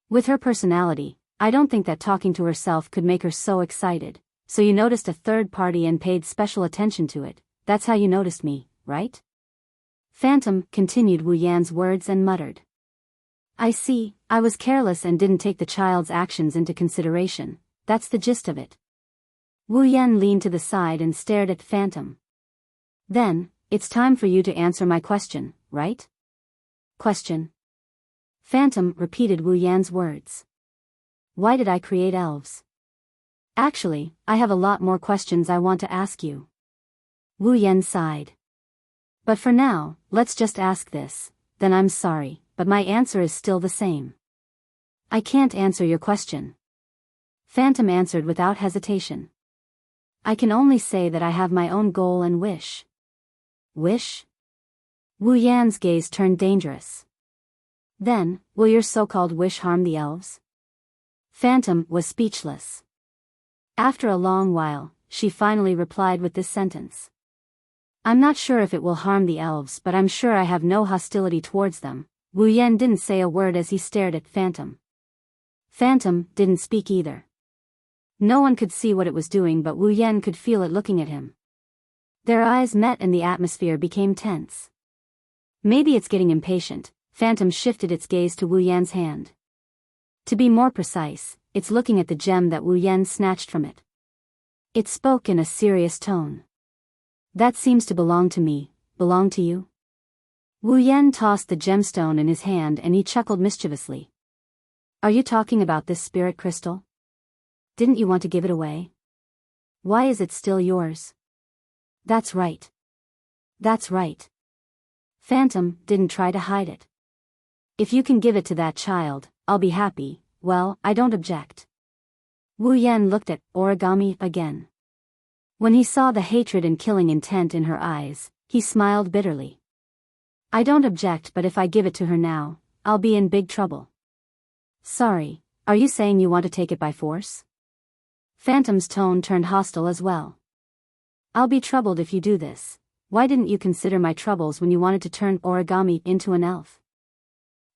With her personality, I don't think that talking to herself could make her so excited, so you noticed a third party and paid special attention to it. That's how you noticed me, right? Phantom continued Wu Yan's words and muttered. I see, I was careless and didn't take the child's actions into consideration. That's the gist of it. Wu Yan leaned to the side and stared at Phantom. Then, it's time for you to answer my question, right? Question. Phantom repeated Wu Yan's words. Why did I create elves? Actually, I have a lot more questions I want to ask you. Wu Yan sighed. But for now, let's just ask this, then I'm sorry, but my answer is still the same. I can't answer your question. Phantom answered without hesitation. I can only say that I have my own goal and wish. Wish? Wu Yan's gaze turned dangerous. Then, will your so-called wish harm the elves? Phantom was speechless. After a long while, she finally replied with this sentence. I'm not sure if it will harm the elves, but I'm sure I have no hostility towards them. Wu Yan didn't say a word as he stared at Phantom. Phantom didn't speak either. No one could see what it was doing, but Wu Yan could feel it looking at him. Their eyes met and the atmosphere became tense. Maybe it's getting impatient. Phantom shifted its gaze to Wu Yan's hand. To be more precise, it's looking at the gem that Wu Yan snatched from it. It spoke in a serious tone. That seems to belong to me. Belong to you? Wu Yan tossed the gemstone in his hand and he chuckled mischievously. Are you talking about this spirit crystal? Didn't you want to give it away? Why is it still yours? That's right. That's right. Phantom didn't try to hide it. If you can give it to that child, I'll be happy. Well, I don't object. Wu Yan looked at Origami again. When he saw the hatred and killing intent in her eyes, he smiled bitterly. I don't object, but if I give it to her now, I'll be in big trouble. Sorry, are you saying you want to take it by force? Phantom's tone turned hostile as well. I'll be troubled if you do this. Why didn't you consider my troubles when you wanted to turn origami into an elf?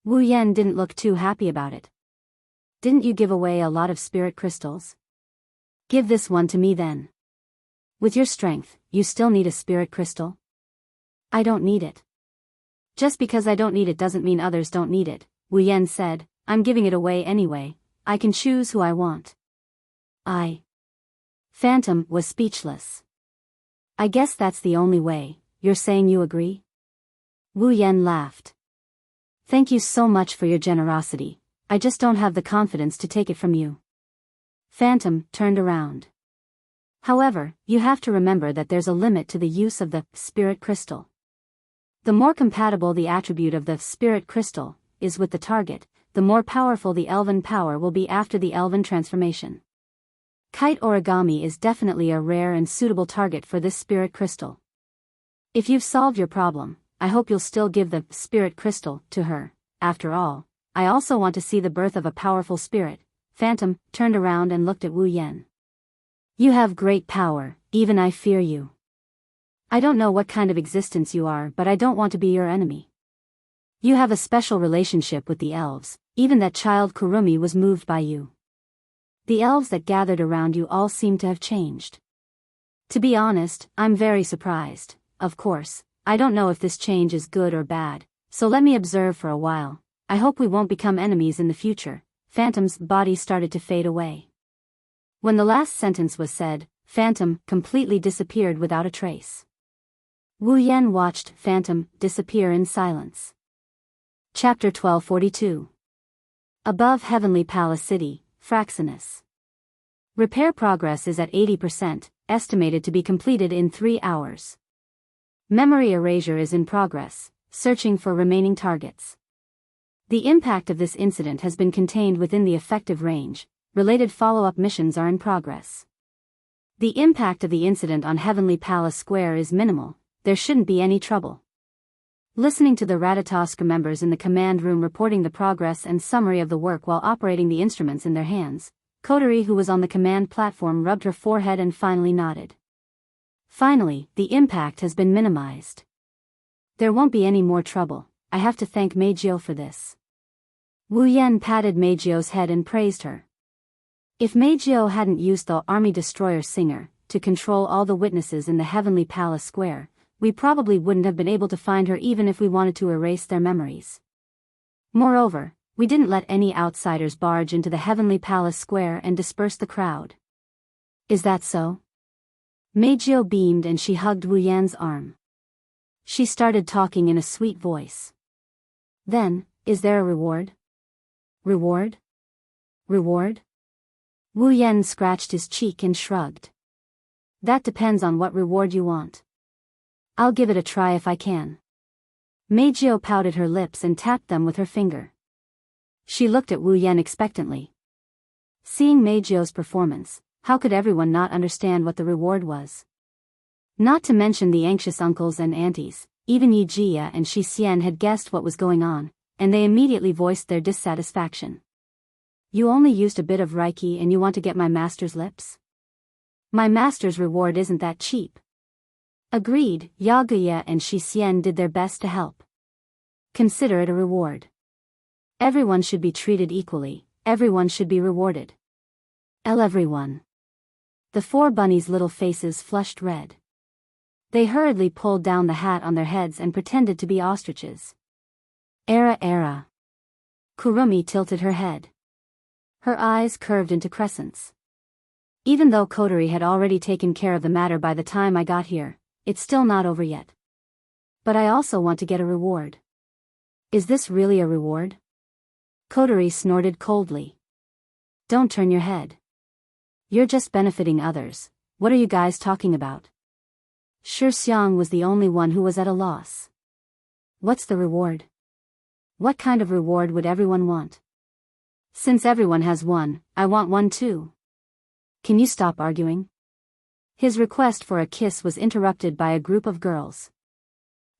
Wu Yan didn't look too happy about it. Didn't you give away a lot of spirit crystals? Give this one to me then. With your strength, you still need a spirit crystal? I don't need it. Just because I don't need it doesn't mean others don't need it, Wu Yan said. I'm giving it away anyway. I can choose who I want. Phantom was speechless. I guess that's the only way. You're saying you agree? Wu Yan laughed. Thank you so much for your generosity. I just don't have the confidence to take it from you. Phantom turned around. However, you have to remember that there's a limit to the use of the spirit crystal. The more compatible the attribute of the spirit crystal is with the target, the more powerful the elven power will be after the elven transformation. Kite origami is definitely a rare and suitable target for this spirit crystal. If you've solved your problem, I hope you'll still give the spirit crystal to her. After all, I also want to see the birth of a powerful spirit. Phantom turned around and looked at Wu Yan. You have great power, even I fear you. I don't know what kind of existence you are, but I don't want to be your enemy. You have a special relationship with the elves, even that child Kurumi was moved by you. The elves that gathered around you all seem to have changed. To be honest, I'm very surprised. Of course, I don't know if this change is good or bad, so let me observe for a while. I hope we won't become enemies in the future. Phantom's body started to fade away. When the last sentence was said, Phantom completely disappeared without a trace. Wu Yan watched Phantom disappear in silence. Chapter 1242. Above Heavenly Palace City, Fraxinus. Repair progress is at 80%, estimated to be completed in 3 hours. Memory erasure is in progress, searching for remaining targets. The impact of this incident has been contained within the effective range. Related follow-up missions are in progress. The impact of the incident on Heavenly Palace Square is minimal. There shouldn't be any trouble. Listening to the Ratatosk members in the command room reporting the progress and summary of the work while operating the instruments in their hands, Kotori, who was on the command platform, rubbed her forehead and finally nodded. Finally, the impact has been minimized. There won't be any more trouble. I have to thank Meijio for this. Wu Yan patted Meijio's head and praised her. If Meijio hadn't used the Army Destroyer Singer to control all the witnesses in the Heavenly Palace Square, we probably wouldn't have been able to find her even if we wanted to erase their memories. Moreover, we didn't let any outsiders barge into the Heavenly Palace Square and disperse the crowd. Is that so? Meijio beamed and she hugged Wu Yan's arm. She started talking in a sweet voice. Then, is there a reward? Reward? Reward? Wu Yan scratched his cheek and shrugged. That depends on what reward you want. I'll give it a try if I can. Meijio pouted her lips and tapped them with her finger. She looked at Wu Yan expectantly. Seeing Meijio's performance, how could everyone not understand what the reward was? Not to mention the anxious uncles and aunties, even Yi Jia and Shi Xian had guessed what was going on, and they immediately voiced their dissatisfaction. You only used a bit of Reiki and you want to get my master's lips? My master's reward isn't that cheap. Agreed, Yaguya and Shi Xian did their best to help. Consider it a reward. Everyone should be treated equally, everyone should be rewarded. Everyone. The 4 bunnies' little faces flushed red. They hurriedly pulled down the hat on their heads and pretended to be ostriches. Era. Kurumi tilted her head. Her eyes curved into crescents. Even though Kotori had already taken care of the matter by the time I got here, it's still not over yet. But I also want to get a reward. Is this really a reward? Kotori snorted coldly. Don't turn your head. You're just benefiting others. What are you guys talking about? Shi Xiang was the only one who was at a loss. What's the reward? What kind of reward would everyone want? Since everyone has one, I want one too. Can you stop arguing? His request for a kiss was interrupted by a group of girls.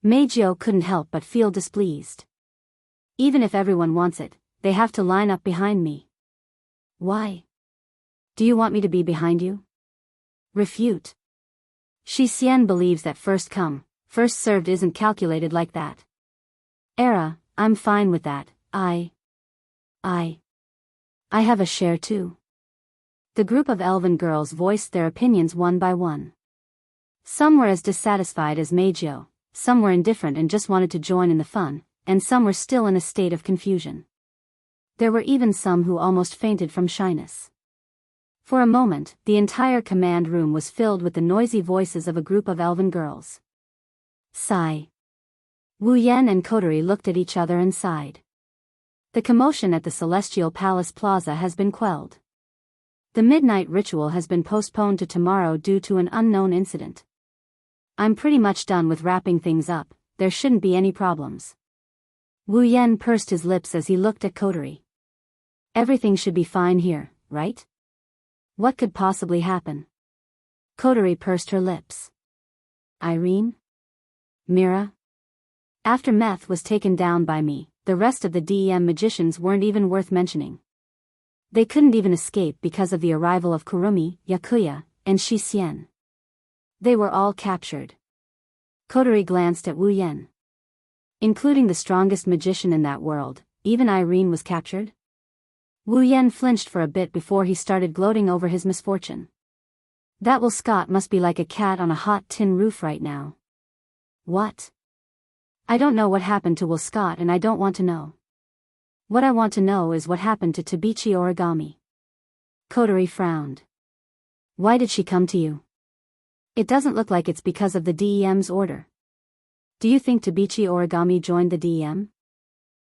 Meijio couldn't help but feel displeased. Even if everyone wants it, they have to line up behind me. Why? Do you want me to be behind you? Refute. Shi Xian believes that first come, first served isn't calculated like that. Era, I'm fine with that. I have a share too. The group of elven girls voiced their opinions one by one. Some were as dissatisfied as Meijio, some were indifferent and just wanted to join in the fun, and some were still in a state of confusion. There were even some who almost fainted from shyness. For a moment, the entire command room was filled with the noisy voices of a group of elven girls. Sigh. Wu Yan and Kotori looked at each other and sighed. The commotion at the Celestial Palace Plaza has been quelled. The midnight ritual has been postponed to tomorrow due to an unknown incident. I'm pretty much done with wrapping things up, there shouldn't be any problems. Wu Yan pursed his lips as he looked at Kotori. Everything should be fine here, right? What could possibly happen? Kotori pursed her lips. Irene? Mira? After Meth was taken down by me, the rest of the DEM magicians weren't even worth mentioning. They couldn't even escape because of the arrival of Kurumi, Yakuya, and Shi Xian. They were all captured. Kotori glanced at Wu Yan. Including the strongest magician in that world, even Irene was captured? Wu Yan flinched for a bit before he started gloating over his misfortune. That Will Scott must be like a cat on a hot tin roof right now. What? I don't know what happened to Will Scott and I don't want to know. What I want to know is what happened to Tabichi Origami. Kotori frowned. Why did she come to you? It doesn't look like it's because of the DEM's order. Do you think Tabichi Origami joined the DEM?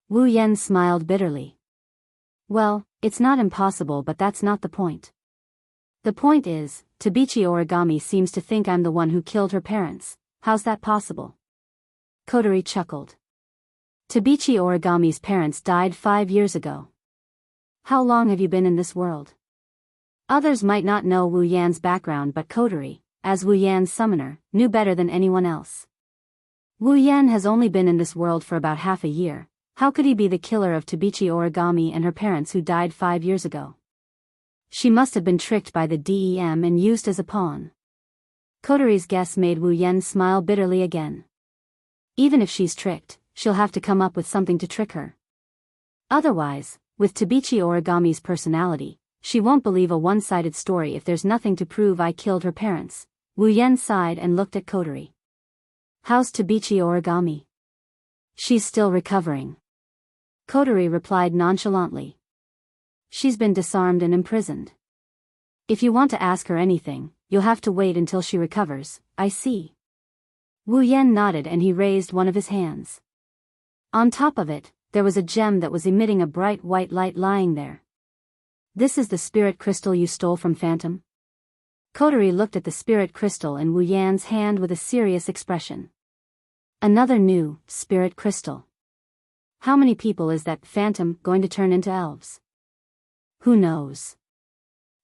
Wu Yan smiled bitterly. Well, it's not impossible but that's not the point. The point is, Tabichi Origami seems to think I'm the one who killed her parents. How's that possible? Kotori chuckled. Tabichi Origami's parents died 5 years ago. How long have you been in this world? Others might not know Wu Yan's background but Kotori, as Wu Yan's summoner, knew better than anyone else. Wu Yan has only been in this world for about half a year. How could he be the killer of Tabichi Origami and her parents who died 5 years ago? She must have been tricked by the DEM and used as a pawn. Kotori's guess made Wu Yan smile bitterly again. Even if she's tricked, she'll have to come up with something to trick her. Otherwise, with Tabichi Origami's personality, she won't believe a one-sided story if there's nothing to prove I killed her parents. Wu Yan sighed and looked at Kotori. How's Tabichi Origami? She's still recovering. Kotori replied nonchalantly. She's been disarmed and imprisoned. If you want to ask her anything, you'll have to wait until she recovers. I see. Wu Yan nodded and he raised one of his hands. On top of it, there was a gem that was emitting a bright white light lying there. This is the spirit crystal you stole from Phantom? Kotori looked at the spirit crystal in Wu Yan's hand with a serious expression. Another new spirit crystal. How many people is that Phantom going to turn into elves? Who knows?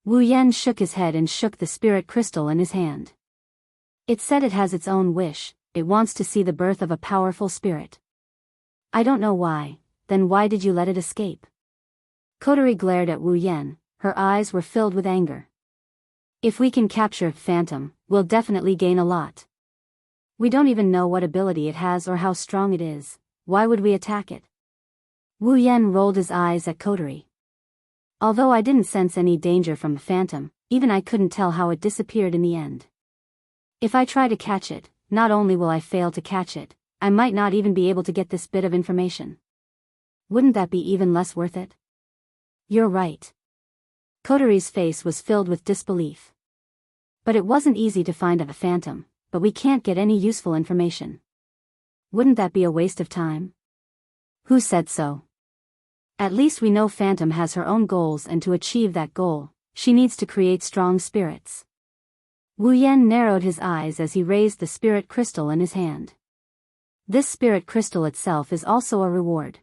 Wu Yan shook his head and shook the spirit crystal in his hand. It said it has its own wish, it wants to see the birth of a powerful spirit. I don't know why, then why did you let it escape? Kotori glared at Wu Yan, her eyes were filled with anger. If we can capture Phantom, we'll definitely gain a lot. We don't even know what ability it has or how strong it is, why would we attack it? Wu Yan rolled his eyes at Kotori. Although I didn't sense any danger from Phantom, even I couldn't tell how it disappeared in the end. If I try to catch it, not only will I fail to catch it, I might not even be able to get this bit of information. Wouldn't that be even less worth it? You're right. Kotori's face was filled with disbelief. But it wasn't easy to find a Phantom, but we can't get any useful information. Wouldn't that be a waste of time? Who said so? At least we know Phantom has her own goals and to achieve that goal, she needs to create strong spirits. Wu Yan narrowed his eyes as he raised the spirit crystal in his hand. This spirit crystal itself is also a reward.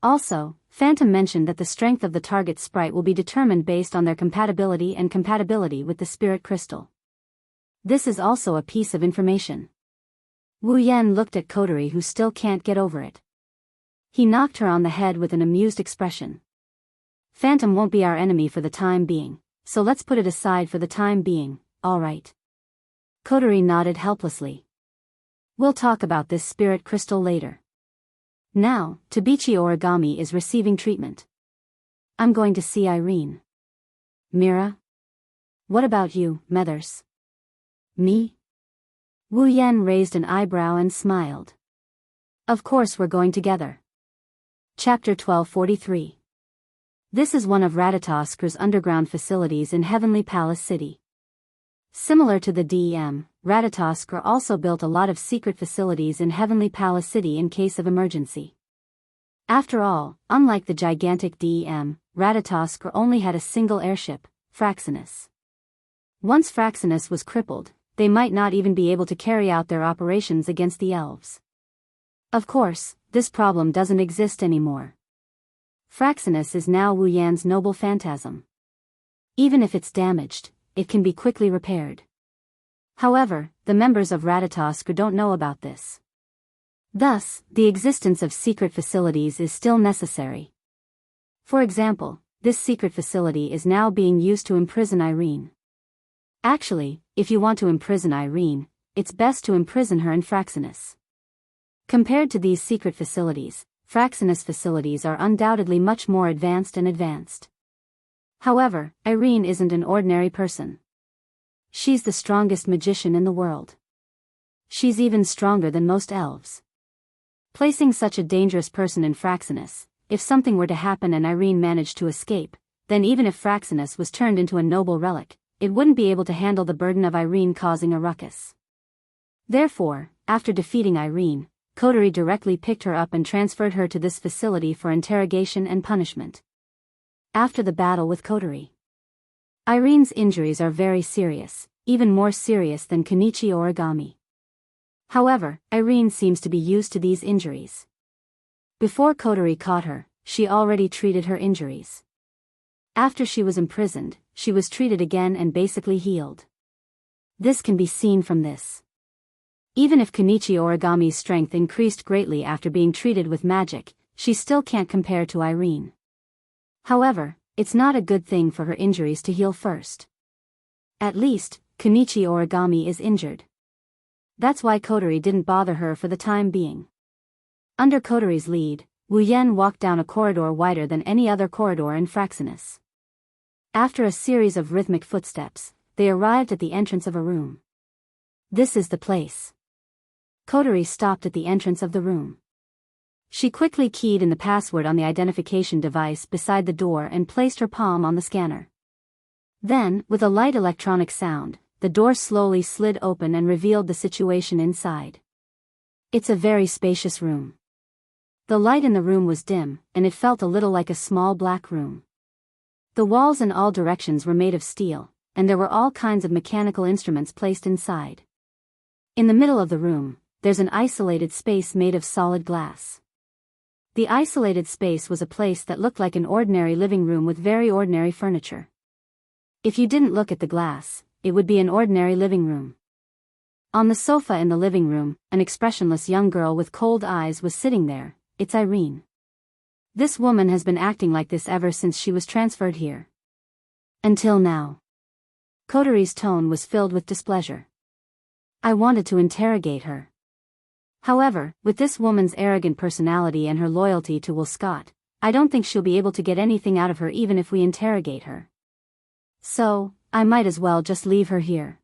Also, Phantom mentioned that the strength of the target sprite will be determined based on their compatibility and compatibility with the spirit crystal. This is also a piece of information. Wu Yan looked at Kotori who still can't get over it. He knocked her on the head with an amused expression. Phantom won't be our enemy for the time being, so let's put it aside for the time being, alright. Kotori nodded helplessly. We'll talk about this spirit crystal later. Now, Tabichi Origami is receiving treatment. I'm going to see Irene. Mira? What about you, Methers? Me? Wu Yan raised an eyebrow and smiled. Of course we're going together. Chapter 1243. This is one of Ratatosk's underground facilities in Heavenly Palace City. Similar to the DEM, Ratatosk also built a lot of secret facilities in Heavenly Palace City in case of emergency. After all, unlike the gigantic DEM, Ratatosk only had a single airship, Fraxinus. Once Fraxinus was crippled, they might not even be able to carry out their operations against the elves. Of course, this problem doesn't exist anymore. Fraxinus is now Wu Yan's noble phantasm. Even if it's damaged, it can be quickly repaired. However, the members of Ratatosk don't know about this. Thus, the existence of secret facilities is still necessary. For example, this secret facility is now being used to imprison Irene. Actually, if you want to imprison Irene, it's best to imprison her in Fraxinus. Compared to these secret facilities, Fraxinus facilities are undoubtedly much more advanced and advanced. However, Irene isn't an ordinary person. She's the strongest magician in the world. She's even stronger than most elves. Placing such a dangerous person in Fraxinus, if something were to happen and Irene managed to escape, then even if Fraxinus was turned into a noble relic, it wouldn't be able to handle the burden of Irene causing a ruckus. Therefore, after defeating Irene, Kotori directly picked her up and transferred her to this facility for interrogation and punishment. After the battle with Kotori, Irene's injuries are very serious, even more serious than Kenichi Origami. However, Irene seems to be used to these injuries. Before Kotori caught her, she already treated her injuries. After she was imprisoned, she was treated again and basically healed. This can be seen from this. Even if Kenichi Origami's strength increased greatly after being treated with magic, she still can't compare to Irene. However, it's not a good thing for her injuries to heal first. At least, Kenichi Origami is injured. That's why Kotori didn't bother her for the time being. Under Kotori's lead, Wu Yan walked down a corridor wider than any other corridor in Fraxinus. After a series of rhythmic footsteps, they arrived at the entrance of a room. This is the place. Kotori stopped at the entrance of the room. She quickly keyed in the password on the identification device beside the door and placed her palm on the scanner. Then, with a light electronic sound, the door slowly slid open and revealed the situation inside. It's a very spacious room. The light in the room was dim, and it felt a little like a small black room. The walls in all directions were made of steel, and there were all kinds of mechanical instruments placed inside. In the middle of the room, there's an isolated space made of solid glass. The isolated space was a place that looked like an ordinary living room with very ordinary furniture. If you didn't look at the glass, it would be an ordinary living room. On the sofa in the living room, an expressionless young girl with cold eyes was sitting there. It's Irene. This woman has been acting like this ever since she was transferred here. Until now. Kotori's tone was filled with displeasure. I wanted to interrogate her. However, with this woman's arrogant personality and her loyalty to Will Scott, I don't think she'll be able to get anything out of her even if we interrogate her. So, I might as well just leave her here.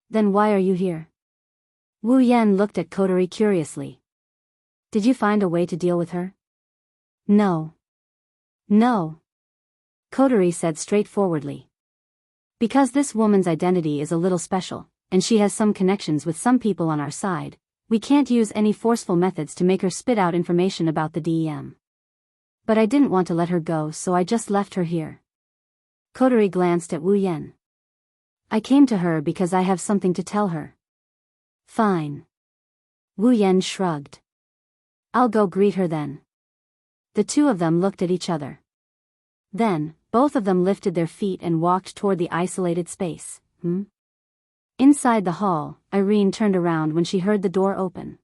Then why are you here? Wu Yan looked at Kotori curiously. Did you find a way to deal with her? No. No. Kotori said straightforwardly. Because this woman's identity is a little special, and she has some connections with some people on our side, we can't use any forceful methods to make her spit out information about the DEM. But I didn't want to let her go, so I just left her here. Kotori glanced at Wu Yan. I came to her because I have something to tell her. Fine. Wu Yan shrugged. I'll go greet her then. The two of them looked at each other. Then, both of them lifted their feet and walked toward the isolated space. Inside the hall, Irene turned around when she heard the door open.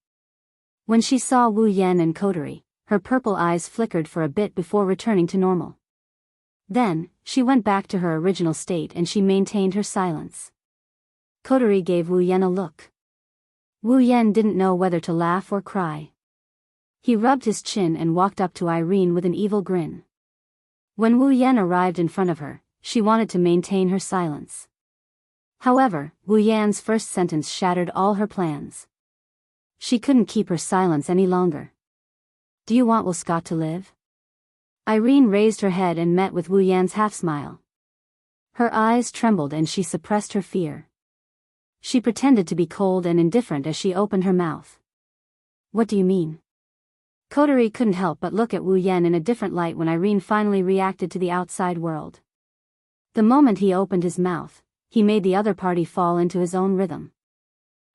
When she saw Wu Yan and Kotori, her purple eyes flickered for a bit before returning to normal. Then, she went back to her original state and she maintained her silence. Kotori gave Wu Yan a look. Wu Yan didn't know whether to laugh or cry. He rubbed his chin and walked up to Irene with an evil grin. When Wu Yan arrived in front of her, she wanted to maintain her silence. However, Wu Yan's first sentence shattered all her plans. She couldn't keep her silence any longer. "Do you want Will Scott to live?" Irene raised her head and met with Wu Yan's half-smile. Her eyes trembled and she suppressed her fear. She pretended to be cold and indifferent as she opened her mouth. "What do you mean?" Kotori couldn't help but look at Wu Yan in a different light when Irene finally reacted to the outside world. The moment he opened his mouth, he made the other party fall into his own rhythm.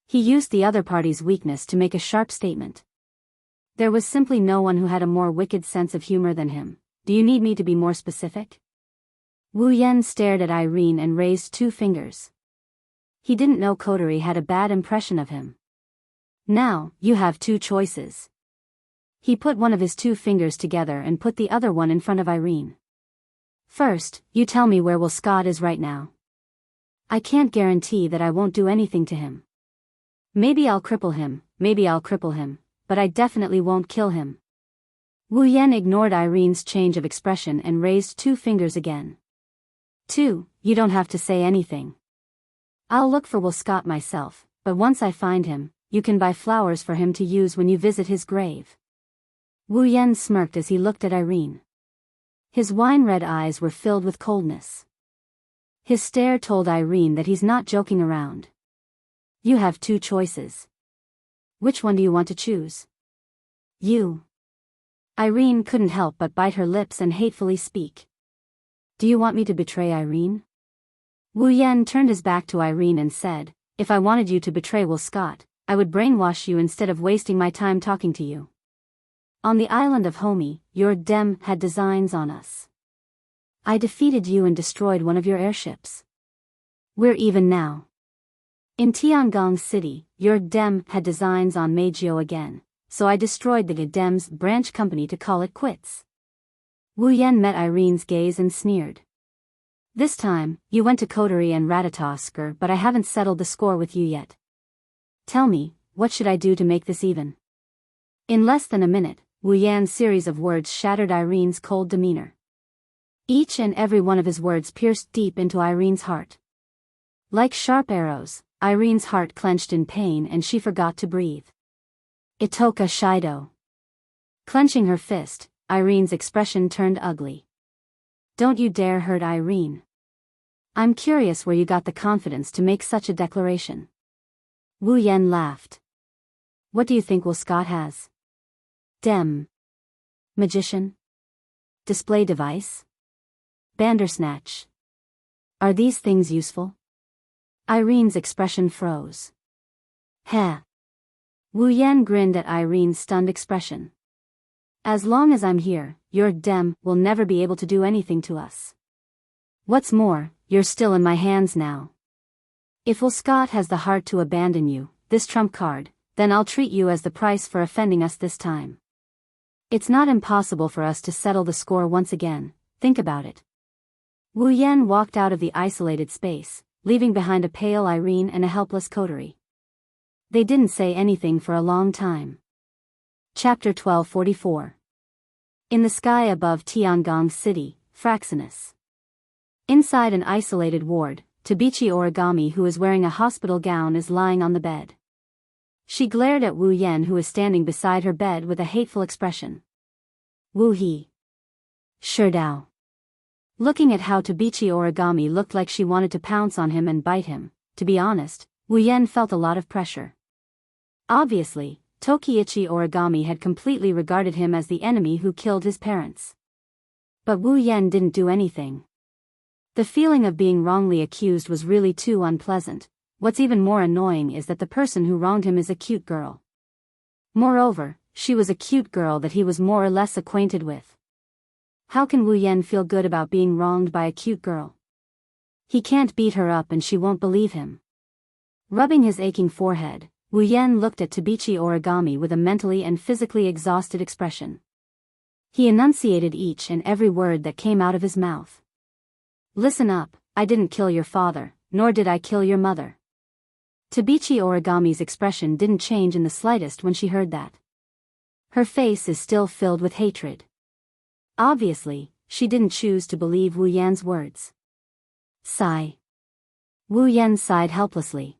He used the other party's weakness to make a sharp statement. There was simply no one who had a more wicked sense of humor than him. "Do you need me to be more specific?" Wu Yan stared at Irene and raised 2 fingers. He didn't know Kotori had a bad impression of him. "Now, you have 2 choices." He put one of his 2 fingers together and put the other one in front of Irene. "First, you tell me where Will Scott is right now. I can't guarantee that I won't do anything to him. Maybe I'll cripple him, but I definitely won't kill him." Wu Yan ignored Irene's change of expression and raised 2 fingers again. 2, you don't have to say anything. I'll look for Will Scott myself, but once I find him, you can buy flowers for him to use when you visit his grave. Wu Yan smirked as he looked at Irene. His wine-red eyes were filled with coldness. His stare told Irene that he's not joking around. "You have 2 choices. Which one do you want to choose?" "You." Irene couldn't help but bite her lips and hatefully speak. "Do you want me to betray Irene?" Wu Yan turned his back to Irene and said, "If I wanted you to betray Will Scott, I would brainwash you instead of wasting my time talking to you. On the island of Homi, your dem had designs on us. I defeated you and destroyed one of your airships. We're even now. In Tiangong City, your dem had designs on Meijio again, so I destroyed the dem's branch company to call it quits." Wu Yan met Irene's gaze and sneered. "This time, you went to Kotori and Ratatosker, but I haven't settled the score with you yet. Tell me, what should I do to make this even?" In less than a minute, Wu Yan's series of words shattered Irene's cold demeanor. Each and every one of his words pierced deep into Irene's heart. Like sharp arrows, Irene's heart clenched in pain and she forgot to breathe. "Itoka Shido." Clenching her fist, Irene's expression turned ugly. "Don't you dare hurt Irene. I'm curious where you got the confidence to make such a declaration." Wu Yan laughed. "What do you think Will Scott has? Dem. Magician? Display device? Bandersnatch? Are these things useful?" Irene's expression froze. "Heh." Wu Yan grinned at Irene's stunned expression. "As long as I'm here, your dem will never be able to do anything to us. What's more, you're still in my hands now. If Will Scott has the heart to abandon you, this trump card, then I'll treat you as the price for offending us this time. It's not impossible for us to settle the score once again, think about it." Wu Yan walked out of the isolated space, leaving behind a pale Irene and a helpless Kotori. They didn't say anything for a long time. Chapter 1244. In the sky above Tiangong City, Fraxinus. Inside an isolated ward, Tabichi Origami, who is wearing a hospital gown, is lying on the bed. She glared at Wu Yan, who is standing beside her bed with a hateful expression. "Wu He. Sherdao." Looking at how Tabichi Origami looked like she wanted to pounce on him and bite him, to be honest, Wu Yan felt a lot of pressure. Obviously, Tokiichi Origami had completely regarded him as the enemy who killed his parents. But Wu Yan didn't do anything. The feeling of being wrongly accused was really too unpleasant. What's even more annoying is that the person who wronged him is a cute girl. Moreover, she was a cute girl that he was more or less acquainted with. How can Wu Yan feel good about being wronged by a cute girl? He can't beat her up and she won't believe him. Rubbing his aching forehead, Wu Yan looked at Tabichi Origami with a mentally and physically exhausted expression. He enunciated each and every word that came out of his mouth. Listen up, I didn't kill your father, nor did I kill your mother. Tabichi Origami's expression didn't change in the slightest when she heard that. Her face is still filled with hatred. Obviously, she didn't choose to believe Wu Yan's words. Sigh. Wu Yan sighed helplessly.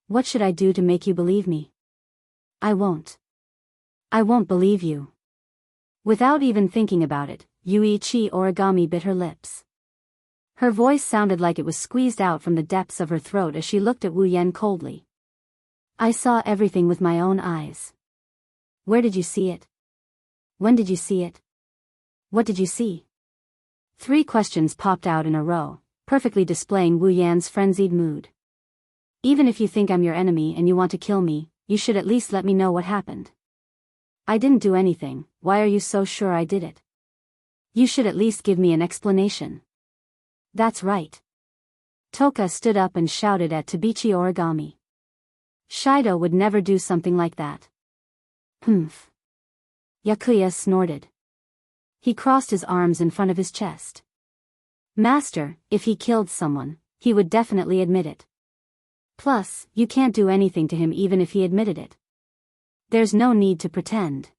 What should I do to make you believe me? I won't. I won't believe you. Without even thinking about it, Yuichi Origami bit her lips. Her voice sounded like it was squeezed out from the depths of her throat as she looked at Wu Yan coldly. I saw everything with my own eyes. Where did you see it? When did you see it? What did you see? 3 questions popped out in a row, perfectly displaying Wu Yan's frenzied mood. Even if you think I'm your enemy and you want to kill me, you should at least let me know what happened. I didn't do anything, why are you so sure I did it? You should at least give me an explanation. That's right. Toka stood up and shouted at Tabichi Origami. Shido would never do something like that. Humph. Yakuya snorted. He crossed his arms in front of his chest. Master, if he killed someone, he would definitely admit it. Plus, you can't do anything to him even if he admitted it. There's no need to pretend.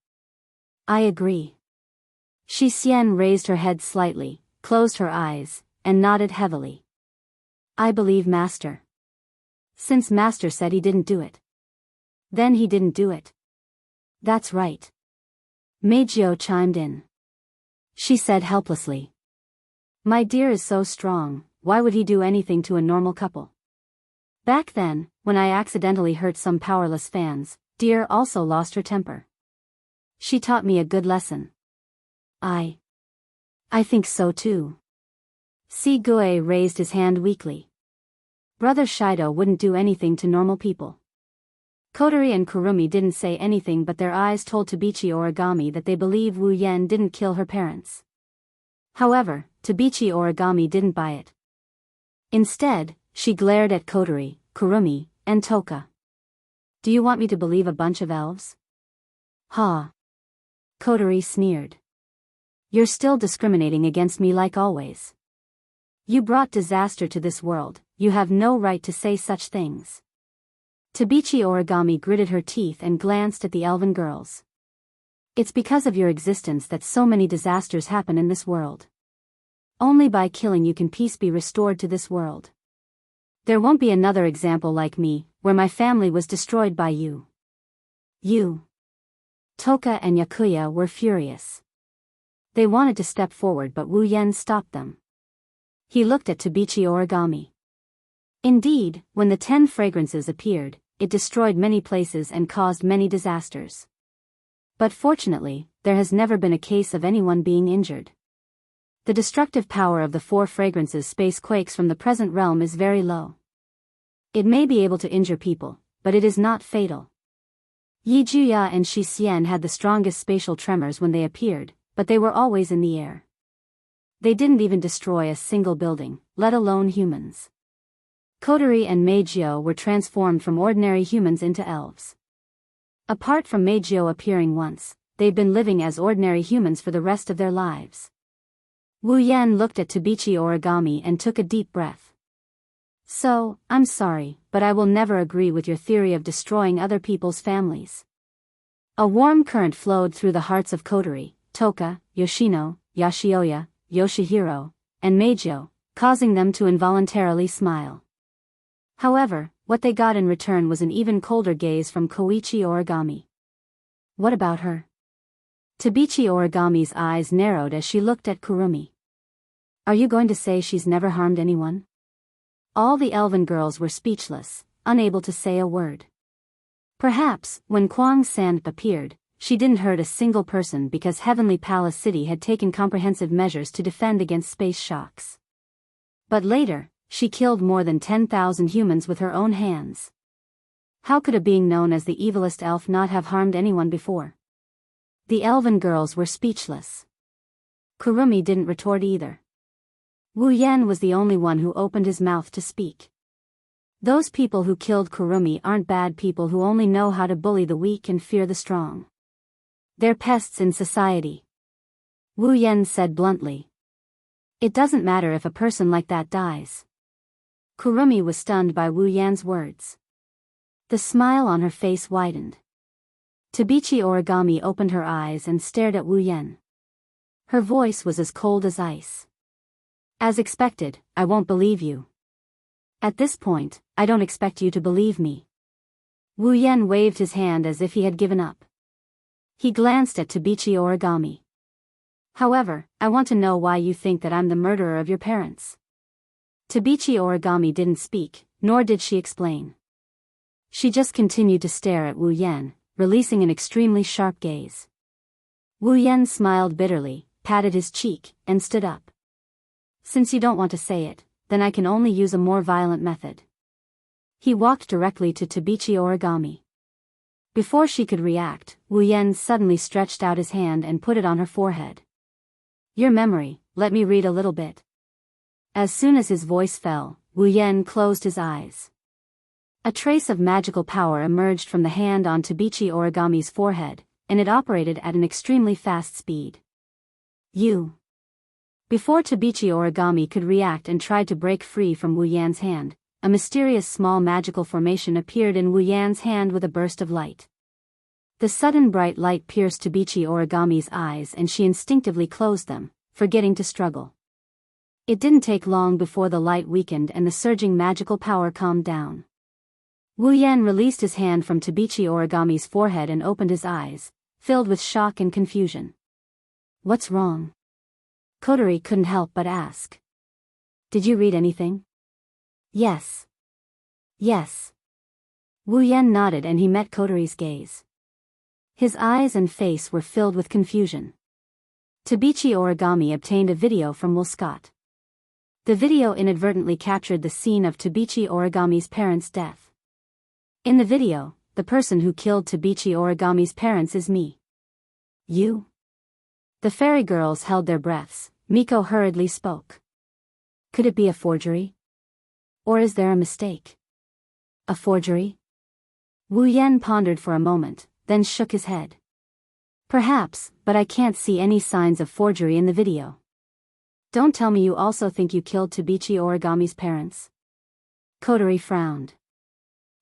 I agree. Shixien raised her head slightly, closed her eyes, and nodded heavily. I believe Master. Since Master said he didn't do it. Then he didn't do it. That's right. Meijio chimed in. She said helplessly. My dear is so strong, why would he do anything to a normal couple? Back then, when I accidentally hurt some powerless fans, dear also lost her temper. She taught me a good lesson. I think so too. Sigue raised his hand weakly. Brother Shido wouldn't do anything to normal people. Kotori and Kurumi didn't say anything, but their eyes told Tabichi Origami that they believe Wu Yan didn't kill her parents. However, Tabichi Origami didn't buy it. Instead, she glared at Kotori, Kurumi, and Toka. Do you want me to believe a bunch of elves? Ha! Kotori sneered. You're still discriminating against me like always. You brought disaster to this world, you have no right to say such things. Tabichi Origami gritted her teeth and glanced at the elven girls. It's because of your existence that so many disasters happen in this world. Only by killing you can peace be restored to this world. There won't be another example like me, where my family was destroyed by you. You. Toka and Yakuya were furious. They wanted to step forward, but Wu Yan stopped them. He looked at Tabichi Origami. Indeed, when the 10 fragrances appeared, it destroyed many places and caused many disasters. But fortunately, there has never been a case of anyone being injured. The destructive power of the 4 fragrances space quakes from the present realm is very low. It may be able to injure people, but it is not fatal. Yi Juya and Shixien had the strongest spatial tremors when they appeared, but they were always in the air. They didn't even destroy a single building, let alone humans. Kotori and Meijio were transformed from ordinary humans into elves. Apart from Meijio appearing once, they'd been living as ordinary humans for the rest of their lives. Wu Yan looked at Tabichi Origami and took a deep breath. So, I'm sorry, but I will never agree with your theory of destroying other people's families. A warm current flowed through the hearts of Kotori, Toka, Yoshino, Yashioya, Yoshihiro, and Meijio, causing them to involuntarily smile. However, what they got in return was an even colder gaze from Koichi Origami. What about her? Tabichi Origami's eyes narrowed as she looked at Kurumi. Are you going to say she's never harmed anyone? All the elven girls were speechless, unable to say a word. Perhaps, when Kwang San appeared, she didn't hurt a single person because Heavenly Palace City had taken comprehensive measures to defend against space shocks. But later, she killed more than 10,000 humans with her own hands. How could a being known as the evilest elf not have harmed anyone before? The elven girls were speechless. Kurumi didn't retort either. Wu Yan was the only one who opened his mouth to speak. Those people who killed Kurumi aren't bad people who only know how to bully the weak and fear the strong. They're pests in society. Wu Yan said bluntly. It doesn't matter if a person like that dies. Kurumi was stunned by Wu Yan's words. The smile on her face widened. Tabichi Origami opened her eyes and stared at Wu Yan. Her voice was as cold as ice. As expected, I won't believe you. At this point, I don't expect you to believe me. Wu Yan waved his hand as if he had given up. He glanced at Tabichi Origami. However, I want to know why you think that I'm the murderer of your parents. Tabichi Origami didn't speak, nor did she explain. She just continued to stare at Wu Yan, releasing an extremely sharp gaze. Wu Yan smiled bitterly, patted his cheek, and stood up. Since you don't want to say it, then I can only use a more violent method. He walked directly to Tabichi Origami. Before she could react, Wu Yan suddenly stretched out his hand and put it on her forehead. Your memory, let me read a little bit. As soon as his voice fell, Wu Yan closed his eyes. A trace of magical power emerged from the hand on Tabichi Origami's forehead, and it operated at an extremely fast speed. Before Tabichi Origami could react and tried to break free from Wu Yan's hand, a mysterious small magical formation appeared in Wu Yan's hand with a burst of light. The sudden bright light pierced Tabichi Origami's eyes and she instinctively closed them, forgetting to struggle. It didn't take long before the light weakened and the surging magical power calmed down. Wu Yan released his hand from Tabichi Origami's forehead and opened his eyes, filled with shock and confusion. What's wrong? Kotori couldn't help but ask. Did you read anything? Yes. Wu Yan nodded and he met Kotori's gaze. His eyes and face were filled with confusion. Tabichi Origami obtained a video from Will Scott. The video inadvertently captured the scene of Tabichi Origami's parents' death. In the video, the person who killed Tabichi Origami's parents is me. You? The fairy girls held their breaths. Miko hurriedly spoke. Could it be a forgery? Or is there a mistake? A forgery? Wu Yan pondered for a moment, then shook his head. Perhaps, but I can't see any signs of forgery in the video. Don't tell me you also think you killed Tabichi Origami's parents. Kotori frowned.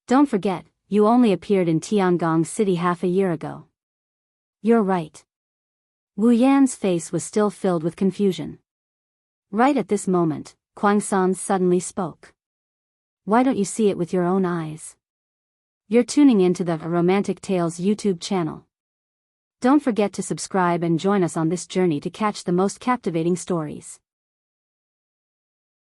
Don't forget, you only appeared in Tiangong City half a year ago. You're right. Wu Yan's face was still filled with confusion. Right at this moment, Kwang-san suddenly spoke. Why don't you see it with your own eyes? You're tuning into the Romantic Tales YouTube channel. Don't forget to subscribe and join us on this journey to catch the most captivating stories.